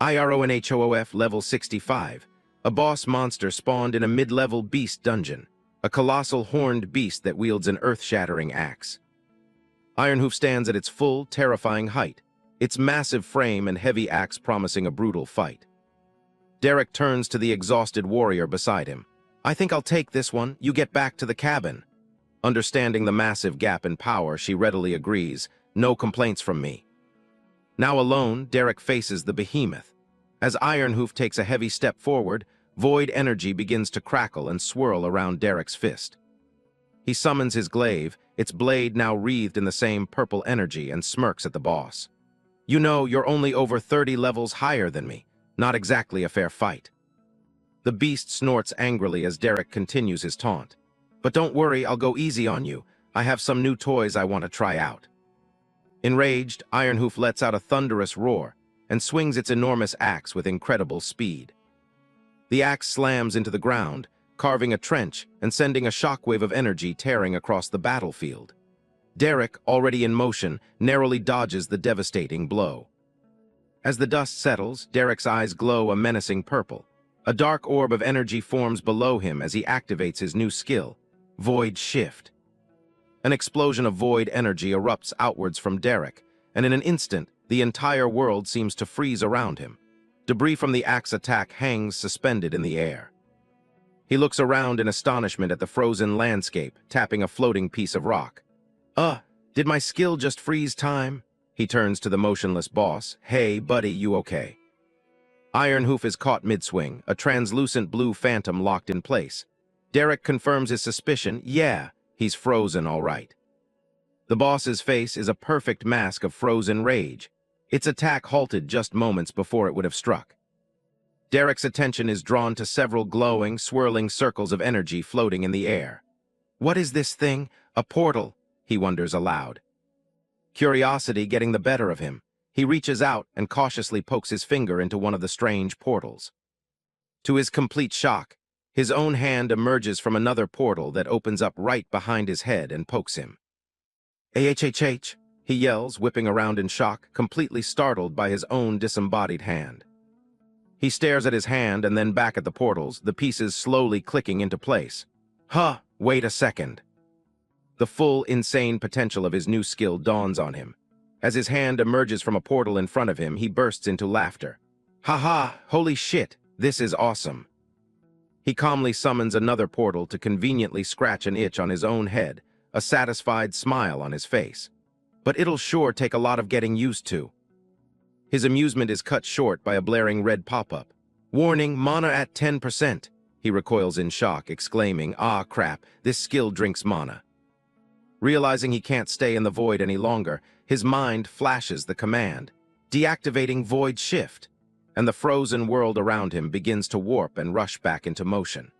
IRONHOOF level 65, a boss monster spawned in a mid-level beast dungeon, a colossal horned beast that wields an earth-shattering axe. Ironhoof stands at its full, terrifying height, its massive frame and heavy axe promising a brutal fight. Derek turns to the exhausted warrior beside him. "I think I'll take this one. You get back to the cabin." Understanding the massive gap in power, she readily agrees. "No complaints from me." Now alone, Derek faces the behemoth. As Ironhoof takes a heavy step forward, void energy begins to crackle and swirl around Derek's fist. He summons his glaive, its blade now wreathed in the same purple energy, and smirks at the boss. "You know, you're only over 30 levels higher than me. Not exactly a fair fight." The beast snorts angrily as Derek continues his taunt. "But don't worry, I'll go easy on you. I have some new toys I want to try out." Enraged, Ironhoof lets out a thunderous roar and swings its enormous axe with incredible speed. The axe slams into the ground, carving a trench and sending a shockwave of energy tearing across the battlefield. Derek, already in motion, narrowly dodges the devastating blow. As the dust settles, Derek's eyes glow a menacing purple. A dark orb of energy forms below him as he activates his new skill, Void Shift. An explosion of void energy erupts outwards from Derek, and in an instant, the entire world seems to freeze around him. Debris from the axe attack hangs suspended in the air. He looks around in astonishment at the frozen landscape, tapping a floating piece of rock. Did my skill just freeze time?" He turns to the motionless boss. "Hey, buddy, you okay?" Ironhoof is caught mid-swing, a translucent blue phantom locked in place. Derek confirms his suspicion. Yeah, he's frozen all right. The boss's face is a perfect mask of frozen rage. Its attack halted just moments before it would have struck. Derek's attention is drawn to several glowing, swirling circles of energy floating in the air. "What is this thing? A portal?" he wonders aloud. Curiosity getting the better of him, he reaches out and cautiously pokes his finger into one of the strange portals. To his complete shock, his own hand emerges from another portal that opens up right behind his head and pokes him. "AHHH," he yells, whipping around in shock, completely startled by his own disembodied hand. He stares at his hand and then back at the portals, the pieces slowly clicking into place. Huh, wait a second. The full, insane potential of his new skill dawns on him. As his hand emerges from a portal in front of him, he bursts into laughter. Haha, holy shit, this is awesome. He calmly summons another portal to conveniently scratch an itch on his own head, a satisfied smile on his face. But it'll sure take a lot of getting used to. His amusement is cut short by a blaring red pop-up. Warning, mana at 10%. He recoils in shock, exclaiming, "Ah, crap, this skill drinks mana." Realizing he can't stay in the void any longer, his mind flashes the command, deactivating void shift, and the frozen world around him begins to warp and rush back into motion.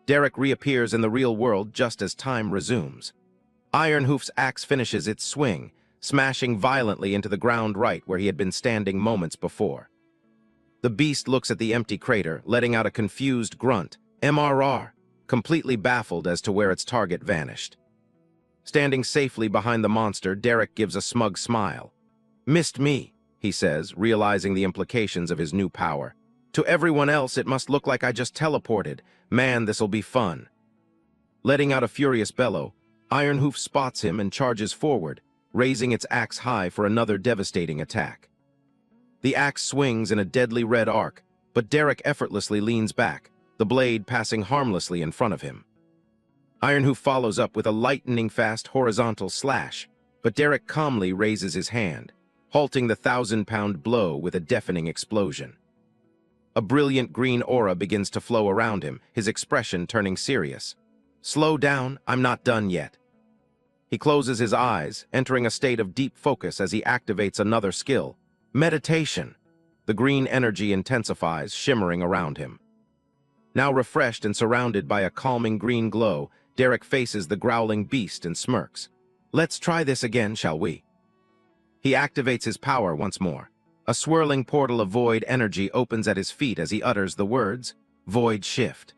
Derek reappears in the real world just as time resumes. Ironhoof's axe finishes its swing, smashing violently into the ground right where he had been standing moments before. The beast looks at the empty crater, letting out a confused grunt, MRR, completely baffled as to where its target vanished. Standing safely behind the monster, Derek gives a smug smile. "Missed me," he says, realizing the implications of his new power. "To everyone else, it must look like I just teleported. Man, this'll be fun." Letting out a furious bellow, Ironhoof spots him and charges forward, raising its axe high for another devastating attack. The axe swings in a deadly red arc, but Derek effortlessly leans back, the blade passing harmlessly in front of him. Ironhoof follows up with a lightning-fast horizontal slash, but Derek calmly raises his hand, halting the 1,000-pound blow with a deafening explosion. A brilliant green aura begins to flow around him, his expression turning serious. "Slow down, I'm not done yet." He closes his eyes, entering a state of deep focus as he activates another skill, meditation. The green energy intensifies, shimmering around him. Now refreshed and surrounded by a calming green glow, Derek faces the growling beast and smirks. "Let's try this again, shall we?" He activates his power once more. A swirling portal of void energy opens at his feet as he utters the words, "Void Shift."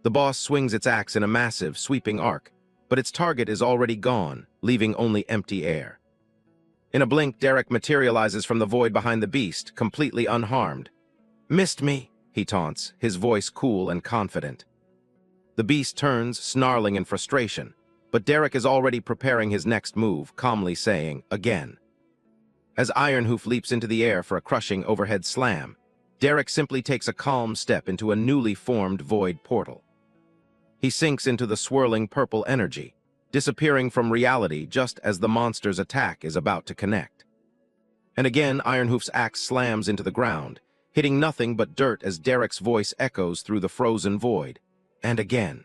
The boss swings its axe in a massive, sweeping arc, but its target is already gone, leaving only empty air. In a blink, Derek materializes from the void behind the beast, completely unharmed. "Missed me," he taunts, his voice cool and confident. The beast turns, snarling in frustration, but Derek is already preparing his next move, calmly saying, "Again." As Ironhoof leaps into the air for a crushing overhead slam, Derek simply takes a calm step into a newly formed void portal. He sinks into the swirling purple energy, disappearing from reality just as the monster's attack is about to connect. And again, Ironhoof's axe slams into the ground, hitting nothing but dirt as Derek's voice echoes through the frozen void. And again.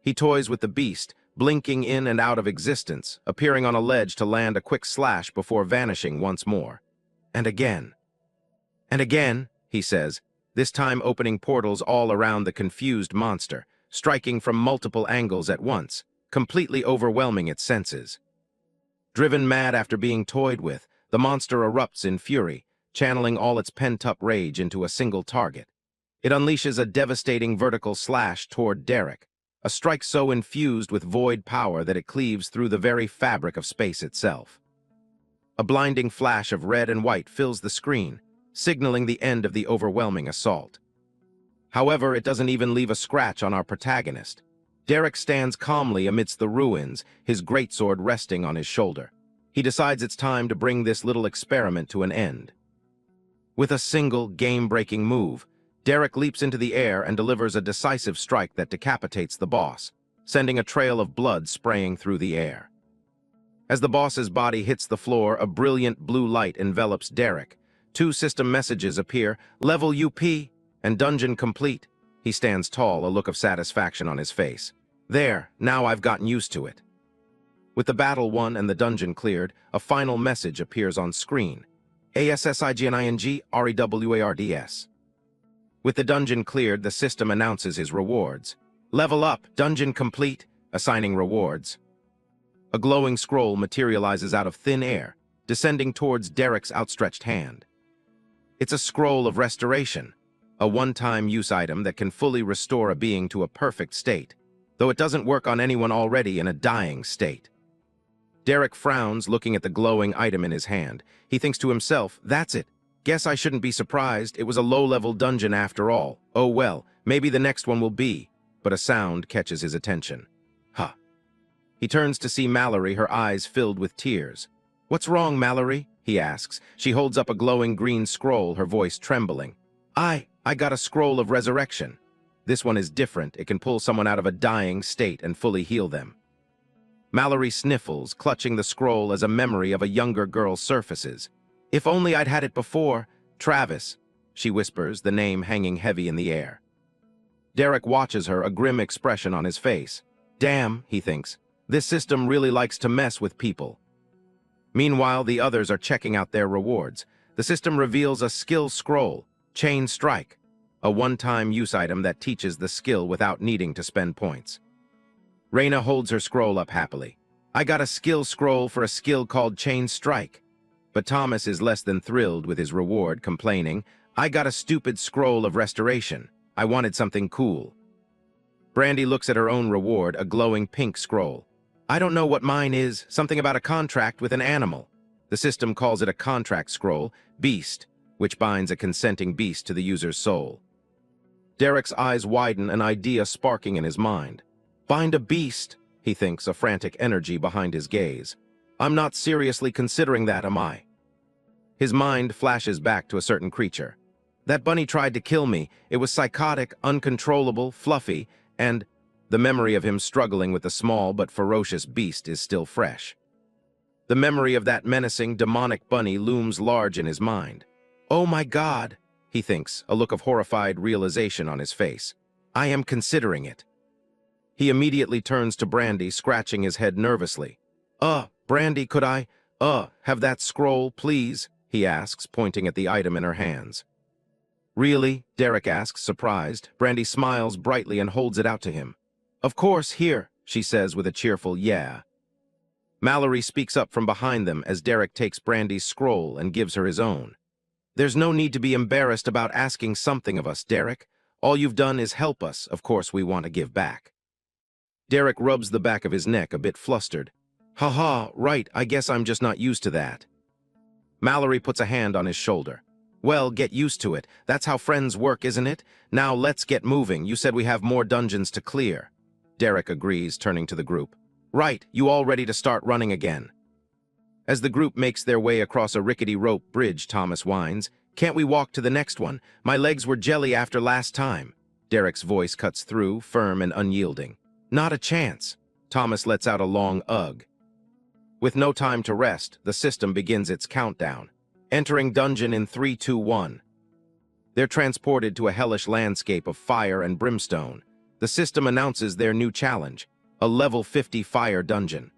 He toys with the beast, blinking in and out of existence, appearing on a ledge to land a quick slash before vanishing once more. And again. And again, he says, this time opening portals all around the confused monster, striking from multiple angles at once, completely overwhelming its senses. Driven mad after being toyed with, the monster erupts in fury, channeling all its pent-up rage into a single target. It unleashes a devastating vertical slash toward Derek, a strike so infused with void power that it cleaves through the very fabric of space itself. A blinding flash of red and white fills the screen, signaling the end of the overwhelming assault. However, it doesn't even leave a scratch on our protagonist. Derek stands calmly amidst the ruins, his greatsword resting on his shoulder. He decides it's time to bring this little experiment to an end. With a single, game-breaking move, Derek leaps into the air and delivers a decisive strike that decapitates the boss, sending a trail of blood spraying through the air. As the boss's body hits the floor, a brilliant blue light envelops Derek. 2 system messages appear, level UP, and dungeon complete. He stands tall, a look of satisfaction on his face. There, now I've gotten used to it. With the battle won and the dungeon cleared, a final message appears on screen. ASSIGNING REWARDS. With the dungeon cleared, the system announces his rewards. Level up, dungeon complete, assigning rewards. A glowing scroll materializes out of thin air, descending towards Derek's outstretched hand. It's a scroll of restoration, a one-time use item that can fully restore a being to a perfect state, though it doesn't work on anyone already in a dying state. Derek frowns, looking at the glowing item in his hand. He thinks to himself, that's it. Guess I shouldn't be surprised. It was a low-level dungeon after all. Oh well, maybe the next one will be. But a sound catches his attention. Huh. He turns to see Mallory, her eyes filled with tears. What's wrong, Mallory? He asks. She holds up a glowing green scroll, her voice trembling. I got a scroll of resurrection. This one is different. It can pull someone out of a dying state and fully heal them. Mallory sniffles, clutching the scroll as a memory of a younger girl surfaces. If only I'd had it before. Travis, she whispers, the name hanging heavy in the air. Derek watches her, a grim expression on his face. Damn, he thinks, this system really likes to mess with people. Meanwhile, the others are checking out their rewards. The system reveals a skill scroll, Chain Strike, a one-time use item that teaches the skill without needing to spend points. Raina holds her scroll up happily. I got a skill scroll for a skill called Chain Strike. But Thomas is less than thrilled with his reward, complaining, I got a stupid scroll of restoration. I wanted something cool. Brandy looks at her own reward, a glowing pink scroll. I don't know what mine is, something about a contract with an animal. The system calls it a contract scroll, Beast, which binds a consenting beast to the user's soul. Derek's eyes widen, an idea sparking in his mind. Bind a beast, he thinks, a frantic energy behind his gaze. I'm not seriously considering that, am I? His mind flashes back to a certain creature. That bunny tried to kill me. It was psychotic, uncontrollable, fluffy, and the memory of him struggling with the small but ferocious beast is still fresh. The memory of that menacing, demonic bunny looms large in his mind. Oh my God, he thinks, a look of horrified realization on his face. I am considering it. He immediately turns to Brandy, scratching his head nervously. Brandy, could I, have that scroll, please? He asks, pointing at the item in her hands. Really? Derek asks, surprised. Brandy smiles brightly and holds it out to him. Of course, here, she says with a cheerful yeah. Mallory speaks up from behind them as Derek takes Brandy's scroll and gives her his own. There's no need to be embarrassed about asking something of us, Derek. All you've done is help us. Of course, we want to give back. Derek rubs the back of his neck, a bit flustered. Haha, right, I guess I'm just not used to that. Mallory puts a hand on his shoulder. Well, get used to it. That's how friends work, isn't it? Now let's get moving. You said we have more dungeons to clear. Derek agrees, turning to the group. Right, you all ready to start running again? As the group makes their way across a rickety rope bridge, Thomas whines. Can't we walk to the next one? My legs were jelly after last time. Derek's voice cuts through, firm and unyielding. Not a chance. Thomas lets out a long ugh. With no time to rest, the system begins its countdown. Entering dungeon in 3, 2, 1. They're transported to a hellish landscape of fire and brimstone. The system announces their new challenge, a level 50 fire dungeon.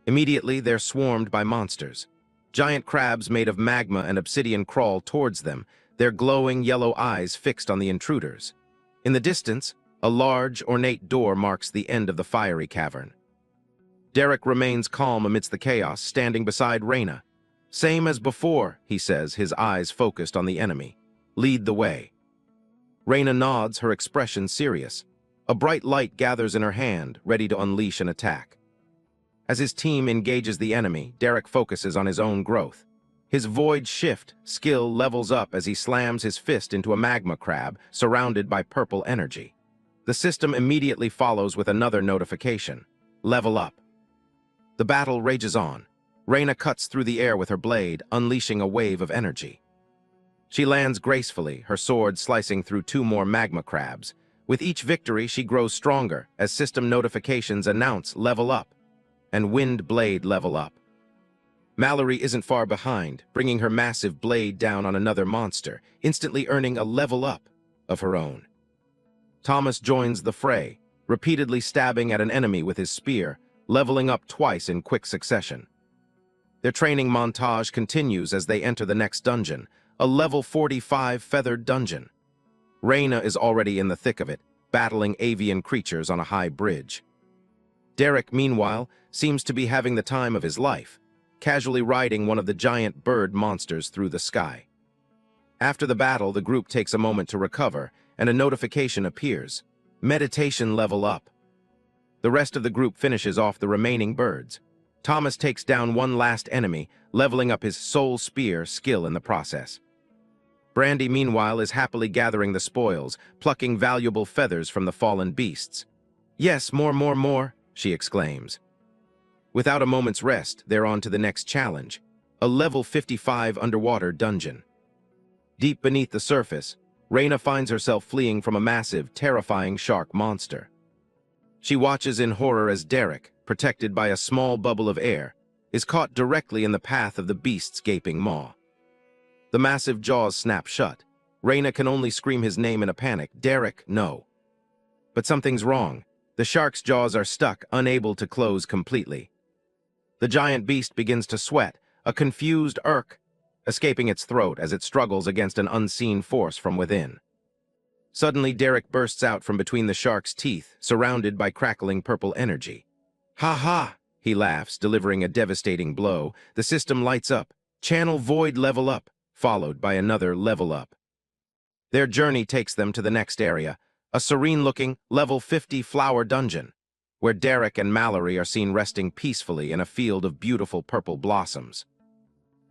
Immediately, they're swarmed by monsters. Giant crabs made of magma and obsidian crawl towards them, their glowing yellow eyes fixed on the intruders. In the distance, a large, ornate door marks the end of the fiery cavern. Derek remains calm amidst the chaos, standing beside Raina. Same as before, he says, his eyes focused on the enemy. Lead the way. Raina nods, her expression serious. A bright light gathers in her hand, ready to unleash an attack. As his team engages the enemy, Derek focuses on his own growth. His void shift skill levels up as he slams his fist into a magma crab surrounded by purple energy. The system immediately follows with another notification. Level up. The battle rages on. Raina cuts through the air with her blade, unleashing a wave of energy. She lands gracefully, her sword slicing through 2 more magma crabs. With each victory, she grows stronger as system notifications announce level up and wind blade level up. Mallory isn't far behind, bringing her massive blade down on another monster, instantly earning a level up of her own. Thomas joins the fray, repeatedly stabbing at an enemy with his spear, leveling up twice in quick succession. Their training montage continues as they enter the next dungeon, a level 45 feathered dungeon. Raina is already in the thick of it, battling avian creatures on a high bridge. Derek, meanwhile, seems to be having the time of his life, casually riding one of the giant bird monsters through the sky. After the battle, the group takes a moment to recover, and a notification appears. Meditation level up. The rest of the group finishes off the remaining birds. Thomas takes down one last enemy, leveling up his soul spear skill in the process. Brandy, meanwhile, is happily gathering the spoils, plucking valuable feathers from the fallen beasts. "Yes, more," she exclaims. Without a moment's rest, they're on to the next challenge, a level 55 underwater dungeon. Deep beneath the surface, Reina finds herself fleeing from a massive, terrifying shark monster. She watches in horror as Derek, protected by a small bubble of air, is caught directly in the path of the beast's gaping maw. The massive jaws snap shut. Reina can only scream his name in a panic. "Derek, no." But something's wrong. The shark's jaws are stuck, unable to close completely. The giant beast begins to sweat, a confused "irk," escaping its throat as it struggles against an unseen force from within. Suddenly, Derek bursts out from between the shark's teeth, surrounded by crackling purple energy. "Ha ha!" he laughs, delivering a devastating blow. The system lights up. Channel void level up, followed by another level up. Their journey takes them to the next area, a serene-looking, level 50 flower dungeon, where Derek and Mallory are seen resting peacefully in a field of beautiful purple blossoms.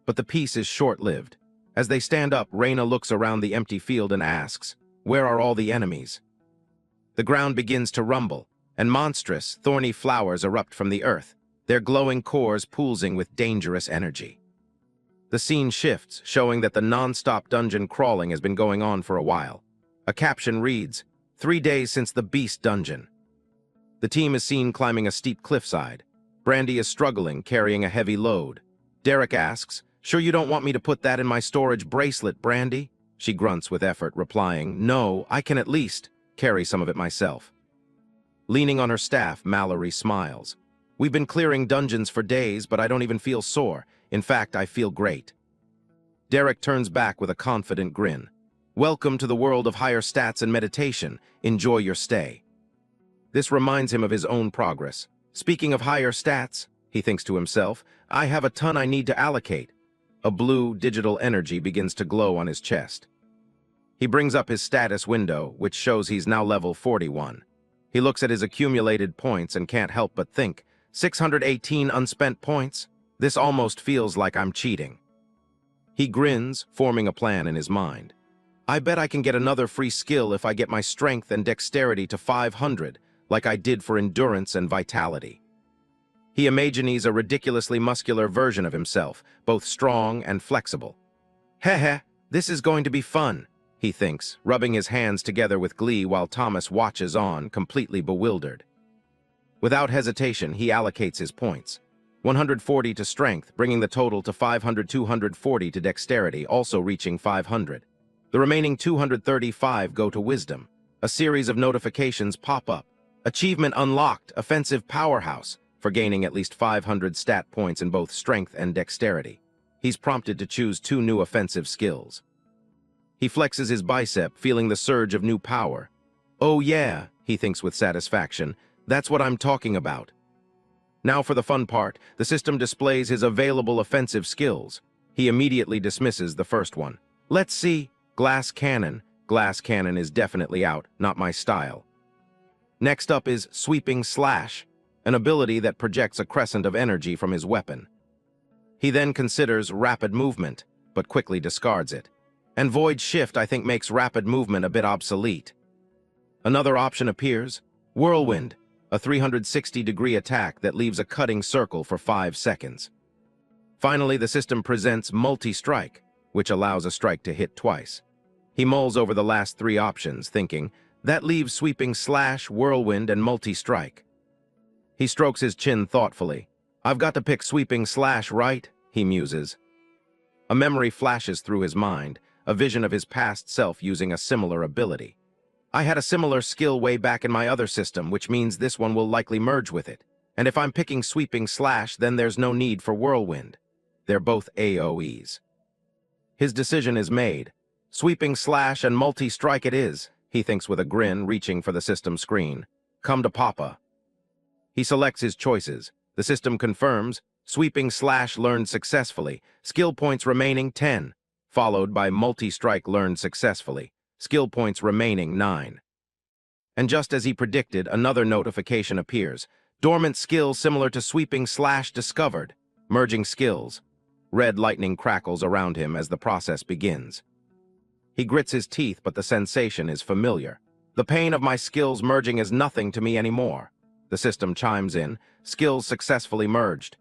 But the peace is short-lived. As they stand up, Reina looks around the empty field and asks, "Where are all the enemies?" The ground begins to rumble, and monstrous, thorny flowers erupt from the earth, their glowing cores pulsing with dangerous energy. The scene shifts, showing that the non-stop dungeon crawling has been going on for a while. A caption reads, "3 days since the Beast Dungeon." The team is seen climbing a steep cliffside. Brandy is struggling, carrying a heavy load. Derek asks, "Sure you don't want me to put that in my storage bracelet, Brandy?" She grunts with effort, replying, "No, I can at least carry some of it myself." Leaning on her staff, Mallory smiles. "We've been clearing dungeons for days, but I don't even feel sore. In fact, I feel great." Derek turns back with a confident grin. "Welcome to the world of higher stats and meditation. Enjoy your stay." This reminds him of his own progress. "Speaking of higher stats," he thinks to himself, "I have a ton I need to allocate." A blue, digital energy begins to glow on his chest. He brings up his status window, which shows he's now level 41. He looks at his accumulated points and can't help but think, 618 unspent points? This almost feels like I'm cheating. He grins, forming a plan in his mind. "I bet I can get another free skill if I get my strength and dexterity to 500, like I did for endurance and vitality." He imagines a ridiculously muscular version of himself, both strong and flexible. "Heh, this is going to be fun," he thinks, rubbing his hands together with glee while Thomas watches on, completely bewildered. Without hesitation, he allocates his points. 140 to strength, bringing the total to 500, 240 to dexterity, also reaching 500. The remaining 235 go to wisdom. A series of notifications pop up. Achievement unlocked, offensive powerhouse, for gaining at least 500 stat points in both strength and dexterity. He's prompted to choose 2 new offensive skills. He flexes his bicep, feeling the surge of new power. "Oh yeah," he thinks with satisfaction, "that's what I'm talking about." Now for the fun part, the system displays his available offensive skills. He immediately dismisses the first one. "Let's see, glass cannon." Glass cannon is definitely out, not my style. Next up is sweeping slash, an ability that projects a crescent of energy from his weapon. He then considers rapid movement, but quickly discards it. And void shift, I think, makes rapid movement a bit obsolete. Another option appears, whirlwind, a 360-degree attack that leaves a cutting circle for 5 seconds. Finally, the system presents multi-strike, which allows a strike to hit twice. He mulls over the last 3 options, thinking, that leaves sweeping slash, whirlwind, and multi-strike. He strokes his chin thoughtfully. "I've got to pick sweeping slash, right?" he muses. A memory flashes through his mind, a vision of his past self using a similar ability. "I had a similar skill way back in my other system, which means this one will likely merge with it. And if I'm picking sweeping slash, then there's no need for whirlwind. They're both AoEs." His decision is made. Sweeping slash and multi-strike it is, he thinks with a grin, reaching for the system screen. "Come to Papa." He selects his choices. The system confirms, sweeping/learned successfully, skill points remaining 10, followed by multi-strike learned successfully, skill points remaining 9. And just as he predicted, another notification appears. Dormant skill similar to sweeping/discovered. Merging skills. Red lightning crackles around him as the process begins. He grits his teeth, but the sensation is familiar. The pain of my skills merging is nothing to me anymore. The system chimes in, skills successfully merged.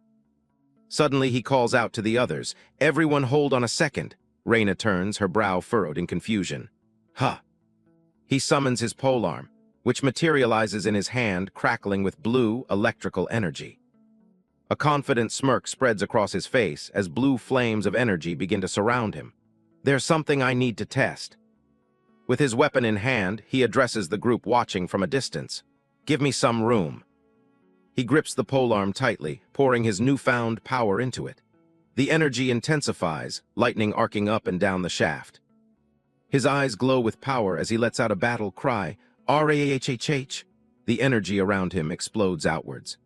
Suddenly he calls out to the others, everyone hold on a second. Reina turns, her brow furrowed in confusion. Huh. He summons his polearm, which materializes in his hand, crackling with blue electrical energy. A confident smirk spreads across his face as blue flames of energy begin to surround him. There's something I need to test. With his weapon in hand, he addresses the group watching from a distance. Give me some room. He grips the polearm tightly, pouring his newfound power into it. The energy intensifies, lightning arcing up and down the shaft. His eyes glow with power as he lets out a battle cry, R-A-H-H-H. The energy around him explodes outwards.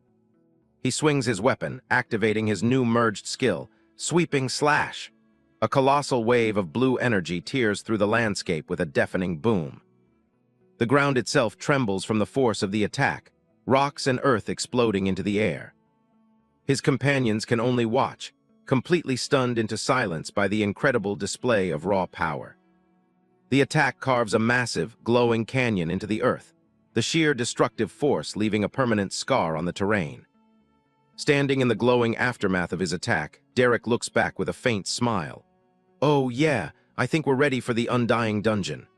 He swings his weapon, activating his new merged skill, Sweeping Slash. A colossal wave of blue energy tears through the landscape with a deafening boom. The ground itself trembles from the force of the attack, rocks and earth exploding into the air. His companions can only watch, completely stunned into silence by the incredible display of raw power. The attack carves a massive, glowing canyon into the earth, the sheer destructive force leaving a permanent scar on the terrain. Standing in the glowing aftermath of his attack, Derek looks back with a faint smile. Oh yeah, I think we're ready for the undying dungeon.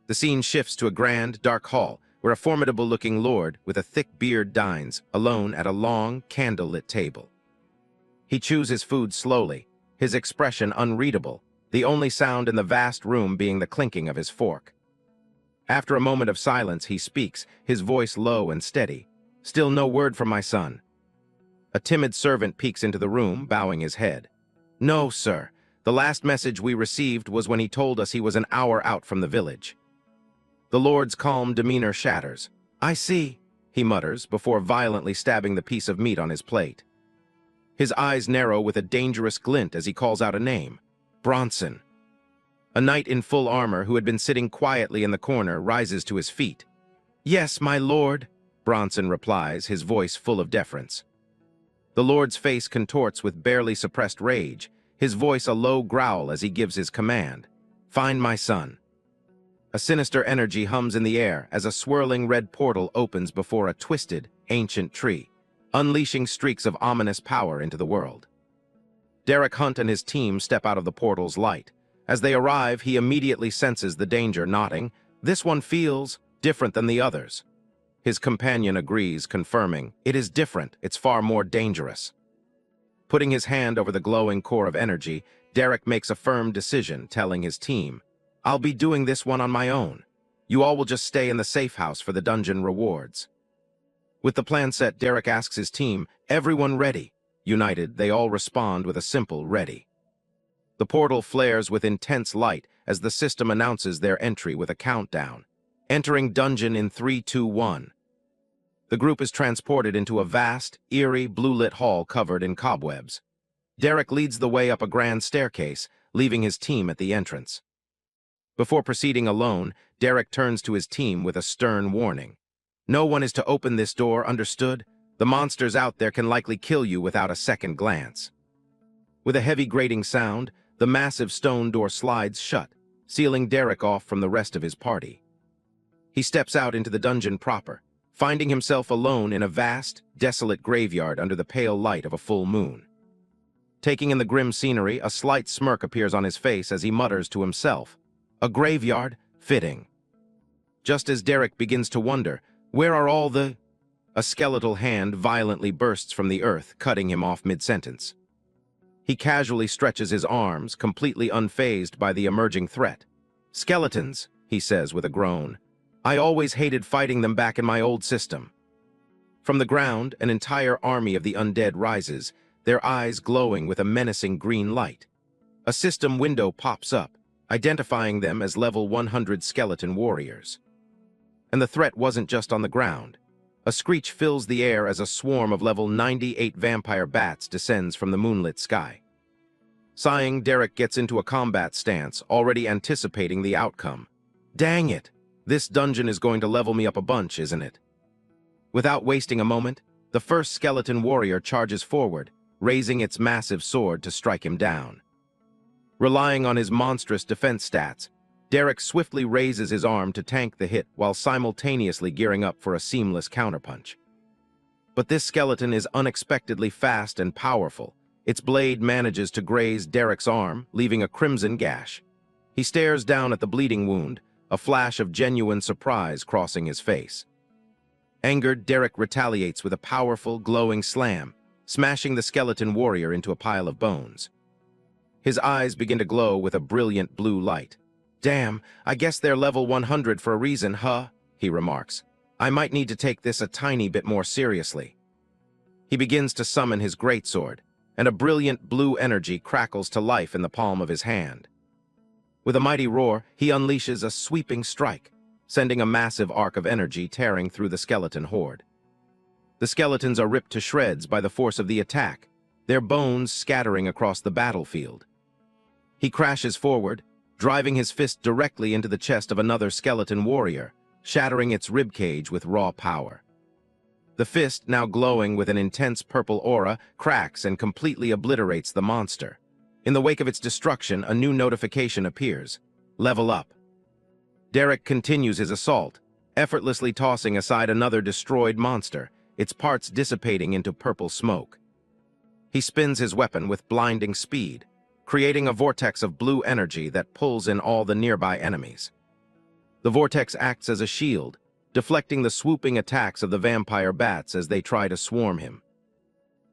The scene shifts to a grand, dark hall, where a formidable-looking lord with a thick beard dines, alone at a long, candle-lit table. He chews his food slowly, his expression unreadable, the only sound in the vast room being the clinking of his fork. After a moment of silence, he speaks, his voice low and steady. Still no word from my son. A timid servant peeks into the room, bowing his head. No, sir. The last message we received was when he told us he was an hour out from the village. The lord's calm demeanor shatters. I see, he mutters, before violently stabbing the piece of meat on his plate. His eyes narrow with a dangerous glint as he calls out a name. Bronson. A knight in full armor who had been sitting quietly in the corner rises to his feet. Yes, my lord, Bronson replies, his voice full of deference. The lord's face contorts with barely suppressed rage, his voice a low growl as he gives his command. Find my son. A sinister energy hums in the air as a swirling red portal opens before a twisted, ancient tree, unleashing streaks of ominous power into the world. Derek Hunt and his team step out of the portal's light. As they arrive, he immediately senses the danger, nodding, "This one feels different than the others." His companion agrees, confirming, "It is different, it's far more dangerous." Putting his hand over the glowing core of energy, Derek makes a firm decision, telling his team, "I'll be doing this one on my own. You all will just stay in the safe house for the dungeon rewards." With the plan set, Derek asks his team, "Everyone ready?" United, they all respond with a simple ready. The portal flares with intense light as the system announces their entry with a countdown. Entering dungeon in 3, 2, 1. The group is transported into a vast, eerie, blue-lit hall covered in cobwebs. Derek leads the way up a grand staircase, leaving his team at the entrance. Before proceeding alone, Derek turns to his team with a stern warning. "No one is to open this door, understood? The monsters out there can likely kill you without a second glance." With a heavy grating sound, the massive stone door slides shut, sealing Derek off from the rest of his party. He steps out into the dungeon proper, finding himself alone in a vast, desolate graveyard under the pale light of a full moon. Taking in the grim scenery, a slight smirk appears on his face as he mutters to himself, "A graveyard? Fitting." Just as Derek begins to wonder, where are all the... A skeletal hand violently bursts from the earth, cutting him off mid-sentence. He casually stretches his arms, completely unfazed by the emerging threat. "Skeletons," he says with a groan. "I always hated fighting them back in my old system." From the ground, an entire army of the undead rises, their eyes glowing with a menacing green light. A system window pops up, identifying them as level 100 skeleton warriors. And the threat wasn't just on the ground. A screech fills the air as a swarm of level 98 vampire bats descends from the moonlit sky. Sighing, Derek gets into a combat stance, already anticipating the outcome. Dang it! This dungeon is going to level me up a bunch, isn't it? Without wasting a moment, the first skeleton warrior charges forward, raising its massive sword to strike him down. Relying on his monstrous defense stats, Derek swiftly raises his arm to tank the hit while simultaneously gearing up for a seamless counterpunch. But this skeleton is unexpectedly fast and powerful. Its blade manages to graze Derek's arm, leaving a crimson gash. He stares down at the bleeding wound, a flash of genuine surprise crossing his face. Angered, Derek retaliates with a powerful, glowing slam, smashing the skeleton warrior into a pile of bones. His eyes begin to glow with a brilliant blue light. "Damn, I guess they're level 100 for a reason, huh?" he remarks. "I might need to take this a tiny bit more seriously." He begins to summon his greatsword, and a brilliant blue energy crackles to life in the palm of his hand. With a mighty roar, he unleashes a sweeping strike, sending a massive arc of energy tearing through the skeleton horde. The skeletons are ripped to shreds by the force of the attack, their bones scattering across the battlefield. He crashes forward, driving his fist directly into the chest of another skeleton warrior, shattering its ribcage with raw power. The fist, now glowing with an intense purple aura, cracks and completely obliterates the monster. In the wake of its destruction, a new notification appears. Level up. Derek continues his assault, effortlessly tossing aside another destroyed monster, its parts dissipating into purple smoke. He spins his weapon with blinding speed, creating a vortex of blue energy that pulls in all the nearby enemies. The vortex acts as a shield, deflecting the swooping attacks of the vampire bats as they try to swarm him.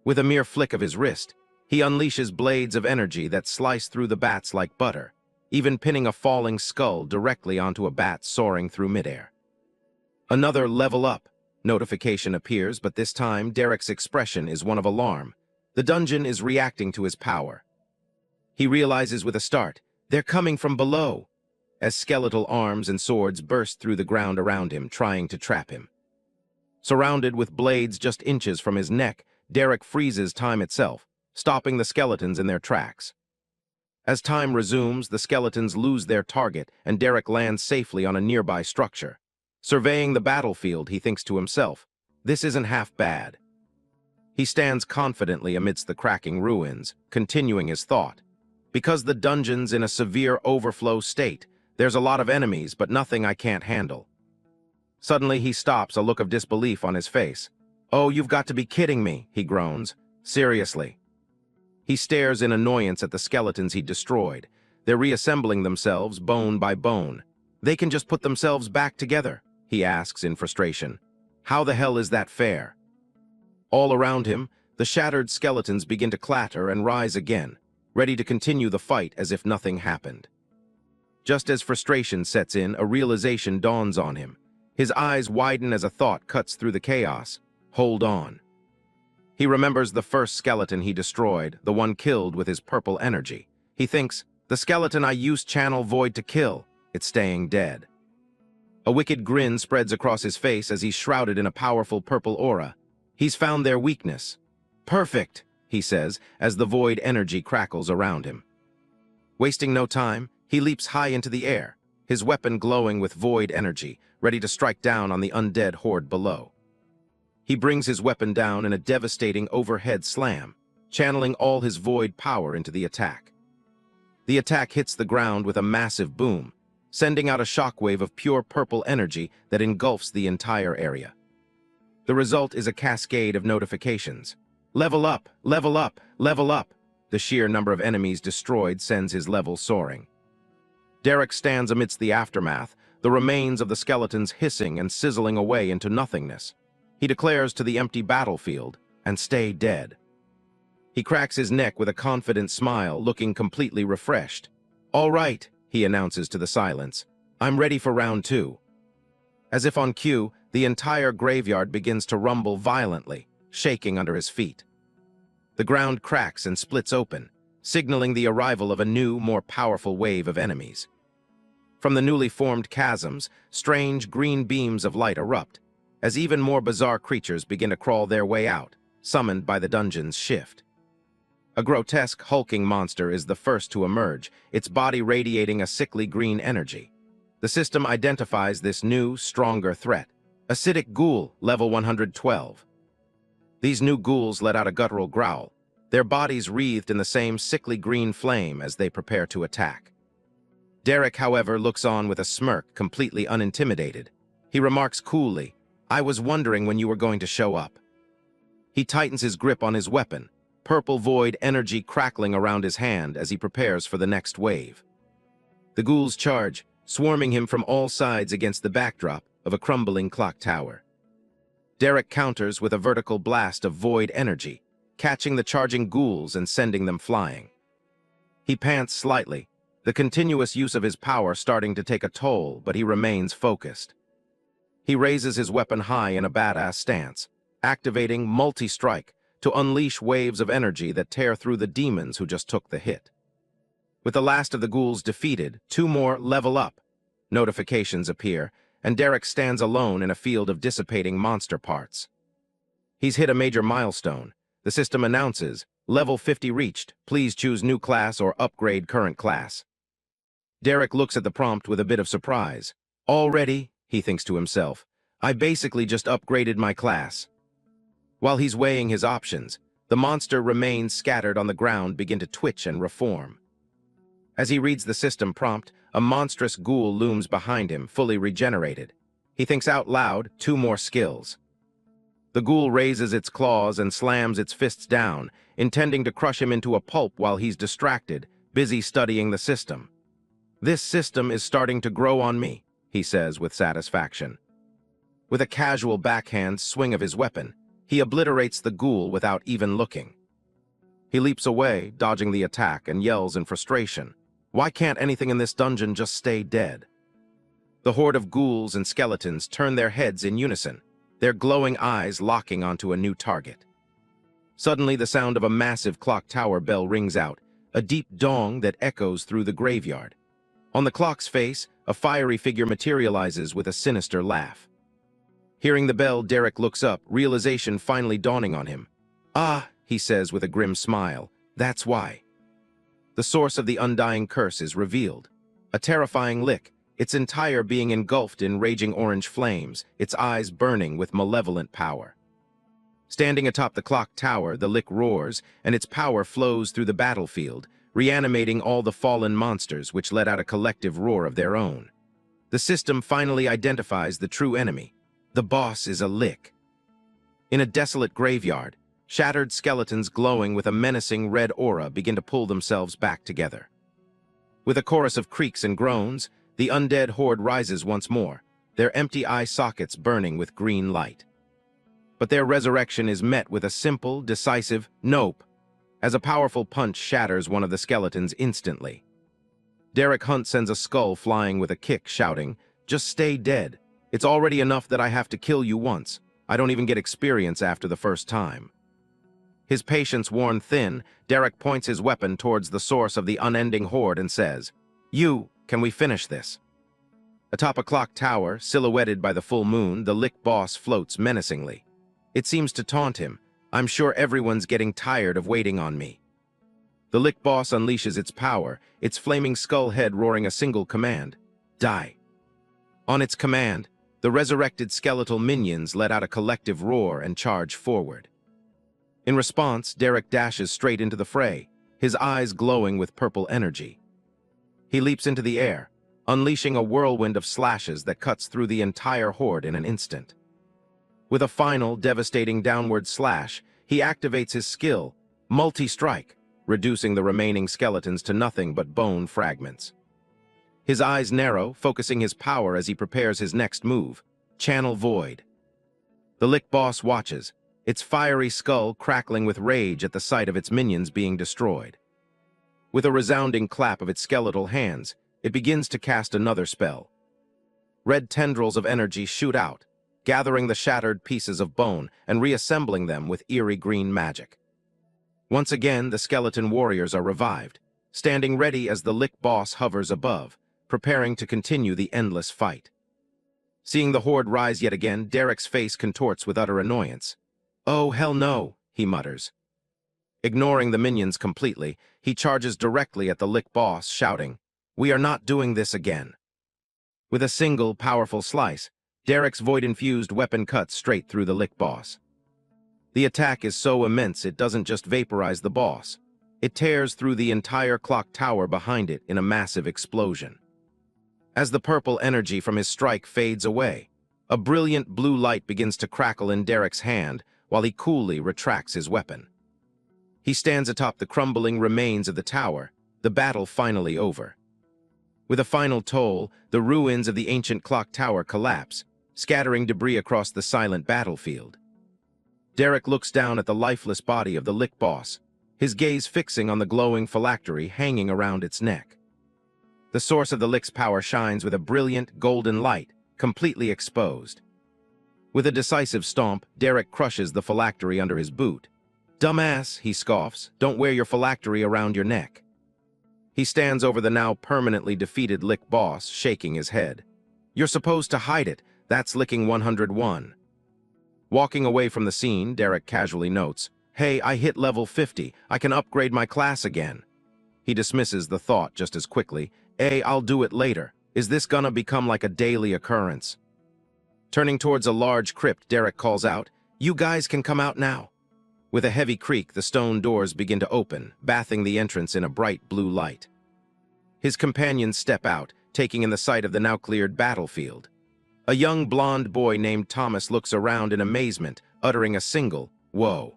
With a mere flick of his wrist, he unleashes blades of energy that slice through the bats like butter, even pinning a falling skull directly onto a bat soaring through midair. Another level up notification appears, but this time Derek's expression is one of alarm. The dungeon is reacting to his power. He realizes with a start, they're coming from below, as skeletal arms and swords burst through the ground around him, trying to trap him. Surrounded with blades just inches from his neck, Derek freezes time itself, stopping the skeletons in their tracks. As time resumes, the skeletons lose their target, and Derek lands safely on a nearby structure. Surveying the battlefield, he thinks to himself, this isn't half bad. He stands confidently amidst the cracking ruins, continuing his thought. Because the dungeon's in a severe overflow state, there's a lot of enemies, but nothing I can't handle. Suddenly he stops, a look of disbelief on his face. "Oh, you've got to be kidding me," he groans. "Seriously." He stares in annoyance at the skeletons he destroyed. They're reassembling themselves bone by bone. They can just put themselves back together, he asks in frustration. How the hell is that fair? All around him, the shattered skeletons begin to clatter and rise again, ready to continue the fight as if nothing happened. Just as frustration sets in, a realization dawns on him. His eyes widen as a thought cuts through the chaos. Hold on. He remembers the first skeleton he destroyed, the one killed with his purple energy. He thinks, the skeleton I used channel void to kill, it's staying dead. A wicked grin spreads across his face as he's shrouded in a powerful purple aura. He's found their weakness. Perfect, he says, as the void energy crackles around him. Wasting no time, he leaps high into the air, his weapon glowing with void energy, ready to strike down on the undead horde below. He brings his weapon down in a devastating overhead slam, channeling all his void power into the attack. The attack hits the ground with a massive boom, sending out a shockwave of pure purple energy that engulfs the entire area. The result is a cascade of notifications. Level up, level up, level up. The sheer number of enemies destroyed sends his level soaring. Derek stands amidst the aftermath, the remains of the skeletons hissing and sizzling away into nothingness. He declares to the empty battlefield, and stay dead. He cracks his neck with a confident smile, looking completely refreshed. All right, he announces to the silence. I'm ready for round 2. As if on cue, the entire graveyard begins to rumble violently, shaking under his feet. The ground cracks and splits open, signaling the arrival of a new, more powerful wave of enemies. From the newly formed chasms, strange green beams of light erupt, as even more bizarre creatures begin to crawl their way out, summoned by the dungeon's shift. A grotesque, hulking monster is the first to emerge, its body radiating a sickly green energy. The system identifies this new, stronger threat. Acidic ghoul, level 112. These new ghouls let out a guttural growl, their bodies wreathed in the same sickly green flame as they prepare to attack. Derek, however, looks on with a smirk, completely unintimidated. He remarks coolly, "I was wondering when you were going to show up." He tightens his grip on his weapon, purple void energy crackling around his hand as he prepares for the next wave. The ghouls charge, swarming him from all sides against the backdrop of a crumbling clock tower. Derek counters with a vertical blast of void energy, catching the charging ghouls and sending them flying. He pants slightly, the continuous use of his power starting to take a toll, but he remains focused. He raises his weapon high in a badass stance, activating multi-strike to unleash waves of energy that tear through the demons who just took the hit. With the last of the ghouls defeated, 2 more level up. Notifications appear, and Derek stands alone in a field of dissipating monster parts. He's hit a major milestone. The system announces, level 50 reached, please choose new class or upgrade current class. Derek looks at the prompt with a bit of surprise. Already, he thinks to himself, I basically just upgraded my class. While he's weighing his options, the monster remains scattered on the ground begin to twitch and reform. As he reads the system prompt, a monstrous ghoul looms behind him, fully regenerated. He thinks out loud, 2 more skills. The ghoul raises its claws and slams its fists down, intending to crush him into a pulp while he's distracted, busy studying the system. This system is starting to grow on me, he says with satisfaction. With a casual backhand swing of his weapon, he obliterates the ghoul without even looking. He leaps away, dodging the attack, and yells in frustration. Why can't anything in this dungeon just stay dead? The horde of ghouls and skeletons turn their heads in unison, their glowing eyes locking onto a new target. Suddenly, the sound of a massive clock tower bell rings out, a deep dong that echoes through the graveyard. On the clock's face, a fiery figure materializes with a sinister laugh. Hearing the bell, Derek looks up, realization finally dawning on him. Ah, he says with a grim smile, that's why. The source of the undying curse is revealed. A terrifying lick, its entire being engulfed in raging orange flames, its eyes burning with malevolent power. Standing atop the clock tower, the lick roars, and its power flows through the battlefield, reanimating all the fallen monsters which let out a collective roar of their own. The system finally identifies the true enemy. The boss is a lick. In a desolate graveyard, shattered skeletons glowing with a menacing red aura begin to pull themselves back together. With a chorus of creaks and groans, the undead horde rises once more, their empty eye sockets burning with green light. But their resurrection is met with a simple, decisive nope, as a powerful punch shatters one of the skeletons instantly. Derek Hunt sends a skull flying with a kick, shouting, "Just stay dead. It's already enough that I have to kill you once. I don't even get experience after the first time." His patience worn thin, Derek points his weapon towards the source of the unending horde and says, Can we finish this?" Atop a clock tower, silhouetted by the full moon, the lick boss floats menacingly. It seems to taunt him, "I'm sure everyone's getting tired of waiting on me." The lick boss unleashes its power, its flaming skull head roaring a single command, "Die." On its command, the resurrected skeletal minions let out a collective roar and charge forward. In response, Derek dashes straight into the fray, his eyes glowing with purple energy. He leaps into the air, unleashing a whirlwind of slashes that cuts through the entire horde in an instant. With a final, devastating downward slash, he activates his skill, multi-strike, reducing the remaining skeletons to nothing but bone fragments. His eyes narrow, focusing his power as he prepares his next move, Channel Void. The lick boss watches, its fiery skull crackling with rage at the sight of its minions being destroyed. With a resounding clap of its skeletal hands, it begins to cast another spell. Red tendrils of energy shoot out, gathering the shattered pieces of bone and reassembling them with eerie green magic. Once again, the skeleton warriors are revived, standing ready as the lick boss hovers above, preparing to continue the endless fight. Seeing the horde rise yet again, Derek's face contorts with utter annoyance. "Oh, hell no," he mutters. Ignoring the minions completely, he charges directly at the Lick boss, shouting, "We are not doing this again." With a single, powerful slice, Derek's void-infused weapon cuts straight through the Lick boss. The attack is so immense it doesn't just vaporize the boss. It tears through the entire clock tower behind it in a massive explosion. As the purple energy from his strike fades away, a brilliant blue light begins to crackle in Derek's hand while he coolly retracts his weapon. He stands atop the crumbling remains of the tower, the battle finally over. With a final toll, the ruins of the ancient clock tower collapse, scattering debris across the silent battlefield. Derek looks down at the lifeless body of the Lick boss, his gaze fixing on the glowing phylactery hanging around its neck. The source of the Lick's power shines with a brilliant golden light, completely exposed. With a decisive stomp, Derek crushes the phylactery under his boot. "Dumbass," he scoffs, "don't wear your phylactery around your neck." He stands over the now permanently defeated Lick boss, shaking his head. "You're supposed to hide it. That's licking 101. Walking away from the scene, Derek casually notes, "Hey, I hit level 50. I can upgrade my class again." He dismisses the thought just as quickly. I'll do it later. Is this gonna become like a daily occurrence?" Turning towards a large crypt, Derek calls out, "You guys can come out now." With a heavy creak, the stone doors begin to open, bathing the entrance in a bright blue light. His companions step out, taking in the sight of the now cleared battlefield. A young blonde boy named Thomas looks around in amazement, uttering a single, "Whoa."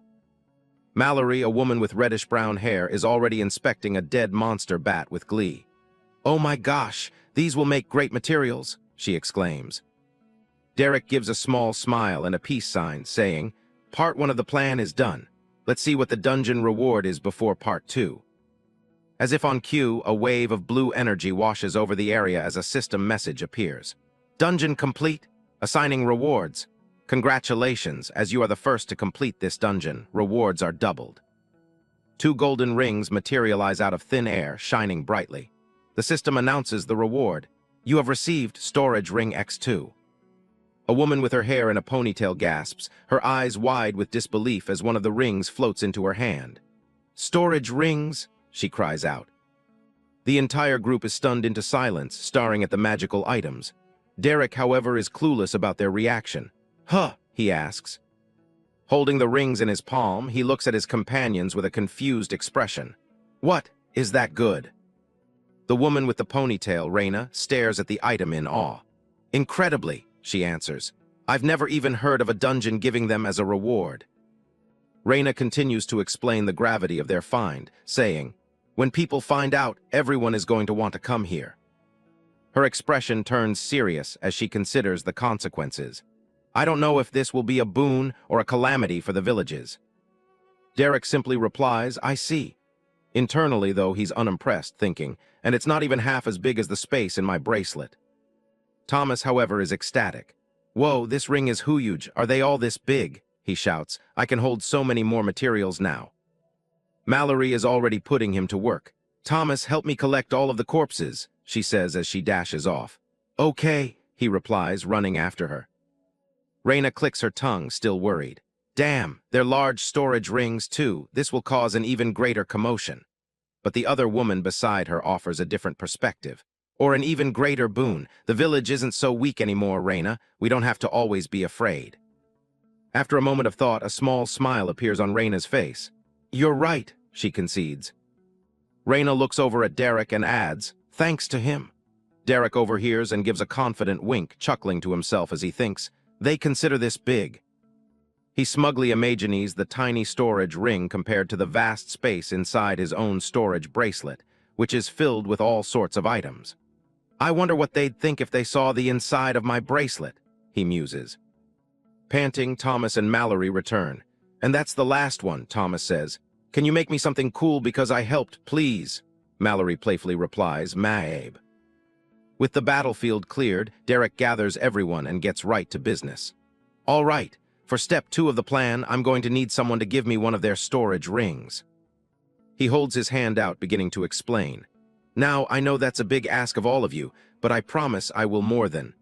Mallory, a woman with reddish-brown hair, is already inspecting a dead monster bat with glee. "Oh my gosh, these will make great materials," she exclaims. Derek gives a small smile and a peace sign, saying, "Part 1 of the plan is done. Let's see what the dungeon reward is before Part 2. As if on cue, a wave of blue energy washes over the area as a system message appears. "Dungeon complete. Assigning rewards. Congratulations, as you are the first to complete this dungeon, rewards are doubled." 2 golden rings materialize out of thin air, shining brightly. The system announces the reward. "You have received Storage Ring X2. A woman with her hair in a ponytail gasps, her eyes wide with disbelief as one of the rings floats into her hand. "Storage rings!" she cries out. The entire group is stunned into silence, staring at the magical items. Derek, however, is clueless about their reaction. "Huh?" he asks. Holding the rings in his palm, he looks at his companions with a confused expression. "What? Is that good?" The woman with the ponytail, Raina, stares at the item in awe. "Incredibly," she answers. "I've never even heard of a dungeon giving them as a reward." Raina continues to explain the gravity of their find, saying, "When people find out, everyone is going to want to come here." Her expression turns serious as she considers the consequences. "I don't know if this will be a boon or a calamity for the villages." Derek simply replies, "I see." Internally, though, he's unimpressed, thinking, "And it's not even half as big as the space in my bracelet." Thomas, however, is ecstatic. "Whoa, this ring is huge. Are they all this big?" he shouts. "I can hold so many more materials now." Mallory is already putting him to work. "Thomas, help me collect all of the corpses," she says as she dashes off. "Okay," he replies, running after her. Raina clicks her tongue, still worried. "Damn, they're large storage rings, too. This will cause an even greater commotion." But the other woman beside her offers a different perspective. "Or an even greater boon. The village isn't so weak anymore, Raina. We don't have to always be afraid." After a moment of thought, a small smile appears on Raina's face. "You're right," she concedes. Raina looks over at Derek and adds, "Thanks to him." Derek overhears and gives a confident wink, chuckling to himself as he thinks, "They consider this big." He smugly imagines the tiny storage ring compared to the vast space inside his own storage bracelet, which is filled with all sorts of items. "I wonder what they'd think if they saw the inside of my bracelet," he muses. Panting, Thomas and Mallory return. "And that's the last one," Thomas says. "Can you make me something cool because I helped, please?" Mallory playfully replies, "Ma'abe." With the battlefield cleared, Derek gathers everyone and gets right to business. "All right, for step 2 of the plan, I'm going to need someone to give me one of their storage rings." He holds his hand out, beginning to explain. "Now, I know that's a big ask of all of you, but I promise I will more than."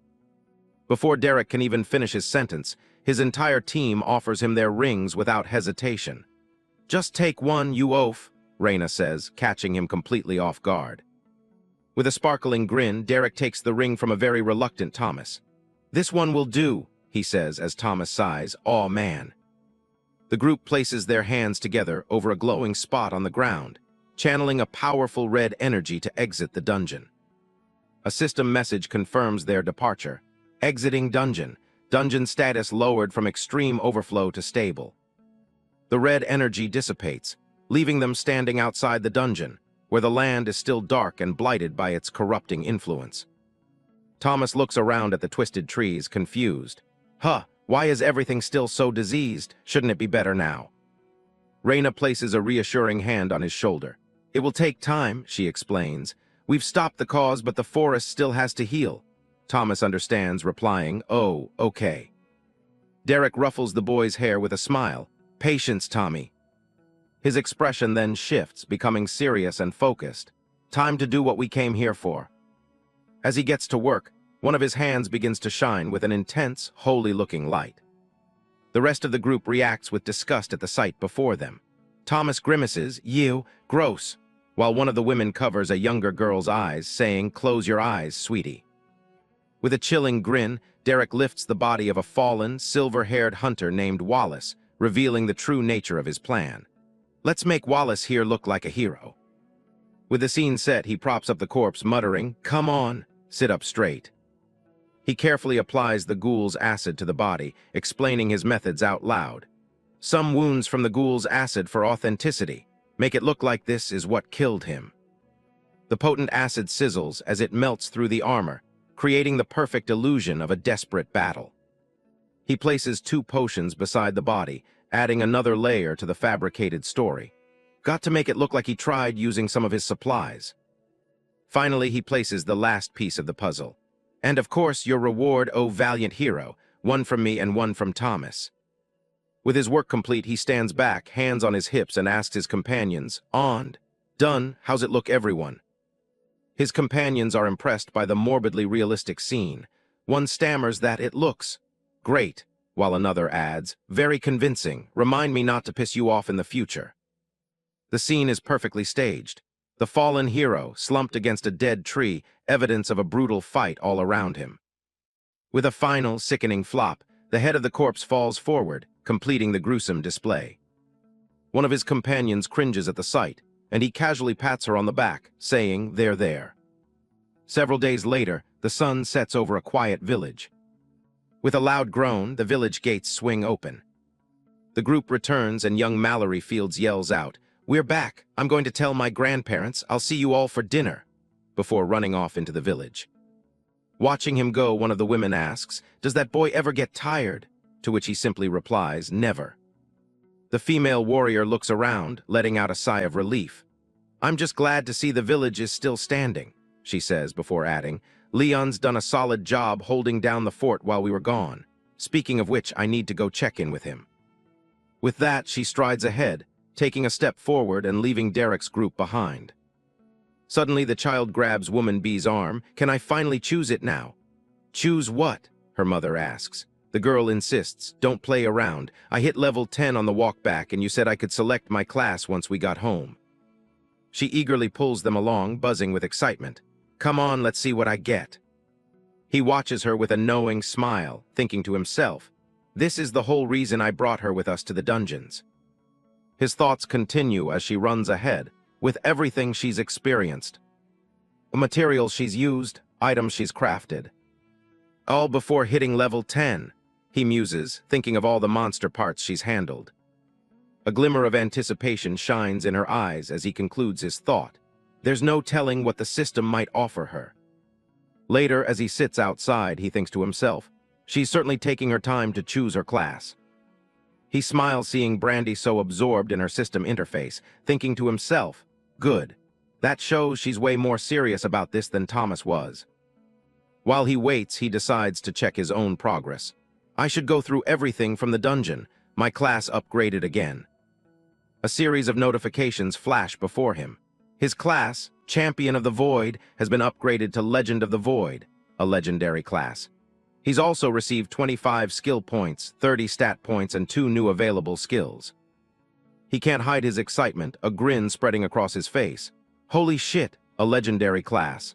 Before Derek can even finish his sentence, his entire team offers him their rings without hesitation. "Just take one, you oaf," Raina says, catching him completely off guard. With a sparkling grin, Derek takes the ring from a very reluctant Thomas. "This one will do," he says as Thomas sighs, "Aw, man." The group places their hands together over a glowing spot on the ground, channeling a powerful red energy to exit the dungeon. A system message confirms their departure. Exiting dungeon. Dungeon status lowered from extreme overflow to stable. The red energy dissipates, leaving them standing outside the dungeon, where the land is still dark and blighted by its corrupting influence. Thomas looks around at the twisted trees, confused. Why is everything still so diseased? Shouldn't it be better now? Raina places a reassuring hand on his shoulder. "It will take time," she explains. "We've stopped the cause, but the forest still has to heal." Thomas understands, replying, "Oh, okay." Derek ruffles the boy's hair with a smile. "Patience, Tommy." His expression then shifts, becoming serious and focused. "Time to do what we came here for." As he gets to work, one of his hands begins to shine with an intense, holy-looking light. The rest of the group reacts with disgust at the sight before them. Thomas grimaces, "Ew, gross," while one of the women covers a younger girl's eyes, saying, "Close your eyes, sweetie." With a chilling grin, Derek lifts the body of a fallen, silver-haired hunter named Wallace, revealing the true nature of his plan. "Let's make Wallace here look like a hero." With the scene set, he props up the corpse, muttering, "Come on, sit up straight." He carefully applies the ghoul's acid to the body, explaining his methods out loud. "Some wounds from the ghoul's acid for authenticity. Make it look like this is what killed him." The potent acid sizzles as it melts through the armor, creating the perfect illusion of a desperate battle. He places 2 potions beside the body, adding another layer to the fabricated story. Got to make it look like he tried using some of his supplies. Finally, he places the last piece of the puzzle. "And of course, your reward, oh valiant hero, one from me and one from Thomas." With his work complete, he stands back, hands on his hips, and asks his companions, "On? Done? How's it look, everyone?" His companions are impressed by the morbidly realistic scene. One stammers that it looks great, while another adds, "Very convincing. Remind me not to piss you off in the future." The scene is perfectly staged. The fallen hero, slumped against a dead tree, evidence of a brutal fight all around him. With a final, sickening flop, the head of the corpse falls forward, completing the gruesome display. One of his companions cringes at the sight, and he casually pats her on the back, saying, "They're there." Several days later, the sun sets over a quiet village. With a loud groan, the village gates swing open. The group returns and young Mallory Fields yells out, "We're back. I'm going to tell my grandparents. I'll see you all for dinner," before running off into the village. Watching him go, one of the women asks, "Does that boy ever get tired?" To which he simply replies, "Never." The female warrior looks around, letting out a sigh of relief. "I'm just glad to see the village is still standing," she says before adding, "Leon's done a solid job holding down the fort while we were gone. Speaking of which, I need to go check in with him." With that, she strides ahead, taking a step forward and leaving Derek's group behind. Suddenly, the child grabs Woman B's arm. "Can I finally choose it now?" "Choose what?" her mother asks. The girl insists, "Don't play around. I hit level 10 on the walk back, and you said I could select my class once we got home." She eagerly pulls them along, buzzing with excitement. "Come on, let's see what I get." He watches her with a knowing smile, thinking to himself, "This is the whole reason I brought her with us to the dungeons." His thoughts continue as she runs ahead, with everything she's experienced. The materials she's used, items she's crafted. All before hitting level 10, he muses, thinking of all the monster parts she's handled. A glimmer of anticipation shines in her eyes as he concludes his thought. There's no telling what the system might offer her. Later, as he sits outside, he thinks to himself, she's certainly taking her time to choose her class. He smiles seeing Brandy so absorbed in her system interface, thinking to himself, good. That shows she's way more serious about this than Thomas was. While he waits, he decides to check his own progress. I should go through everything from the dungeon, my class upgraded again. A series of notifications flash before him. His class, Champion of the Void, has been upgraded to Legend of the Void, a legendary class. He's also received 25 skill points, 30 stat points, and 2 new available skills. He can't hide his excitement, a grin spreading across his face. Holy shit, a legendary class.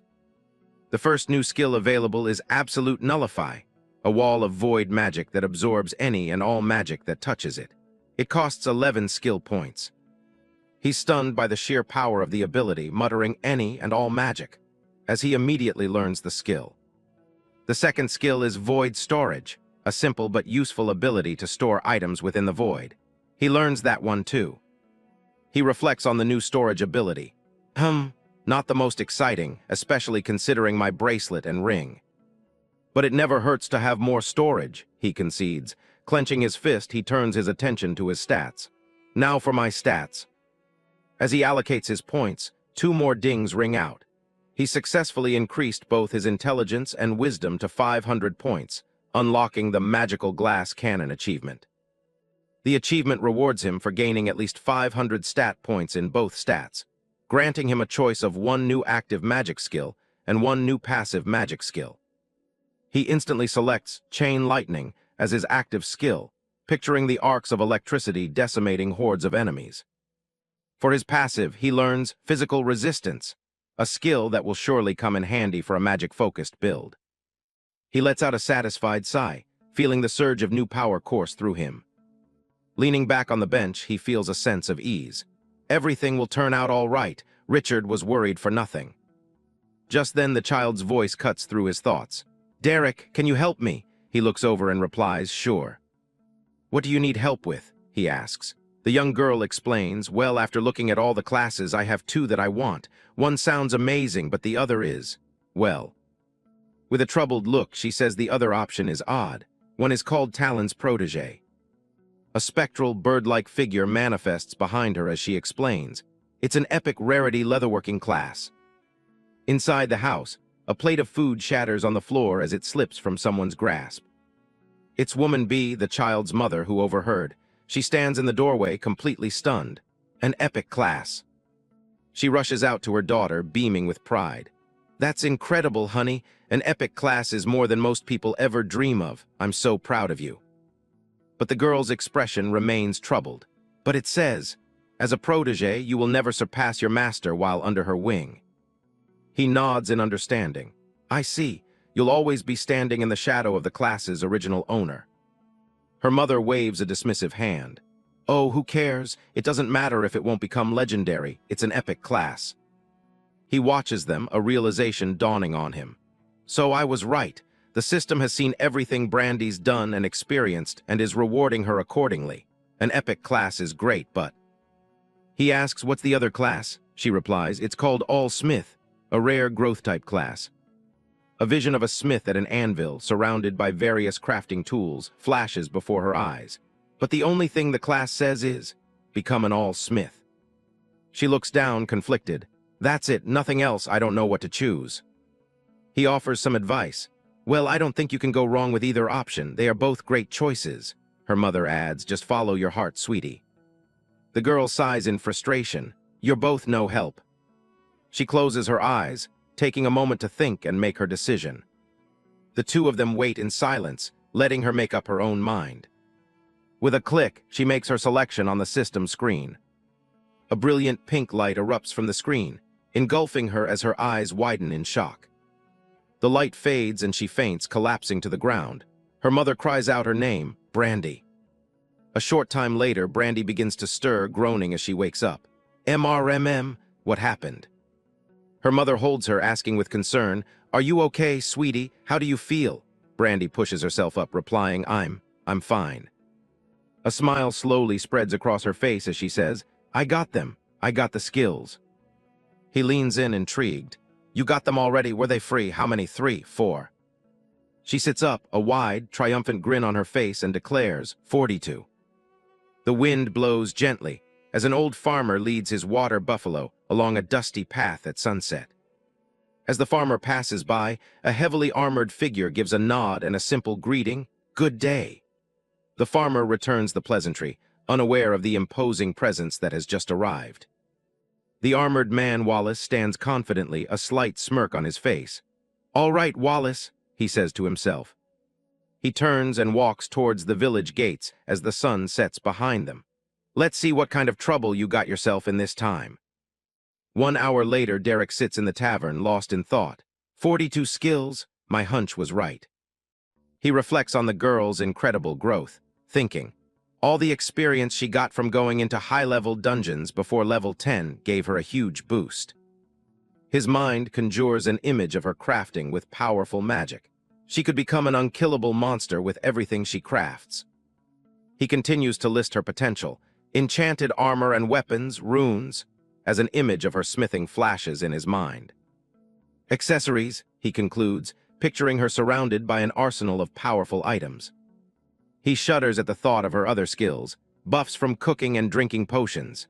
The first new skill available is Absolute Nullify, a wall of void magic that absorbs any and all magic that touches it. It costs 11 skill points. He's stunned by the sheer power of the ability, muttering any and all magic, as he immediately learns the skill. The second skill is Void Storage, a simple but useful ability to store items within the void. He learns that one too. He reflects on the new storage ability. Not the most exciting, especially considering my bracelet and ring. But it never hurts to have more storage, he concedes. Clenching his fist, he turns his attention to his stats. Now for my stats. As he allocates his points, 2 more dings ring out. He successfully increased both his intelligence and wisdom to 500 points, unlocking the Magical Glass Cannon achievement. The achievement rewards him for gaining at least 500 stat points in both stats, granting him a choice of 1 new active magic skill and 1 new passive magic skill. He instantly selects Chain Lightning as his active skill, picturing the arcs of electricity decimating hordes of enemies. For his passive, he learns Physical Resistance, a skill that will surely come in handy for a magic-focused build. He lets out a satisfied sigh, feeling the surge of new power course through him. Leaning back on the bench, he feels a sense of ease. Everything will turn out all right. Richard was worried for nothing. Just then, the child's voice cuts through his thoughts. Derek, can you help me? He looks over and replies, sure. What do you need help with? He asks. The young girl explains, well, after looking at all the classes, I have 2 that I want. One sounds amazing, but the other is, well. With a troubled look, she says the other option is odd. One is called Talon's protege. A spectral, bird-like figure manifests behind her as she explains. It's an epic rarity leatherworking class. Inside the house, a plate of food shatters on the floor as it slips from someone's grasp. It's Woman B, the child's mother, who overheard. She stands in the doorway, completely stunned. An epic class. She rushes out to her daughter, beaming with pride. That's incredible, honey. An epic class is more than most people ever dream of. I'm so proud of you. But the girl's expression remains troubled. But it says, as a protege, you will never surpass your master while under her wing. He nods in understanding. I see. You'll always be standing in the shadow of the class's original owner. Her mother waves a dismissive hand. Oh, who cares? It doesn't matter if it won't become legendary. It's an epic class. He watches them, a realization dawning on him. So I was right. The system has seen everything Brandy's done and experienced and is rewarding her accordingly. An epic class is great, but... He asks, what's the other class? She replies, it's called All Smith, a rare growth-type class. A vision of a smith at an anvil, surrounded by various crafting tools, flashes before her eyes. But the only thing the class says is, become an all-smith. She looks down, conflicted. That's it, nothing else, I don't know what to choose. He offers some advice. Well, I don't think you can go wrong with either option. They are both great choices. Her mother adds, just follow your heart, sweetie. The girl sighs in frustration. You're both no help. She closes her eyes, taking a moment to think and make her decision. The 2 of them wait in silence, letting her make up her own mind. With a click, she makes her selection on the system screen. A brilliant pink light erupts from the screen, engulfing her as her eyes widen in shock. The light fades and she faints, collapsing to the ground. Her mother cries out her name, Brandy. A short time later, Brandy begins to stir, groaning as she wakes up. MRMM, what happened? Her mother holds her, asking with concern, Are you okay, sweetie? How do you feel? Brandy pushes herself up, replying, I'm fine. A smile slowly spreads across her face as she says, I got them. I got the skills. He leans in, intrigued. You got them already? Were they free? How many? 3, 4. She sits up, a wide, triumphant grin on her face, and declares, 42. The wind blows gently, as an old farmer leads his water buffalo along a dusty path at sunset. As the farmer passes by, a heavily armored figure gives a nod and a simple greeting, Good day. The farmer returns the pleasantry, unaware of the imposing presence that has just arrived. The armored man, Wallace, stands confidently, a slight smirk on his face. All right, Wallace, he says to himself. He turns and walks towards the village gates as the sun sets behind them. Let's see what kind of trouble you got yourself in this time. 1 hour later, Derek sits in the tavern, lost in thought. 42 skills, my hunch was right. He reflects on the girl's incredible growth, thinking, all the experience she got from going into high-level dungeons before level 10 gave her a huge boost. His mind conjures an image of her crafting with powerful magic. She could become an unkillable monster with everything she crafts. He continues to list her potential: enchanted armor and weapons, runes, as an image of her smithing flashes in his mind. Accessories, he concludes, picturing her surrounded by an arsenal of powerful items. He shudders at the thought of her other skills, buffs from cooking and drinking potions.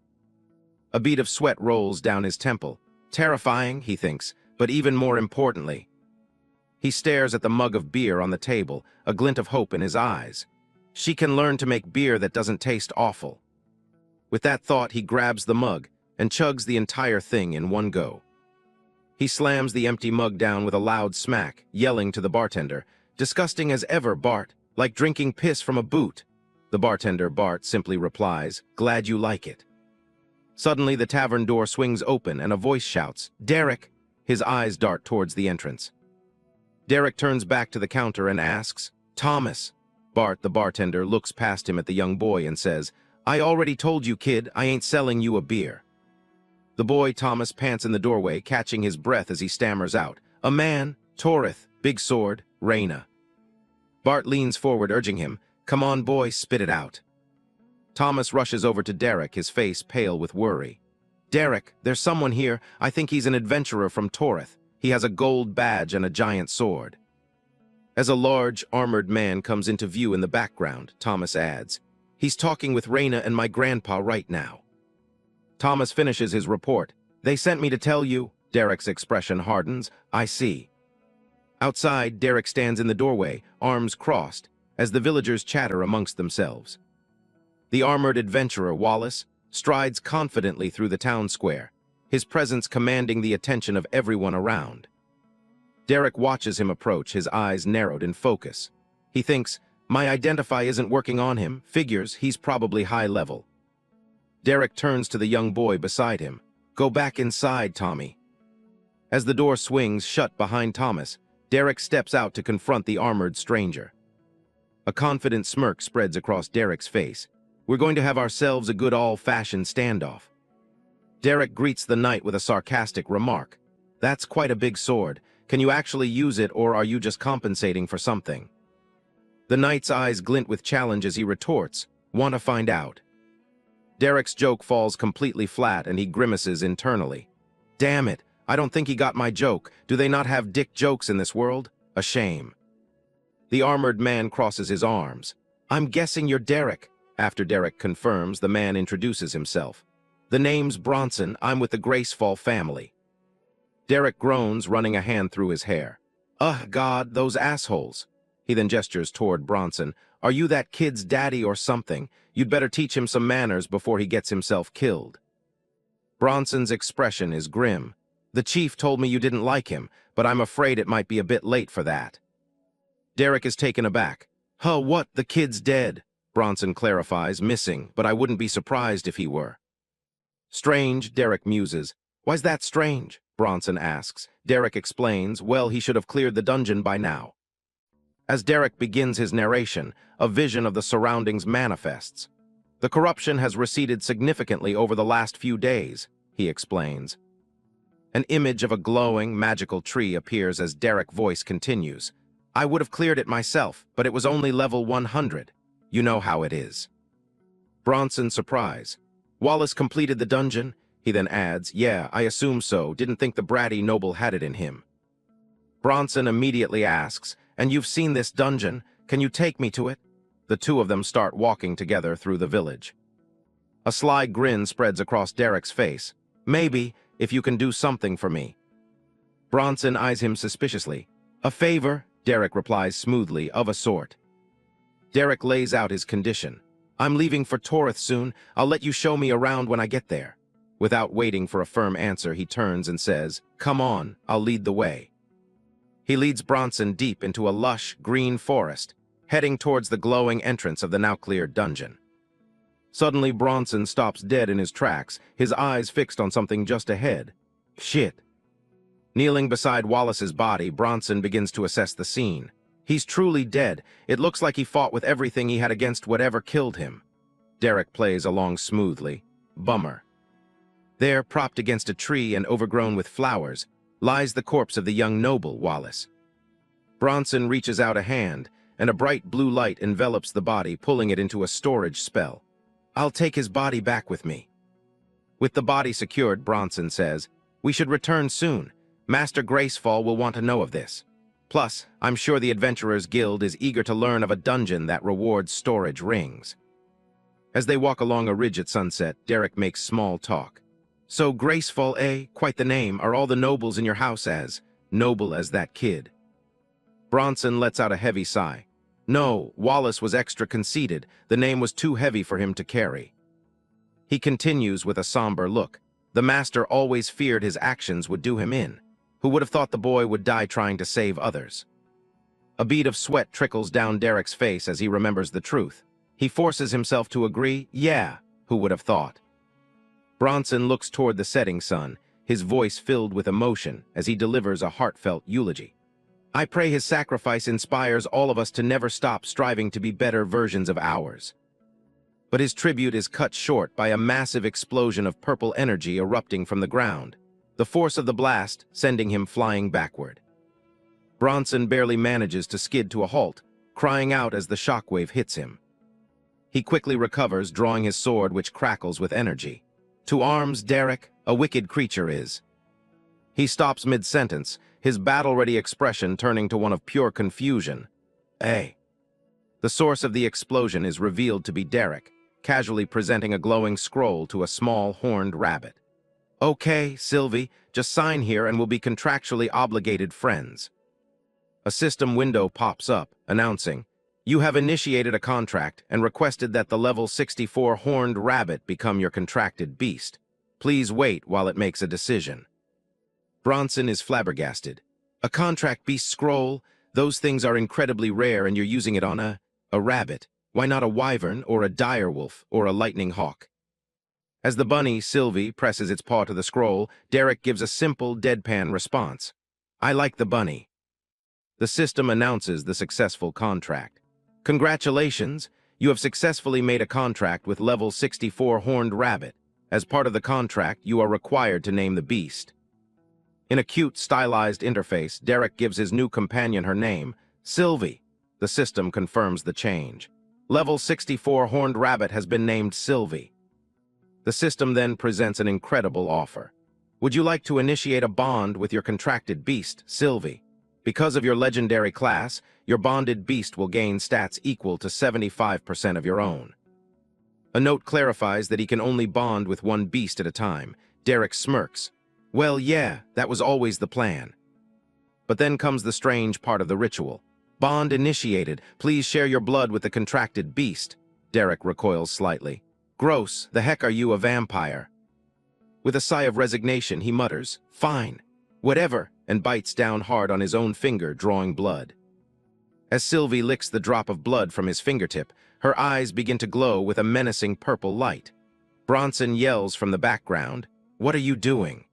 A bead of sweat rolls down his temple. Terrifying, he thinks, but even more importantly. He stares at the mug of beer on the table, a glint of hope in his eyes. She can learn to make beer that doesn't taste awful. With that thought, he grabs the mug and chugs the entire thing in one go. He slams the empty mug down with a loud smack, yelling to the bartender, "Disgusting as ever, Bart, like drinking piss from a boot." The bartender, Bart, simply replies, "Glad you like it." Suddenly, the tavern door swings open and a voice shouts, "Derek!" His eyes dart towards the entrance. Derek turns back to the counter and asks, "Thomas?" Bart, the bartender, looks past him at the young boy and says, "I already told you, kid, I ain't selling you a beer." The boy, Thomas, pants in the doorway, catching his breath as he stammers out, "A man, Torith, big sword, Raina." Bart leans forward, urging him, "Come on, boy, spit it out." Thomas rushes over to Derek, his face pale with worry. "Derek, there's someone here. I think he's an adventurer from Torith. He has a gold badge and a giant sword." As a large, armored man comes into view in the background, Thomas adds, "He's talking with Raina and my grandpa right now." Thomas finishes his report. "They sent me to tell you." Derek's expression hardens. "I see." Outside, Derek stands in the doorway, arms crossed, as the villagers chatter amongst themselves. The armored adventurer, Wallace, strides confidently through the town square, his presence commanding the attention of everyone around. Derek watches him approach, his eyes narrowed in focus. He thinks, "My identify isn't working on him," figures he's probably high level. Derek turns to the young boy beside him. "Go back inside, Tommy." As the door swings shut behind Thomas, Derek steps out to confront the armored stranger. A confident smirk spreads across Derek's face. "We're going to have ourselves a good old-fashioned standoff." Derek greets the knight with a sarcastic remark. "That's quite a big sword. Can you actually use it, or are you just compensating for something?" The knight's eyes glint with challenge as he retorts, "Want to find out?" Derek's joke falls completely flat and he grimaces internally. "Damn it, I don't think he got my joke. Do they not have dick jokes in this world? A shame." The armored man crosses his arms. "I'm guessing you're Derek." After Derek confirms, the man introduces himself. "The name's Bronson. I'm with the Gracefall family." Derek groans, running a hand through his hair. "Ugh, God, those assholes." He then gestures toward Bronson. "Are you that kid's daddy or something? You'd better teach him some manners before he gets himself killed." Bronson's expression is grim. "The chief told me you didn't like him, but I'm afraid it might be a bit late for that." Derek is taken aback. "Huh, what? The kid's dead." Bronson clarifies, "Missing, but I wouldn't be surprised if he were." "Strange," Derek muses. "Why's that strange?" Bronson asks. Derek explains, "Well, he should have cleared the dungeon by now." As Derek begins his narration, a vision of the surroundings manifests. "The corruption has receded significantly over the last few days," he explains. An image of a glowing, magical tree appears as Derek's voice continues. "I would have cleared it myself, but it was only level 100. You know how it is." Bronson's surprise. "Wallace completed the dungeon?" He then adds, "Yeah, I assume so. Didn't think the bratty noble had it in him." Bronson immediately asks, "And you've seen this dungeon? Can you take me to it?" The two of them start walking together through the village. A sly grin spreads across Derek's face. "Maybe, if you can do something for me." Bronson eyes him suspiciously. "A favor," Derek replies smoothly, "of a sort." Derek lays out his condition. "I'm leaving for Torith soon. I'll let you show me around when I get there." Without waiting for a firm answer, he turns and says, "Come on, I'll lead the way." He leads Bronson deep into a lush, green forest, heading towards the glowing entrance of the now-cleared dungeon. Suddenly, Bronson stops dead in his tracks, his eyes fixed on something just ahead. Shit. Kneeling beside Wallace's body, Bronson begins to assess the scene. He's truly dead. It looks like he fought with everything he had against whatever killed him. Derek plays along smoothly. Bummer. There, propped against a tree and overgrown with flowers, lies the corpse of the young noble, Wallace. Bronson reaches out a hand, and a bright blue light envelops the body, pulling it into a storage spell. I'll take his body back with me. With the body secured, Bronson says, we should return soon. Master Gracefall will want to know of this. Plus, I'm sure the Adventurers Guild is eager to learn of a dungeon that rewards storage rings. As they walk along a ridge at sunset, Derek makes small talk. So Gracefall, eh? Quite the name. Are all the nobles in your house as noble as that kid? Bronson lets out a heavy sigh. No, Wallace was extra conceited. The name was too heavy for him to carry. He continues with a somber look. The master always feared his actions would do him in. Who would have thought the boy would die trying to save others? A bead of sweat trickles down Derek's face as he remembers the truth. He forces himself to agree, yeah, who would have thought? Bronson looks toward the setting sun, his voice filled with emotion as he delivers a heartfelt eulogy. I pray his sacrifice inspires all of us to never stop striving to be better versions of ours. But his tribute is cut short by a massive explosion of purple energy erupting from the ground, the force of the blast sending him flying backward. Bronson barely manages to skid to a halt, crying out as the shockwave hits him. He quickly recovers, drawing his sword, which crackles with energy. To arms, Derek, a wicked creature is. He stops mid-sentence, his battle-ready expression turning to one of pure confusion. The source of the explosion is revealed to be Derek, casually presenting a glowing scroll to a small horned rabbit. Okay, Sylvie, just sign here and we'll be contractually obligated friends. A system window pops up, announcing, you have initiated a contract and requested that the level 64 horned rabbit become your contracted beast. Please wait while it makes a decision. Bronson is flabbergasted. A contract beast scroll? Those things are incredibly rare and you're using it on a rabbit. Why not a wyvern or a direwolf or a lightning hawk? As the bunny, Sylvie, presses its paw to the scroll, Derek gives a simple, deadpan response. I like the bunny. The system announces the successful contract. Congratulations, you have successfully made a contract with level 64 horned rabbit. As part of the contract, you are required to name the beast. In a cute, stylized interface, Derek gives his new companion her name, Sylvie. The system confirms the change. Level 64 horned rabbit has been named Sylvie. The system then presents an incredible offer. Would you like to initiate a bond with your contracted beast, Sylvie? Because of your legendary class, your bonded beast will gain stats equal to 75% of your own. A note clarifies that he can only bond with one beast at a time. Derek smirks. Well, yeah, that was always the plan. But then comes the strange part of the ritual. Bond initiated. Please share your blood with the contracted beast. Derek recoils slightly. Gross, the heck are you, a vampire? With a sigh of resignation, he mutters, fine, whatever, and bites down hard on his own finger, drawing blood. As Sylvie licks the drop of blood from his fingertip, her eyes begin to glow with a menacing purple light. Bronson yells from the background, what are you doing?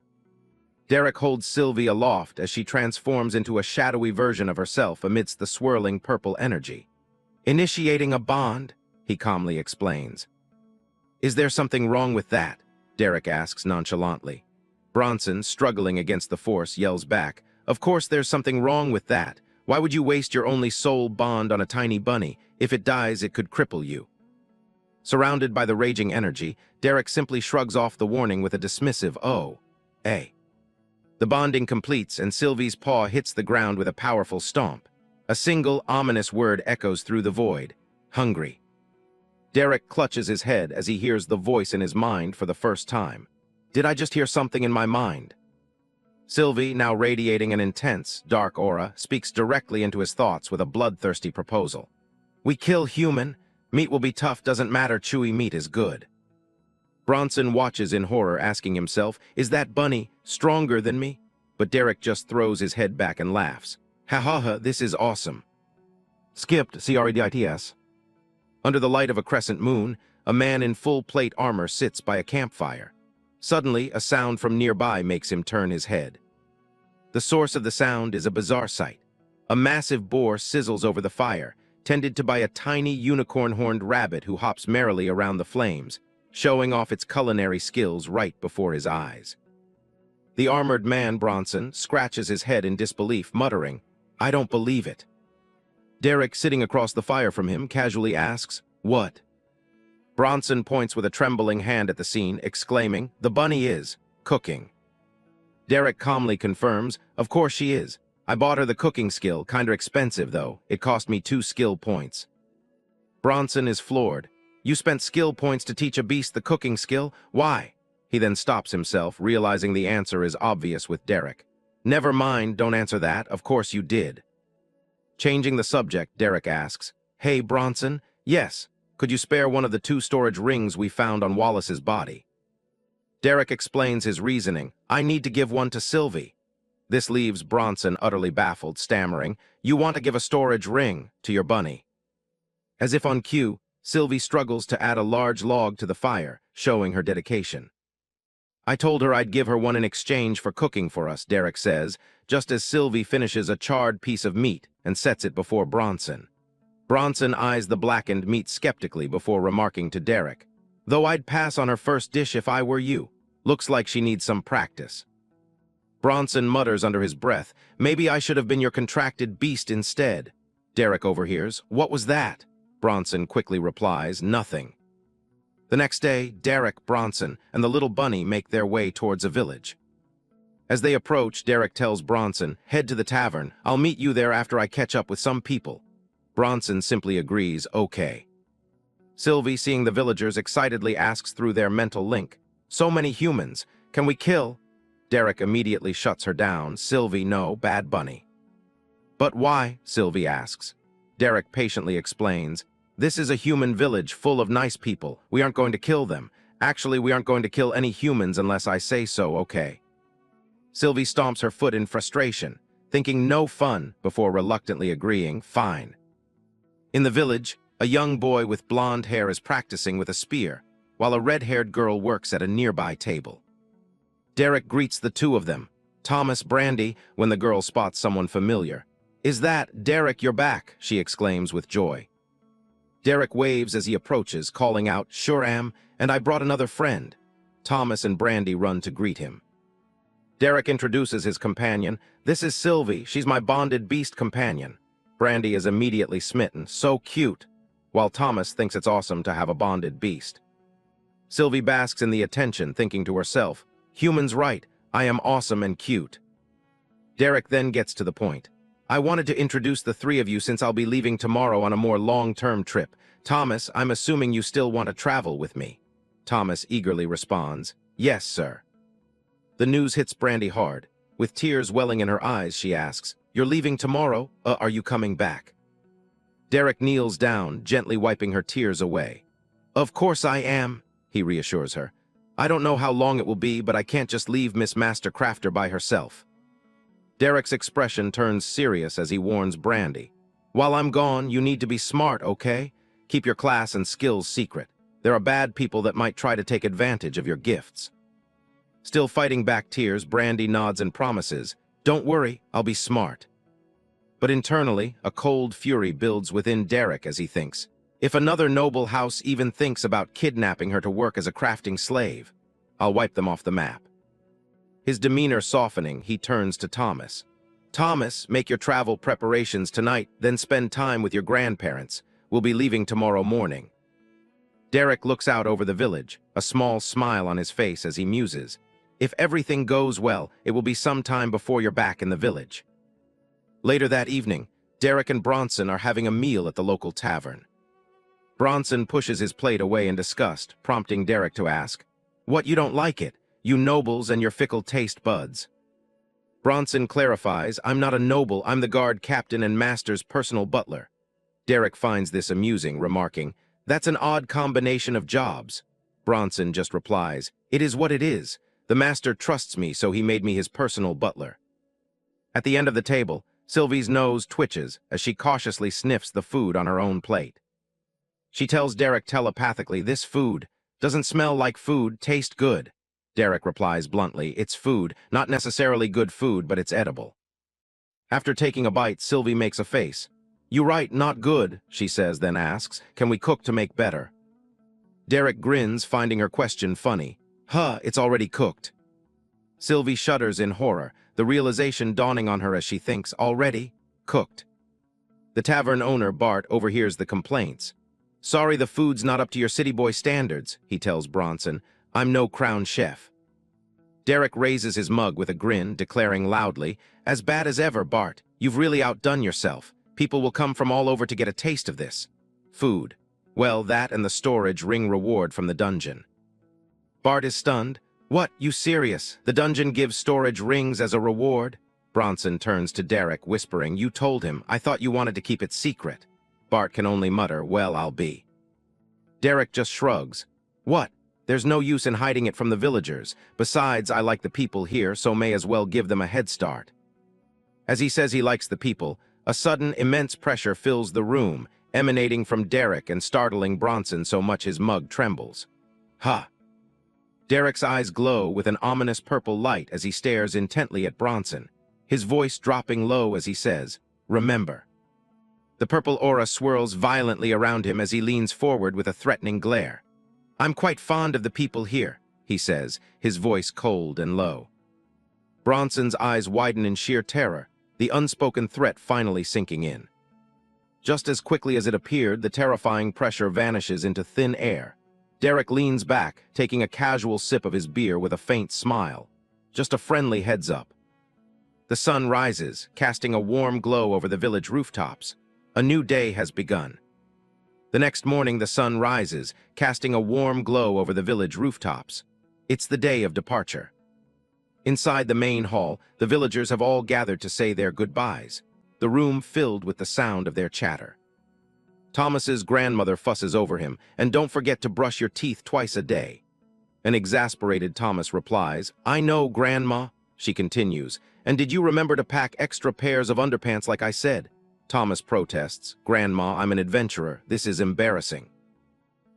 Derek holds Sylvie aloft as she transforms into a shadowy version of herself amidst the swirling purple energy. Initiating a bond, he calmly explains. Is there something wrong with that? Derek asks nonchalantly. Bronson, struggling against the force, yells back, of course there's something wrong with that. Why would you waste your only soul bond on a tiny bunny? If it dies, it could cripple you. Surrounded by the raging energy, Derek simply shrugs off the warning with a dismissive, The bonding completes, and Sylvie's paw hits the ground with a powerful stomp. A single, ominous word echoes through the void. Hungry. Derek clutches his head as he hears the voice in his mind for the first time. Did I just hear something in my mind? Sylvie, now radiating an intense, dark aura, speaks directly into his thoughts with a bloodthirsty proposal. We kill human. Meat will be tough, doesn't matter, chewy meat is good. Bronson watches in horror, asking himself, is that bunny stronger than me? But Derek just throws his head back and laughs. Ha ha ha, this is awesome. Skipped, CREDITS. Under the light of a crescent moon, a man in full plate armor sits by a campfire. Suddenly, a sound from nearby makes him turn his head. The source of the sound is a bizarre sight. A massive boar sizzles over the fire, tended to by a tiny unicorn-horned rabbit who hops merrily around the flames, showing off its culinary skills right before his eyes. The armored man, Bronson, scratches his head in disbelief, muttering, "I don't believe it." Derek, sitting across the fire from him, casually asks, "What?" Bronson points with a trembling hand at the scene, exclaiming, "The bunny is cooking." Derek calmly confirms, "Of course she is. I bought her the cooking skill, kinda expensive though. It cost me 2 skill points." Bronson is floored. "You spent skill points to teach a beast the cooking skill? Why?" He then stops himself, realizing the answer is obvious with Derek. "Never mind, don't answer that. Of course you did." Changing the subject, Derek asks, "Hey, Bronson, yes, could you spare one of the 2 storage rings we found on Wallace's body?" Derek explains his reasoning. "I need to give one to Sylvie." This leaves Bronson utterly baffled, stammering, "You want to give a storage ring to your bunny?" As if on cue, Sylvie struggles to add a large log to the fire, showing her dedication. "I told her I'd give her one in exchange for cooking for us," Derek says, just as Sylvie finishes a charred piece of meat and sets it before Bronson. Bronson eyes the blackened meat skeptically before remarking to Derek, "Though I'd pass on her first dish if I were you. Looks like she needs some practice." Bronson mutters under his breath, "Maybe I should have been your contracted beast instead." Derek overhears, "What was that?" Bronson quickly replies, "Nothing." The next day, Derek, Bronson, and the little bunny make their way towards a village. As they approach, Derek tells Bronson, "Head to the tavern. I'll meet you there after I catch up with some people." Bronson simply agrees, "Okay." Sylvie, seeing the villagers, excitedly asks through their mental link, "So many humans. Can we kill?" Derek immediately shuts her down. "Sylvie, no, bad bunny." "But why?" Sylvie asks. Derek patiently explains, "This is a human village full of nice people. We aren't going to kill them. Actually, we aren't going to kill any humans unless I say so, okay?" Sylvie stomps her foot in frustration, thinking no fun, before reluctantly agreeing, "Fine." In the village, a young boy with blonde hair is practicing with a spear, while a red-haired girl works at a nearby table. Derek greets the 2 of them. "Thomas, Brandy," when the girl spots someone familiar. "Is that Derek, you're back?" she exclaims with joy. Derek waves as he approaches, calling out, "Sure am, and I brought another friend." Thomas and Brandy run to greet him. Derek introduces his companion. "This is Sylvie. She's my bonded beast companion." Brandy is immediately smitten. "So cute," while Thomas thinks it's awesome to have a bonded beast. Sylvie basks in the attention, thinking to herself, "Human's right. I am awesome and cute." Derek then gets to the point. "I wanted to introduce the 3 of you since I'll be leaving tomorrow on a more long-term trip. Thomas, I'm assuming you still want to travel with me." Thomas eagerly responds, "Yes, sir." The news hits Brandy hard. With tears welling in her eyes, she asks, "You're leaving tomorrow? Are you coming back?" Derek kneels down, gently wiping her tears away. "Of course I am," he reassures her. "I don't know how long it will be, but I can't just leave Miss Master Crafter by herself." Derek's expression turns serious as he warns Brandy. "While I'm gone, you need to be smart, okay? Keep your class and skills secret. There are bad people that might try to take advantage of your gifts." Still fighting back tears, Brandy nods and promises, "Don't worry, I'll be smart." But internally, a cold fury builds within Derek as he thinks, "If another noble house even thinks about kidnapping her to work as a crafting slave, I'll wipe them off the map." His demeanor softening, he turns to Thomas. "Thomas, make your travel preparations tonight, then spend time with your grandparents. We'll be leaving tomorrow morning." Derek looks out over the village, a small smile on his face as he muses, "If everything goes well, it will be some time before you're back in the village." Later that evening, Derek and Bronson are having a meal at the local tavern. Bronson pushes his plate away in disgust, prompting Derek to ask, "What, you don't like it? You nobles and your fickle taste buds." Bronson clarifies, "I'm not a noble, I'm the guard captain and master's personal butler." Derek finds this amusing, remarking, "That's an odd combination of jobs." Bronson just replies, "It is what it is. The master trusts me, so he made me his personal butler." At the end of the table, Sylvie's nose twitches as she cautiously sniffs the food on her own plate. She tells Derek telepathically, "This food doesn't smell like food, taste good." Derek replies bluntly, "It's food, not necessarily good food, but it's edible." After taking a bite, Sylvie makes a face. "You right, not good," she says, then asks, "Can we cook to make better?" Derek grins, finding her question funny. "Huh, it's already cooked." Sylvie shudders in horror, the realization dawning on her as she thinks, already cooked. The tavern owner, Bart, overhears the complaints. "Sorry the food's not up to your city boy standards," he tells Bronson. "I'm no crown chef." Derek raises his mug with a grin, declaring loudly, "As bad as ever, Bart. You've really outdone yourself. People will come from all over to get a taste of this food. Well, that and the storage ring reward from the dungeon." Bart is stunned. "What, you serious? The dungeon gives storage rings as a reward?" Bronson turns to Derek, whispering, "You told him. I thought you wanted to keep it secret." Bart can only mutter, "Well, I'll be." Derek just shrugs. "What? There's no use in hiding it from the villagers. Besides, I like the people here, so may as well give them a head start." As he says he likes the people, a sudden, immense pressure fills the room, emanating from Derek and startling Bronson so much his mug trembles. "Ha!" Derek's eyes glow with an ominous purple light as he stares intently at Bronson, his voice dropping low as he says, "Remember." The purple aura swirls violently around him as he leans forward with a threatening glare. "I'm quite fond of the people here," he says, his voice cold and low. Bronson's eyes widen in sheer terror, the unspoken threat finally sinking in. Just as quickly as it appeared, the terrifying pressure vanishes into thin air. Derek leans back, taking a casual sip of his beer with a faint smile. Just a friendly heads-up. The sun rises, casting a warm glow over the village rooftops. A new day has begun. The next morning, the sun rises, casting a warm glow over the village rooftops. It's the day of departure. Inside the main hall, the villagers have all gathered to say their goodbyes, the room filled with the sound of their chatter. Thomas's grandmother fusses over him, "And don't forget to brush your teeth twice a day." An exasperated Thomas replies, "I know, Grandma." She continues, "And did you remember to pack extra pairs of underpants like I said?" Thomas protests, "Grandma, I'm an adventurer. This is embarrassing."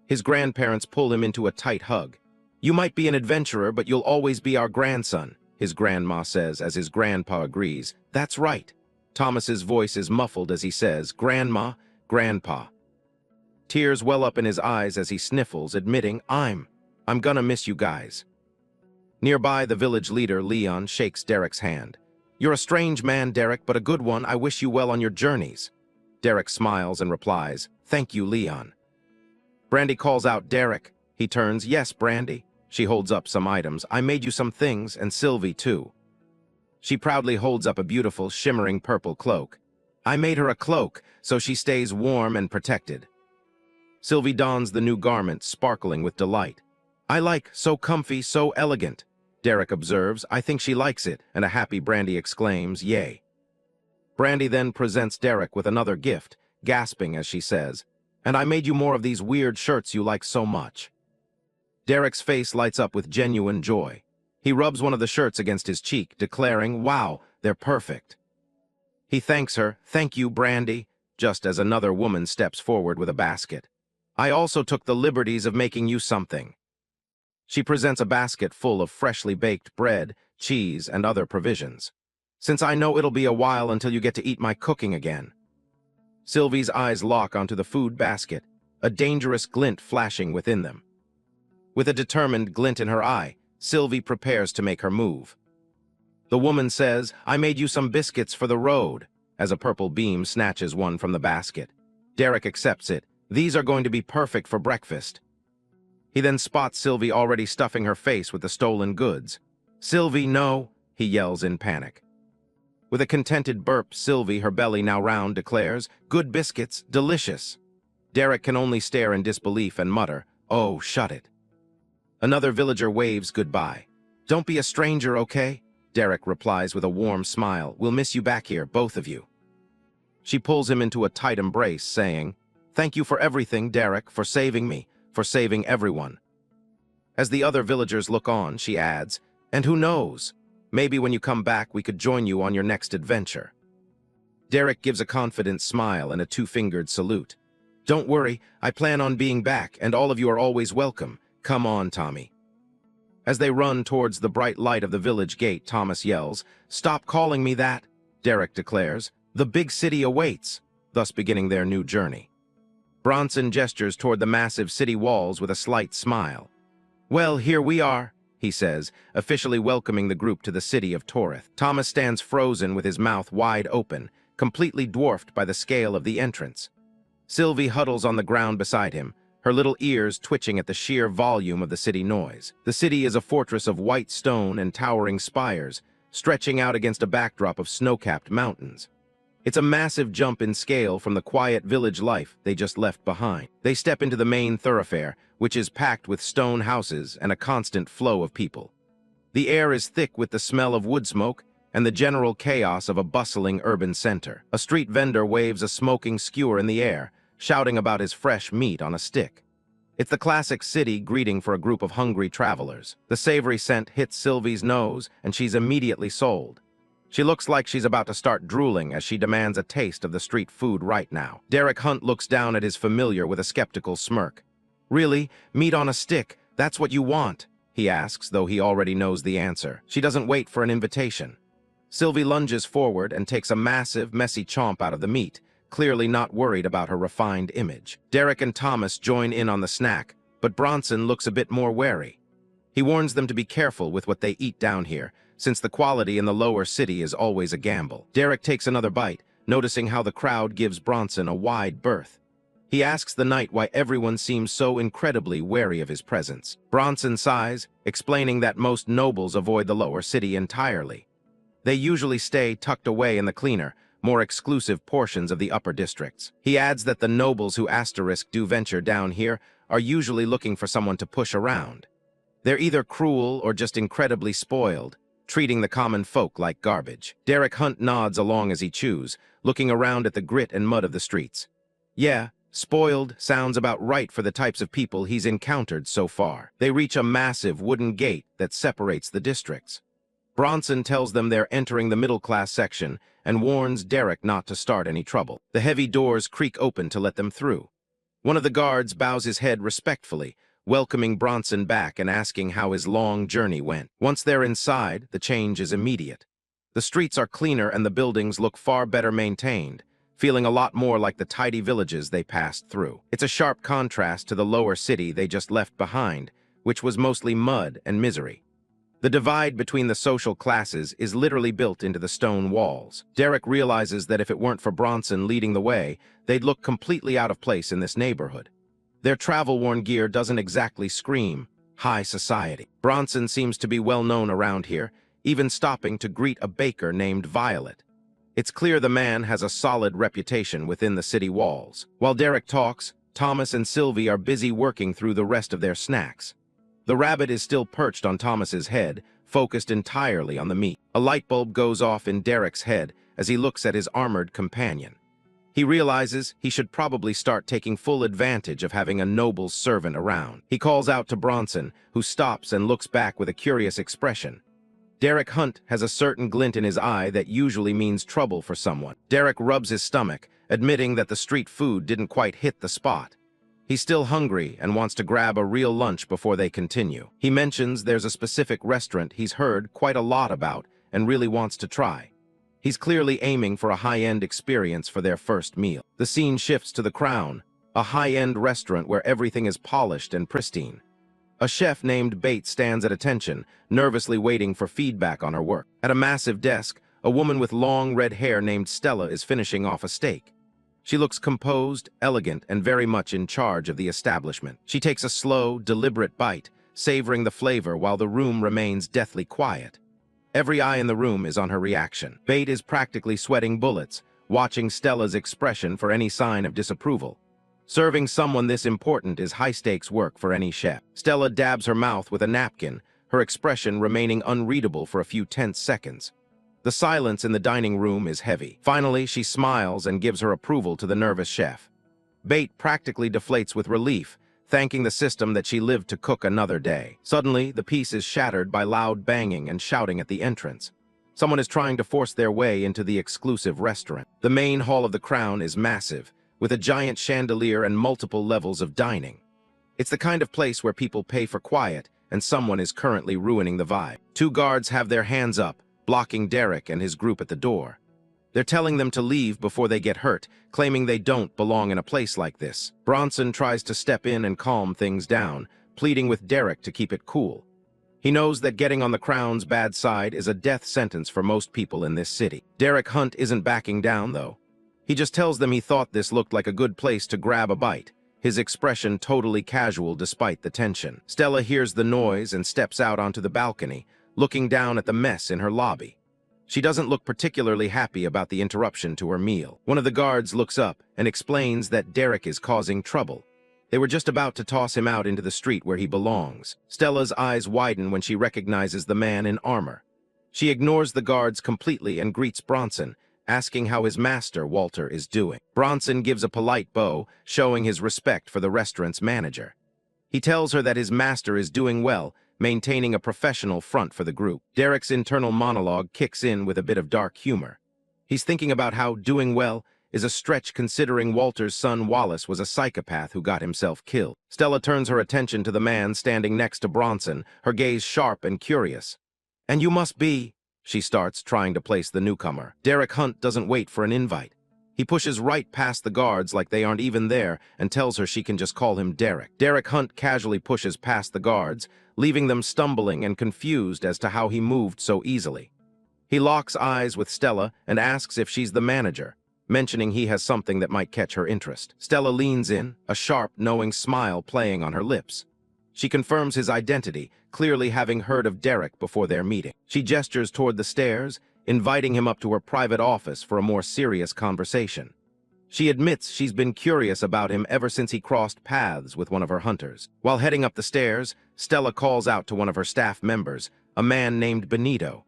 His grandparents pull him into a tight hug. "You might be an adventurer, but you'll always be our grandson," his grandma says as his grandpa agrees. "That's right." Thomas's voice is muffled as he says, "Grandma, Grandpa." Tears well up in his eyes as he sniffles, admitting, I'm gonna miss you guys." Nearby, the village leader, Leon, shakes Derek's hand. "You're a strange man, Derek, but a good one. I wish you well on your journeys." Derek smiles and replies, "Thank you, Leon." Brandy calls out, "Derek." He turns, "Yes, Brandy." She holds up some items. "I made you some things, and Sylvie, too." She proudly holds up a beautiful, shimmering purple cloak. "I made her a cloak, so she stays warm and protected." Sylvie dons the new garment, sparkling with delight. "I like, so comfy, so elegant." Derek observes, "I think she likes it," and a happy Brandy exclaims, "Yay." Brandy then presents Derek with another gift, gasping as she says, "And I made you more of these weird shirts you like so much." Derek's face lights up with genuine joy. He rubs one of the shirts against his cheek, declaring, "Wow, they're perfect." He thanks her, "Thank you, Brandy," just as another woman steps forward with a basket. "I also took the liberties of making you something." She presents a basket full of freshly baked bread, cheese, and other provisions. "Since I know it'll be a while until you get to eat my cooking again." Sylvie's eyes lock onto the food basket, a dangerous glint flashing within them. With a determined glint in her eye, Sylvie prepares to make her move. The woman says, "I made you some biscuits for the road," as a purple beam snatches one from the basket. Derek accepts it. "These are going to be perfect for breakfast." He then spots Sylvie already stuffing her face with the stolen goods. "Sylvie, no," he yells in panic. With a contented burp, Sylvie, her belly now round, declares, "Good biscuits, delicious." Derek can only stare in disbelief and mutter, "Oh, shut it." Another villager waves goodbye. "Don't be a stranger, okay?" Derek replies with a warm smile. "We'll miss you back here, both of you." She pulls him into a tight embrace, saying, "Thank you for everything, Derek, for saving me, for saving everyone." As the other villagers look on, she adds, "And who knows? Maybe when you come back, we could join you on your next adventure." Derek gives a confident smile and a two-fingered salute. "Don't worry, I plan on being back, and all of you are always welcome. Come on, Tommy." As they run towards the bright light of the village gate, Thomas yells, "Stop calling me that," Derek declares. "The big city awaits," thus beginning their new journey. Bronson gestures toward the massive city walls with a slight smile. "Well, here we are," he says, officially welcoming the group to the city of Torith. Thomas stands frozen with his mouth wide open, completely dwarfed by the scale of the entrance. Sylvie huddles on the ground beside him, her little ears twitching at the sheer volume of the city noise. The city is a fortress of white stone and towering spires, stretching out against a backdrop of snow-capped mountains. It's a massive jump in scale from the quiet village life they just left behind. They step into the main thoroughfare, which is packed with stone houses and a constant flow of people. The air is thick with the smell of wood smoke and the general chaos of a bustling urban center. A street vendor waves a smoking skewer in the air, shouting about his fresh meat on a stick. It's the classic city greeting for a group of hungry travelers. The savory scent hits Sylvie's nose, and she's immediately sold. She looks like she's about to start drooling as she demands a taste of the street food right now. Derek Hunt looks down at his familiar with a skeptical smirk. "Really? Meat on a stick? That's what you want?" he asks, though he already knows the answer. She doesn't wait for an invitation. Sylvie lunges forward and takes a massive, messy chomp out of the meat, clearly not worried about her refined image. Derek and Thomas join in on the snack, but Bronson looks a bit more wary. He warns them to be careful with what they eat down here, since the quality in the lower city is always a gamble. Derek takes another bite, noticing how the crowd gives Bronson a wide berth. He asks the knight why everyone seems so incredibly wary of his presence. Bronson sighs, explaining that most nobles avoid the lower city entirely. They usually stay tucked away in the cleaner, more exclusive portions of the upper districts. He adds that the nobles who do venture down here are usually looking for someone to push around. They're either cruel or just incredibly spoiled, treating the common folk like garbage. Derek Hunt nods along as he chews, looking around at the grit and mud of the streets. Yeah, spoiled sounds about right for the types of people he's encountered so far. They reach a massive wooden gate that separates the districts. Bronson tells them they're entering the middle-class section and warns Derek not to start any trouble. The heavy doors creak open to let them through. One of the guards bows his head respectfully, welcoming Bronson back and asking how his long journey went. Once they're inside, the change is immediate. The streets are cleaner and the buildings look far better maintained, feeling a lot more like the tidy villages they passed through. It's a sharp contrast to the lower city they just left behind, which was mostly mud and misery. The divide between the social classes is literally built into the stone walls. Derek realizes that if it weren't for Bronson leading the way, they'd look completely out of place in this neighborhood. Their travel-worn gear doesn't exactly scream high society. Bronson seems to be well known around here, even stopping to greet a baker named Violet. It's clear the man has a solid reputation within the city walls. While Derek talks, Thomas and Sylvie are busy working through the rest of their snacks. The rabbit is still perched on Thomas's head, focused entirely on the meat. A light bulb goes off in Derek's head as he looks at his armored companion. He realizes he should probably start taking full advantage of having a noble servant around. He calls out to Bronson, who stops and looks back with a curious expression. Derek Hunt has a certain glint in his eye that usually means trouble for someone. Derek rubs his stomach, admitting that the street food didn't quite hit the spot. He's still hungry and wants to grab a real lunch before they continue. He mentions there's a specific restaurant he's heard quite a lot about and really wants to try. He's clearly aiming for a high-end experience for their first meal. The scene shifts to the Crown, a high-end restaurant where everything is polished and pristine. A chef named Bates stands at attention, nervously waiting for feedback on her work. At a massive desk, a woman with long red hair named Stella is finishing off a steak. She looks composed, elegant, and very much in charge of the establishment. She takes a slow, deliberate bite, savoring the flavor while the room remains deathly quiet. Every eye in the room is on her reaction. Bate is practically sweating bullets, watching Stella's expression for any sign of disapproval. Serving someone this important is high-stakes work for any chef. Stella dabs her mouth with a napkin, her expression remaining unreadable for a few tense seconds. The silence in the dining room is heavy. Finally, she smiles and gives her approval to the nervous chef. Bate practically deflates with relief, thanking the system that she lived to cook another day. Suddenly, the peace is shattered by loud banging and shouting at the entrance. Someone is trying to force their way into the exclusive restaurant. The main hall of the Crown is massive, with a giant chandelier and multiple levels of dining. It's the kind of place where people pay for quiet, and someone is currently ruining the vibe. Two guards have their hands up, blocking Derek and his group at the door. They're telling them to leave before they get hurt, claiming they don't belong in a place like this. Bronson tries to step in and calm things down, pleading with Derek to keep it cool. He knows that getting on the Crown's bad side is a death sentence for most people in this city. Derek Hunt isn't backing down, though. He just tells them he thought this looked like a good place to grab a bite, his expression totally casual despite the tension. Stella hears the noise and steps out onto the balcony, looking down at the mess in her lobby. She doesn't look particularly happy about the interruption to her meal. One of the guards looks up and explains that Derek is causing trouble. They were just about to toss him out into the street where he belongs. Stella's eyes widen when she recognizes the man in armor. She ignores the guards completely and greets Bronson, asking how his master, Walter, is doing. Bronson gives a polite bow, showing his respect for the restaurant's manager. He tells her that his master is doing well, maintaining a professional front for the group. Derek's internal monologue kicks in with a bit of dark humor. He's thinking about how doing well is a stretch considering Walter's son Wallace was a psychopath who got himself killed. Stella turns her attention to the man standing next to Bronson, her gaze sharp and curious. "And you must be," she starts, trying to place the newcomer. Derek Hunt doesn't wait for an invite. He pushes right past the guards like they aren't even there and tells her she can just call him Derek. Derek Hunt casually pushes past the guards, leaving them stumbling and confused as to how he moved so easily. He locks eyes with Stella and asks if she's the manager, mentioning he has something that might catch her interest. Stella leans in, a sharp, knowing smile playing on her lips. She confirms his identity, clearly having heard of Derek before their meeting. She gestures toward the stairs, inviting him up to her private office for a more serious conversation. She admits she's been curious about him ever since he crossed paths with one of her hunters. While heading up the stairs, Stella calls out to one of her staff members, a man named Benito.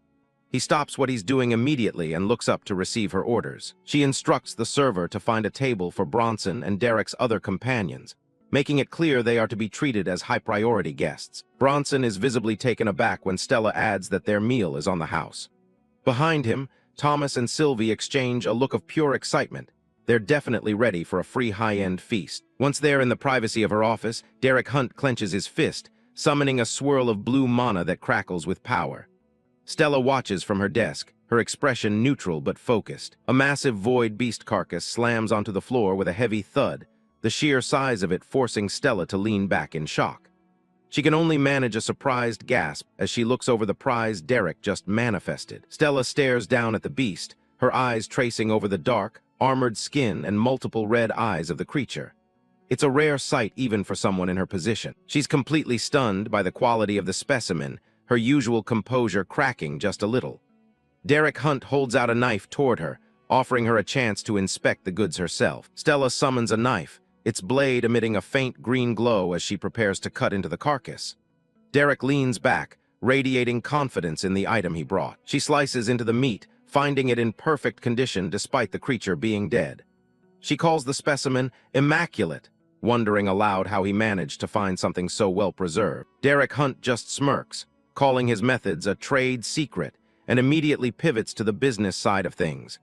He stops what he's doing immediately and looks up to receive her orders. She instructs the server to find a table for Bronson and Derek's other companions, making it clear they are to be treated as high-priority guests. Bronson is visibly taken aback when Stella adds that their meal is on the house. Behind him, Thomas and Sylvie exchange a look of pure excitement. They're definitely ready for a free high-end feast. Once they're in the privacy of her office, Derek Hunt clenches his fist, summoning a swirl of blue mana that crackles with power. Stella watches from her desk, her expression neutral but focused. A massive void beast carcass slams onto the floor with a heavy thud, the sheer size of it forcing Stella to lean back in shock. She can only manage a surprised gasp as she looks over the prize Derek just manifested. Stella stares down at the beast, her eyes tracing over the dark, armored skin and multiple red eyes of the creature. It's a rare sight even for someone in her position. She's completely stunned by the quality of the specimen, her usual composure cracking just a little. Derek Hunt holds out a knife toward her, offering her a chance to inspect the goods herself. Stella summons a knife, its blade emitting a faint green glow as she prepares to cut into the carcass. Derek leans back, radiating confidence in the item he brought. She slices into the meat, finding it in perfect condition despite the creature being dead. She calls the specimen immaculate, wondering aloud how he managed to find something so well preserved. Derek Hunt just smirks, calling his methods a trade secret, and immediately pivots to the business side of things.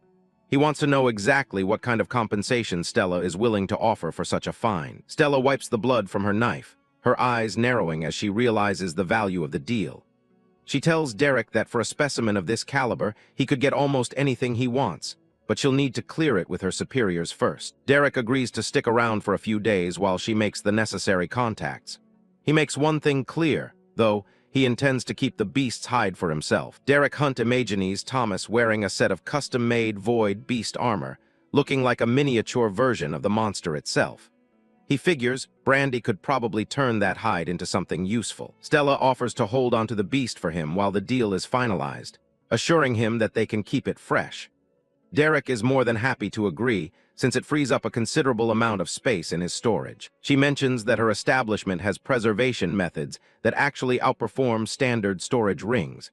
He wants to know exactly what kind of compensation Stella is willing to offer for such a find. Stella wipes the blood from her knife, her eyes narrowing as she realizes the value of the deal. She tells Derek that for a specimen of this caliber, he could get almost anything he wants, but she'll need to clear it with her superiors first. Derek agrees to stick around for a few days while she makes the necessary contacts. He makes one thing clear, though: he intends to keep the beast's hide for himself. Derek Hunt imagines Thomas wearing a set of custom-made void beast armor, looking like a miniature version of the monster itself. He figures Brandy could probably turn that hide into something useful. Stella offers to hold onto the beast for him while the deal is finalized, assuring him that they can keep it fresh. Derek is more than happy to agree, since it frees up a considerable amount of space in his storage. She mentions that her establishment has preservation methods that actually outperform standard storage rings.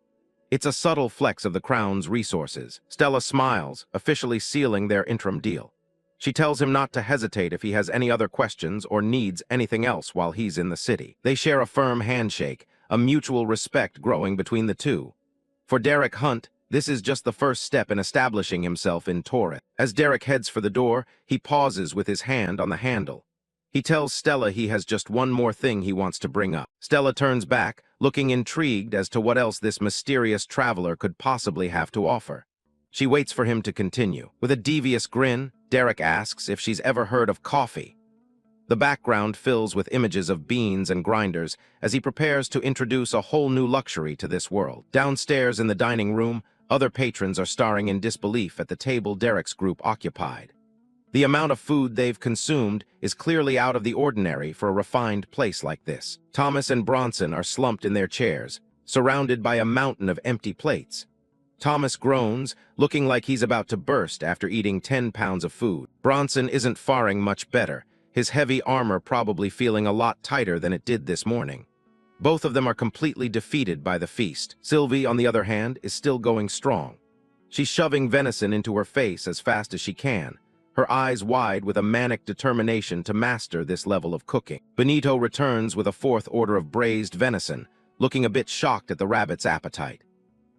It's a subtle flex of the Crown's resources. Stella smiles, officially sealing their interim deal. She tells him not to hesitate if he has any other questions or needs anything else while he's in the city. They share a firm handshake, a mutual respect growing between the two. For Derek Hunt, This is just the first step in establishing himself in Taurus. As Derek heads for the door, he pauses with his hand on the handle. He tells Stella he has just one more thing he wants to bring up. Stella turns back, looking intrigued as to what else this mysterious traveler could possibly have to offer. She waits for him to continue. With a devious grin, Derek asks if she's ever heard of coffee. The background fills with images of beans and grinders as he prepares to introduce a whole new luxury to this world. Downstairs in the dining room, other patrons are staring in disbelief at the table Derek's group occupied. The amount of food they've consumed is clearly out of the ordinary for a refined place like this. Thomas and Bronson are slumped in their chairs, surrounded by a mountain of empty plates. Thomas groans, looking like he's about to burst after eating 10 pounds of food. Bronson isn't faring much better, his heavy armor probably feeling a lot tighter than it did this morning. Both of them are completely defeated by the feast. Sylvie, on the other hand, is still going strong. She's shoving venison into her face as fast as she can, her eyes wide with a manic determination to master this level of cooking. Benito returns with a fourth order of braised venison, looking a bit shocked at the rabbit's appetite.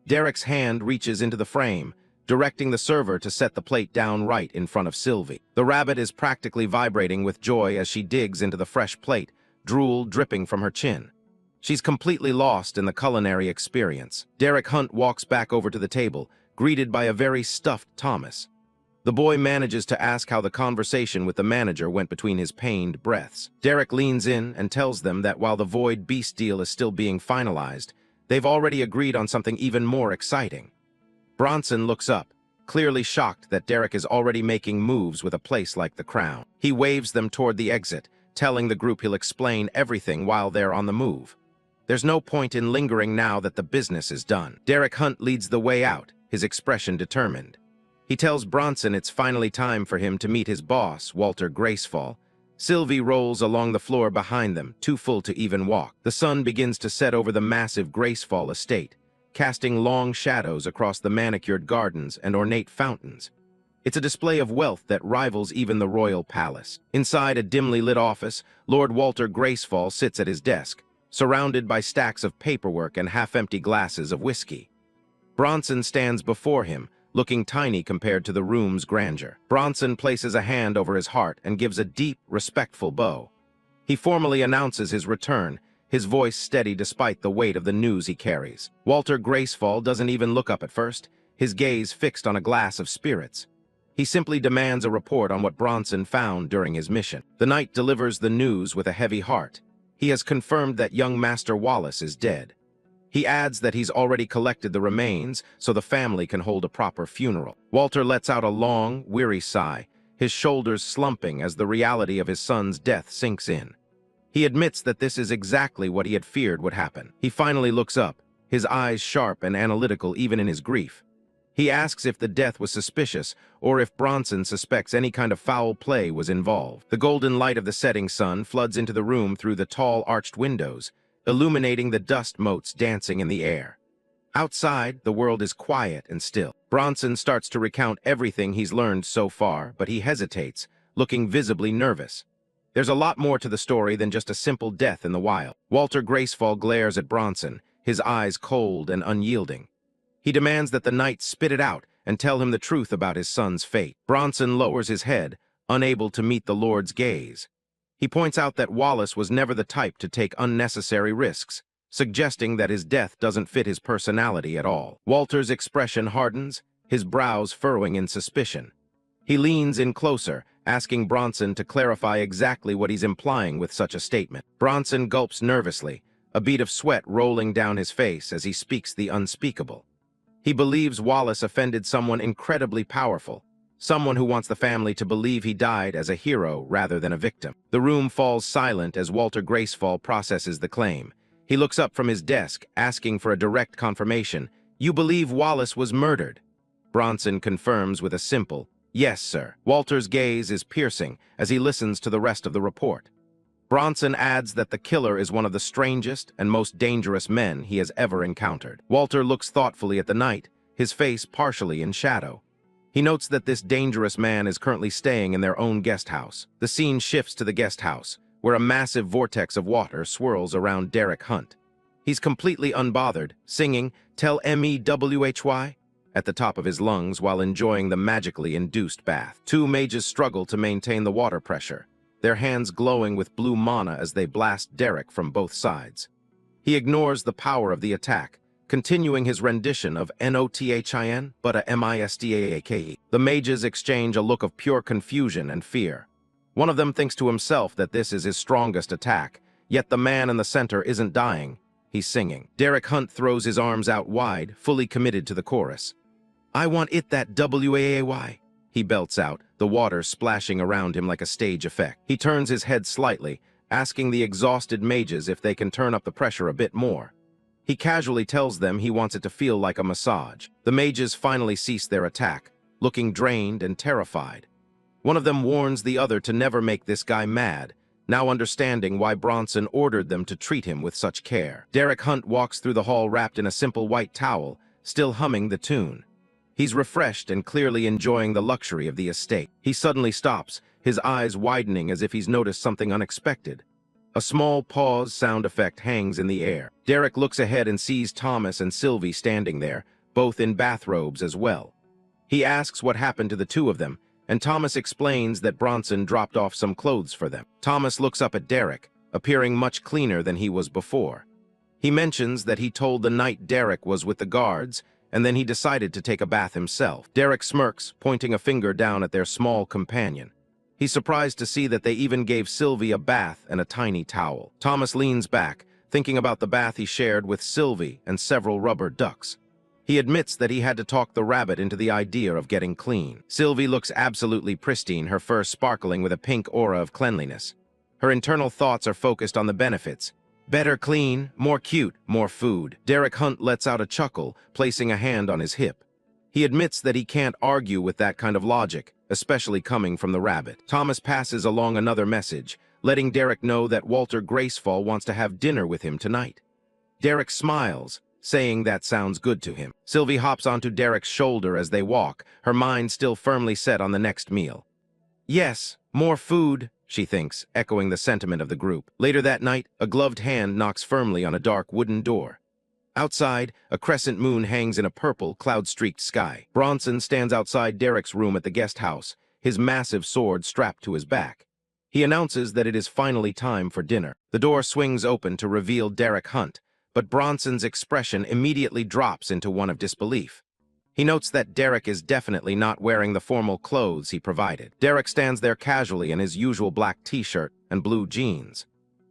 Derek's hand reaches into the frame, directing the server to set the plate down right in front of Sylvie. The rabbit is practically vibrating with joy as she digs into the fresh plate, drool dripping from her chin. She's completely lost in the culinary experience. Derek Hunt walks back over to the table, greeted by a very stuffed Thomas. The boy manages to ask how the conversation with the manager went between his pained breaths. Derek leans in and tells them that while the Void Beast deal is still being finalized, they've already agreed on something even more exciting. Bronson looks up, clearly shocked that Derek is already making moves with a place like the Crown. He waves them toward the exit, telling the group he'll explain everything while they're on the move. There's no point in lingering now that the business is done. Derek Hunt leads the way out, his expression determined. He tells Bronson it's finally time for him to meet his boss, Walter Gracefall. Sylvie rolls along the floor behind them, too full to even walk. The sun begins to set over the massive Gracefall estate, casting long shadows across the manicured gardens and ornate fountains. It's a display of wealth that rivals even the royal palace. Inside a dimly lit office, Lord Walter Gracefall sits at his desk, surrounded by stacks of paperwork and half-empty glasses of whiskey. Bronson stands before him, looking tiny compared to the room's grandeur. Bronson places a hand over his heart and gives a deep, respectful bow. He formally announces his return, his voice steady despite the weight of the news he carries. Walter Gracefall doesn't even look up at first, his gaze fixed on a glass of spirits. He simply demands a report on what Bronson found during his mission. The knight delivers the news with a heavy heart. He has confirmed that young Master Wallace is dead. He adds that he's already collected the remains so the family can hold a proper funeral. Walter lets out a long, weary sigh, his shoulders slumping as the reality of his son's death sinks in. He admits that this is exactly what he had feared would happen. He finally looks up, his eyes sharp and analytical even in his grief. He asks if the death was suspicious or if Bronson suspects any kind of foul play was involved. The golden light of the setting sun floods into the room through the tall arched windows, illuminating the dust motes dancing in the air. Outside, the world is quiet and still. Bronson starts to recount everything he's learned so far, but he hesitates, looking visibly nervous. There's a lot more to the story than just a simple death in the wild. Walter Gracefall glares at Bronson, his eyes cold and unyielding. He demands that the knight spit it out and tell him the truth about his son's fate. Bronson lowers his head, unable to meet the Lord's gaze. He points out that Wallace was never the type to take unnecessary risks, suggesting that his death doesn't fit his personality at all. Walter's expression hardens, his brows furrowing in suspicion. He leans in closer, asking Bronson to clarify exactly what he's implying with such a statement. Bronson gulps nervously, a bead of sweat rolling down his face as he speaks the unspeakable. He believes Wallace offended someone incredibly powerful, someone who wants the family to believe he died as a hero rather than a victim. The room falls silent as Walter Gracefall processes the claim. He looks up from his desk, asking for a direct confirmation. "You believe Wallace was murdered?" Bronson confirms with a simple, "Yes, sir." Walter's gaze is piercing as he listens to the rest of the report. Bronson adds that the killer is one of the strangest and most dangerous men he has ever encountered. Walter looks thoughtfully at the knight, his face partially in shadow. He notes that this dangerous man is currently staying in their own guest house. The scene shifts to the guest house, where a massive vortex of water swirls around Derek Hunt. He's completely unbothered, singing, "Tell MEWHY." at the top of his lungs while enjoying the magically induced bath. Two mages struggle to maintain the water pressure, their hands glowing with blue mana as they blast Derek from both sides. He ignores the power of the attack, continuing his rendition of Nothin, but a Mistaake. The mages exchange a look of pure confusion and fear. One of them thinks to himself that this is his strongest attack, yet the man in the center isn't dying. He's singing. Derek Hunt throws his arms out wide, fully committed to the chorus. "I want it that waay," he belts out, the water splashing around him like a stage effect. He turns his head slightly, asking the exhausted mages if they can turn up the pressure a bit more. He casually tells them he wants it to feel like a massage. The mages finally cease their attack, looking drained and terrified. One of them warns the other to never make this guy mad, now understanding why Bronson ordered them to treat him with such care. Derek Hunt walks through the hall wrapped in a simple white towel, still humming the tune. He's refreshed and clearly enjoying the luxury of the estate. He suddenly stops, his eyes widening as if he's noticed something unexpected. A small pause sound effect hangs in the air. Derek looks ahead and sees Thomas and Sylvie standing there, both in bathrobes as well. He asks what happened to the two of them, and Thomas explains that Bronson dropped off some clothes for them. Thomas looks up at Derek, appearing much cleaner than he was before. He mentions that he told the night Derek was with the guards, and then he decided to take a bath himself. Derek smirks, pointing a finger down at their small companion. He's surprised to see that they even gave Sylvie a bath and a tiny towel. Thomas leans back, thinking about the bath he shared with Sylvie and several rubber ducks. He admits that he had to talk the rabbit into the idea of getting clean. Sylvie looks absolutely pristine, her fur sparkling with a pink aura of cleanliness. Her internal thoughts are focused on the benefits. Better clean, more cute, more food. Derek Hunt lets out a chuckle, placing a hand on his hip. He admits that he can't argue with that kind of logic, especially coming from the rabbit. Thomas passes along another message, letting Derek know that Walter Gracefall wants to have dinner with him tonight. Derek smiles, saying that sounds good to him. Sylvie hops onto Derek's shoulder as they walk, her mind still firmly set on the next meal. Yes, more food, she thinks, echoing the sentiment of the group. Later that night, a gloved hand knocks firmly on a dark wooden door. Outside, a crescent moon hangs in a purple, cloud-streaked sky. Bronson stands outside Derek's room at the guest house, his massive sword strapped to his back. He announces that it is finally time for dinner. The door swings open to reveal Derek Hunt, but Bronson's expression immediately drops into one of disbelief. He notes that Derek is definitely not wearing the formal clothes he provided. Derek stands there casually in his usual black t-shirt and blue jeans.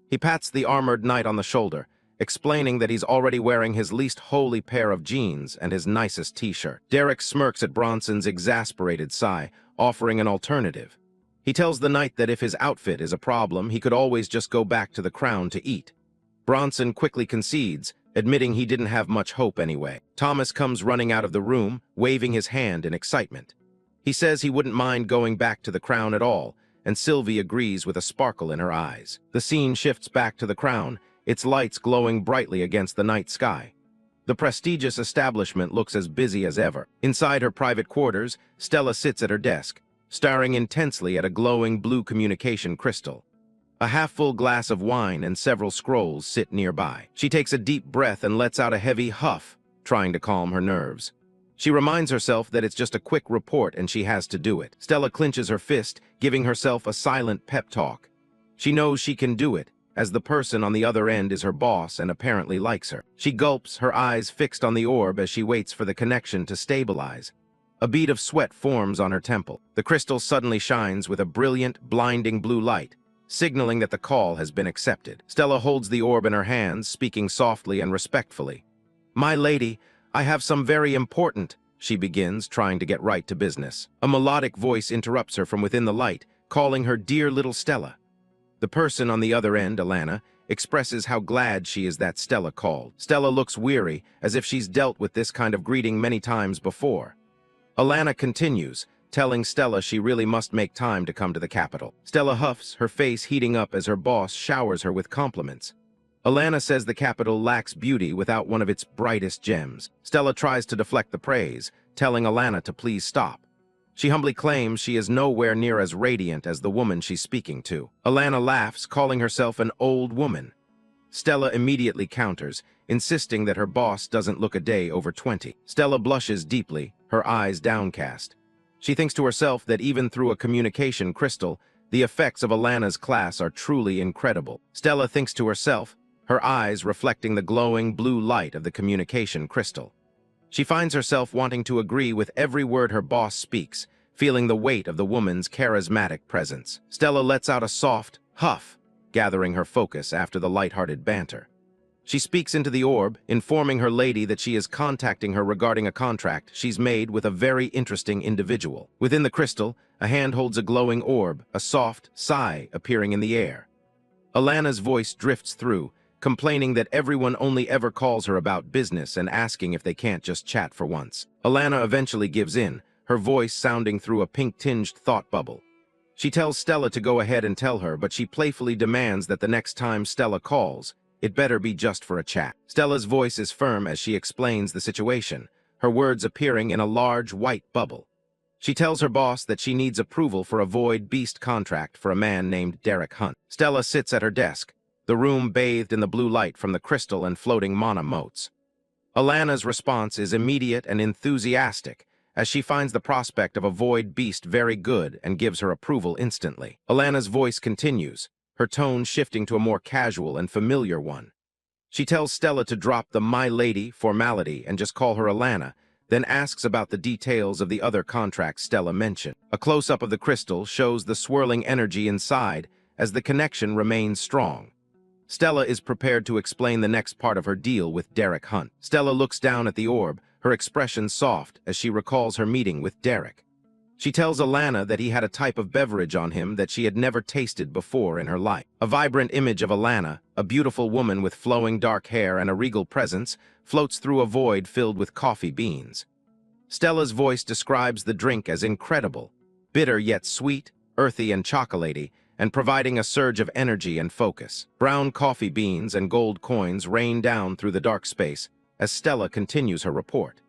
He pats the armored knight on the shoulder, explaining that he's already wearing his least holy pair of jeans and his nicest t-shirt. Derek smirks at Bronson's exasperated sigh, offering an alternative. He tells the knight that if his outfit is a problem, he could always just go back to the Crown to eat. Bronson quickly concedes, admitting he didn't have much hope anyway. Thomas comes running out of the room, waving his hand in excitement. He says he wouldn't mind going back to the Crown at all, and Sylvie agrees with a sparkle in her eyes. The scene shifts back to the Crown, its lights glowing brightly against the night sky. The prestigious establishment looks as busy as ever. Inside her private quarters, Stella sits at her desk, staring intensely at a glowing blue communication crystal. A half-full glass of wine and several scrolls sit nearby. She takes a deep breath and lets out a heavy huff, trying to calm her nerves. She reminds herself that it's just a quick report and she has to do it. Stella clenches her fist, giving herself a silent pep talk. She knows she can do it, as the person on the other end is her boss and apparently likes her. She gulps, her eyes fixed on the orb as she waits for the connection to stabilize. A bead of sweat forms on her temple. The crystal suddenly shines with a brilliant, blinding blue light, signaling that the call has been accepted. Stella holds the orb in her hands, speaking softly and respectfully. "My lady, I have some very important," she begins, trying to get right to business. A melodic voice interrupts her from within the light, calling her dear little Stella. The person on the other end, Alana, expresses how glad she is that Stella called. Stella looks weary, as if she's dealt with this kind of greeting many times before. Alana continues, telling Stella she really must make time to come to the capital. Stella huffs, her face heating up as her boss showers her with compliments. Alana says the capital lacks beauty without one of its brightest gems. Stella tries to deflect the praise, telling Alana to please stop. She humbly claims she is nowhere near as radiant as the woman she's speaking to. Alana laughs, calling herself an old woman. Stella immediately counters, insisting that her boss doesn't look a day over 20. Stella blushes deeply, her eyes downcast. She thinks to herself that even through a communication crystal, the effects of Alana's class are truly incredible. Stella thinks to herself, her eyes reflecting the glowing blue light of the communication crystal. She finds herself wanting to agree with every word her boss speaks, feeling the weight of the woman's charismatic presence. Stella lets out a soft huff, gathering her focus after the light-hearted banter. She speaks into the orb, informing her lady that she is contacting her regarding a contract she's made with a very interesting individual. Within the crystal, a hand holds a glowing orb, a soft sigh appearing in the air. Alana's voice drifts through, complaining that everyone only ever calls her about business and asking if they can't just chat for once. Alana eventually gives in, her voice sounding through a pink-tinged thought bubble. She tells Stella to go ahead and tell her, but she playfully demands that the next time Stella calls, it better be just for a chat. Stella's voice is firm as she explains the situation, her words appearing in a large white bubble. She tells her boss that she needs approval for a void beast contract for a man named Derek Hunt. Stella sits at her desk, the room bathed in the blue light from the crystal and floating mana motes. Alana's response is immediate and enthusiastic, as she finds the prospect of a void beast very good and gives her approval instantly. Alana's voice continues, her tone shifting to a more casual and familiar one. She tells Stella to drop the "my lady" formality and just call her Alana, then asks about the details of the other contracts Stella mentioned. A close-up of the crystal shows the swirling energy inside as the connection remains strong. Stella is prepared to explain the next part of her deal with Derek Hunt. Stella looks down at the orb, her expression soft as she recalls her meeting with Derek. She tells Alana that he had a type of beverage on him that she had never tasted before in her life. A vibrant image of Alana, a beautiful woman with flowing dark hair and a regal presence, floats through a void filled with coffee beans. Stella's voice describes the drink as incredible, bitter yet sweet, earthy and chocolatey, and providing a surge of energy and focus. Brown coffee beans and gold coins rain down through the dark space as Stella continues her report.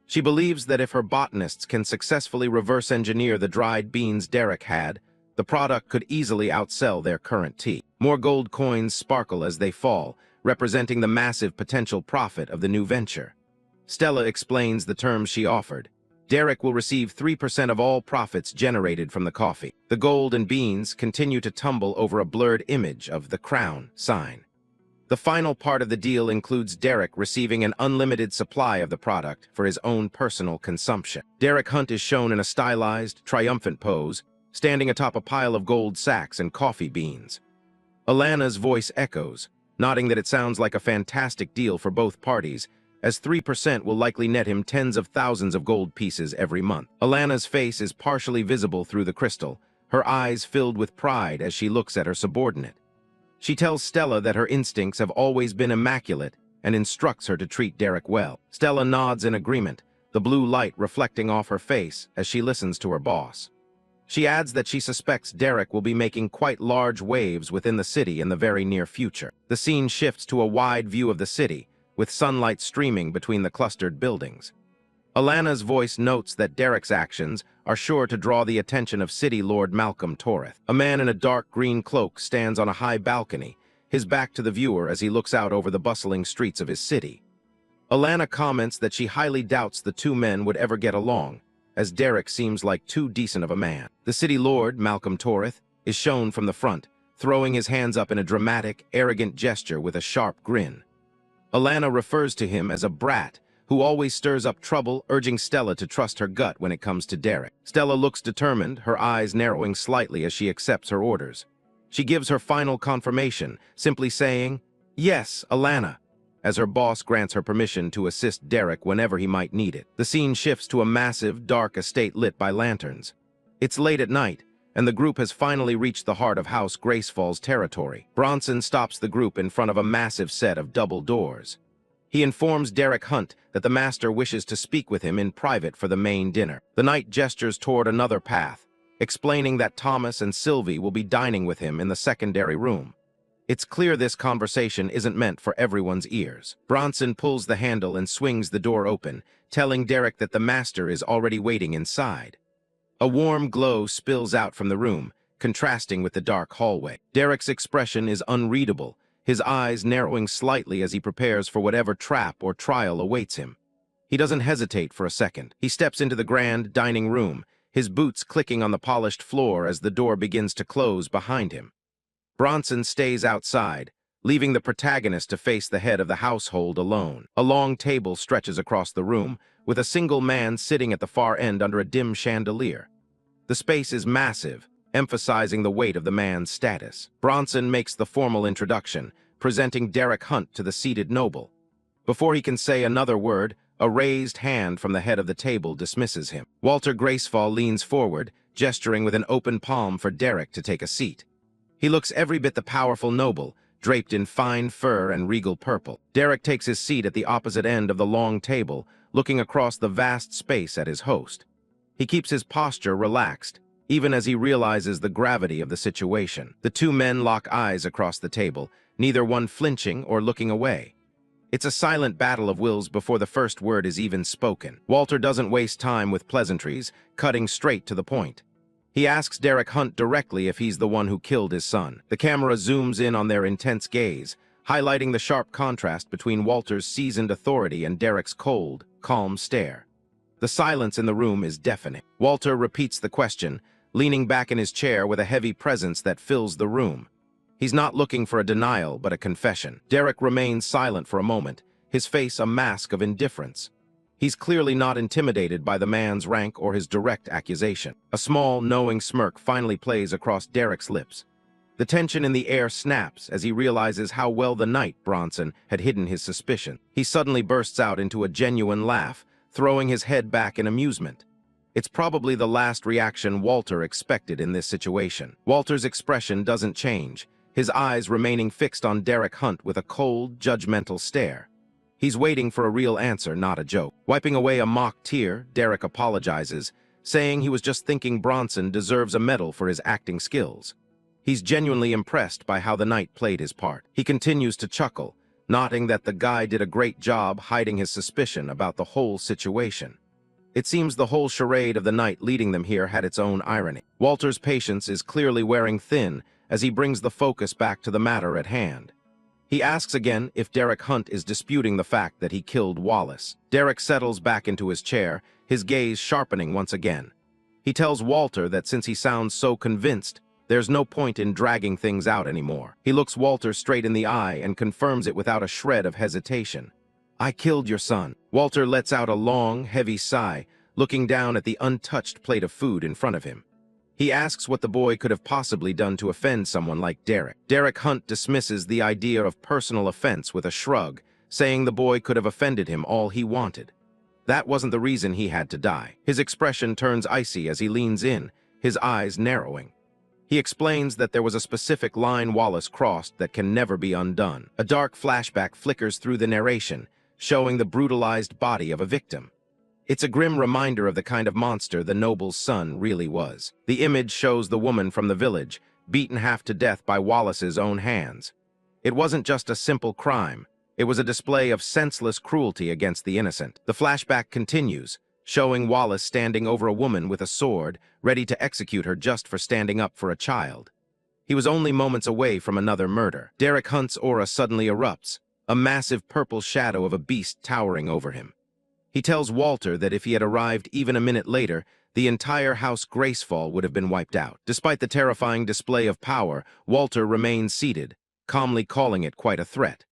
She believes that if her botanists can successfully reverse engineer the dried beans Derek had, the product could easily outsell their current tea. More gold coins sparkle as they fall, representing the massive potential profit of the new venture. Stella explains the terms she offered. Derek will receive 3% of all profits generated from the coffee. The gold and beans continue to tumble over a blurred image of the crown sign. The final part of the deal includes Derek receiving an unlimited supply of the product for his own personal consumption. Derek Hunt is shown in a stylized, triumphant pose, standing atop a pile of gold sacks and coffee beans. Alana's voice echoes, nodding that it sounds like a fantastic deal for both parties, as 3% will likely net him tens of thousands of gold pieces every month. Alana's face is partially visible through the crystal, her eyes filled with pride as she looks at her subordinate. She tells Stella that her instincts have always been immaculate and instructs her to treat Derek well. Stella nods in agreement, the blue light reflecting off her face as she listens to her boss. She adds that she suspects Derek will be making quite large waves within the city in the very near future. The scene shifts to a wide view of the city, with sunlight streaming between the clustered buildings. Alana's voice notes that Derek's actions are sure to draw the attention of City Lord Malcolm Toreth. A man in a dark green cloak stands on a high balcony, his back to the viewer as he looks out over the bustling streets of his city. Alana comments that she highly doubts the two men would ever get along, as Derek seems like too decent of a man. The City Lord, Malcolm Toreth, is shown from the front, throwing his hands up in a dramatic, arrogant gesture with a sharp grin. Alana refers to him as a brat who always stirs up trouble, urging Stella to trust her gut when it comes to Derek. Stella looks determined, her eyes narrowing slightly as she accepts her orders. She gives her final confirmation, simply saying, "Yes, Alana," as her boss grants her permission to assist Derek whenever he might need it. The scene shifts to a massive, dark estate lit by lanterns. It's late at night, and the group has finally reached the heart of House Gracefall's territory. Bronson stops the group in front of a massive set of double doors. He informs Derek Hunt that the master wishes to speak with him in private for the main dinner. The knight gestures toward another path, explaining that Thomas and Sylvie will be dining with him in the secondary room. It's clear this conversation isn't meant for everyone's ears. Bronson pulls the handle and swings the door open, telling Derek that the master is already waiting inside. A warm glow spills out from the room, contrasting with the dark hallway. Derek's expression is unreadable, his eyes narrowing slightly as he prepares for whatever trap or trial awaits him. He doesn't hesitate for a second. He steps into the grand dining room, his boots clicking on the polished floor as the door begins to close behind him. Bronson stays outside, leaving the protagonist to face the head of the household alone. A long table stretches across the room, with a single man sitting at the far end under a dim chandelier. The space is massive, emphasizing the weight of the man's status. Bronson makes the formal introduction, presenting Derek Hunt to the seated noble. Before he can say another word, a raised hand from the head of the table dismisses him. Walter Gracefall leans forward, gesturing with an open palm for Derek to take a seat. He looks every bit the powerful noble, draped in fine fur and regal purple. Derek takes his seat at the opposite end of the long table, looking across the vast space at his host. He keeps his posture relaxed, even as he realizes the gravity of the situation. The two men lock eyes across the table, neither one flinching or looking away. It's a silent battle of wills before the first word is even spoken. Walter doesn't waste time with pleasantries, cutting straight to the point. He asks Derek Hunt directly if he's the one who killed his son. The camera zooms in on their intense gaze, highlighting the sharp contrast between Walter's seasoned authority and Derek's cold, calm stare. The silence in the room is deafening. Walter repeats the question, leaning back in his chair with a heavy presence that fills the room. He's not looking for a denial, but a confession. Derek remains silent for a moment, his face a mask of indifference. He's clearly not intimidated by the man's rank or his direct accusation. A small, knowing smirk finally plays across Derek's lips. The tension in the air snaps as he realizes how well the night Bronson had hidden his suspicion. He suddenly bursts out into a genuine laugh, throwing his head back in amusement. It's probably the last reaction Walter expected in this situation. Walter's expression doesn't change, his eyes remaining fixed on Derek Hunt with a cold, judgmental stare. He's waiting for a real answer, not a joke. Wiping away a mock tear, Derek apologizes, saying he was just thinking Bronson deserves a medal for his acting skills. He's genuinely impressed by how the knight played his part. He continues to chuckle, noting that the guy did a great job hiding his suspicion about the whole situation. It seems the whole charade of the knight leading them here had its own irony. Walter's patience is clearly wearing thin as he brings the focus back to the matter at hand. He asks again if Derek Hunt is disputing the fact that he killed Wallace. Derek settles back into his chair, his gaze sharpening once again. He tells Walter that since he sounds so convinced, there's no point in dragging things out anymore. He looks Walter straight in the eye and confirms it without a shred of hesitation. "I killed your son." Walter lets out a long, heavy sigh, looking down at the untouched plate of food in front of him. He asks what the boy could have possibly done to offend someone like Derek. Derek Hunt dismisses the idea of personal offense with a shrug, saying the boy could have offended him all he wanted. That wasn't the reason he had to die. His expression turns icy as he leans in, his eyes narrowing. He explains that there was a specific line Wallace crossed that can never be undone. A dark flashback flickers through the narration, showing the brutalized body of a victim. It's a grim reminder of the kind of monster the noble's son really was. The image shows the woman from the village, beaten half to death by Wallace's own hands. It wasn't just a simple crime. It was a display of senseless cruelty against the innocent. The flashback continues, showing Wallace standing over a woman with a sword, ready to execute her just for standing up for a child. He was only moments away from another murder. Derek Hunt's aura suddenly erupts, a massive purple shadow of a beast towering over him. He tells Walter that if he had arrived even a minute later, the entire House Gracefall would have been wiped out. Despite the terrifying display of power, Walter remains seated, calmly calling it quite a threat.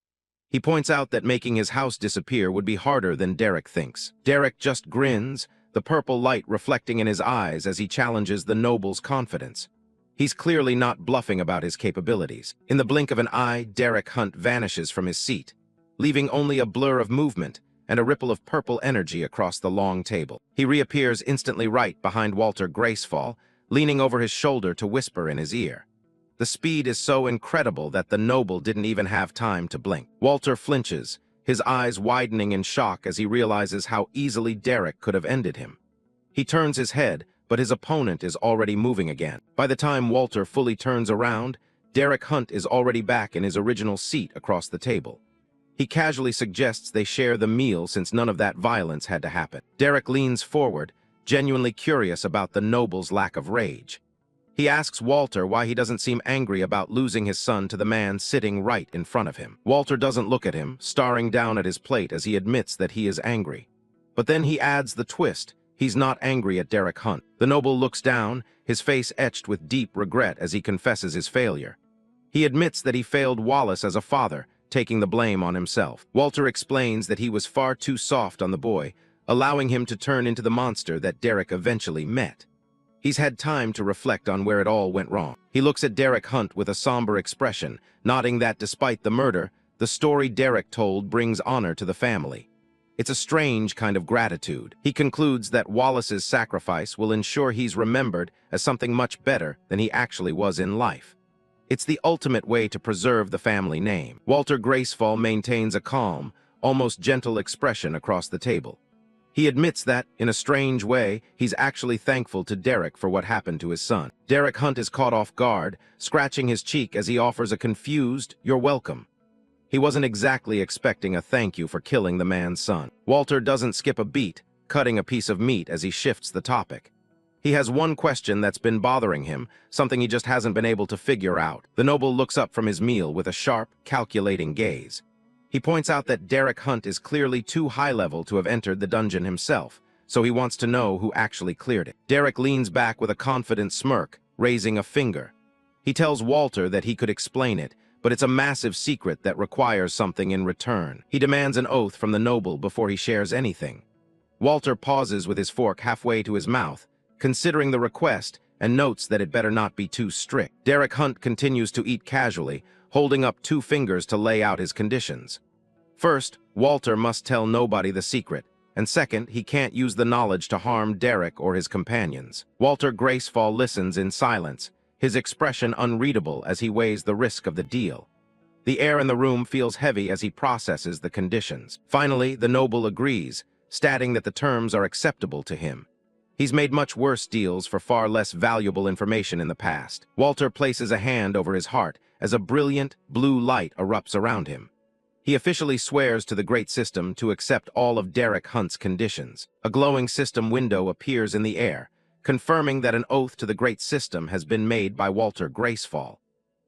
He points out that making his house disappear would be harder than Derek thinks. Derek just grins, the purple light reflecting in his eyes as he challenges the noble's confidence. He's clearly not bluffing about his capabilities. In the blink of an eye, Derek Hunt vanishes from his seat, leaving only a blur of movement and a ripple of purple energy across the long table. He reappears instantly right behind Walter Gracefall, leaning over his shoulder to whisper in his ear. The speed is so incredible that the noble didn't even have time to blink. Walter flinches, his eyes widening in shock as he realizes how easily Derek could have ended him. He turns his head, but his opponent is already moving again. By the time Walter fully turns around, Derek Hunt is already back in his original seat across the table. He casually suggests they share the meal since none of that violence had to happen. Derek leans forward, genuinely curious about the noble's lack of rage. He asks Walter why he doesn't seem angry about losing his son to the man sitting right in front of him. Walter doesn't look at him, staring down at his plate as he admits that he is angry. But then he adds the twist. He's not angry at Derek Hunt. The noble looks down, his face etched with deep regret as he confesses his failure. He admits that he failed Wallace as a father, taking the blame on himself. Walter explains that he was far too soft on the boy, allowing him to turn into the monster that Derek eventually met. He's had time to reflect on where it all went wrong. He looks at Derek Hunt with a somber expression, nodding that despite the murder, the story Derek told brings honor to the family. It's a strange kind of gratitude. He concludes that Wallace's sacrifice will ensure he's remembered as something much better than he actually was in life. It's the ultimate way to preserve the family name. Walter Graceful maintains a calm, almost gentle expression across the table. He admits that, in a strange way, he's actually thankful to Derek for what happened to his son. Derek Hunt is caught off guard, scratching his cheek as he offers a confused, "You're welcome." He wasn't exactly expecting a thank you for killing the man's son. Walter doesn't skip a beat, cutting a piece of meat as he shifts the topic. He has one question that's been bothering him, something he just hasn't been able to figure out. The noble looks up from his meal with a sharp, calculating gaze. He points out that Derek Hunt is clearly too high-level to have entered the dungeon himself, so he wants to know who actually cleared it. Derek leans back with a confident smirk, raising a finger. He tells Walter that he could explain it, but it's a massive secret that requires something in return. He demands an oath from the noble before he shares anything. Walter pauses with his fork halfway to his mouth, considering the request, and notes that it better not be too strict. Derek Hunt continues to eat casually, holding up 2 fingers to lay out his conditions. First, Walter must tell nobody the secret, and second, he can't use the knowledge to harm Derek or his companions. Walter Graceful listens in silence, his expression unreadable as he weighs the risk of the deal. The air in the room feels heavy as he processes the conditions. Finally, the noble agrees, stating that the terms are acceptable to him. He's made much worse deals for far less valuable information in the past. Walter places a hand over his heart as a brilliant, blue light erupts around him. He officially swears to the Great System to accept all of Derek Hunt's conditions. A glowing system window appears in the air, confirming that an oath to the Great System has been made by Walter Graceful.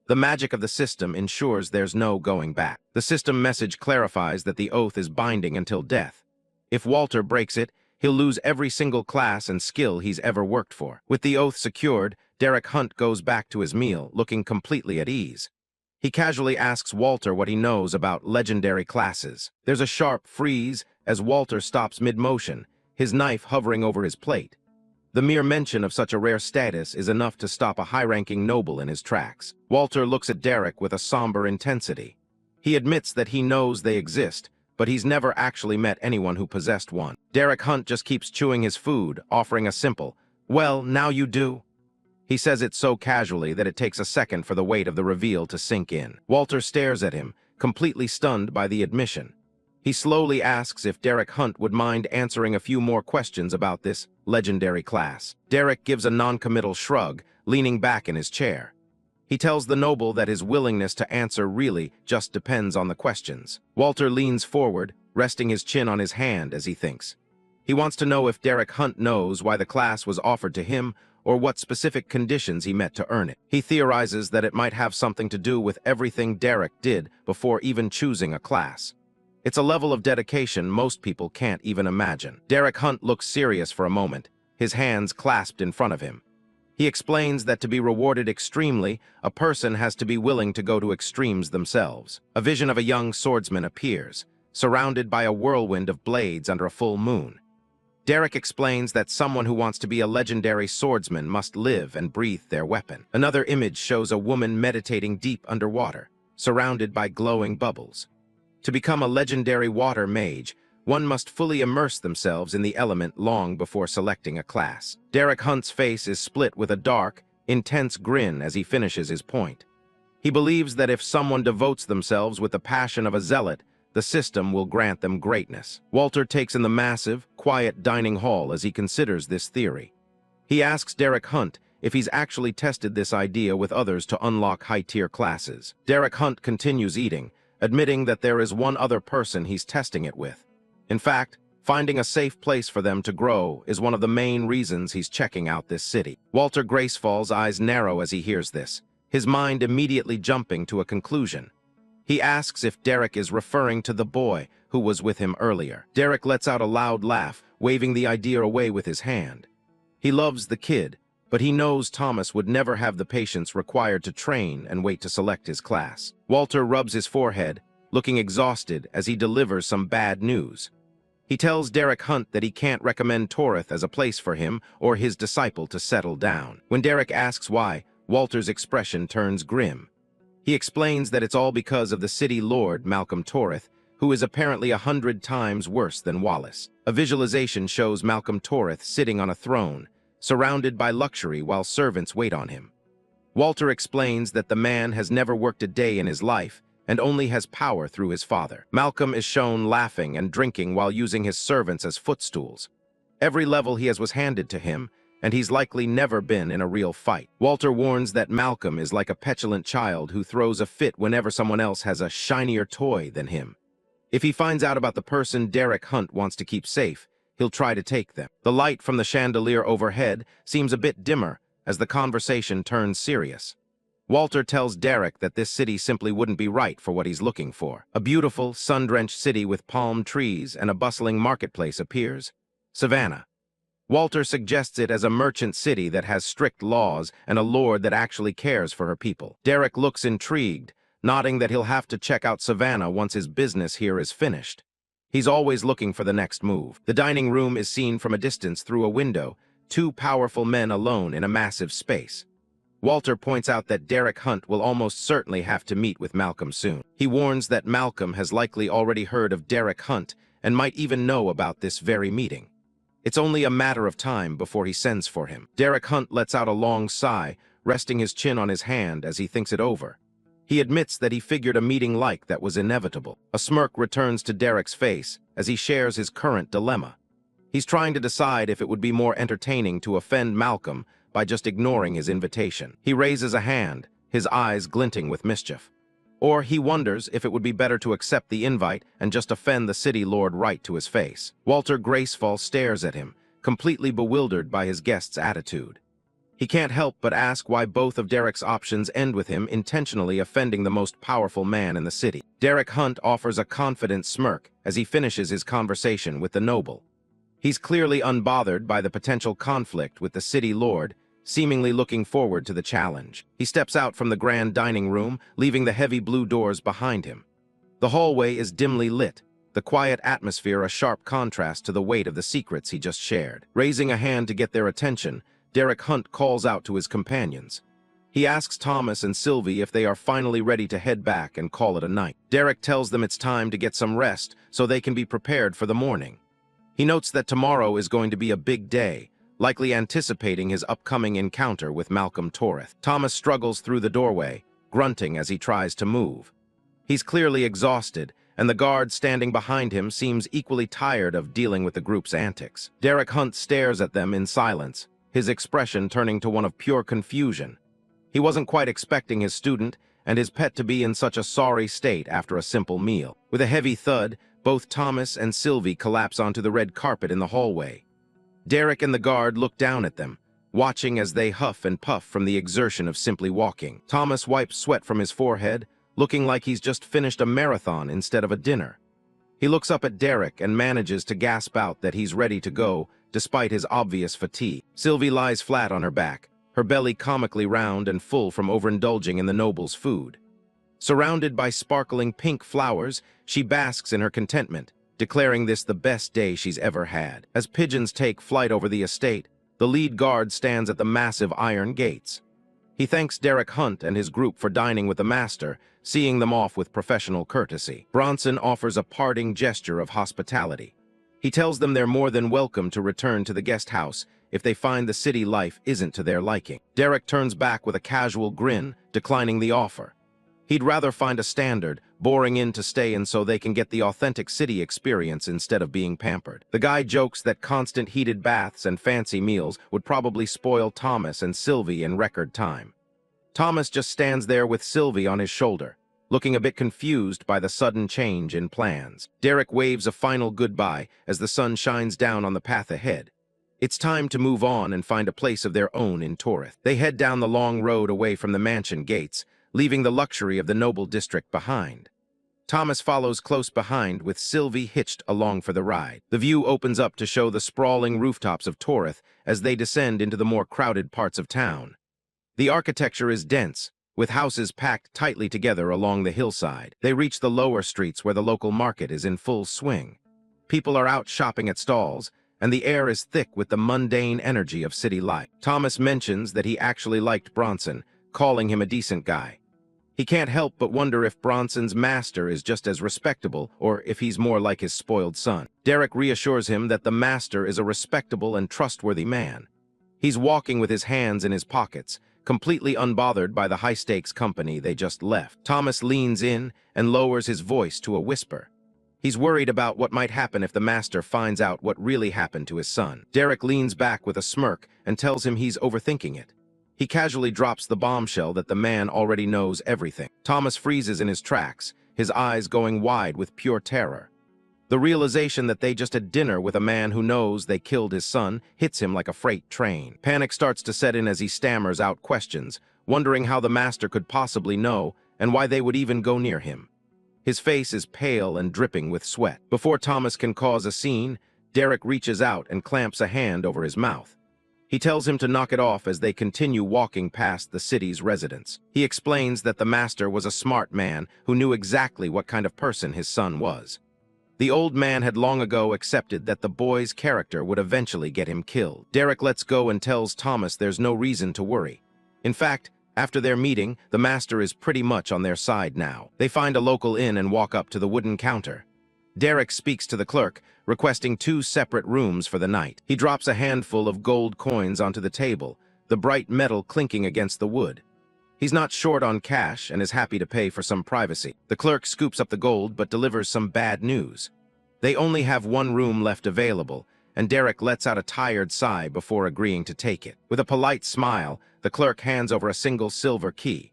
The magic of the system ensures there's no going back. The system message clarifies that the oath is binding until death. If Walter breaks it, he'll lose every single class and skill he's ever worked for. With the oath secured, Derek Hunt goes back to his meal, looking completely at ease. He casually asks Walter what he knows about legendary classes. There's a sharp freeze as Walter stops mid-motion, his knife hovering over his plate. The mere mention of such a rare status is enough to stop a high-ranking noble in his tracks. Walter looks at Derek with a somber intensity. He admits that he knows they exist, but he's never actually met anyone who possessed one. Derek Hunt just keeps chewing his food, offering a simple, "Well, now you do." He says it so casually that it takes a second for the weight of the reveal to sink in. Walter stares at him, completely stunned by the admission. He slowly asks if Derek Hunt would mind answering a few more questions about this legendary class. Derek gives a non-committal shrug, leaning back in his chair. He tells the noble that his willingness to answer really just depends on the questions. Walter leans forward, resting his chin on his hand as he thinks. He wants to know if Derek Hunt knows why the class was offered to him or what specific conditions he met to earn it. He theorizes that it might have something to do with everything Derek did before even choosing a class. It's a level of dedication most people can't even imagine. Derek Hunt looks serious for a moment, his hands clasped in front of him. He explains that to be rewarded extremely, a person has to be willing to go to extremes themselves. A vision of a young swordsman appears, surrounded by a whirlwind of blades under a full moon. Derek explains that someone who wants to be a legendary swordsman must live and breathe their weapon. Another image shows a woman meditating deep underwater, surrounded by glowing bubbles. To become a legendary water mage, one must fully immerse themselves in the element long before selecting a class. Derek Hunt's face is split with a dark, intense grin as he finishes his point. He believes that if someone devotes themselves with the passion of a zealot, the system will grant them greatness. Walter takes in the massive, quiet dining hall as he considers this theory. He asks Derek Hunt if he's actually tested this idea with others to unlock high-tier classes. Derek Hunt continues eating, admitting that there is one other person he's testing it with. In fact, Finding a safe place for them to grow is one of the main reasons he's checking out this city. Walter Gracefall's eyes narrow as he hears this, his mind immediately jumping to a conclusion. He asks if Derek is referring to the boy who was with him earlier. Derek lets out a loud laugh, waving the idea away with his hand. He loves the kid, but he knows Thomas would never have the patience required to train and wait to select his class. Walter rubs his forehead, looking exhausted as he delivers some bad news. He tells Derek Hunt that he can't recommend Torith as a place for him or his disciple to settle down. When Derek asks why, Walter's expression turns grim. He explains that it's all because of the city lord, Malcolm Torith, who is apparently 100 times worse than Wallace. A visualization shows Malcolm Torith sitting on a throne, surrounded by luxury while servants wait on him. Walter explains that the man has never worked a day in his life and only has power through his father. Malcolm is shown laughing and drinking while using his servants as footstools. Every level he has was handed to him, and he's likely never been in a real fight. Walter warns that Malcolm is like a petulant child who throws a fit whenever someone else has a shinier toy than him. If he finds out about the person Derek Hunt wants to keep safe, he'll try to take them. The light from the chandelier overhead seems a bit dimmer as the conversation turns serious. Walter tells Derek that this city simply wouldn't be right for what he's looking for. A beautiful, sun-drenched city with palm trees and a bustling marketplace appears. Savannah. Walter suggests it as a merchant city that has strict laws and a lord that actually cares for her people. Derek looks intrigued, nodding that he'll have to check out Savannah once his business here is finished. He's always looking for the next move. The dining room is seen from a distance through a window, two powerful men alone in a massive space. Walter points out that Derek Hunt will almost certainly have to meet with Malcolm soon. He warns that Malcolm has likely already heard of Derek Hunt and might even know about this very meeting. It's only a matter of time before he sends for him. Derek Hunt lets out a long sigh, resting his chin on his hand as he thinks it over. He admits that he figured a meeting like that was inevitable. A smirk returns to Derek's face as he shares his current dilemma. He's trying to decide if it would be more entertaining to offend Malcolm by just ignoring his invitation. He raises a hand, his eyes glinting with mischief. Or he wonders if it would be better to accept the invite and just offend the city lord right to his face. Walter Gracefall stares at him, completely bewildered by his guest's attitude. He can't help but ask why both of Derek's options end with him intentionally offending the most powerful man in the city. Derek Hunt offers a confident smirk as he finishes his conversation with the noble. He's clearly unbothered by the potential conflict with the city lord, seemingly looking forward to the challenge. He steps out from the grand dining room, leaving the heavy blue doors behind him. The hallway is dimly lit, the quiet atmosphere a sharp contrast to the weight of the secrets he just shared. Raising a hand to get their attention, Derek Hunt calls out to his companions. He asks Thomas and Sylvie if they are finally ready to head back and call it a night. Derek tells them it's time to get some rest so they can be prepared for the morning. He notes that tomorrow is going to be a big day, likely anticipating his upcoming encounter with Malcolm Torith. Thomas struggles through the doorway, grunting as he tries to move. He's clearly exhausted, and the guard standing behind him seems equally tired of dealing with the group's antics. Derek Hunt stares at them in silence, his expression turning to one of pure confusion. He wasn't quite expecting his student and his pet to be in such a sorry state after a simple meal. With a heavy thud, both Thomas and Sylvie collapse onto the red carpet in the hallway. Derek and the guard look down at them, watching as they huff and puff from the exertion of simply walking. Thomas wipes sweat from his forehead, looking like he's just finished a marathon instead of a dinner. He looks up at Derek and manages to gasp out that he's ready to go, despite his obvious fatigue. Sylvie lies flat on her back, her belly comically round and full from overindulging in the noble's food. Surrounded by sparkling pink flowers, she basks in her contentment, declaring this the best day she's ever had. As pigeons take flight over the estate, the lead guard stands at the massive iron gates. He thanks Derek Hunt and his group for dining with the master, seeing them off with professional courtesy. Bronson offers a parting gesture of hospitality. He tells them they're more than welcome to return to the guest house if they find the city life isn't to their liking. Derek turns back with a casual grin, declining the offer. He'd rather find a standard, boring inn to stay in so they can get the authentic city experience instead of being pampered. The guy jokes that constant heated baths and fancy meals would probably spoil Thomas and Sylvie in record time. Thomas just stands there with Sylvie on his shoulder, looking a bit confused by the sudden change in plans. Derek waves a final goodbye as the sun shines down on the path ahead. It's time to move on and find a place of their own in Torith. They head down the long road away from the mansion gates, leaving the luxury of the noble district behind. Thomas follows close behind, with Sylvie hitched along for the ride. The view opens up to show the sprawling rooftops of Torith as they descend into the more crowded parts of town. The architecture is dense, with houses packed tightly together along the hillside. They reach the lower streets where the local market is in full swing. People are out shopping at stalls, and the air is thick with the mundane energy of city life. Thomas mentions that he actually liked Bronson, calling him a decent guy. He can't help but wonder if Bronson's master is just as respectable, or if he's more like his spoiled son. Derek reassures him that the master is a respectable and trustworthy man. He's walking with his hands in his pockets, completely unbothered by the high-stakes company they just left. Thomas leans in and lowers his voice to a whisper. He's worried about what might happen if the master finds out what really happened to his son. Derek leans back with a smirk and tells him he's overthinking it. He casually drops the bombshell that the man already knows everything. Thomas freezes in his tracks, his eyes going wide with pure terror. The realization that they just had dinner with a man who knows they killed his son hits him like a freight train. Panic starts to set in as he stammers out questions, wondering how the master could possibly know and why they would even go near him. His face is pale and dripping with sweat. Before Thomas can cause a scene, Derek reaches out and clamps a hand over his mouth. He tells him to knock it off as they continue walking past the city's residents. He explains that the master was a smart man who knew exactly what kind of person his son was. The old man had long ago accepted that the boy's character would eventually get him killed. Derek lets go and tells Thomas there's no reason to worry. In fact, after their meeting, the master is pretty much on their side now. They find a local inn and walk up to the wooden counter. Derek speaks to the clerk, requesting 2 separate rooms for the night. He drops a handful of gold coins onto the table, the bright metal clinking against the wood. He's not short on cash and is happy to pay for some privacy. The clerk scoops up the gold but delivers some bad news. They only have 1 room left available, and Derek lets out a tired sigh before agreeing to take it. With a polite smile, the clerk hands over a single silver key.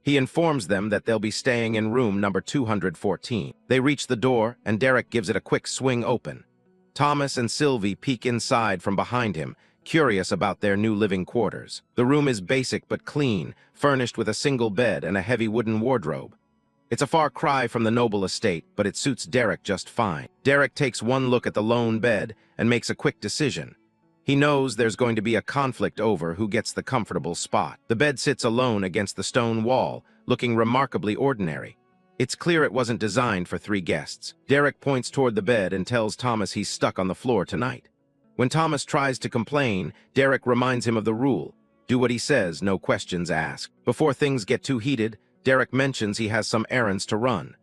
He informs them that they'll be staying in room number 214. They reach the door, and Derek gives it a quick swing open. Thomas and Sylvie peek inside from behind him, curious about their new living quarters. The room is basic but clean, furnished with a single bed and a heavy wooden wardrobe. It's a far cry from the noble estate, but it suits Derek just fine. Derek takes one look at the lone bed and makes a quick decision. He knows there's going to be a conflict over who gets the comfortable spot. The bed sits alone against the stone wall, looking remarkably ordinary. It's clear it wasn't designed for 3 guests. Derek points toward the bed and tells Thomas he's stuck on the floor tonight. When Thomas tries to complain, Derek reminds him of the rule: do what he says, no questions asked. Before things get too heated, Derek mentions he has some errands to run.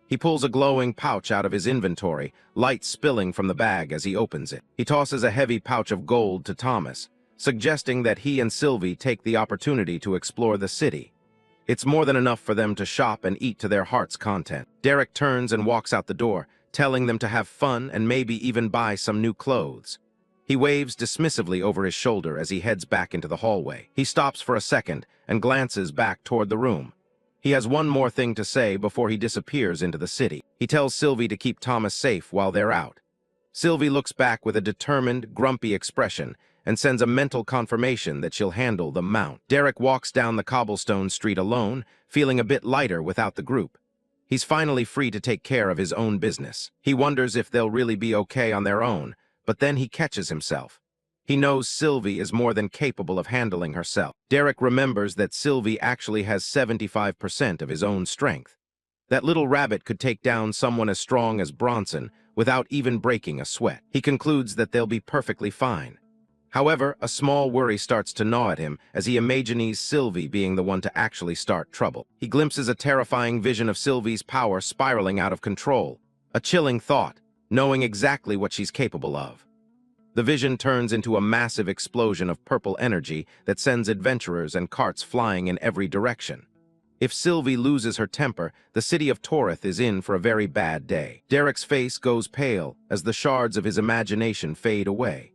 He pulls a glowing pouch out of his inventory, light spilling from the bag as he opens it. He tosses a heavy pouch of gold to Thomas, suggesting that he and Sylvie take the opportunity to explore the city. It's more than enough for them to shop and eat to their heart's content. Derek turns and walks out the door, telling them to have fun and maybe even buy some new clothes. He waves dismissively over his shoulder as he heads back into the hallway. He stops for a second and glances back toward the room. He has one more thing to say before he disappears into the city. He tells Sylvie to keep Thomas safe while they're out. Sylvie looks back with a determined, grumpy expression and sends a mental confirmation that she'll handle the mount. Derek walks down the cobblestone street alone, feeling a bit lighter without the group. He's finally free to take care of his own business. He wonders if they'll really be okay on their own, but then he catches himself. He knows Sylvie is more than capable of handling herself. Derek remembers that Sylvie actually has 75% of his own strength. That little rabbit could take down someone as strong as Bronson without even breaking a sweat. He concludes that they'll be perfectly fine. However, a small worry starts to gnaw at him as he imagines Sylvie being the one to actually start trouble. He glimpses a terrifying vision of Sylvie's power spiraling out of control. A chilling thought, knowing exactly what she's capable of. The vision turns into a massive explosion of purple energy that sends adventurers and carts flying in every direction. If Sylvie loses her temper, the city of Torith is in for a very bad day. Derek's face goes pale as the shards of his imagination fade away.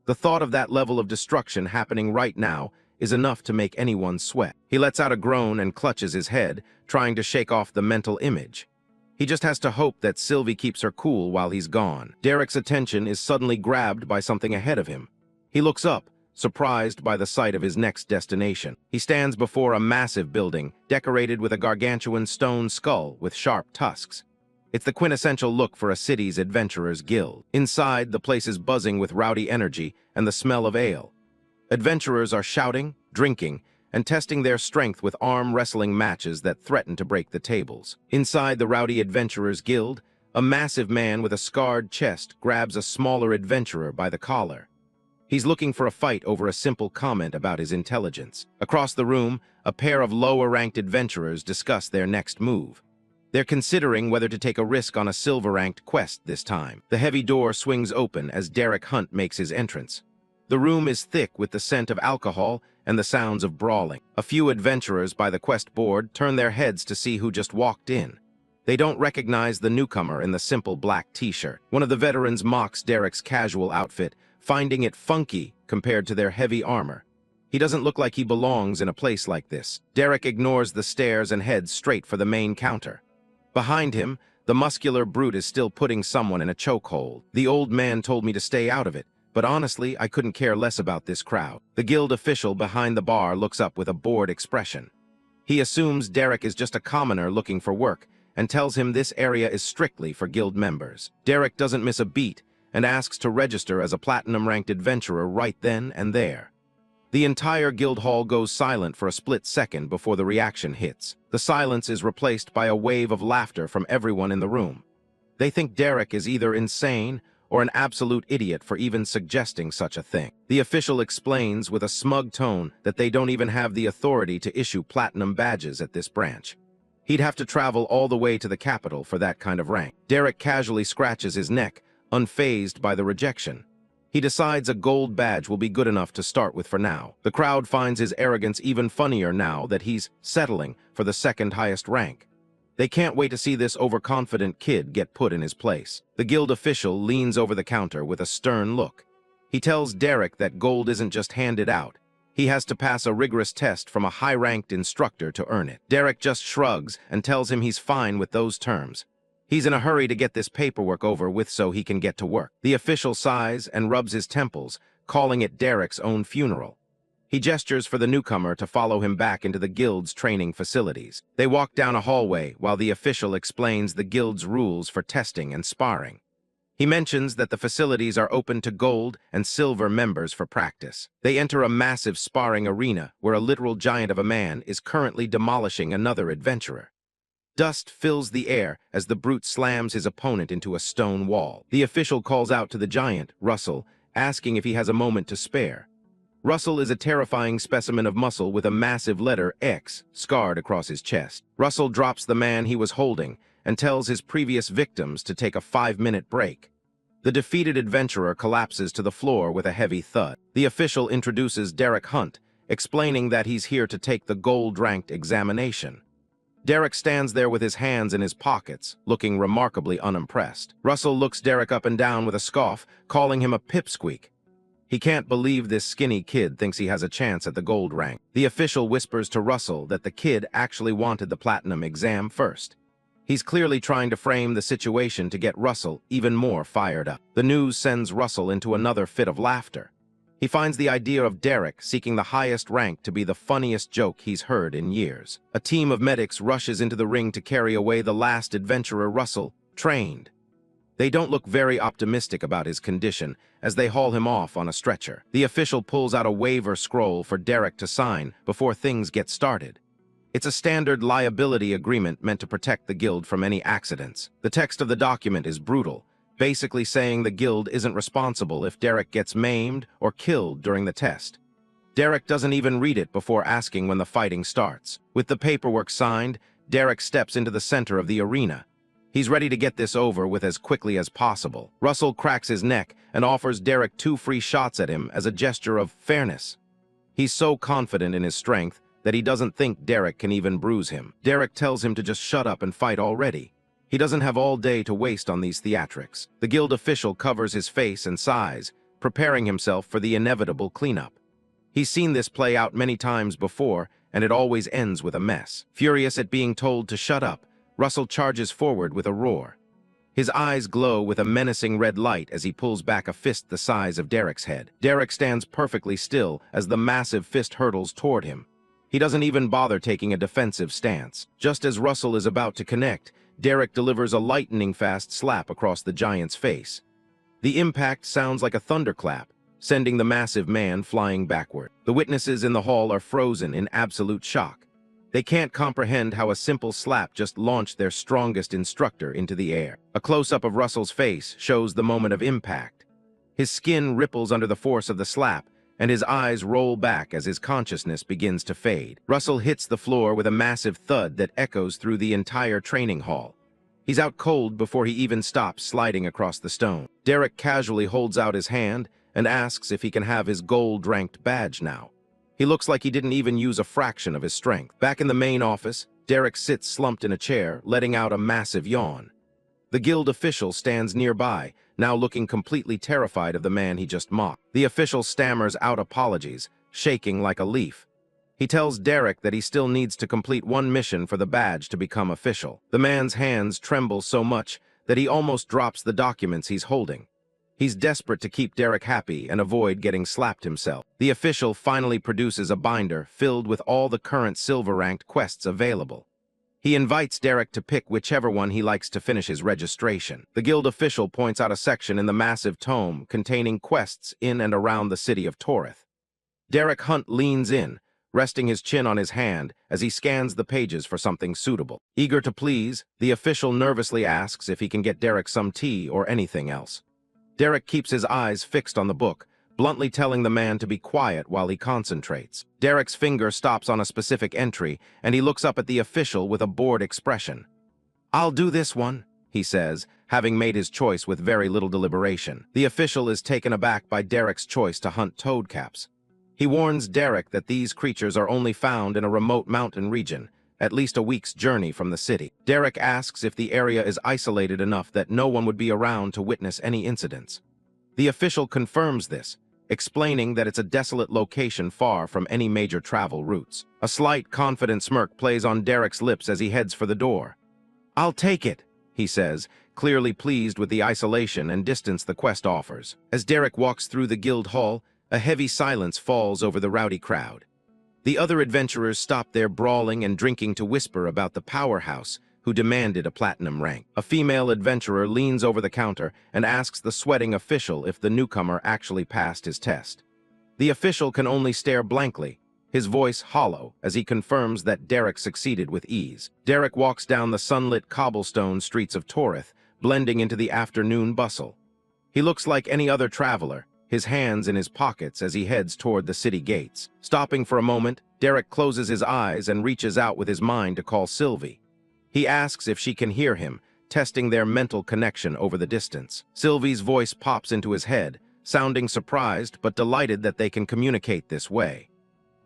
The thought of that level of destruction happening right now is enough to make anyone sweat. He lets out a groan and clutches his head, trying to shake off the mental image. He just has to hope that Sylvie keeps her cool while he's gone. Derek's attention is suddenly grabbed by something ahead of him. He looks up, surprised by the sight of his next destination. He stands before a massive building, decorated with a gargantuan stone skull with sharp tusks. It's the quintessential look for a city's adventurers' guild. Inside, the place is buzzing with rowdy energy and the smell of ale. Adventurers are shouting, drinking, and testing their strength with arm wrestling matches that threaten to break the tables. Inside the rowdy adventurers' guild, a massive man with a scarred chest grabs a smaller adventurer by the collar. He's looking for a fight over a simple comment about his intelligence. Across the room, a pair of lower-ranked adventurers discuss their next move. They're considering whether to take a risk on a silver-ranked quest this time. The heavy door swings open as Derek Hunt makes his entrance. The room is thick with the scent of alcohol and the sounds of brawling. A few adventurers by the quest board turn their heads to see who just walked in. They don't recognize the newcomer in the simple black t-shirt. One of the veterans mocks Derek's casual outfit, finding it funky compared to their heavy armor. He doesn't look like he belongs in a place like this. Derek ignores the stares and heads straight for the main counter. Behind him, the muscular brute is still putting someone in a chokehold. The old man told me to stay out of it, but honestly, I couldn't care less about this crowd. The guild official behind the bar looks up with a bored expression. He assumes Derek is just a commoner looking for work and tells him this area is strictly for guild members. Derek doesn't miss a beat and asks to register as a platinum-ranked adventurer right then and there. The entire guild hall goes silent for a split second before the reaction hits. The silence is replaced by a wave of laughter from everyone in the room. They think Derek is either insane or an absolute idiot for even suggesting such a thing. The official explains with a smug tone that they don't even have the authority to issue platinum badges at this branch. He'd have to travel all the way to the capital for that kind of rank. Derek casually scratches his neck, unfazed by the rejection. He decides a gold badge will be good enough to start with for now. The crowd finds his arrogance even funnier now that he's settling for the second highest rank. They can't wait to see this overconfident kid get put in his place. The guild official leans over the counter with a stern look. He tells Derek that gold isn't just handed out. He has to pass a rigorous test from a high-ranked instructor to earn it. Derek just shrugs and tells him he's fine with those terms. He's in a hurry to get this paperwork over with so he can get to work. The official sighs and rubs his temples, calling it Derek's own funeral. He gestures for the newcomer to follow him back into the guild's training facilities. They walk down a hallway while the official explains the guild's rules for testing and sparring. He mentions that the facilities are open to gold and silver members for practice. They enter a massive sparring arena where a literal giant of a man is currently demolishing another adventurer. Dust fills the air as the brute slams his opponent into a stone wall. The official calls out to the giant, Russell, asking if he has a moment to spare. Russell is a terrifying specimen of muscle with a massive letter X scarred across his chest. Russell drops the man he was holding and tells his previous victims to take a 5-minute break. The defeated adventurer collapses to the floor with a heavy thud. The official introduces Derek Hunt, explaining that he's here to take the gold-ranked examination. Derek stands there with his hands in his pockets, looking remarkably unimpressed. Russell looks Derek up and down with a scoff, calling him a pipsqueak. He can't believe this skinny kid thinks he has a chance at the gold rank. The official whispers to Russell that the kid actually wanted the platinum exam first. He's clearly trying to frame the situation to get Russell even more fired up. The news sends Russell into another fit of laughter. He finds the idea of Derek seeking the highest rank to be the funniest joke he's heard in years. A team of medics rushes into the ring to carry away the last adventurer Russell trained. They don't look very optimistic about his condition as they haul him off on a stretcher. The official pulls out a waiver scroll for Derek to sign before things get started. It's a standard liability agreement meant to protect the guild from any accidents. The text of the document is brutal, basically saying the guild isn't responsible if Derek gets maimed or killed during the test. Derek doesn't even read it before asking when the fighting starts. With the paperwork signed, Derek steps into the center of the arena. He's ready to get this over with as quickly as possible. Russell cracks his neck and offers Derek 2 free shots at him as a gesture of fairness. He's so confident in his strength that he doesn't think Derek can even bruise him. Derek tells him to just shut up and fight already. He doesn't have all day to waste on these theatrics. The guild official covers his face and sighs, preparing himself for the inevitable cleanup. He's seen this play out many times before, and it always ends with a mess. Furious at being told to shut up, Russell charges forward with a roar. His eyes glow with a menacing red light as he pulls back a fist the size of Derek's head. Derek stands perfectly still as the massive fist hurtles toward him. He doesn't even bother taking a defensive stance. Just as Russell is about to connect, Derek delivers a lightning-fast slap across the giant's face. The impact sounds like a thunderclap, sending the massive man flying backward. The witnesses in the hall are frozen in absolute shock. They can't comprehend how a simple slap just launched their strongest instructor into the air. A close-up of Russell's face shows the moment of impact. His skin ripples under the force of the slap, and his eyes roll back as his consciousness begins to fade. Russell hits the floor with a massive thud that echoes through the entire training hall. He's out cold before he even stops sliding across the stone. Derek casually holds out his hand and asks if he can have his gold-ranked badge now. He looks like he didn't even use a fraction of his strength. Back in the main office, Derek sits slumped in a chair, letting out a massive yawn. The guild official stands nearby, now looking completely terrified of the man he just mocked. The official stammers out apologies, shaking like a leaf. He tells Derek that he still needs to complete one mission for the badge to become official. The man's hands tremble so much that he almost drops the documents he's holding. He's desperate to keep Derek happy and avoid getting slapped himself. The official finally produces a binder filled with all the current silver-ranked quests available. He invites Derek to pick whichever one he likes to finish his registration. The guild official points out a section in the massive tome containing quests in and around the city of Torith. Derek Hunt leans in, resting his chin on his hand as he scans the pages for something suitable. Eager to please, the official nervously asks if he can get Derek some tea or anything else. Derek keeps his eyes fixed on the book, bluntly telling the man to be quiet while he concentrates. Derek's finger stops on a specific entry, and he looks up at the official with a bored expression. "I'll do this one," he says, having made his choice with very little deliberation. The official is taken aback by Derek's choice to hunt toadcaps. He warns Derek that these creatures are only found in a remote mountain region, at least a week's journey from the city. Derek asks if the area is isolated enough that no one would be around to witness any incidents. The official confirms this, explaining that it's a desolate location far from any major travel routes. A slight, confident smirk plays on Derek's lips as he heads for the door. "I'll take it," he says, clearly pleased with the isolation and distance the quest offers. As Derek walks through the guild hall, a heavy silence falls over the rowdy crowd. The other adventurers stop their brawling and drinking to whisper about the powerhouse who demanded a platinum rank. A female adventurer leans over the counter and asks the sweating official if the newcomer actually passed his test. The official can only stare blankly, his voice hollow as he confirms that Derek succeeded with ease. Derek walks down the sunlit cobblestone streets of Torith, blending into the afternoon bustle. He looks like any other traveler, his hands in his pockets as he heads toward the city gates. Stopping for a moment, Derek closes his eyes and reaches out with his mind to call Sylvie. He asks if she can hear him, testing their mental connection over the distance. Sylvie's voice pops into his head, sounding surprised but delighted that they can communicate this way.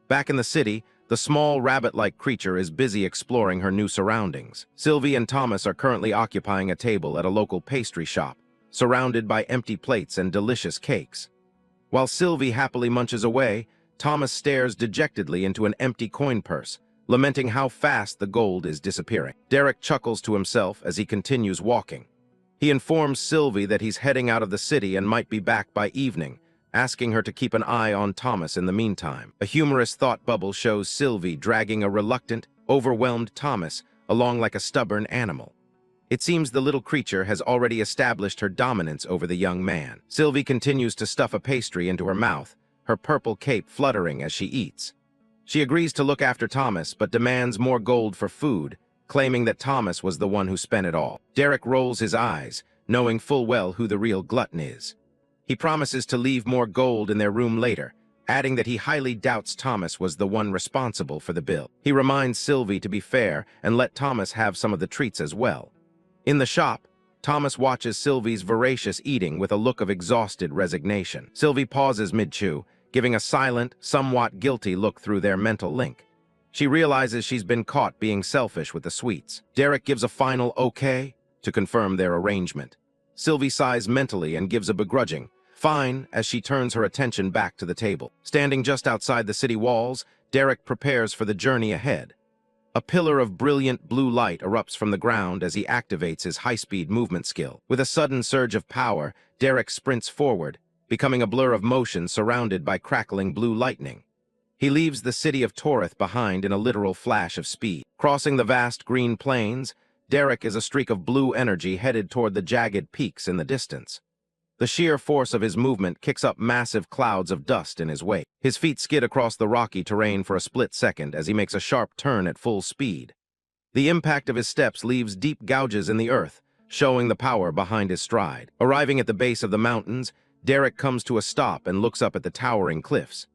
Back in the city, the small rabbit-like creature is busy exploring her new surroundings. Sylvie and Thomas are currently occupying a table at a local pastry shop, surrounded by empty plates and delicious cakes. While Sylvie happily munches away, Thomas stares dejectedly into an empty coin purse, lamenting how fast the gold is disappearing. Derek chuckles to himself as he continues walking. He informs Sylvie that he's heading out of the city and might be back by evening, asking her to keep an eye on Thomas in the meantime. A humorous thought bubble shows Sylvie dragging a reluctant, overwhelmed Thomas along like a stubborn animal. It seems the little creature has already established her dominance over the young man. Sylvie continues to stuff a pastry into her mouth, her purple cape fluttering as she eats. She agrees to look after Thomas, but demands more gold for food, claiming that Thomas was the one who spent it all. Derek rolls his eyes, knowing full well who the real glutton is. He promises to leave more gold in their room later, adding that he highly doubts Thomas was the one responsible for the bill. He reminds Sylvie to be fair and let Thomas have some of the treats as well. In the shop, Thomas watches Sylvie's voracious eating with a look of exhausted resignation. Sylvie pauses mid-chew, giving a silent, somewhat guilty look through their mental link. She realizes she's been caught being selfish with the sweets. Derek gives a final okay to confirm their arrangement. Sylvie sighs mentally and gives a begrudging, Fine, as she turns her attention back to the table. Standing just outside the city walls, Derek prepares for the journey ahead. A pillar of brilliant blue light erupts from the ground as he activates his high-speed movement skill. With a sudden surge of power, Derek sprints forward, becoming a blur of motion surrounded by crackling blue lightning. He leaves the city of Torith behind in a literal flash of speed. Crossing the vast green plains, Derek is a streak of blue energy headed toward the jagged peaks in the distance. The sheer force of his movement kicks up massive clouds of dust in his wake. His feet skid across the rocky terrain for a split second as he makes a sharp turn at full speed. The impact of his steps leaves deep gouges in the earth, showing the power behind his stride. Arriving at the base of the mountains, Derek comes to a stop and looks up at the towering cliffs.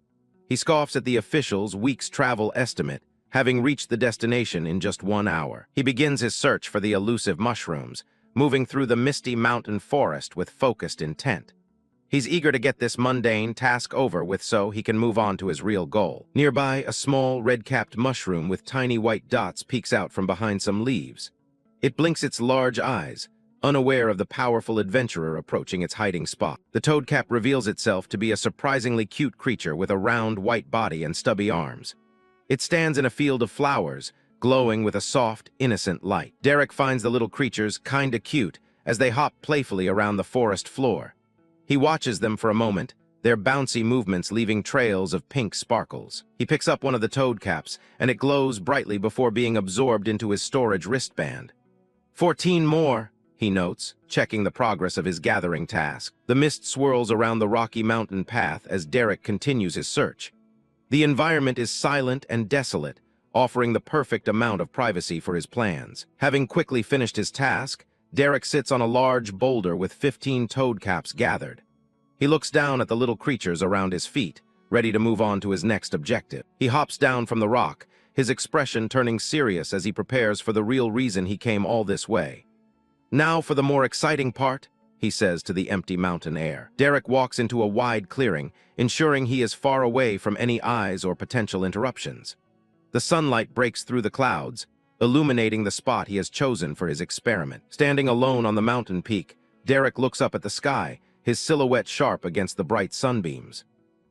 He scoffs at the officials' week's travel estimate, having reached the destination in just 1 hour. He begins his search for the elusive mushrooms, moving through the misty mountain forest with focused intent. He's eager to get this mundane task over with so he can move on to his real goal. Nearby, a small, red-capped mushroom with tiny white dots peeks out from behind some leaves. It blinks its large eyes, unaware of the powerful adventurer approaching its hiding spot. The toadcap reveals itself to be a surprisingly cute creature with a round white body and stubby arms. It stands in a field of flowers, glowing with a soft, innocent light. Derek finds the little creatures kinda cute as they hop playfully around the forest floor. He watches them for a moment, their bouncy movements leaving trails of pink sparkles. He picks up one of the toad caps, and it glows brightly before being absorbed into his storage wristband. 14 more, he notes, checking the progress of his gathering task. The mist swirls around the rocky mountain path as Derek continues his search. The environment is silent and desolate, offering the perfect amount of privacy for his plans. Having quickly finished his task, Derek sits on a large boulder with 15 toad caps gathered. He looks down at the little creatures around his feet, ready to move on to his next objective. He hops down from the rock, his expression turning serious as he prepares for the real reason he came all this way. Now for the more exciting part, he says to the empty mountain air. Derek walks into a wide clearing, ensuring he is far away from any eyes or potential interruptions. The sunlight breaks through the clouds, illuminating the spot he has chosen for his experiment. Standing alone on the mountain peak, Derek looks up at the sky, his silhouette sharp against the bright sunbeams.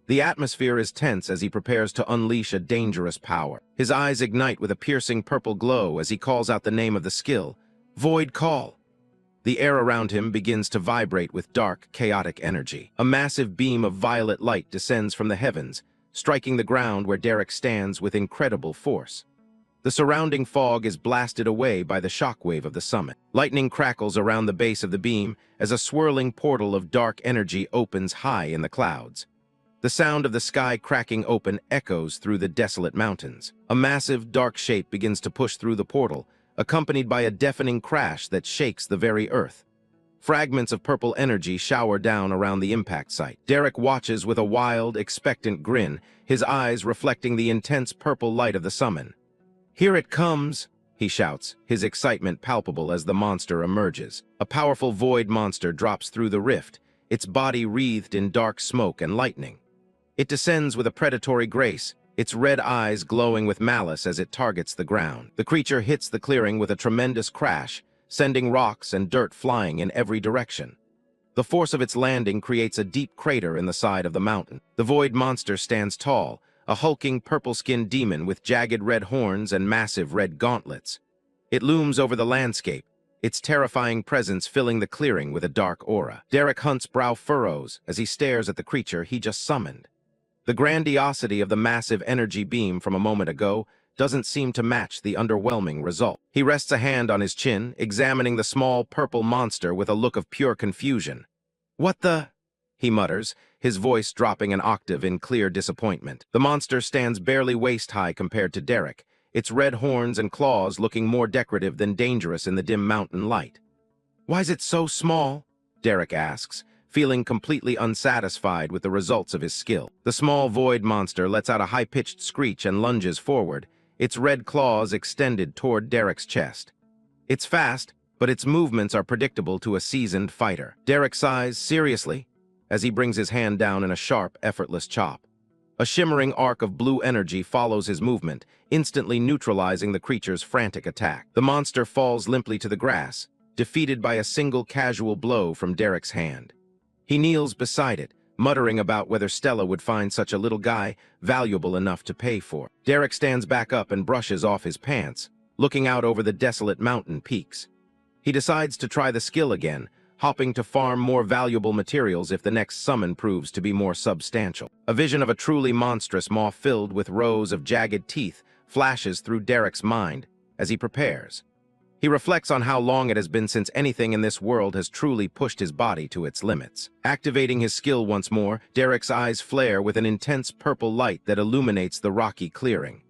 The atmosphere is tense as he prepares to unleash a dangerous power. His eyes ignite with a piercing purple glow as he calls out the name of the skill, Void Call. The air around him begins to vibrate with dark, chaotic energy. A massive beam of violet light descends from the heavens, striking the ground where Derek stands with incredible force. The surrounding fog is blasted away by the shockwave of the summit. Lightning crackles around the base of the beam as a swirling portal of dark energy opens high in the clouds. The sound of the sky cracking open echoes through the desolate mountains. A massive, dark shape begins to push through the portal, accompanied by a deafening crash that shakes the very earth. Fragments of purple energy shower down around the impact site. Derek watches with a wild, expectant grin, his eyes reflecting the intense purple light of the summon. "Here it comes," he shouts, his excitement palpable as the monster emerges. A powerful void monster drops through the rift, its body wreathed in dark smoke and lightning. It descends with a predatory grace, its red eyes glowing with malice as it targets the ground. The creature hits the clearing with a tremendous crash, sending rocks and dirt flying in every direction. The force of its landing creates a deep crater in the side of the mountain. The void monster stands tall, a hulking purple-skinned demon with jagged red horns and massive red gauntlets. It looms over the landscape, its terrifying presence filling the clearing with a dark aura. Derek Hunt's brow furrows as he stares at the creature he just summoned. The grandiosity of the massive energy beam from a moment ago doesn't seem to match the underwhelming result. He rests a hand on his chin, examining the small purple monster with a look of pure confusion. "What the?" he mutters, his voice dropping an octave in clear disappointment. The monster stands barely waist-high compared to Derek, its red horns and claws looking more decorative than dangerous in the dim mountain light. "Why's it so small?" Derek asks, feeling completely unsatisfied with the results of his skill. The small void monster lets out a high-pitched screech and lunges forward, its red claws extended toward Derek's chest. It's fast, but its movements are predictable to a seasoned fighter. Derek sighs seriously as he brings his hand down in a sharp, effortless chop. A shimmering arc of blue energy follows his movement, instantly neutralizing the creature's frantic attack. The monster falls limply to the grass, defeated by a single casual blow from Derek's hand. He kneels beside it, muttering about whether Stella would find such a little guy valuable enough to pay for. Derek stands back up and brushes off his pants, looking out over the desolate mountain peaks. He decides to try the skill again, hopping to farm more valuable materials if the next summon proves to be more substantial. A vision of a truly monstrous maw filled with rows of jagged teeth flashes through Derek's mind as he prepares. He reflects on how long it has been since anything in this world has truly pushed his body to its limits. Activating his skill once more, Derek's eyes flare with an intense purple light that illuminates the rocky clearing.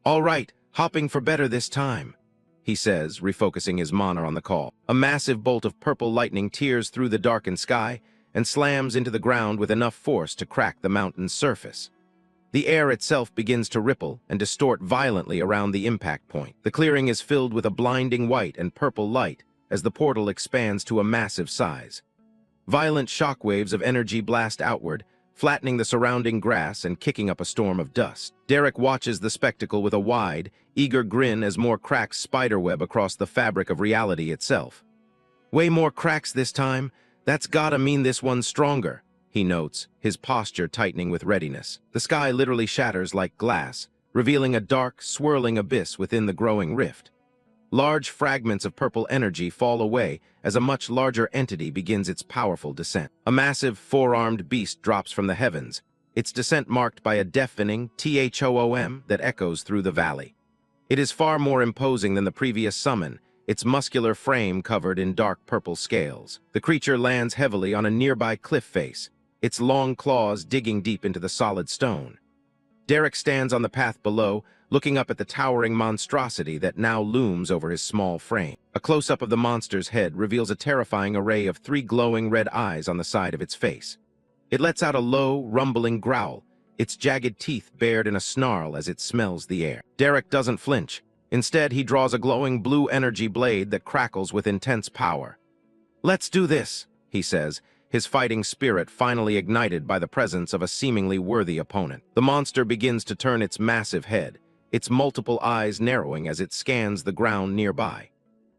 "All right, hopping for better this time," he says, refocusing his mana on the call. A massive bolt of purple lightning tears through the darkened sky and slams into the ground with enough force to crack the mountain's surface. The air itself begins to ripple and distort violently around the impact point. The clearing is filled with a blinding white and purple light as the portal expands to a massive size. Violent shockwaves of energy blast outward, flattening the surrounding grass and kicking up a storm of dust. Derek watches the spectacle with a wide, eager grin as more cracks spiderweb across the fabric of reality itself. "Way more cracks this time. That's gotta mean this one's stronger," he notes, his posture tightening with readiness. The sky literally shatters like glass, revealing a dark, swirling abyss within the growing rift. Large fragments of purple energy fall away as a much larger entity begins its powerful descent. A massive, four-armed beast drops from the heavens, its descent marked by a deafening THOOM that echoes through the valley. It is far more imposing than the previous summon, its muscular frame covered in dark purple scales. The creature lands heavily on a nearby cliff face, its long claws digging deep into the solid stone. Derek stands on the path below, looking up at the towering monstrosity that now looms over his small frame. A close-up of the monster's head reveals a terrifying array of 3 glowing red eyes on the side of its face. It lets out a low, rumbling growl, its jagged teeth bared in a snarl as it smells the air. Derek doesn't flinch. Instead, he draws a glowing blue energy blade that crackles with intense power. "Let's do this," he says, his fighting spirit finally ignited by the presence of a seemingly worthy opponent. The monster begins to turn its massive head, its multiple eyes narrowing as it scans the ground nearby.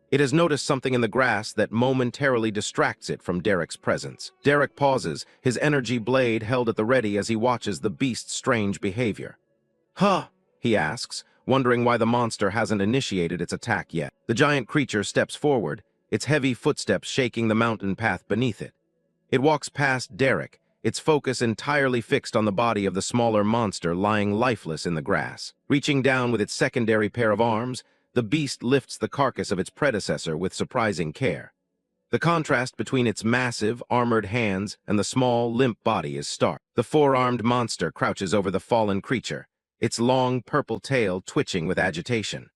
It has noticed something in the grass that momentarily distracts it from Derek's presence. Derek pauses, his energy blade held at the ready as he watches the beast's strange behavior. "Huh?" he asks, wondering why the monster hasn't initiated its attack yet. The giant creature steps forward, its heavy footsteps shaking the mountain path beneath it. It walks past Derek, its focus entirely fixed on the body of the smaller monster lying lifeless in the grass. Reaching down with its secondary pair of arms, the beast lifts the carcass of its predecessor with surprising care. The contrast between its massive, armored hands and the small, limp body is stark. The four-armed monster crouches over the fallen creature, its long, purple tail twitching with agitation.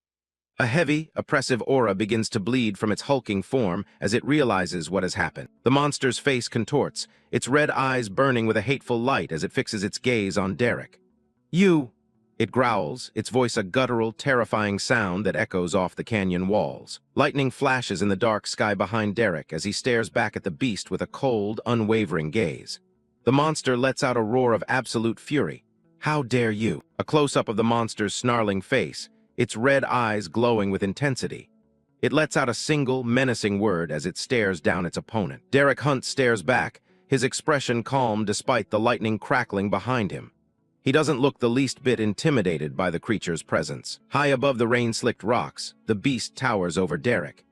A heavy, oppressive aura begins to bleed from its hulking form as it realizes what has happened. The monster's face contorts, its red eyes burning with a hateful light as it fixes its gaze on Derek. "You!" it growls, its voice a guttural, terrifying sound that echoes off the canyon walls. Lightning flashes in the dark sky behind Derek as he stares back at the beast with a cold, unwavering gaze. The monster lets out a roar of absolute fury. "How dare you!" A close-up of the monster's snarling face, its red eyes glowing with intensity. It lets out a single, menacing word as it stares down its opponent. Derek Hunt stares back, his expression calm despite the lightning crackling behind him. He doesn't look the least bit intimidated by the creature's presence. High above the rain-slicked rocks, the beast towers over Derek.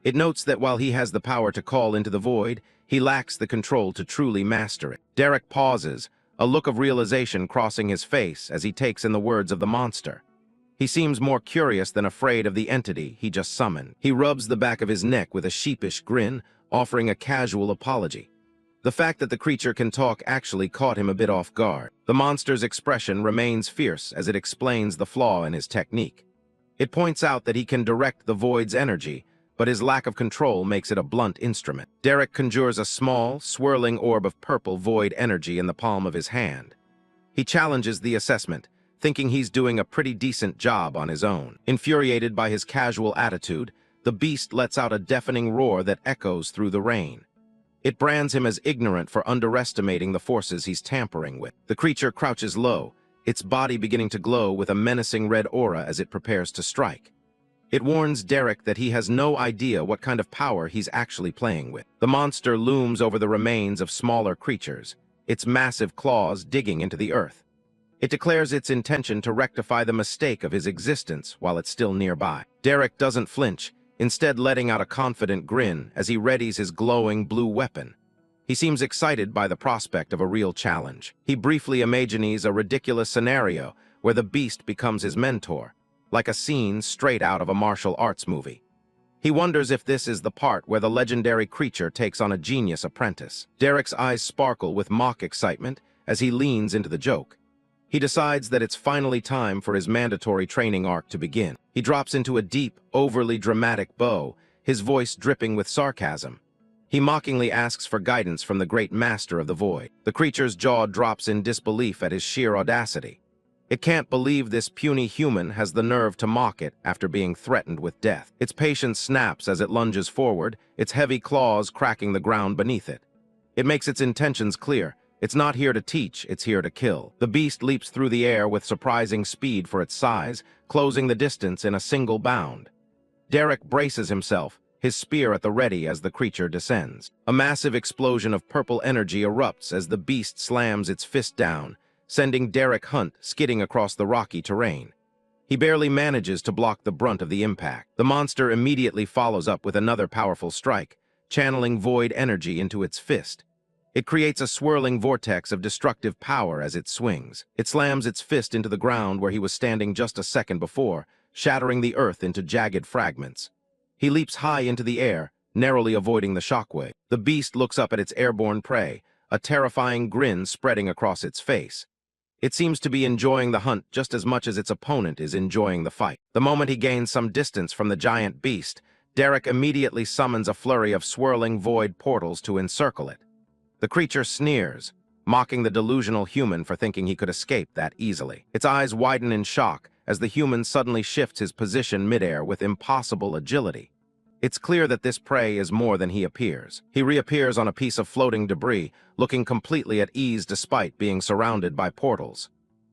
It notes that while he has the power to call into the void, he lacks the control to truly master it. Derek pauses, a look of realization crossing his face as he takes in the words of the monster. He seems more curious than afraid of the entity he just summoned. He rubs the back of his neck with a sheepish grin, offering a casual apology. The fact that the creature can talk actually caught him a bit off guard. The monster's expression remains fierce as it explains the flaw in his technique. It points out that he can direct the void's energy, but his lack of control makes it a blunt instrument. Derek conjures a small, swirling orb of purple void energy in the palm of his hand. He challenges the assessment, thinking he's doing a pretty decent job on his own. Infuriated by his casual attitude, the beast lets out a deafening roar that echoes through the rain. It brands him as ignorant for underestimating the forces he's tampering with. The creature crouches low, its body beginning to glow with a menacing red aura as it prepares to strike. It warns Derek that he has no idea what kind of power he's actually playing with. The monster looms over the remains of smaller creatures, its massive claws digging into the earth. It declares its intention to rectify the mistake of his existence while it's still nearby. Derek doesn't flinch, instead letting out a confident grin as he readies his glowing blue weapon. He seems excited by the prospect of a real challenge. He briefly imagines a ridiculous scenario where the beast becomes his mentor, like a scene straight out of a martial arts movie. He wonders if this is the part where the legendary creature takes on a genius apprentice. Derek's eyes sparkle with mock excitement as he leans into the joke. He decides that it's finally time for his mandatory training arc to begin. He drops into a deep, overly dramatic bow, his voice dripping with sarcasm. He mockingly asks for guidance from the great master of the void. The creature's jaw drops in disbelief at his sheer audacity. It can't believe this puny human has the nerve to mock it after being threatened with death. Its patience snaps as it lunges forward, its heavy claws cracking the ground beneath it. It makes its intentions clear. It's not here to teach, it's here to kill. The beast leaps through the air with surprising speed for its size, closing the distance in a single bound. Derek braces himself, his spear at the ready as the creature descends. A massive explosion of purple energy erupts as the beast slams its fist down, sending Derek Hunt skidding across the rocky terrain. He barely manages to block the brunt of the impact. The monster immediately follows up with another powerful strike, channeling void energy into its fist. It creates a swirling vortex of destructive power as it swings. It slams its fist into the ground where he was standing just a second before, shattering the earth into jagged fragments. He leaps high into the air, narrowly avoiding the shockwave. The beast looks up at its airborne prey, a terrifying grin spreading across its face. It seems to be enjoying the hunt just as much as its opponent is enjoying the fight. The moment he gains some distance from the giant beast, Derek immediately summons a flurry of swirling void portals to encircle it. The creature sneers, mocking the delusional human for thinking he could escape that easily. Its eyes widen in shock as the human suddenly shifts his position midair with impossible agility. It's clear that this prey is more than he appears. He reappears on a piece of floating debris, looking completely at ease despite being surrounded by portals.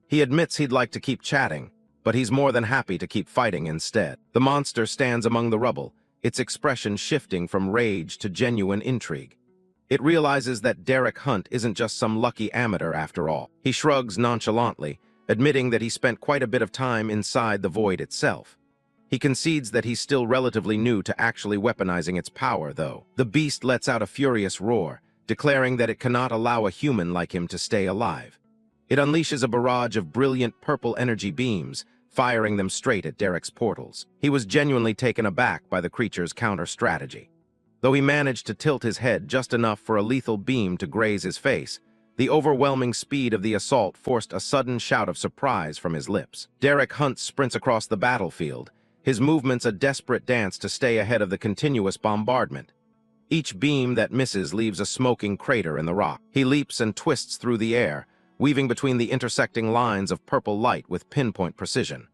He admits he'd like to keep chatting, but he's more than happy to keep fighting instead. The monster stands among the rubble, its expression shifting from rage to genuine intrigue. It realizes that Derek Hunt isn't just some lucky amateur after all. He shrugs nonchalantly, admitting that he spent quite a bit of time inside the void itself. He concedes that he's still relatively new to actually weaponizing its power, though. The beast lets out a furious roar, declaring that it cannot allow a human like him to stay alive. It unleashes a barrage of brilliant purple energy beams, firing them straight at Derek's portals. He was genuinely taken aback by the creature's counter-strategy. Though he managed to tilt his head just enough for a lethal beam to graze his face, the overwhelming speed of the assault forced a sudden shout of surprise from his lips. Derek Hunt sprints across the battlefield, his movements a desperate dance to stay ahead of the continuous bombardment. Each beam that misses leaves a smoking crater in the rock. He leaps and twists through the air, weaving between the intersecting lines of purple light with pinpoint precision.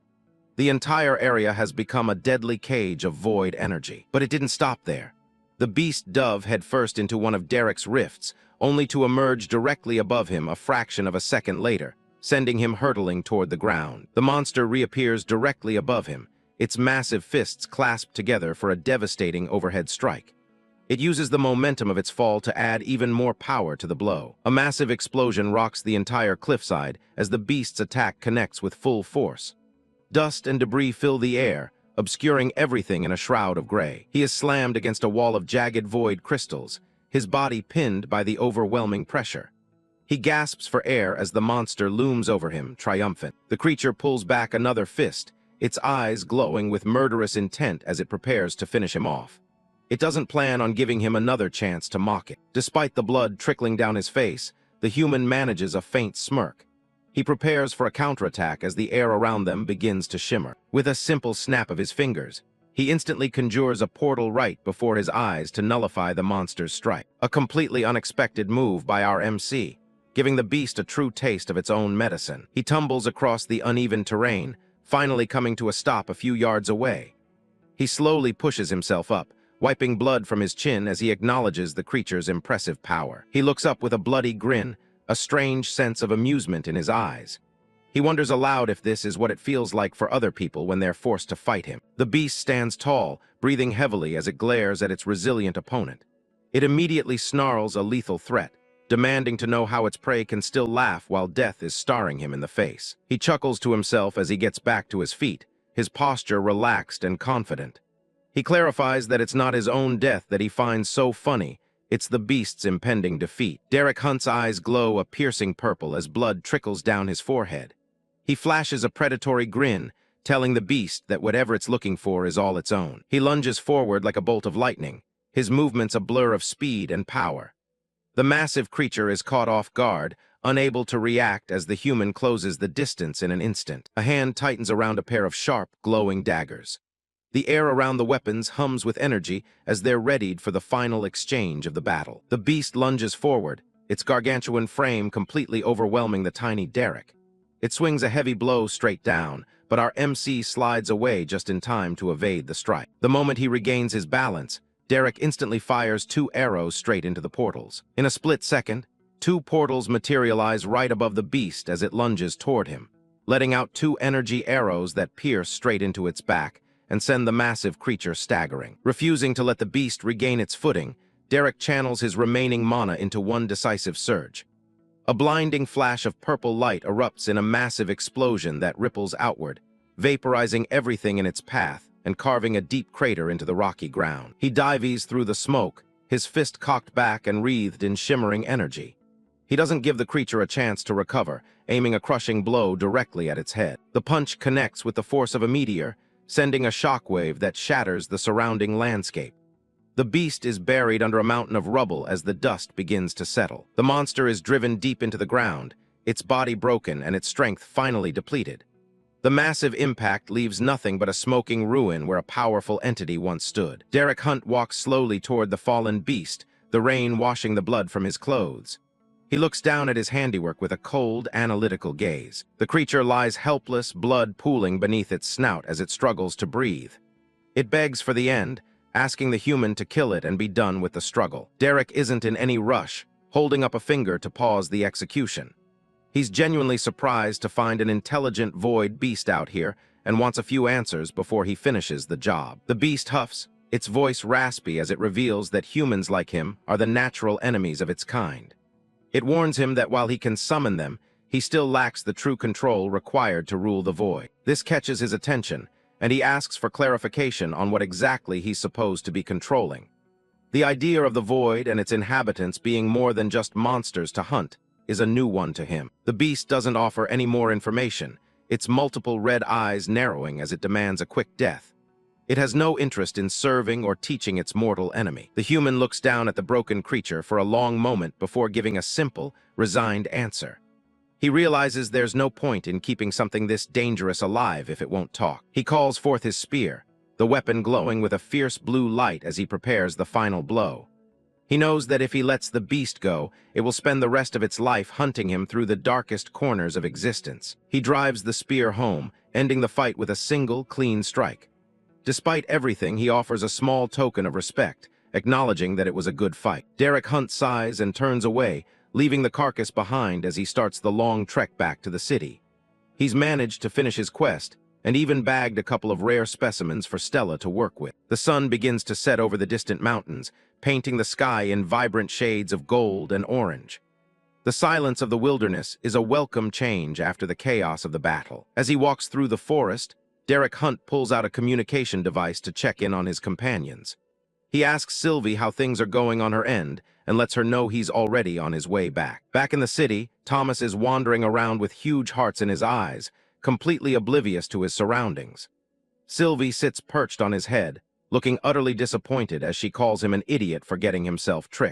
The entire area has become a deadly cage of void energy. But it didn't stop there. The beast dove headfirst into one of Derek's rifts, only to emerge directly above him a fraction of a second later, sending him hurtling toward the ground. The monster reappears directly above him, its massive fists clasped together for a devastating overhead strike. It uses the momentum of its fall to add even more power to the blow. A massive explosion rocks the entire cliffside as the beast's attack connects with full force. Dust and debris fill the air, obscuring everything in a shroud of gray. He is slammed against a wall of jagged void crystals, his body pinned by the overwhelming pressure. He gasps for air as the monster looms over him, triumphant. The creature pulls back another fist, its eyes glowing with murderous intent as it prepares to finish him off. It doesn't plan on giving him another chance to mock it. Despite the blood trickling down his face, the human manages a faint smirk. He prepares for a counterattack as the air around them begins to shimmer. With a simple snap of his fingers, he instantly conjures a portal right before his eyes to nullify the monster's strike. A completely unexpected move by our MC, giving the beast a true taste of its own medicine. He tumbles across the uneven terrain, finally coming to a stop a few yards away. He slowly pushes himself up, wiping blood from his chin as he acknowledges the creature's impressive power. He looks up with a bloody grin, a strange sense of amusement in his eyes. He wonders aloud if this is what it feels like for other people when they're forced to fight him. The beast stands tall, breathing heavily as it glares at its resilient opponent. It immediately snarls a lethal threat, demanding to know how its prey can still laugh while death is staring him in the face. He chuckles to himself as he gets back to his feet, his posture relaxed and confident. He clarifies that it's not his own death that he finds so funny, it's the beast's impending defeat. Derek Hunt's eyes glow a piercing purple as blood trickles down his forehead. He flashes a predatory grin, telling the beast that whatever it's looking for is all its own. He lunges forward like a bolt of lightning, his movements a blur of speed and power. The massive creature is caught off guard, unable to react as the human closes the distance in an instant. A hand tightens around a pair of sharp, glowing daggers. The air around the weapons hums with energy as they're readied for the final exchange of the battle. The beast lunges forward, its gargantuan frame completely overwhelming the tiny Derek. It swings a heavy blow straight down, but our MC slides away just in time to evade the strike. The moment he regains his balance, Derek instantly fires 2 arrows straight into the portals. In a split second, 2 portals materialize right above the beast as it lunges toward him, letting out 2 energy arrows that pierce straight into its back and send the massive creature staggering. Refusing to let the beast regain its footing, Derek channels his remaining mana into one decisive surge. A blinding flash of purple light erupts in a massive explosion that ripples outward, vaporizing everything in its path and carving a deep crater into the rocky ground. He dives through the smoke, his fist cocked back and wreathed in shimmering energy. He doesn't give the creature a chance to recover, aiming a crushing blow directly at its head. The punch connects with the force of a meteor, sending a shockwave that shatters the surrounding landscape. The beast is buried under a mountain of rubble as the dust begins to settle. The monster is driven deep into the ground, its body broken and its strength finally depleted. The massive impact leaves nothing but a smoking ruin where a powerful entity once stood. Derek Hunt walks slowly toward the fallen beast, the rain washing the blood from his clothes. He looks down at his handiwork with a cold, analytical gaze. The creature lies helpless, blood pooling beneath its snout as it struggles to breathe. It begs for the end, asking the human to kill it and be done with the struggle. Derek isn't in any rush, holding up a finger to pause the execution. He's genuinely surprised to find an intelligent void beast out here and wants a few answers before he finishes the job. The beast huffs, its voice raspy as it reveals that humans like him are the natural enemies of its kind. It warns him that while he can summon them, he still lacks the true control required to rule the void. This catches his attention, and he asks for clarification on what exactly he's supposed to be controlling. The idea of the void and its inhabitants being more than just monsters to hunt is a new one to him. The beast doesn't offer any more information, its multiple red eyes narrowing as it demands a quick death. It has no interest in serving or teaching its mortal enemy. The human looks down at the broken creature for a long moment before giving a simple, resigned answer. He realizes there's no point in keeping something this dangerous alive if it won't talk. He calls forth his spear, the weapon glowing with a fierce blue light as he prepares the final blow. He knows that if he lets the beast go, it will spend the rest of its life hunting him through the darkest corners of existence. He drives the spear home, ending the fight with a single, clean strike. Despite everything, he offers a small token of respect, acknowledging that it was a good fight. Derek Hunt sighs and turns away, leaving the carcass behind as he starts the long trek back to the city. He's managed to finish his quest, and even bagged a couple of rare specimens for Stella to work with. The sun begins to set over the distant mountains, painting the sky in vibrant shades of gold and orange. The silence of the wilderness is a welcome change after the chaos of the battle. As he walks through the forest, Derek Hunt pulls out a communication device to check in on his companions. He asks Sylvie how things are going on her end and lets her know he's already on his way back. Back in the city, Thomas is wandering around with huge hearts in his eyes, completely oblivious to his surroundings. Sylvie sits perched on his head, looking utterly disappointed as she calls him an idiot for getting himself tricked.